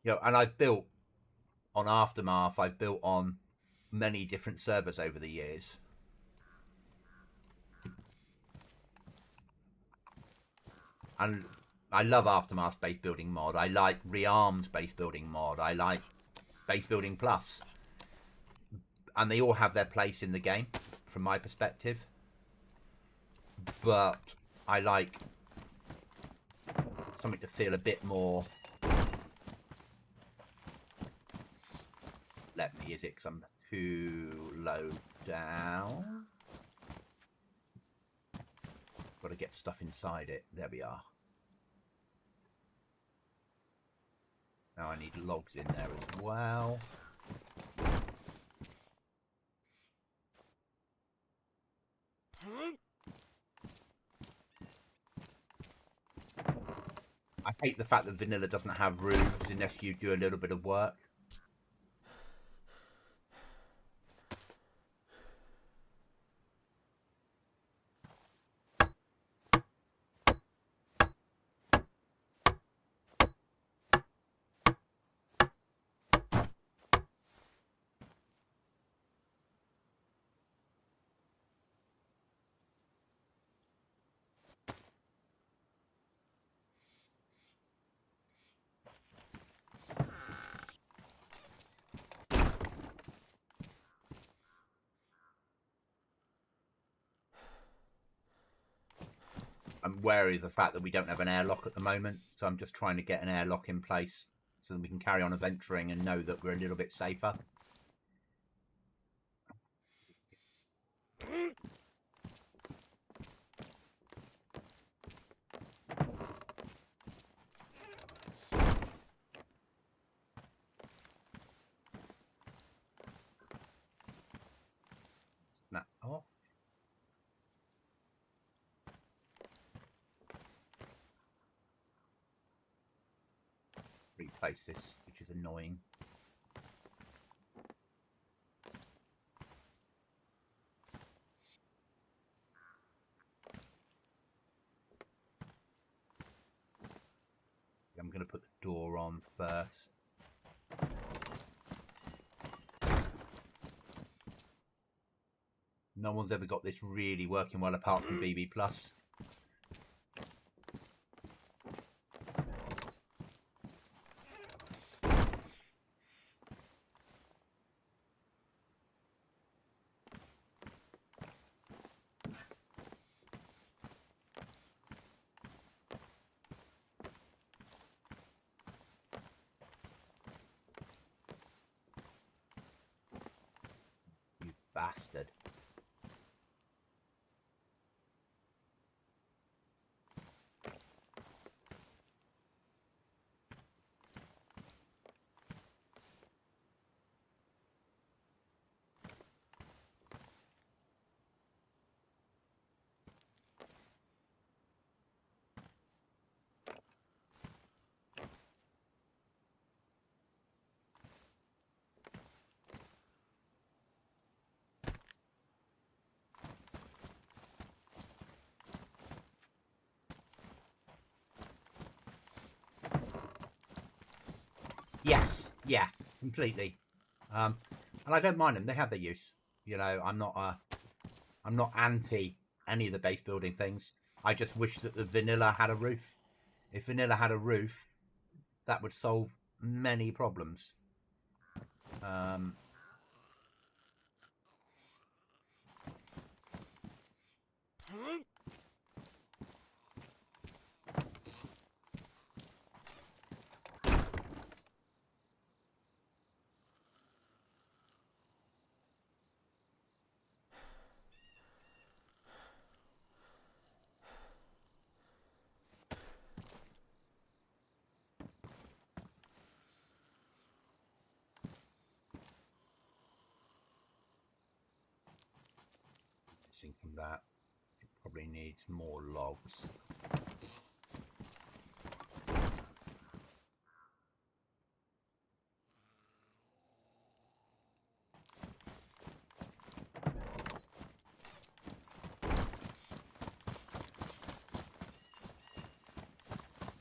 And I've built on Aftermath. I've built on many different servers over the years. And I love Aftermath's base building mod. I like Rearm's base building mod. I like Base Building Plus. And they all have their place in the game, from my perspective. But I like something to feel a bit more... Let me, is it because I'm too low down? Got to get stuff inside it. There we are. Now I need logs in there as well. I hate the fact that vanilla doesn't have roofs unless you do a little bit of work. I'm wary of the fact that we don't have an airlock at the moment, so I'm just trying to get an airlock in place so that we can carry on adventuring and know that we're a little bit safer. Snap off. Replace this, which is annoying. I'm going to put the door on first. No one's ever got this really working well apart from BB Plus. You bastard. Yes, yeah, completely. And I don't mind them; they have their use. You know, I'm not anti any of the base building things. I just wish that the vanilla had a roof. If vanilla had a roof, that would solve many problems. From that, it probably needs more logs.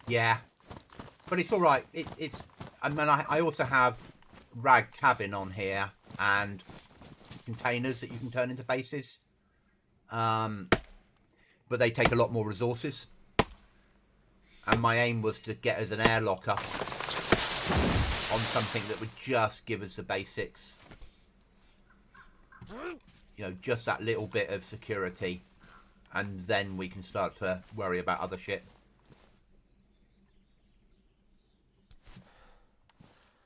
Yeah, but it's all right. It's. I mean, I also have rag cabin on here and containers that you can turn into bases. But they take a lot more resources. And my aim was to get us an airlock up on something that would just give us the basics. You know, just that little bit of security. And then we can start to worry about other shit.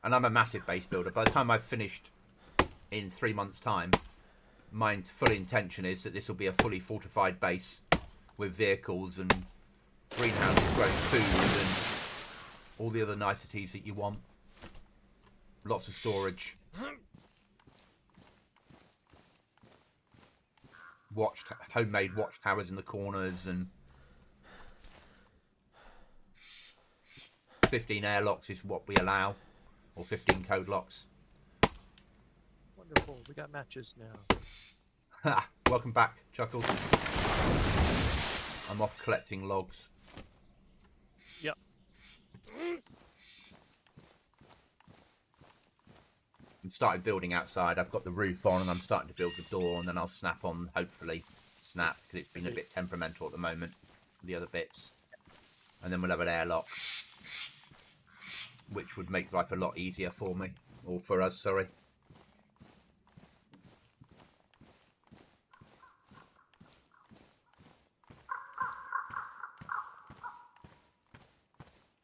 And I'm a massive base builder. By the time I've finished in 3 months' time, my full intention is that this will be a fully fortified base with vehicles and greenhouses growing food and all the other niceties that you want. Lots of storage. Homemade watchtowers in the corners, and 15 airlocks is what we allow, or 15 code locks. Wonderful. We got matches now. Welcome back, Chuckles. I'm off collecting logs. Yep. I'm started building outside. I've got the roof on and I'm starting to build the door, and then I'll hopefully snap, because it's been a bit temperamental at the moment, the other bits. And then we'll have an airlock, which would make life a lot easier for me, or for us, sorry.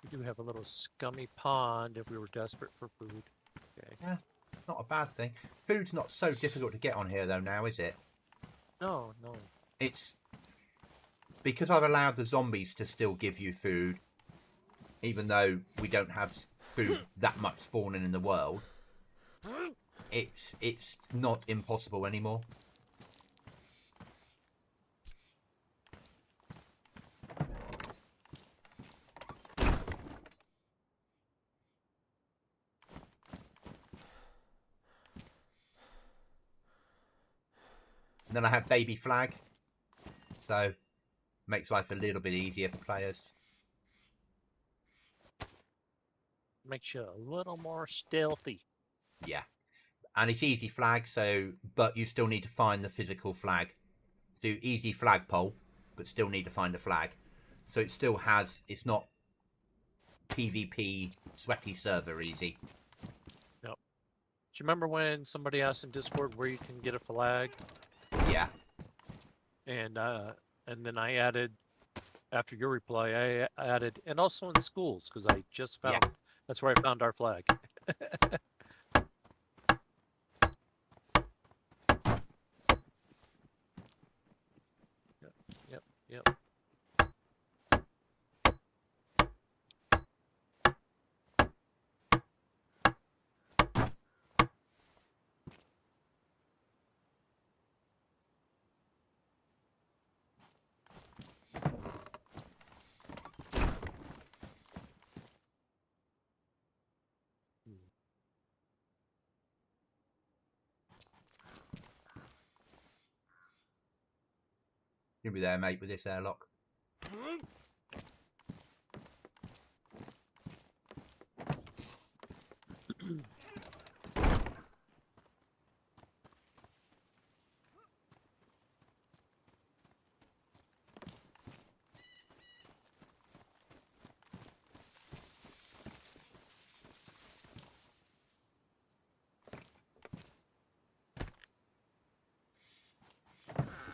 We do have a little scummy pond if we were desperate for food. Okay. Yeah, not a bad thing. Food's not so difficult to get on here, though, now, is it? No, no. It's because I've allowed the zombies to still give you food, even though we don't have food that much spawning in the world. It's not impossible anymore. And then I have baby flag, so makes life a little bit easier for players. Makes you a little more stealthy. Yeah, and it's easy flag, but you still need to find the physical flag. So easy flagpole, but still need to find the flag. So it still has, it's not PvP sweaty server easy. Yep. Do you remember when somebody asked in Discord where you can get a flag? Yeah. And then I added, after your reply, I added, and also in schools, because I just found, that's where I found our flag. Yep. You'll be there, mate, with this airlock.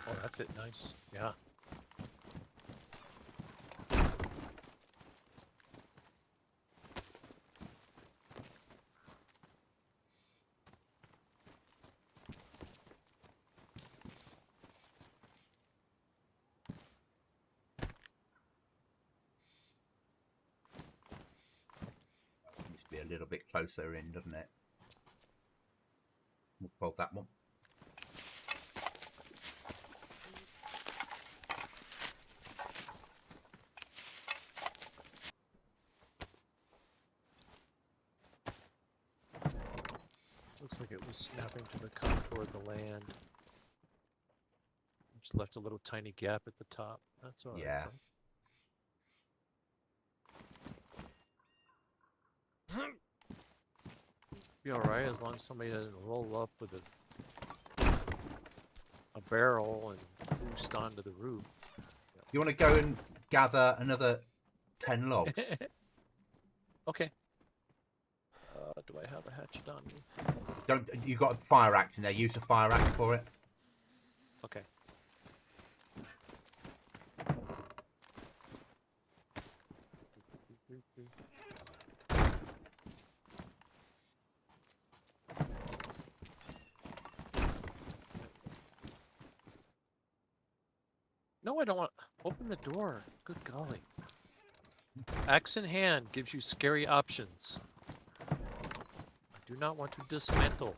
Oh, that fit nice. Yeah. Needs to be a little bit closer in, doesn't it? We'll fold that one. Looks like it was snapping to the contour of the land. Just left a little tiny gap at the top. That's all right. Yeah. Be alright as long as somebody doesn't roll up with a barrel and boost onto the roof. You want to go and gather another 10 logs? Okay. Do I have a hatchet on me? You got a fire axe in there. Use the fire axe for it. Okay. No, I don't want. Open the door. Good golly. Axe in hand gives you scary options. I do not want to dismantle.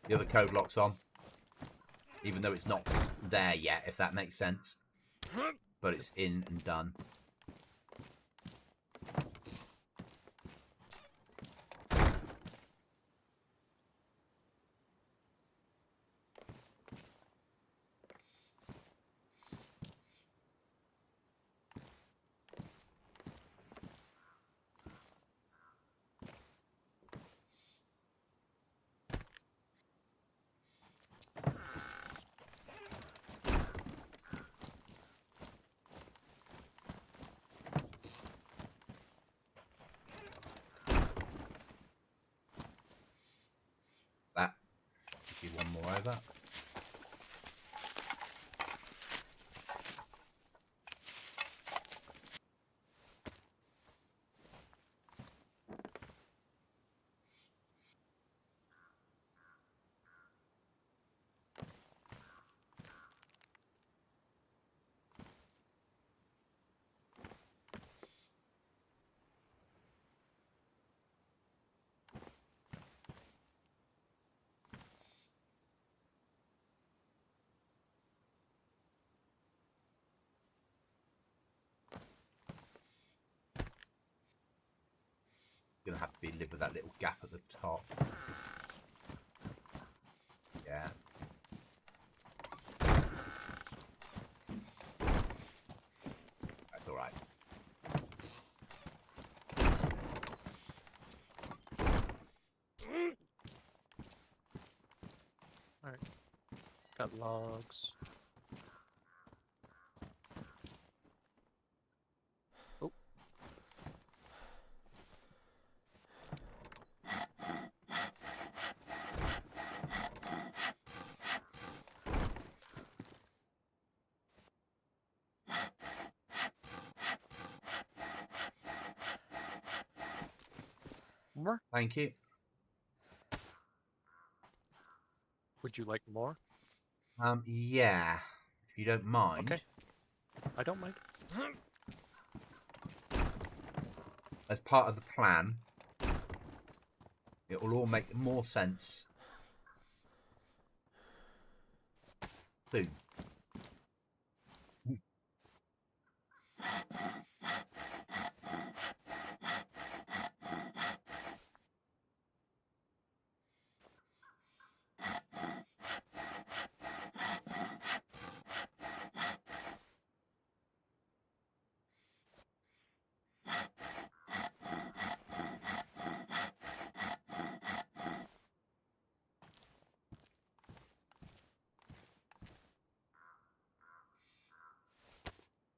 The other code lock's on. Even though it's not there yet, if that makes sense. But it's in and done. That. Give you one more over. Gonna have to live with that little gap at the top. Yeah. That's alright. Alright. Got logs. Oh. More? Thank you. Would you like more? Yeah. If you don't mind. Okay. I don't mind. As part of the plan, it will all make more sense soon.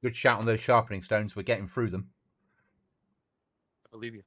Good shout on those sharpening stones. We're getting through them. I believe you.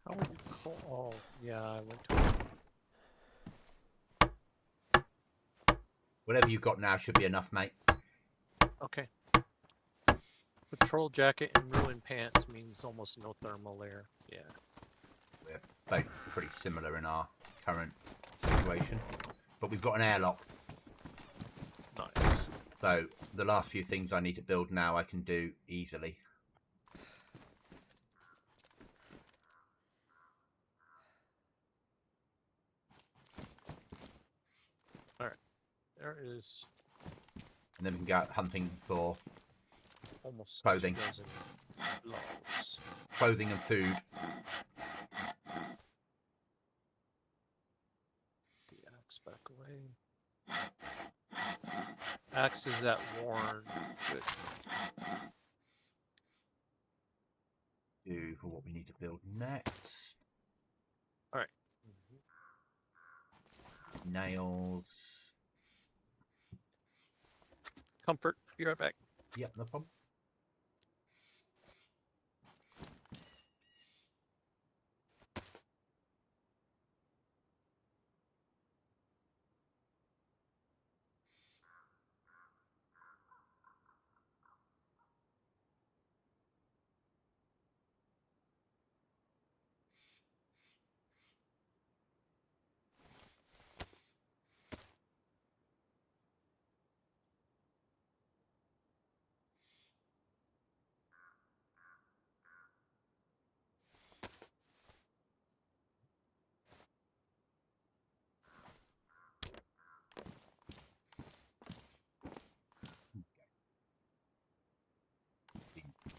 How would you call? Oh, yeah, I went to. Whatever you've got now should be enough, mate. Okay. Patrol jacket and ruined pants means almost no thermal there. Yeah. Yeah. both pretty similar in our current situation. But we've got an airlock. Nice. So the last few things I need to build now I can do easily. There is And then we can go out hunting for almost Clothing. 2 dozen logs. clothing and food. The axe back away. Axe is at worn. Good. Do for what we need to build next. All right. Nails. Comfort. Be right back. Yep, no problem.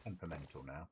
Temperamental now.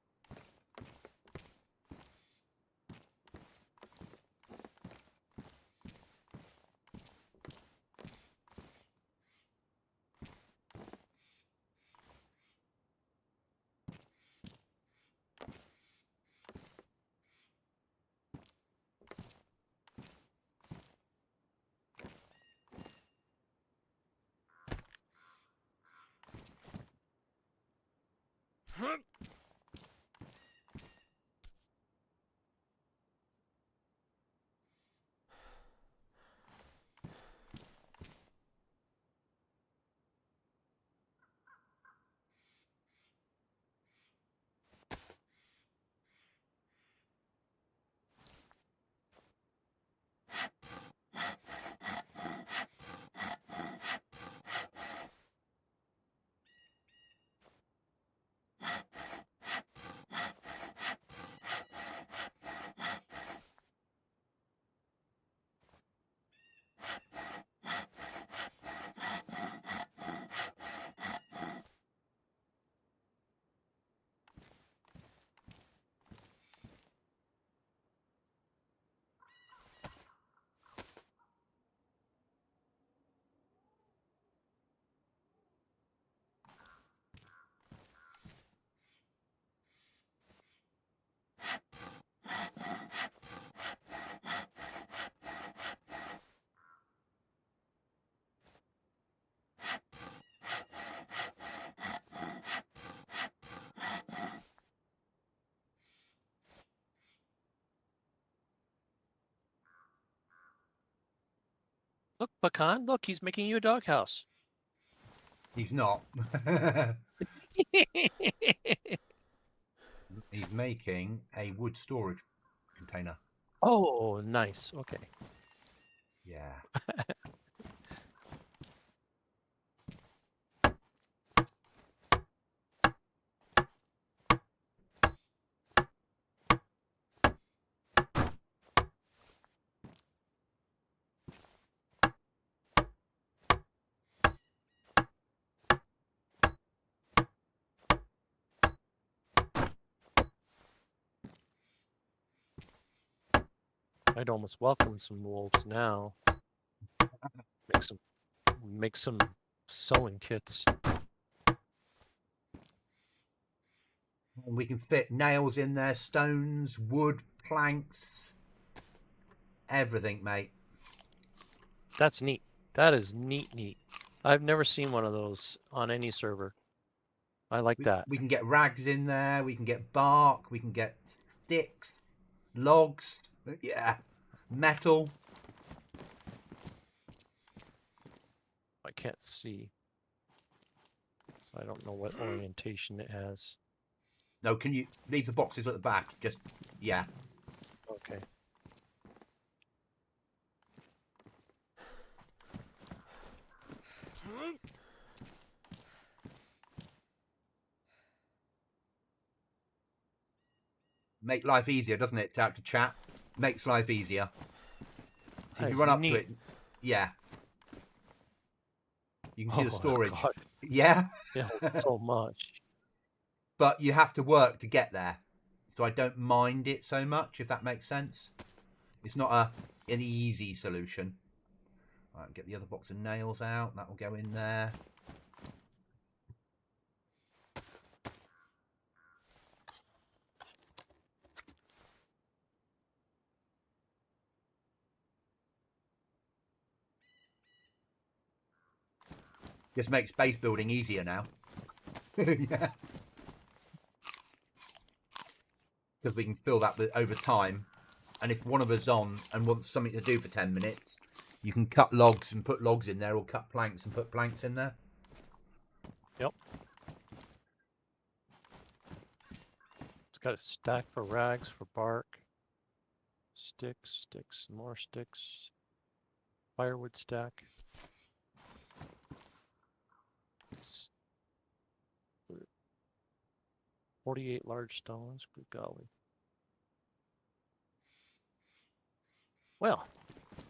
Look, Pecan. Look, he's making you a doghouse. He's not. He's making a wood storage container. Oh, nice. Okay. Yeah. I'd almost welcome some wolves now. Make some sewing kits. We can fit nails in there, stones, wood, planks, everything, mate. That's neat. That is neat. I've never seen one of those on any server. I like that. We can get rags in there. We can get bark. We can get sticks, logs. Yeah, metal. I can't see. So I don't know what orientation it has. No, can you leave the boxes at the back? Just, yeah. Okay. Make life easier, doesn't it? To have to chat. Makes life easier. So if you That's run up neat. to it, yeah. You can see the Oh, storage. God. Yeah. It holds so much. But you have to work to get there. So I don't mind it so much, if that makes sense. It's not an easy solution. Right, get the other box of nails out. That will go in there. Just makes base building easier now. Yeah. Because we can fill that with, over time. And if one of us on and wants something to do for 10 minutes, you can cut logs and put logs in there, or cut planks and put planks in there. Yep. It's got a stack for rags, for bark. Sticks, more sticks. Firewood stack. 48 large stones. Good golly. Well,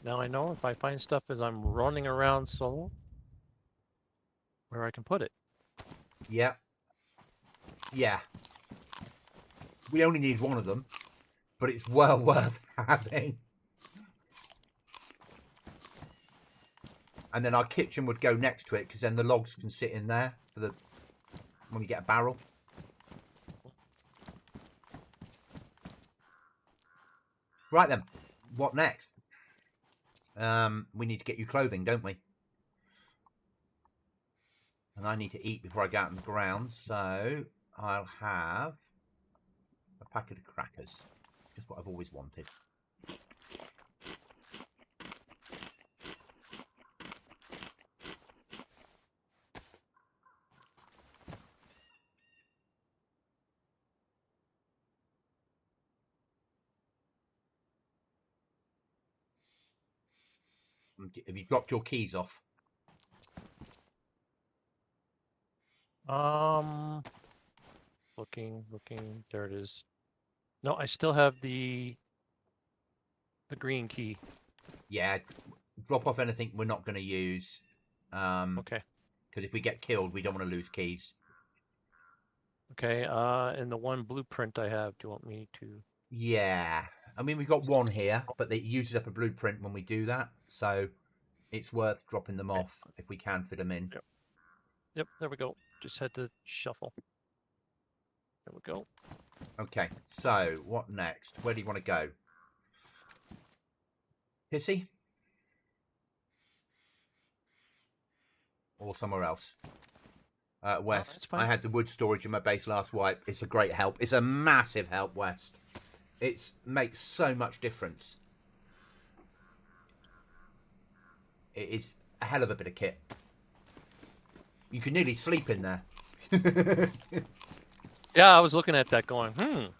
now I know if I find stuff as I'm running around solo, where I can put it. Yeah. Yeah. We only need one of them, but it's well worth having. And then our kitchen would go next to it, because then the logs can sit in there for the when we get a barrel. Right then, what next? We need to get you clothing, don't we? And I need to eat before I go out on the ground, so I'll have a packet of crackers. Just what I've always wanted. Have you dropped your keys off? Looking. There it is. No, I still have the green key. Yeah, drop off anything we're not going to use. Okay. Because if we get killed, we don't want to lose keys. Okay. And the one blueprint I have. Do you want me to? Yeah. I mean, we've got one here, but it uses up a blueprint when we do that. So it's worth dropping them off if we can fit them in. Yep. There we go. Just had to shuffle. There we go. Okay. So what next? Where do you want to go? Pissy? Or somewhere else? West. that's fine. I had the wood storage in my base last wipe. It's a great help. It's a massive help, West. It makes so much difference. It is a hell of a bit of kit. You can nearly sleep in there. Yeah, I was looking at that going,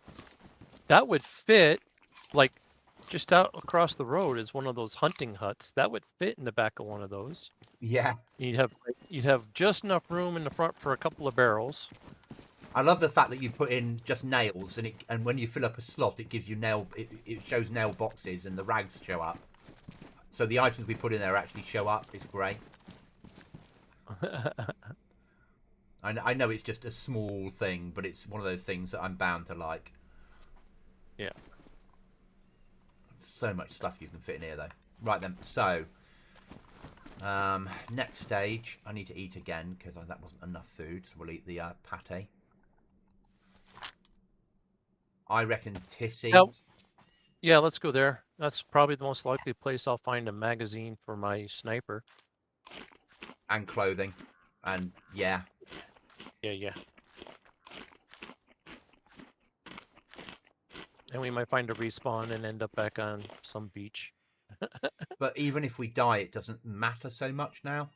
that would fit, like, just out across the road is one of those hunting huts. That would fit in the back of one of those. Yeah. You'd have just enough room in the front for a couple of barrels. I love the fact that you put in just nails, and when you fill up a slot, it gives you it shows nail boxes, and the rags show up. So the items we put in there actually show up. It's great. I know it's just a small thing, but it's one of those things that I'm bound to like. Yeah. So much stuff you can fit in here, though. Right then, so next stage, I need to eat again because that wasn't enough food, so we'll eat the pate. I reckon Tissy. Yeah, let's go there. That's probably the most likely place I'll find a magazine for my sniper. And clothing. And yeah. Yeah. And we might find a respawn and end up back on some beach. But even if we die, it doesn't matter so much now.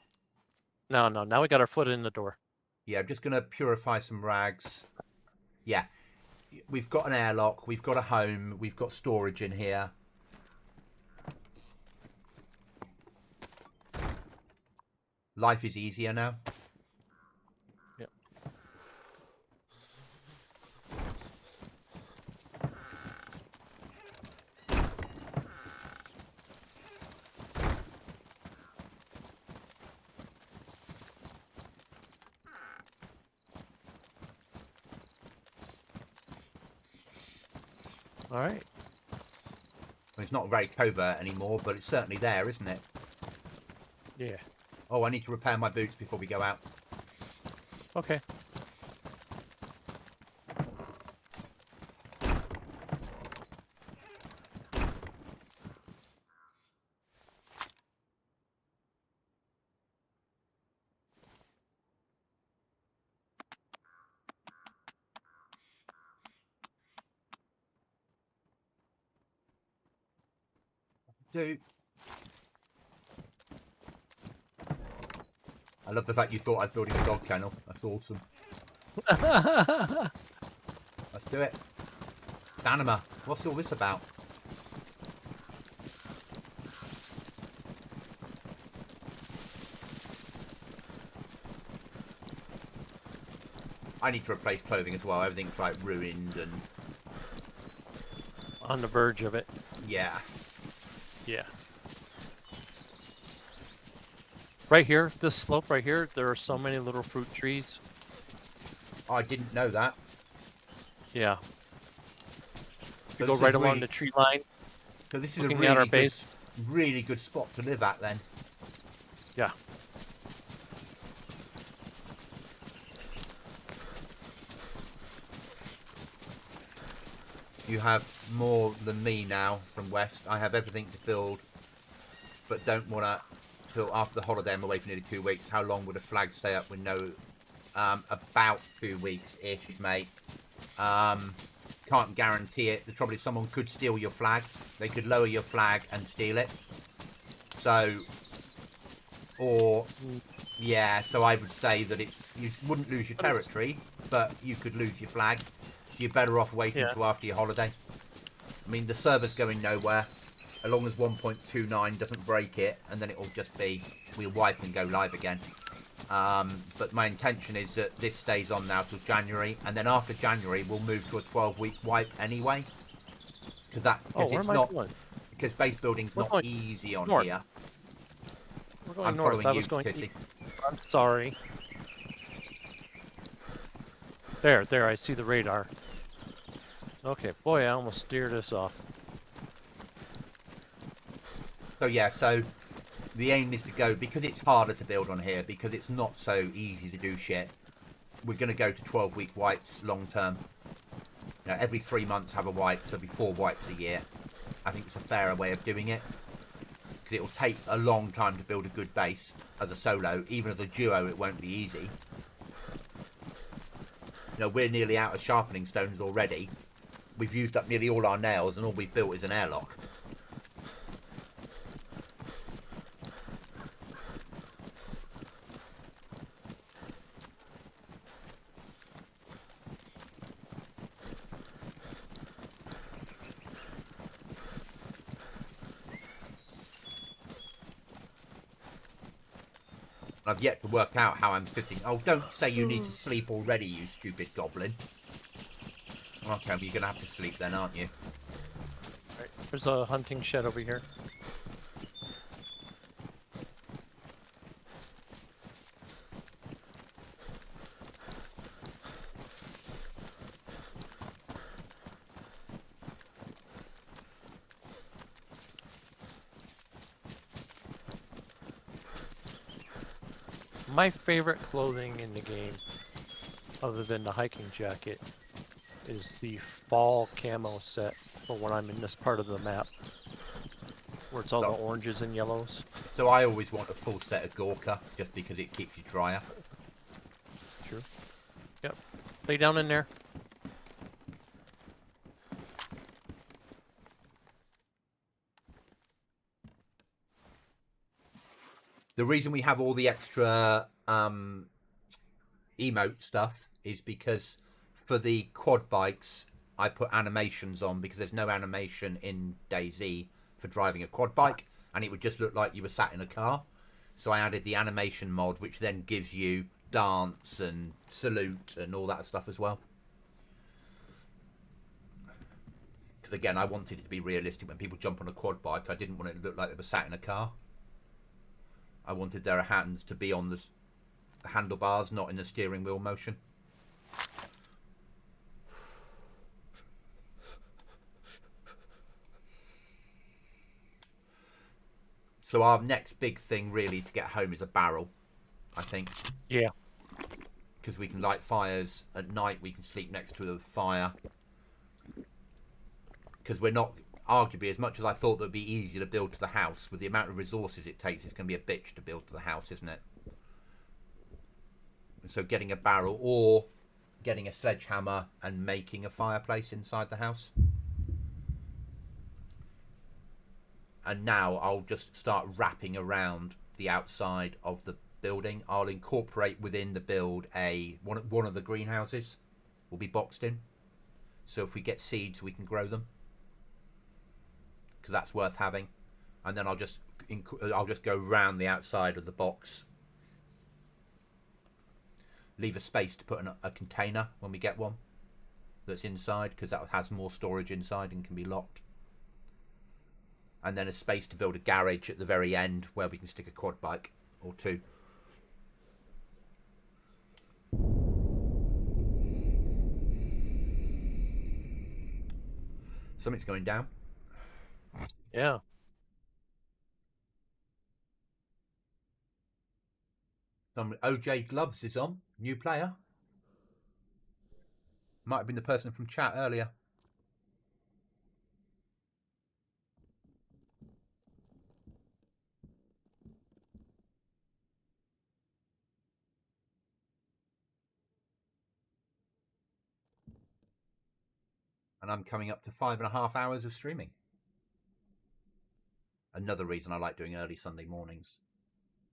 No. Now we got our foot in the door. Yeah, I'm just going to purify some rags. Yeah. We've got an airlock. We've got a home. We've got storage in here. Life is easier now. Yep. All right. It's not very covert anymore, but it's certainly there, isn't it? Yeah. Oh, I need to repair my boots before we go out. Okay. Dude. I love the fact you thought I was building a dog kennel. That's awesome. Let's do it. Danima, what's all this about? I need to replace clothing as well. Everything's like ruined and On the verge of it. yeah. Yeah. Right here, this slope right here, there are so many little fruit trees. I didn't know that. Yeah. So We go this right is along really- the tree line. So this is a Looking at our base. really good spot to live at then. Yeah. You have more than me now from West. I have everything to build, but don't want to till after the holiday. I'm away for nearly 2 weeks. How long would a flag stay up with no... about 2 weeks-ish, mate. Can't guarantee it. The trouble is someone could steal your flag. They could lower your flag and steal it. So... Or... Yeah, so I would say that it's... You wouldn't lose your territory, but you could lose your flag. So you're better off waiting until after your holiday. I mean, the server's going nowhere. As long as 1.29 doesn't break it, and then it'll just be... We'll wipe and go live again. But my intention is that this stays on now till January, and then after January we'll move to a 12-week wipe anyway. Because it's not... Because base building's not easy on here. We're going I'm north. following I you, was going Tissy. I'm sorry. There, I see the radar. Okay, boy, I almost steered us off. So yeah, so the aim is to go, because it's harder to build on here, because it's not so easy to do shit, we're going to go to 12-week wipes long term. You know, every 3 months have a wipe, so there'll be 4 wipes a year. I think it's a fairer way of doing it. Because it will take a long time to build a good base as a solo. Even as a duo, it won't be easy. You know, we're nearly out of sharpening stones already. We've used up nearly all our nails, and all we've built is an airlock. I've yet to work out how I'm fitting. Oh, don't say you need to sleep already, you stupid goblin. Okay, well, you're going to have to sleep then, aren't you? Right, there's a hunting shed over here. My favorite clothing in the game, other than the hiking jacket, is the fall camo set for when I'm in this part of the map, where it's all the oranges and yellows. So I always want a full set of Gorka, just because it keeps you drier. True. Yep. Lay down in there. The reason we have all the extra emote stuff is because for the quad bikes, I put animations on because there's no animation in DayZ for driving a quad bike, and it would just look like you were sat in a car. So I added the animation mod, which then gives you dance and salute and all that stuff as well. Because again, I wanted it to be realistic when people jump on a quad bike. I didn't want it to look like they were sat in a car. I wanted their hands to be on the handlebars, not in the steering wheel motion. So our next big thing really to get home is a barrel, I think. Yeah. Because we can light fires at night, we can sleep next to a fire. Because we're not, arguably, as much as I thought that would be easier to build to the house, with the amount of resources it takes, it's going to be a bitch to build to the house, isn't it? So getting a barrel or getting a sledgehammer and making a fireplace inside the house. And now I'll just start wrapping around the outside of the building. I'll incorporate within the build one of the greenhouses will be boxed in. So if we get seeds, we can grow them, because that's worth having. And then I'll just go round the outside of the box. Leave a space to put a container when we get one that's inside, because that has more storage inside and can be locked. And then a space to build a garage at the very end where we can stick a quad bike or two. Something's going down. Yeah. OJ Gloves is on. New player. Might have been the person from chat earlier. And I'm coming up to 5.5 hours of streaming. Another reason I like doing early Sunday mornings,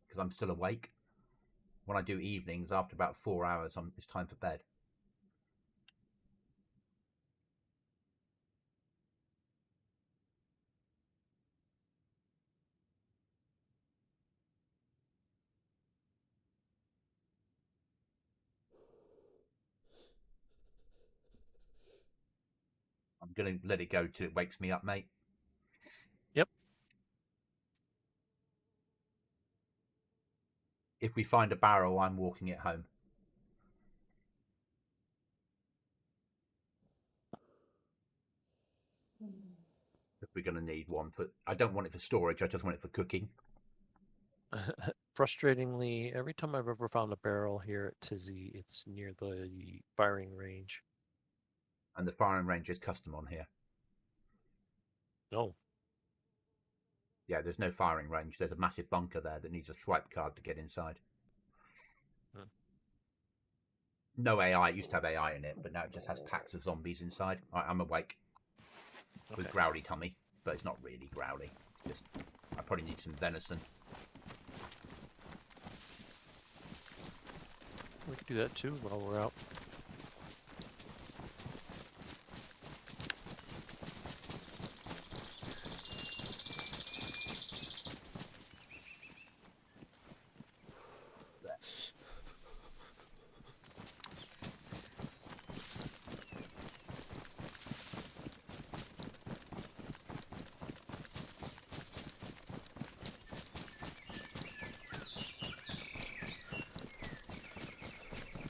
because I'm still awake. When I do evenings, after about 4 hours, it's time for bed. I'm going to let it go till it wakes me up, mate. Yep. If we find a barrel, I'm walking it home. If we're going to need one I don't want it for storage. I just want it for cooking. Frustratingly, every time I've ever found a barrel here at Tizzy, it's near the firing range. And the firing range is custom on here. No. Yeah, there's no firing range. There's a massive bunker there that needs a swipe card to get inside. No AI. It used to have AI in it, but now it just has packs of zombies inside. I'm awake. With growly tummy, but it's not really growly. Just, I probably need some venison. We could do that too while we're out.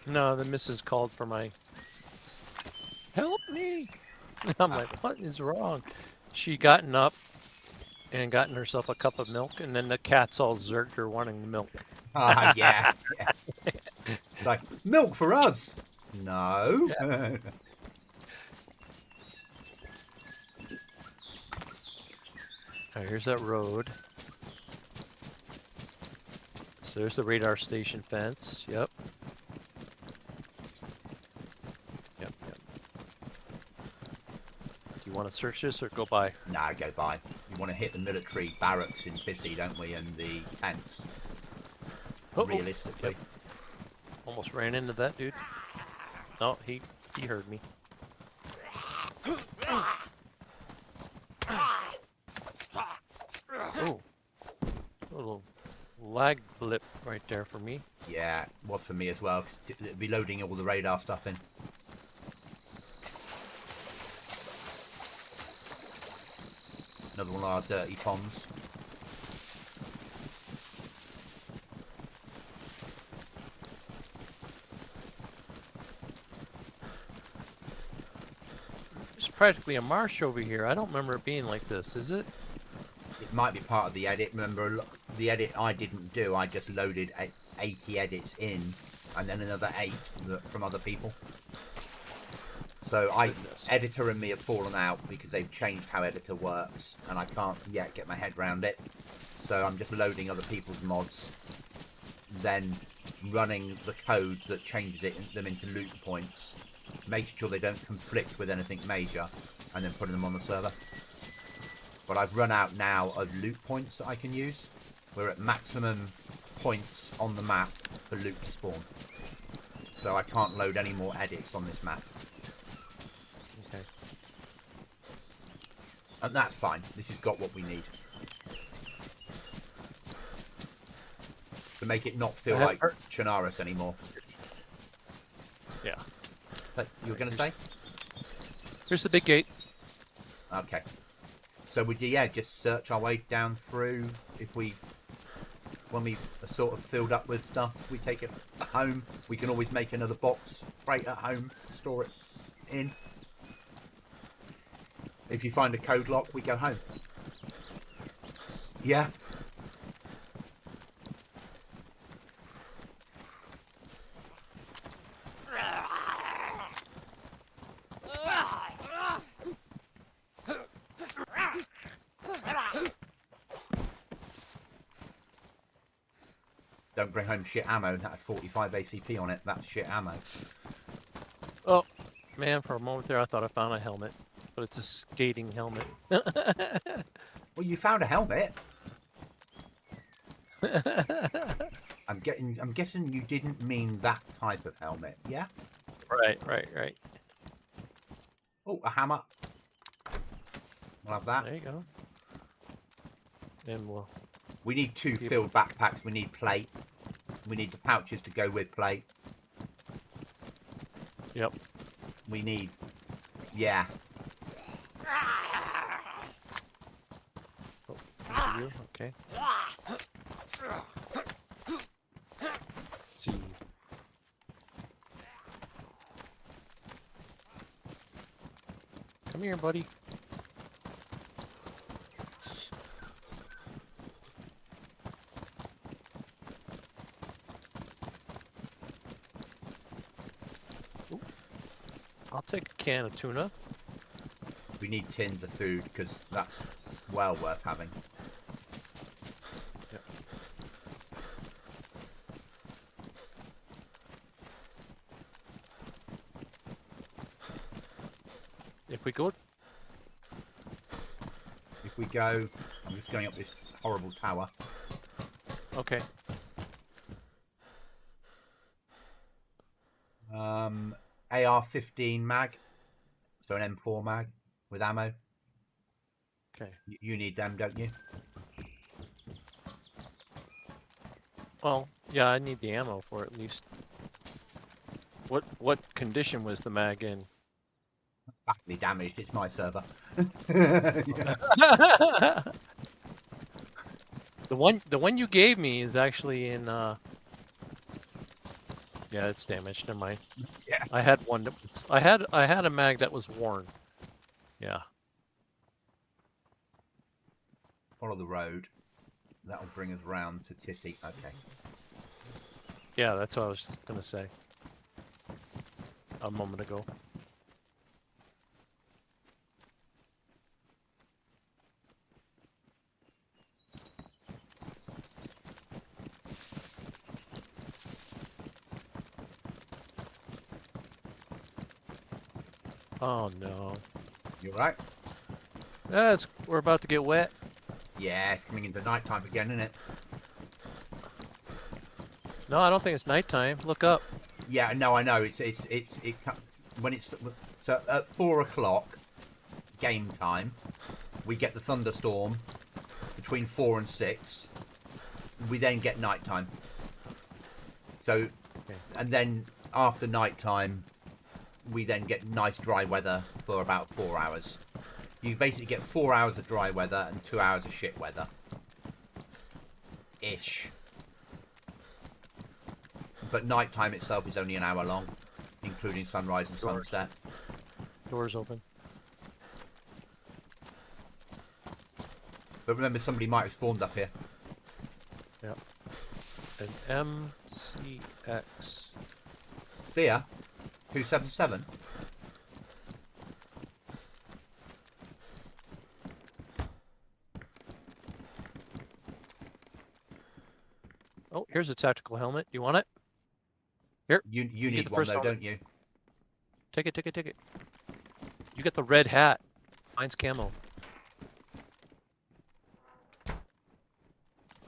No, the missus called for my help me. I'm like, what is wrong? She gotten up and gotten herself a cup of milk, and then the cat's all zerked her wanting the milk. Yeah. It's like, milk for us? No. Yeah. Right, here's that road. So there's the radar station fence. Yep. Yep. Do you want to search this or go by? Nah, go by. We want to hit the military barracks in Pissy, don't we? And the tents. Realistically. Yep. Almost ran into that dude. No, he heard me. Oh, a little lag blip right there for me. Yeah, it was for me as well. Be loading all the radar stuff in. Another one of our dirty ponds. It's practically a marsh over here. I don't remember it being like this, is it? It Might be part of the edit. Remember, the edit I didn't do. I just loaded 80 edits in, and then another 8 from other people. So editor and me have fallen out because they've changed how editor works, and I can't yet get my head around it. So I'm just loading other people's mods, then running the code that changes them into loop points, making sure they don't conflict with anything major, and then putting them on the server. But I've run out now of loop points that I can use. We're at maximum points on the map for loop to spawn. So I can't load any more edits on this map. Okay. And that's fine. This has got what we need. To make it not feel like Chernarus anymore. Yeah. But you were going to say? Here's the big gate. Okay. So we just search our way down through. When we are sort of filled up with stuff, we take it home. We can always make another box right at home to store it in. If you find a code lock, we go home. Yeah. Don't bring home shit ammo. That had 45 ACP on it. That's shit ammo. Oh, man, for a moment there I thought I found a helmet. But it's a skating helmet. Well, you found a helmet. I'm guessing you didn't mean that type of helmet, yeah? Right. Oh, a hammer. We'll have that. There you go. And We need 2 filled backpacks. We need plate. We need the pouches to go with plate. Yep. We need... Yeah. Oh, for you? Okay. Let's see. Come here, buddy. I'll take a can of tuna. We need tins of food because that's well worth having. Yep. If we go, I'm just going up this horrible tower. okay. AR-15 mag, so an M4 mag with ammo. Okay. You need them, don't you? Well, yeah, I need the ammo for it at least. What condition was the mag in? Badly damaged. It's my server. The one you gave me is actually in yeah, it's damaged. Never mind. Yeah. I had one that was, I had a mag that was worn. Yeah. Follow the road. That'll bring us round to Tissy. Okay. Yeah, that's what I was gonna say a moment ago. Oh no. You alright? We're about to get wet. Yeah, it's coming into night time again, isn't it? No, I don't think it's nighttime. Look up. Yeah, no, I know. When it's so at 4 o'clock game time, we get the thunderstorm between 4 and 6. We then get nighttime. So, Okay. and then after nighttime, we then get nice dry weather for about 4 hours. You basically get 4 hours of dry weather and 2 hours of shit weather. Ish. But nighttime itself is only an hour long, including sunrise and sunset. Doors open. But remember, somebody might have spawned up here. Yep. An MCX. Fear 277. Oh, here's a tactical helmet. You want it? Here. You get need the one first though, one. don't you? Take it, take it, take it. You get the red hat. Mine's camo.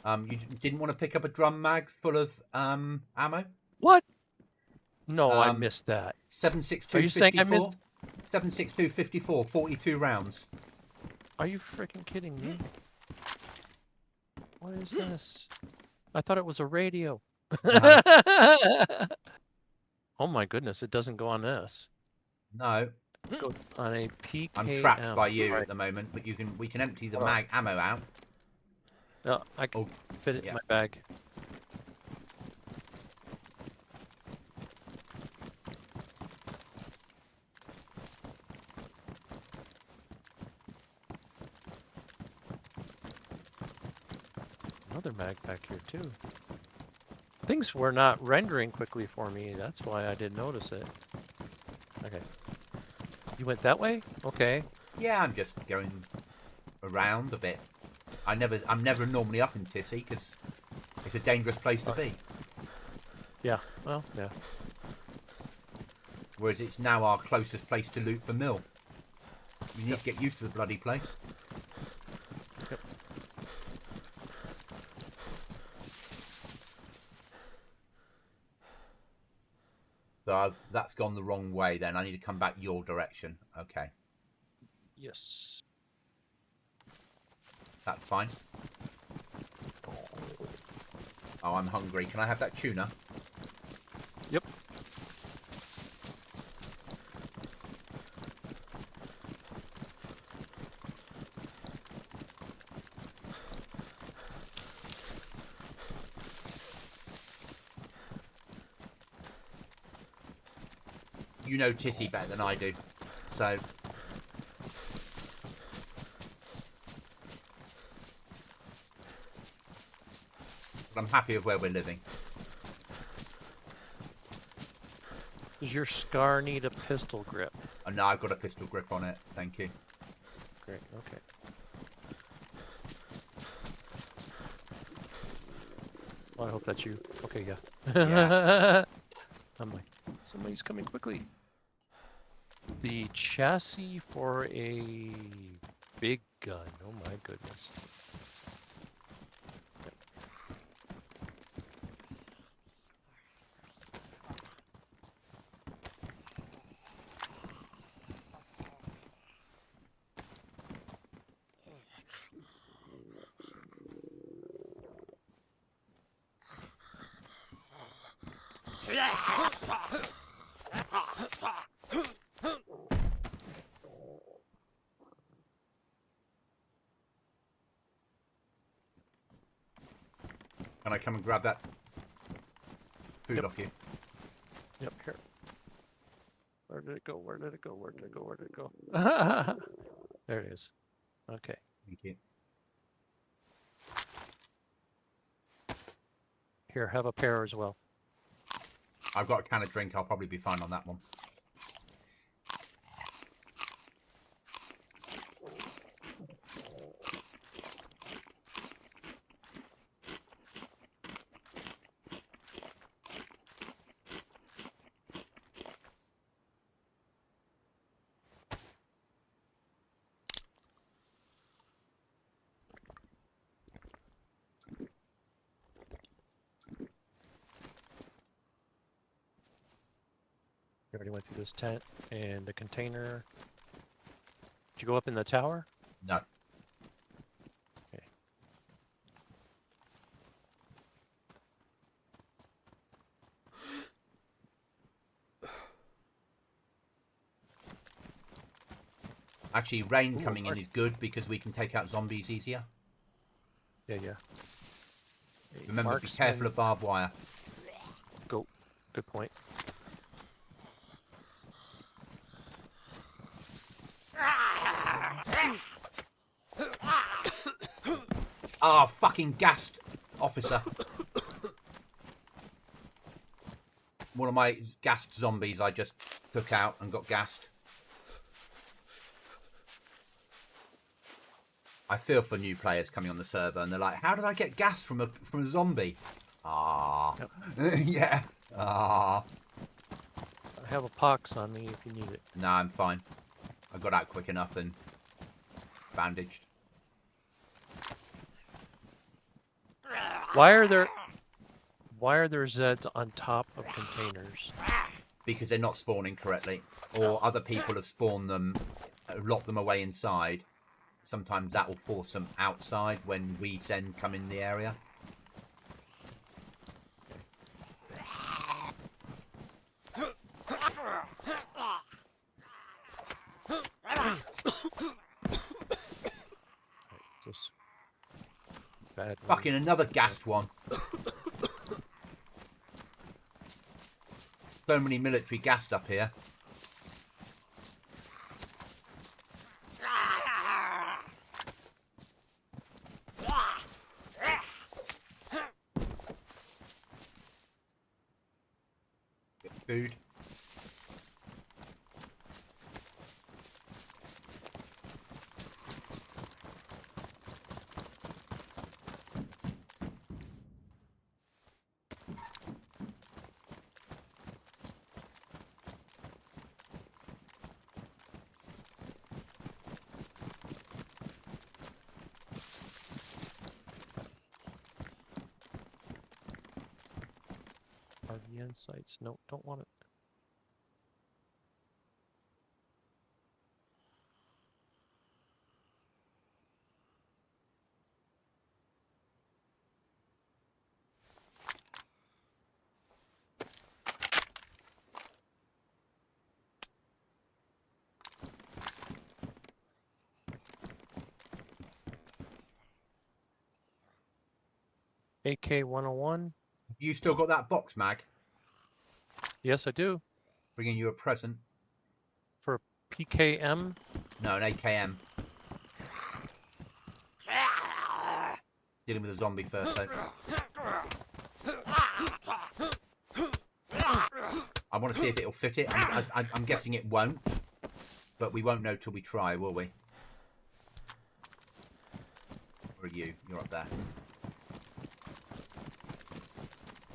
You didn't want to pick up a drum mag full of ammo? What? No, I Um, missed that. 762 Are you saying I 54? missed? 762 54, 42 rounds. Are you freaking kidding me? What is this? I thought it was a radio. No. Oh my goodness, it doesn't go on this. No, It goes on a PKM. I'm trapped by you Right. at the moment, but we can empty the Hold on. ammo out. No, I can Oh, fit it yeah. in my bag. Another mag back here too. Things were not rendering quickly for me. That's why I didn't notice it. Okay. You went that way? Okay. Yeah, I'm just going around a bit. I'm never normally up in Tissy because it's a dangerous place to be. Yeah. Well, yeah. Whereas it's now our closest place to loot for mill. You need to get used to the bloody place. Yep. So that's gone the wrong way then. I need to come back your direction. Okay. Yes. That's fine. Oh, I'm hungry. Can I have that tuna? Yep. You know Tissy better than I do. So... But I'm happy with where we're living. Does your scar need a pistol grip? Oh, no, I've got a pistol grip on it. Thank you. Great, okay. Well, I hope that's you. Okay, yeah. Yeah. I'm like, somebody's coming quickly. The chassis for a big gun. Oh my goodness. Can I come and grab that food Yep. off you? Yep, here. Where did it go? Where did it go? Where did it go? Where did it go? There it is. Okay. Thank you. Here, have a pair as well. I've got a can of drink. I'll probably be fine on that one. You already went through this tent and the container. Did you go up in the tower? No. Okay. Actually, rain Ooh, coming in is good because we can take out zombies easier. Yeah, yeah. A Remember, be careful of barbed wire. Go. Good point. Ah, fucking gassed officer. One of my gassed zombies I just took out and got gassed. I feel for new players coming on the server and they're like, how did I get gassed from a zombie? Ah. Yep. Yeah. Ah. I have a pox on me if you need it. Nah, I'm fine. I got out quick enough and bandaged. Why are there Zeds on top of containers? Because they're not spawning correctly. Or other people have spawned them, locked them away inside. Sometimes that will force them outside when we then come in the area. Just bad. Fucking another gassed one. So many military gassed up here. Get food. RVN sites. No, don't want it. AK-101. You still got that box, Mag? Yes, I do. Bringing you a present. For PKM. No, an AKM. Dealing with a zombie first, though. I want to see if it'll fit it. I'm guessing it won't. But we won't know till we try, will we? Where are you? You're up there.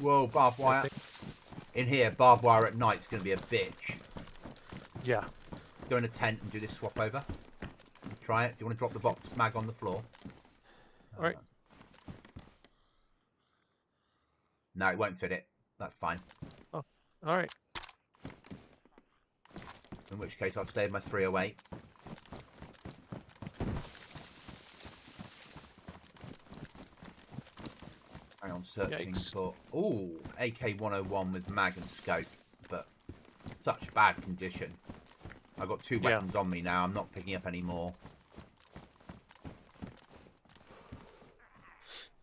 Whoa, barbed wire. In here, barbed wire at night is going to be a bitch. Yeah. Go in a tent and do this swap over. Try it. Do you want to drop the box mag on the floor? All right. No, it won't fit it. That's fine. Oh, all right. In which case, I'll stay with my 308. Hang on, searching Yikes. for... Ooh, AK-101 with mag and scope. But such bad condition. I've got 2 weapons on me now. I'm not picking up any more.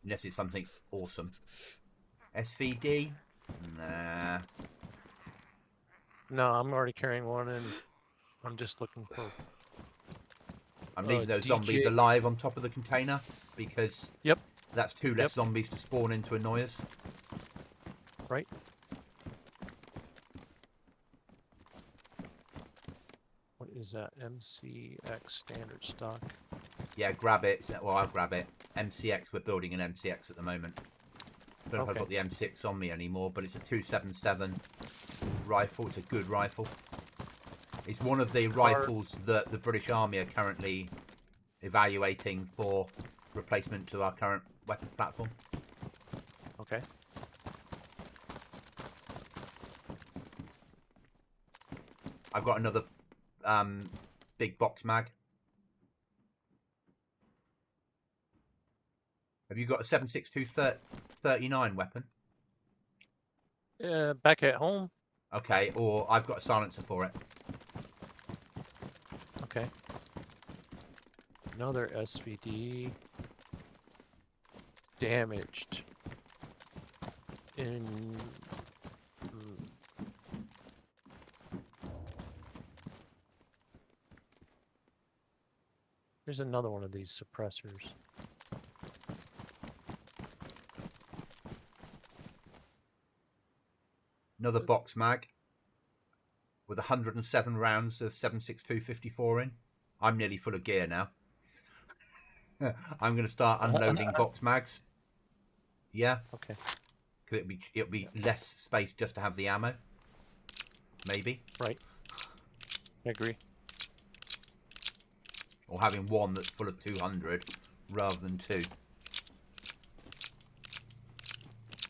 Unless it's something awesome. SVD? Nah. No, I'm already carrying one, and I'm just looking for. I'm leaving those DJ. zombies alive on top of the container because Yep. that's 2 less zombies to spawn in to annoy us. Right. What is that? MCX standard stock. Yeah, grab it. Well, I'll grab it. MCX, we're building an MCX at the moment. I don't know if I've got the M6 on me anymore, but it's a 277 rifle. It's a good rifle. It's one of the rifles that the British Army are currently evaluating for replacement to our current weapon platform. Okay. I've got another big box mag. Have you got a 7.62 39 weapon? Back at home. Okay, or I've got a silencer for it. Okay. Another SVD. Damaged. In. There's another one of these suppressors. Another box mag with 107 rounds of 7.62-54 in. I'm nearly full of gear now. I'm going to start unloading box mags. Yeah. Okay. It'll be less space just to have the ammo. Maybe. Right. I agree. Or having one that's full of 200 rather than two.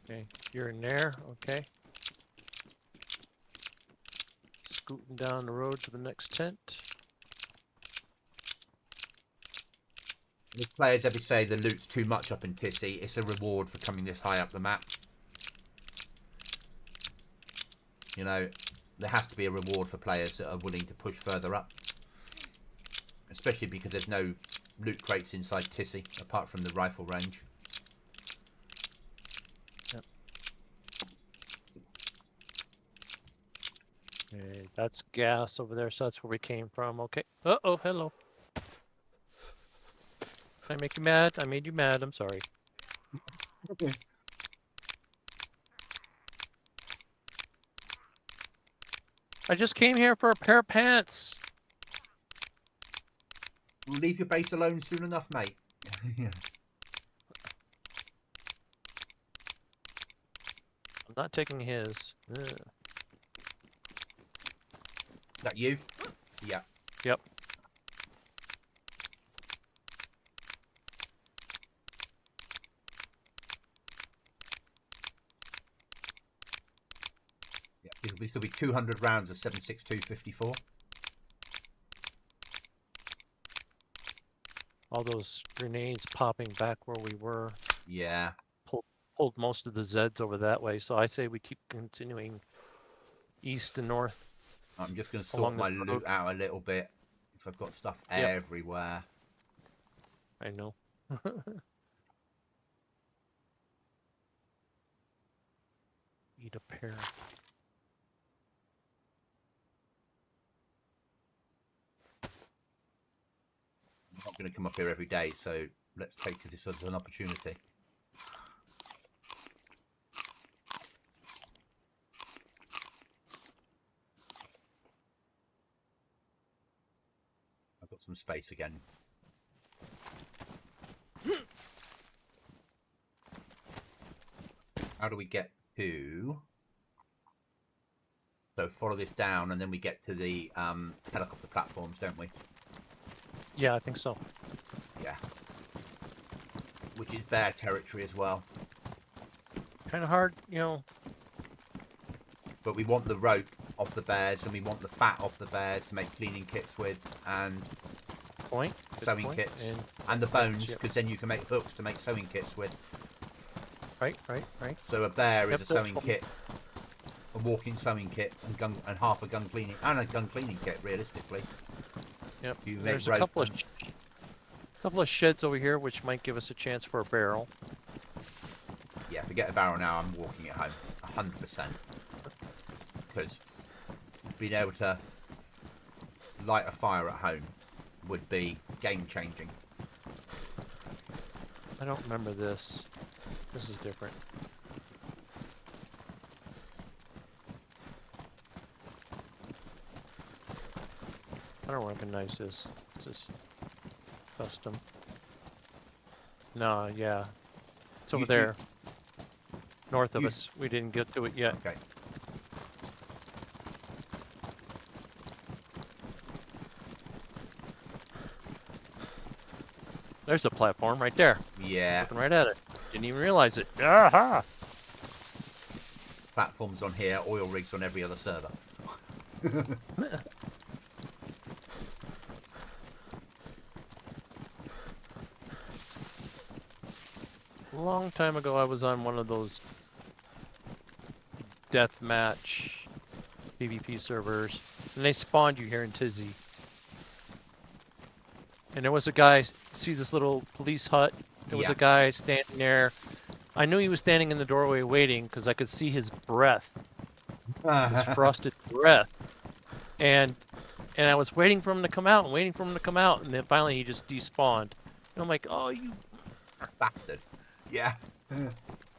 Okay. You're in there. Okay. Scooting down the road to the next tent. If players ever say the loot's too much up in Tissy, it's a reward for coming this high up the map. You know, there has to be a reward for players that are willing to push further up. Especially because there's no loot crates inside Tissy, apart from the rifle range. Yep. Okay, that's gas over there, so that's where we came from. Okay. Uh-oh, hello. Did I make you mad? I made you mad. I'm sorry. Okay. I just came here for a pair of pants. We'll leave your base alone soon enough, mate. Yeah. I'm not taking his. Ugh. Is that you? Yeah. Yep. Yeah. This will be 200 rounds of 7.62-54. All those grenades popping back where we were. Yeah. Pulled most of the Zeds over that way, so I say we keep continuing east and north. I'm just going to sort Along my this road. loot out a little bit. Because I've got stuff everywhere. I know. Eat a pear. I'm not going to come up here every day, so let's take this as an opportunity. I've got some space again. How do we get to... So follow this down and then we get to the helicopter platforms, don't we? Yeah, I think so. Yeah. Which is bear territory as well. Kind of hard, you know. But we want the rope off the bears and we want the fat off the bears to make cleaning kits with and Good sewing point. kits. And And the bones, yep. because then you can make hooks to make sewing kits with. right. So a bear Yep, is a that's sewing fine. kit, a walking sewing kit, and half a gun cleaning, and a gun cleaning kit, realistically. Yep. You make There's a rope couple and- of sheds over here, which might give us a chance for a barrel. Yeah, forget the barrel now, I'm walking it home. 100%. Because being able to light a fire at home would be game-changing. I don't remember this. This is different. I don't recognize this. This is custom. No, yeah. It's over You- there. North of you- us. We didn't get to it yet. Okay. There's a platform right there. Yeah, Looking right at it. Didn't even realize it. Aha! platforms on here, oil rigs on every other server. A long time ago, I was on one of those deathmatch PvP servers, and they spawned you here in Tizzy. And there was a guy, see this little police hut? There was Yeah. a guy standing there. I knew he was standing in the doorway waiting because I could see his breath, his frosted breath. And I was waiting for him to come out and waiting for him to come out, and then finally he just despawned. And I'm like, oh, you Bastard. Yeah.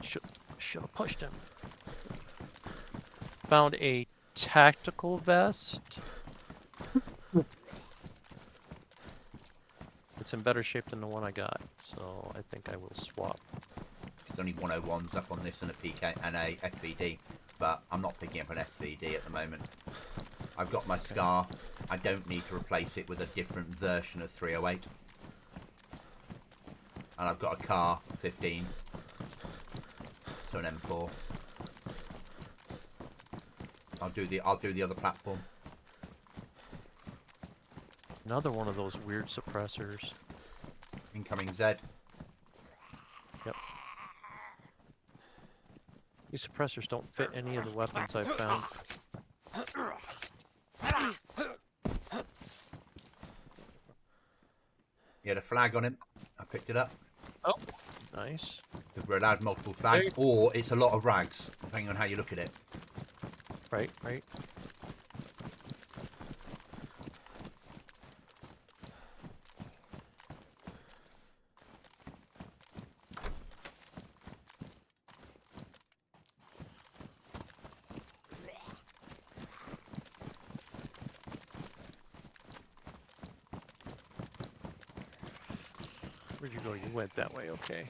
should have pushed him. found a tactical vest. It's in better shape than the one I got, so I think I will swap. There's only 101s up on this and a PK and a SVD, but I'm not picking up an SVD at the moment. I've got my Scar. I don't need to replace it with a different version of 308. And I've got a car 15, so an M4. I'll do the other platform. Another one of those weird suppressors. Incoming Z. Yep. These suppressors don't fit any of the weapons I've found. He had a flag on him. I picked it up. Oh, nice. Because we're allowed multiple flags, or it's a lot of rags, depending on how you look at it. Right, right. Where'd you go? You went that way, okay.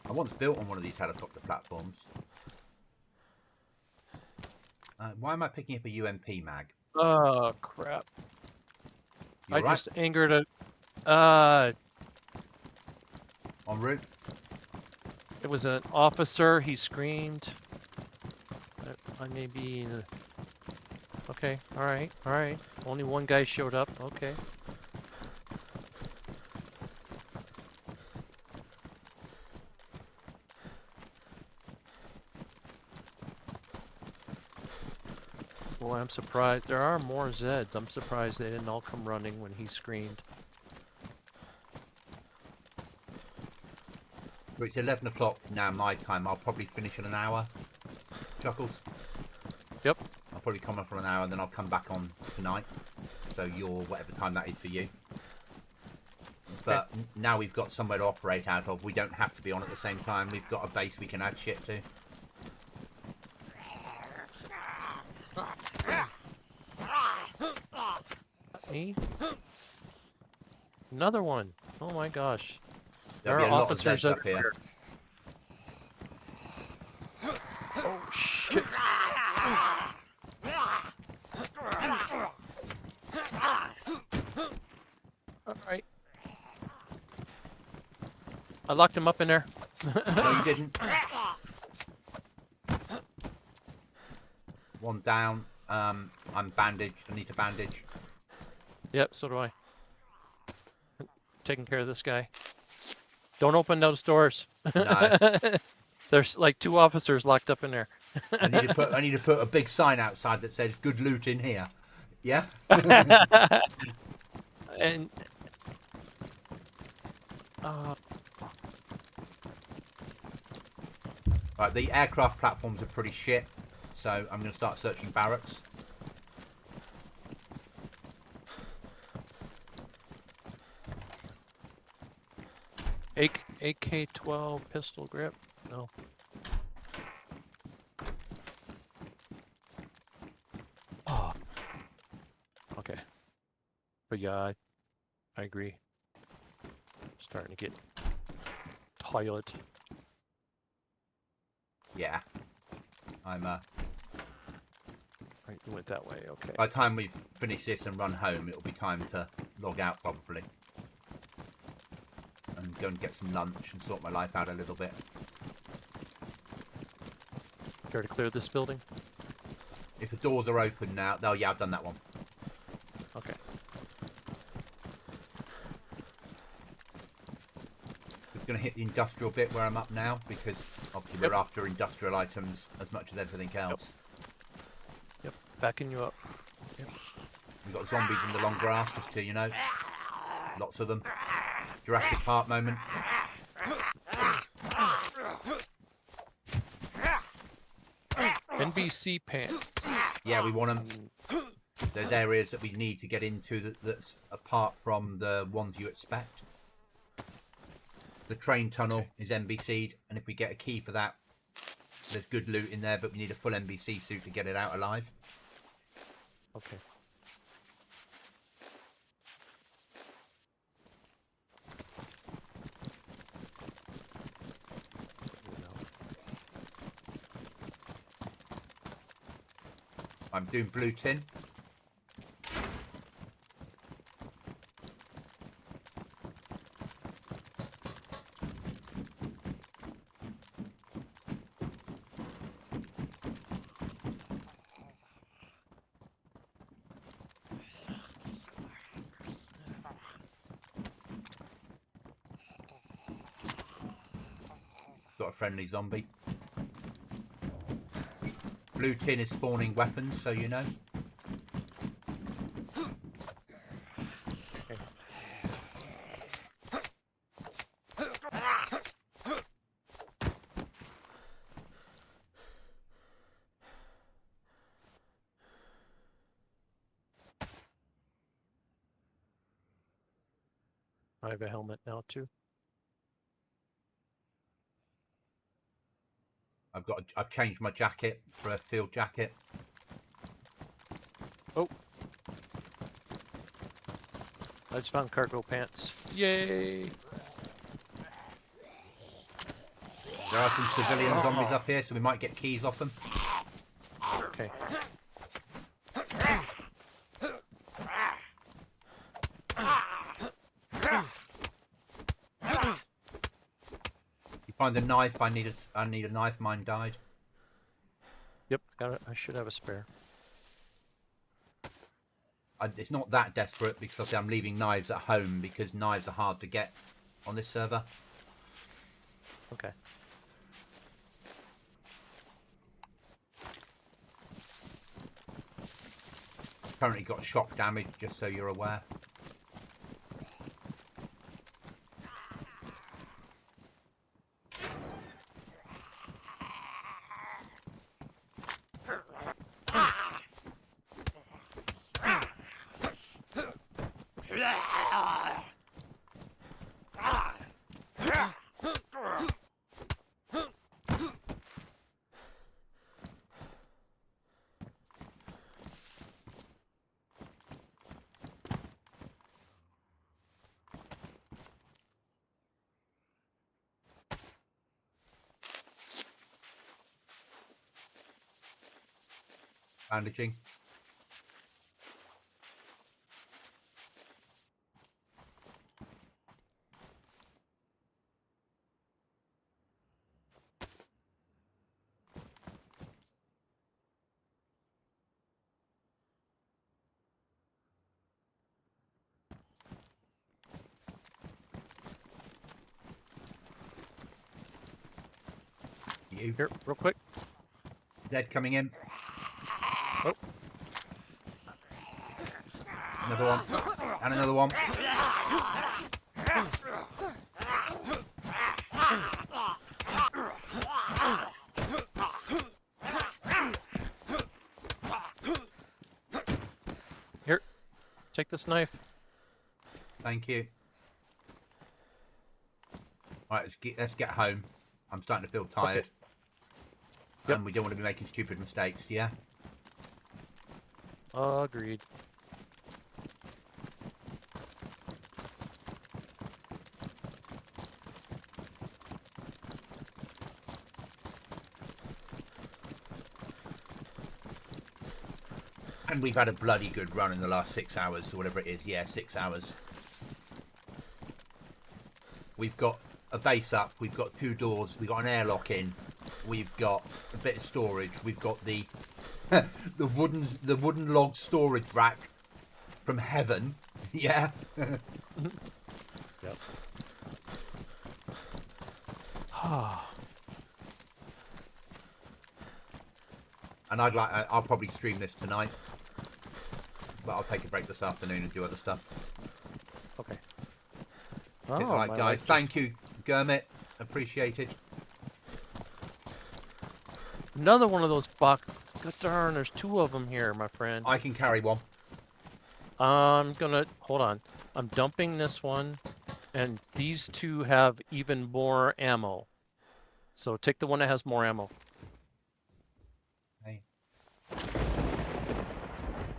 I once built on one of these helicopter platforms. Why am I picking up a UMP mag? Oh, crap. You I alright? just angered a... En route? It was an officer. He screamed. I may be... Okay, alright, alright. Only one guy showed up. Okay. Boy, I'm surprised. There are more Zeds. I'm surprised they didn't all come running when he screamed. Well, it's 11 o'clock now my time. I'll probably finish in an hour. Chuckles? Yep. I'll probably come on for an hour and then I'll come back on tonight. So you're whatever time that is for you. But now we've got somewhere to operate out of. We don't have to be on at the same time. We've got a base we can add shit to. Me? Another one. Oh my gosh. There'll There be are a lot of officers Zeds up here. everywhere. Oh shit. Alright. I locked him up in there. No, you didn't. One down. I'm bandaged. I need to bandage. Yep, so do I. Taking care of this guy. Don't open those doors. No. There's like 2 officers locked up in there. I need to put a big sign outside that says "Good loot in here." Yeah. And Right, the aircraft platforms are pretty shit, so I'm going to start searching barracks. AK-12 pistol grip. No. Oh. Okay. But yeah, I agree. Starting to get tired. Yeah. I'm Right, you went that way. Okay. by the time we've finished this and run home, it'll be time to log out probably. And go and get some lunch and sort my life out a little bit. Care to clear this building? If the doors are open now... Oh, yeah, I've done that one. Okay. Just going to hit the industrial bit where I'm up now, because obviously we're after industrial items as much as everything else. Yep. Backing you up. Yep. We've got zombies in the long grass, just so you know. Lots of them. Jurassic Park moment. NBC pants. Yeah, we want them. There's areas that we need to get into that's apart from the ones you expect. The train tunnel is NBC'd, and if we get a key for that, there's good loot in there, but we need a full NBC suit to get it out alive. Okay. I'm doing blue tin. Got a friendly zombie. Blue tin is spawning weapons, so you know. Okay. I have a helmet now too. I've changed my jacket for a field jacket. Oh. I just found cargo pants. Yay! There are some civilian zombies up here, so we might get keys off them. Okay. You find the knife. I need a knife. Mine died. Yep, got it. I should have a spare. It's not that desperate because obviously I'm leaving knives at home because knives are hard to get on this server. Okay. Currently got shock damage, just so you're aware. Bandaging. You. Here, real quick. Dead coming in. Oh. Another one. And another one. Here, take this knife. Thank you. Right, let's get home. I'm starting to feel tired. Okay. Yep. And we don't want to be making stupid mistakes, yeah? Agreed. And we've had a bloody good run in the last 6 hours, or whatever it is. Yeah, 6 hours. We've got a base up. We've got 2 doors. We've got an airlock in. We've got a bit of storage. We've got the the wooden log storage rack from heaven. Yeah. Yep. And I'll probably stream this tonight, but I'll take a break this afternoon and do other stuff. Okay. It's right, my guys. life Thank you, Gurmit. Appreciate it. Another one of those God darn, there's 2 of them here, my friend. I can carry one. I'm gonna hold on. I'm dumping this one, and these 2 have even more ammo. So take the one that has more ammo. Hey.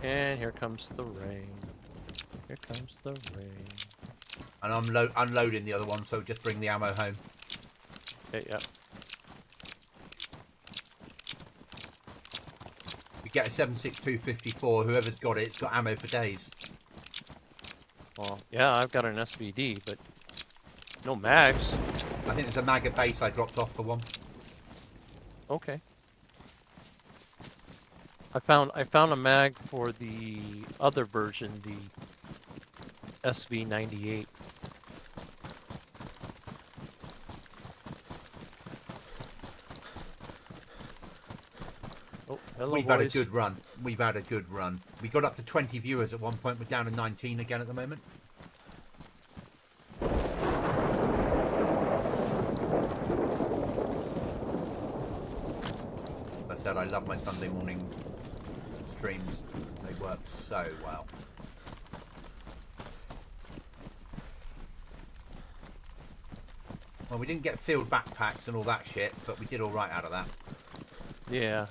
And here comes the rain. Here comes the rain. And I'm unloading the other one, so just bring the ammo home. Okay, yeah. We get a 7.62 whoever's got it, it's got ammo for days. Well, yeah, I've got an SVD, but no mags. I think there's a mag at base I dropped off for one. Okay. I found a mag for the other version, the SV98. Oh, hello, We've had a boys. good run. We've had a good run. We got up to 20 viewers at one point. We're down to 19 again at the moment. As I said, I love my Sunday morning streams. They work so well. Well, we didn't get field backpacks and all that shit, but we did all right out of that. Yeah.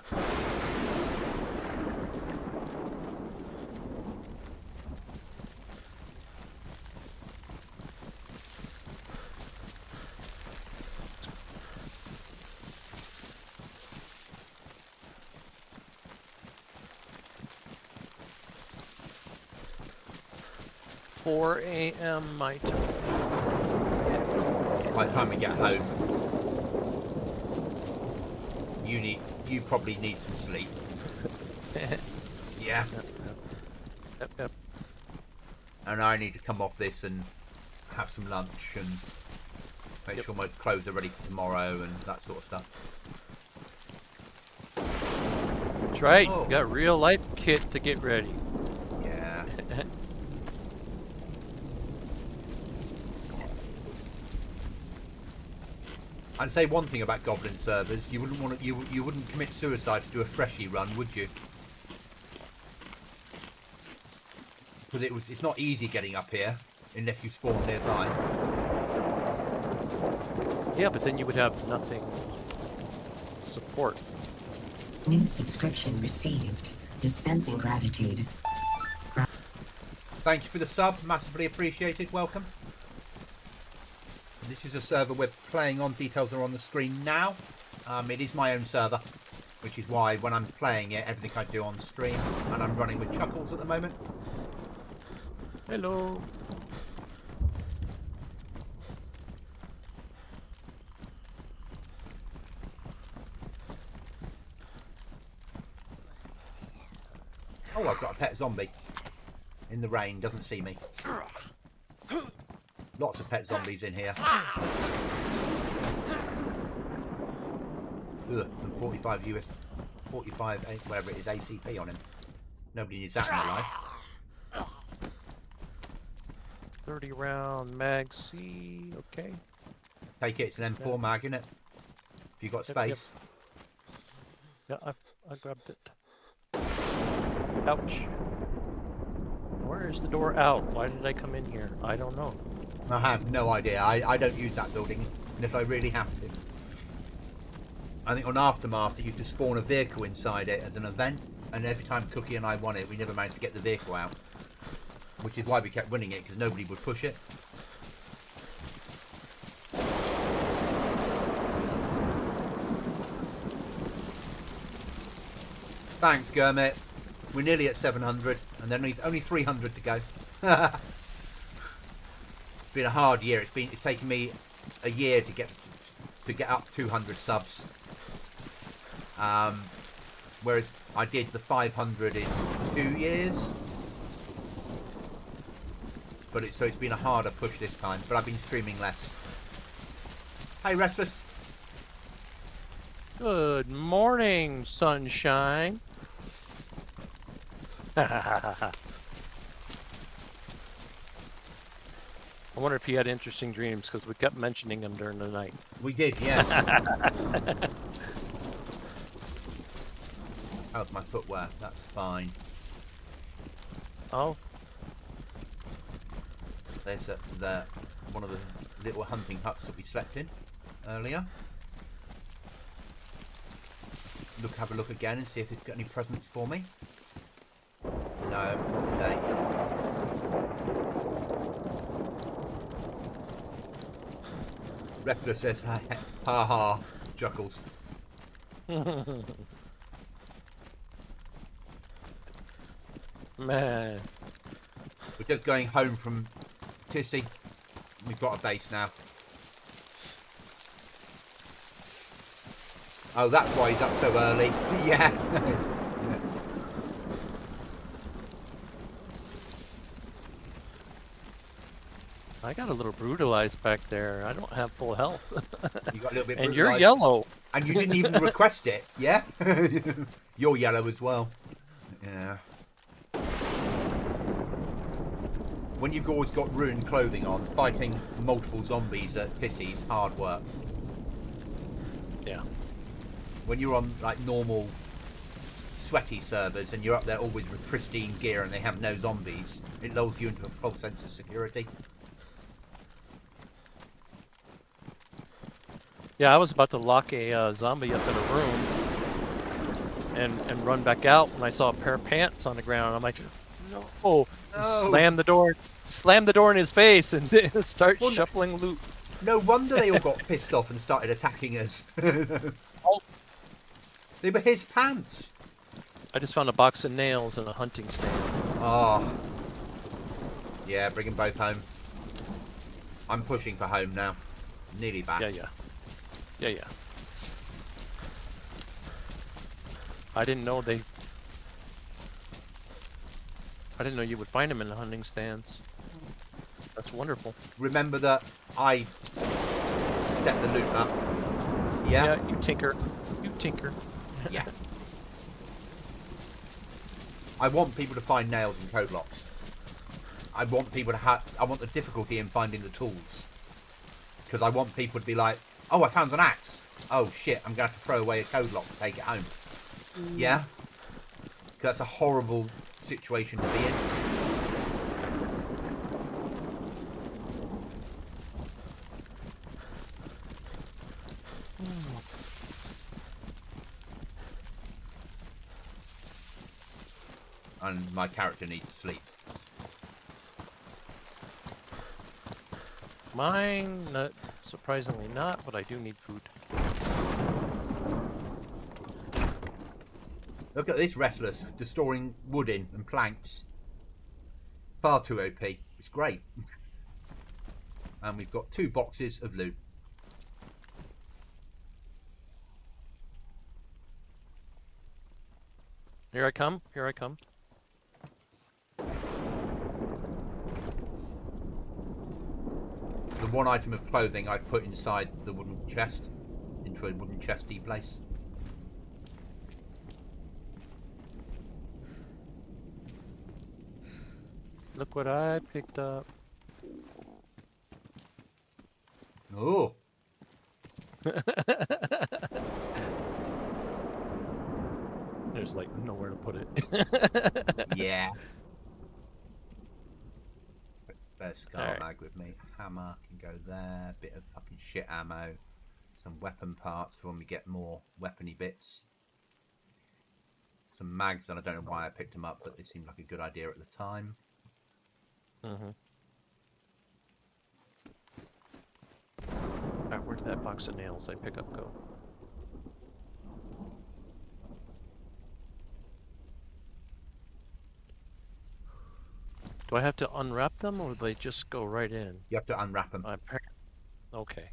Four a.m. my time. By the time we get home, you probably need some sleep. Yeah. Yep. And I need to come off this and have some lunch and make sure my clothes are ready for tomorrow and that sort of stuff. That's right. Oh. You got real life kit to get ready. Yeah. I'd say one thing about Goblin servers: you wouldn't want to, you wouldn't commit suicide to do a freshie run, would you? Because it's not easy getting up here unless you spawn nearby. Yeah, but then you would have nothing support. New subscription received. Dispensing gratitude. Thank you for the sub, massively appreciated. Welcome. This is a server we're playing on. Details are on the screen now. It is my own server, which is why when I'm playing it, everything I do on stream, and I'm running with Chuckles at the moment. Hello. Oh, I've got a pet zombie. In the rain, doesn't see me. Lots of pet zombies in here. Ugh, and 45 US, 45, whatever it is, ACP on him. Nobody needs that in their life. 30 round mag C. Okay. Take it, it's an M4 mag, innit? If you got space. Yeah, I grabbed it. Ouch. Where is the door out? Why did I come in here? I don't know. I have no idea. I don't use that building unless I really have to. I think on Aftermath it used to spawn a vehicle inside it as an event, and every time Cookie and I won it, we never managed to get the vehicle out. Which is why we kept winning it, because nobody would push it. Thanks, Gurmit. We're nearly at 700, and then only 300 to go. It's been a hard year. It's taken me a year to get up 200 subs. Whereas I did the 500 in 2 years. So it's been a harder push this time, but I've been streaming less. Hey, Restless. Good morning, sunshine. I wonder if he had interesting dreams, because we kept mentioning him during the night. We did, yes. How's my footwear? That's fine. Oh, There's one of the little hunting huts that we slept in earlier. Have a look again and see if it's got any presents for me. No, not today. Reckless says, ha ha, chuckles. man. We're just going home from Tissy. We've got a base now. Oh, that's why he's up so early. Yeah. I got a little brutalized back there. I don't have full health. You got a little bit. And you're brutalised. yellow. And you didn't even request it, yeah? You're yellow as well. Yeah. When you've always got ruined clothing on, fighting multiple zombies at Tissy's hard work. Yeah. When you're on like normal sweaty servers and you're up there always with pristine gear and they have no zombies, it lulls you into a false sense of security. Yeah, I was about to lock a zombie up in a room and run back out when I saw a pair of pants on the ground. I'm like, no. No. Slam the door in his face and start Well, no. shuffling loot. No wonder they all got pissed off and started attacking us. Oh. They were his pants. I just found a box of nails and a hunting stand. Oh. Yeah, bring them both home. I'm pushing for home now. Nearly back. Yeah. I didn't know you would find them in the hunting stands. That's wonderful. Remember that I set the loot up. Yeah? Yeah, you tinker. Yeah. I want people to find nails and code locks. I want people to I want the difficulty in finding the tools. Because I want people to be like, oh, I found an axe. Oh shit, I'm going to have to throw away a code lock to take it home. Yeah? Because that's a horrible situation to be in. And my character needs sleep. Mine, surprisingly not, but I do need food. Look at this restless, just storing wood in and planks. Far too OP. It's great. And we've got 2 boxes of loot. Here I come. The one item of clothing I've put inside the wooden chest, into a wooden chesty place. Look what I picked up. Oh, There's like nowhere to put it. yeah. Spare scar Alright. mag with me. Hammer can go there. Bit of fucking shit ammo. Some weapon parts for when we get more weapony bits. Some mags, and I don't know why I picked them up, but they seemed like a good idea at the time. Mm-hmm. Alright, where'd that box of nails I pick up go? Do I have to unwrap them, or do they just go right in? You have to unwrap them. Okay.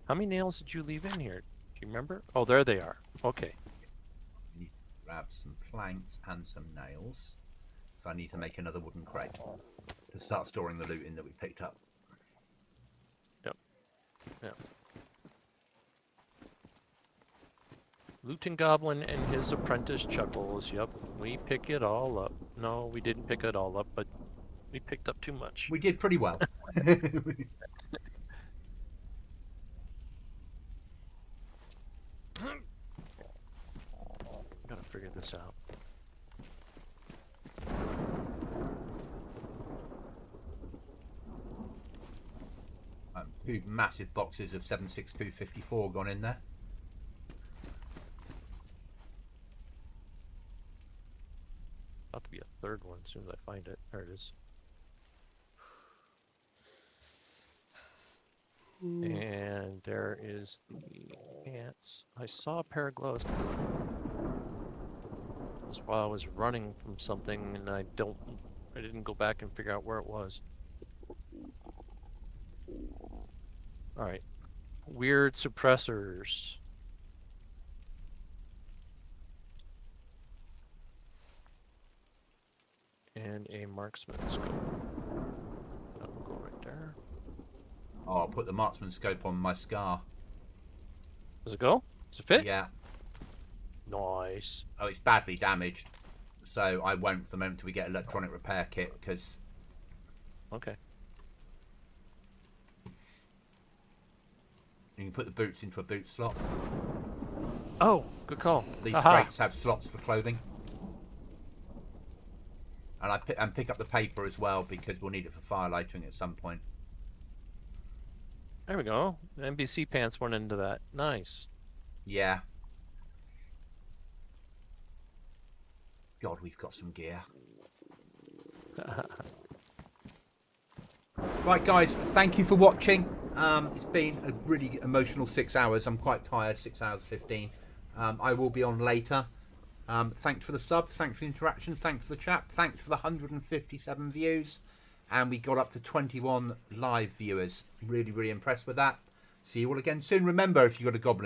How many nails did you leave in here? Do you remember? Oh, there they are. Okay. You need to grab some planks and some nails. So I need to make another wooden crate to start storing the loot in that we picked up. Yeah. Looting Goblin and his apprentice chuckles. Yep, we pick it all up. No, we didn't pick it all up, but We picked up too much. We did pretty well. Gotta figure this out. Two massive boxes of 76254 gone in there. About to be a third one as soon as I find it. There it is. And there is the ants. I saw a pair of gloves. It was while I was running from something, and I didn't go back and figure out where it was. All right, weird suppressors. And a marksman scope. That will go right there. Oh, I'll put the marksman scope on my scar. Does it go? Does it fit? Yeah. Nice. Oh, it's badly damaged. So I won't for the moment till we get an electronic repair kit, because... Okay. You can put the boots into a boot slot. Oh, good call. These Aha. crates have slots for clothing. And pick up the paper as well, because we'll need it for fire lighting at some point. There we go. The NBC pants went into that. Nice. Yeah. God, we've got some gear. Right, guys, thank you for watching. It's been a really emotional 6 hours. I'm quite tired, 6 hours 15. I will be on later. Thanks for the subs, thanks for the interaction, thanks for the chat, thanks for the 157 views. And we got up to 21 live viewers. Really, really impressed with that. See you all again soon. Remember, if you've got a Goblin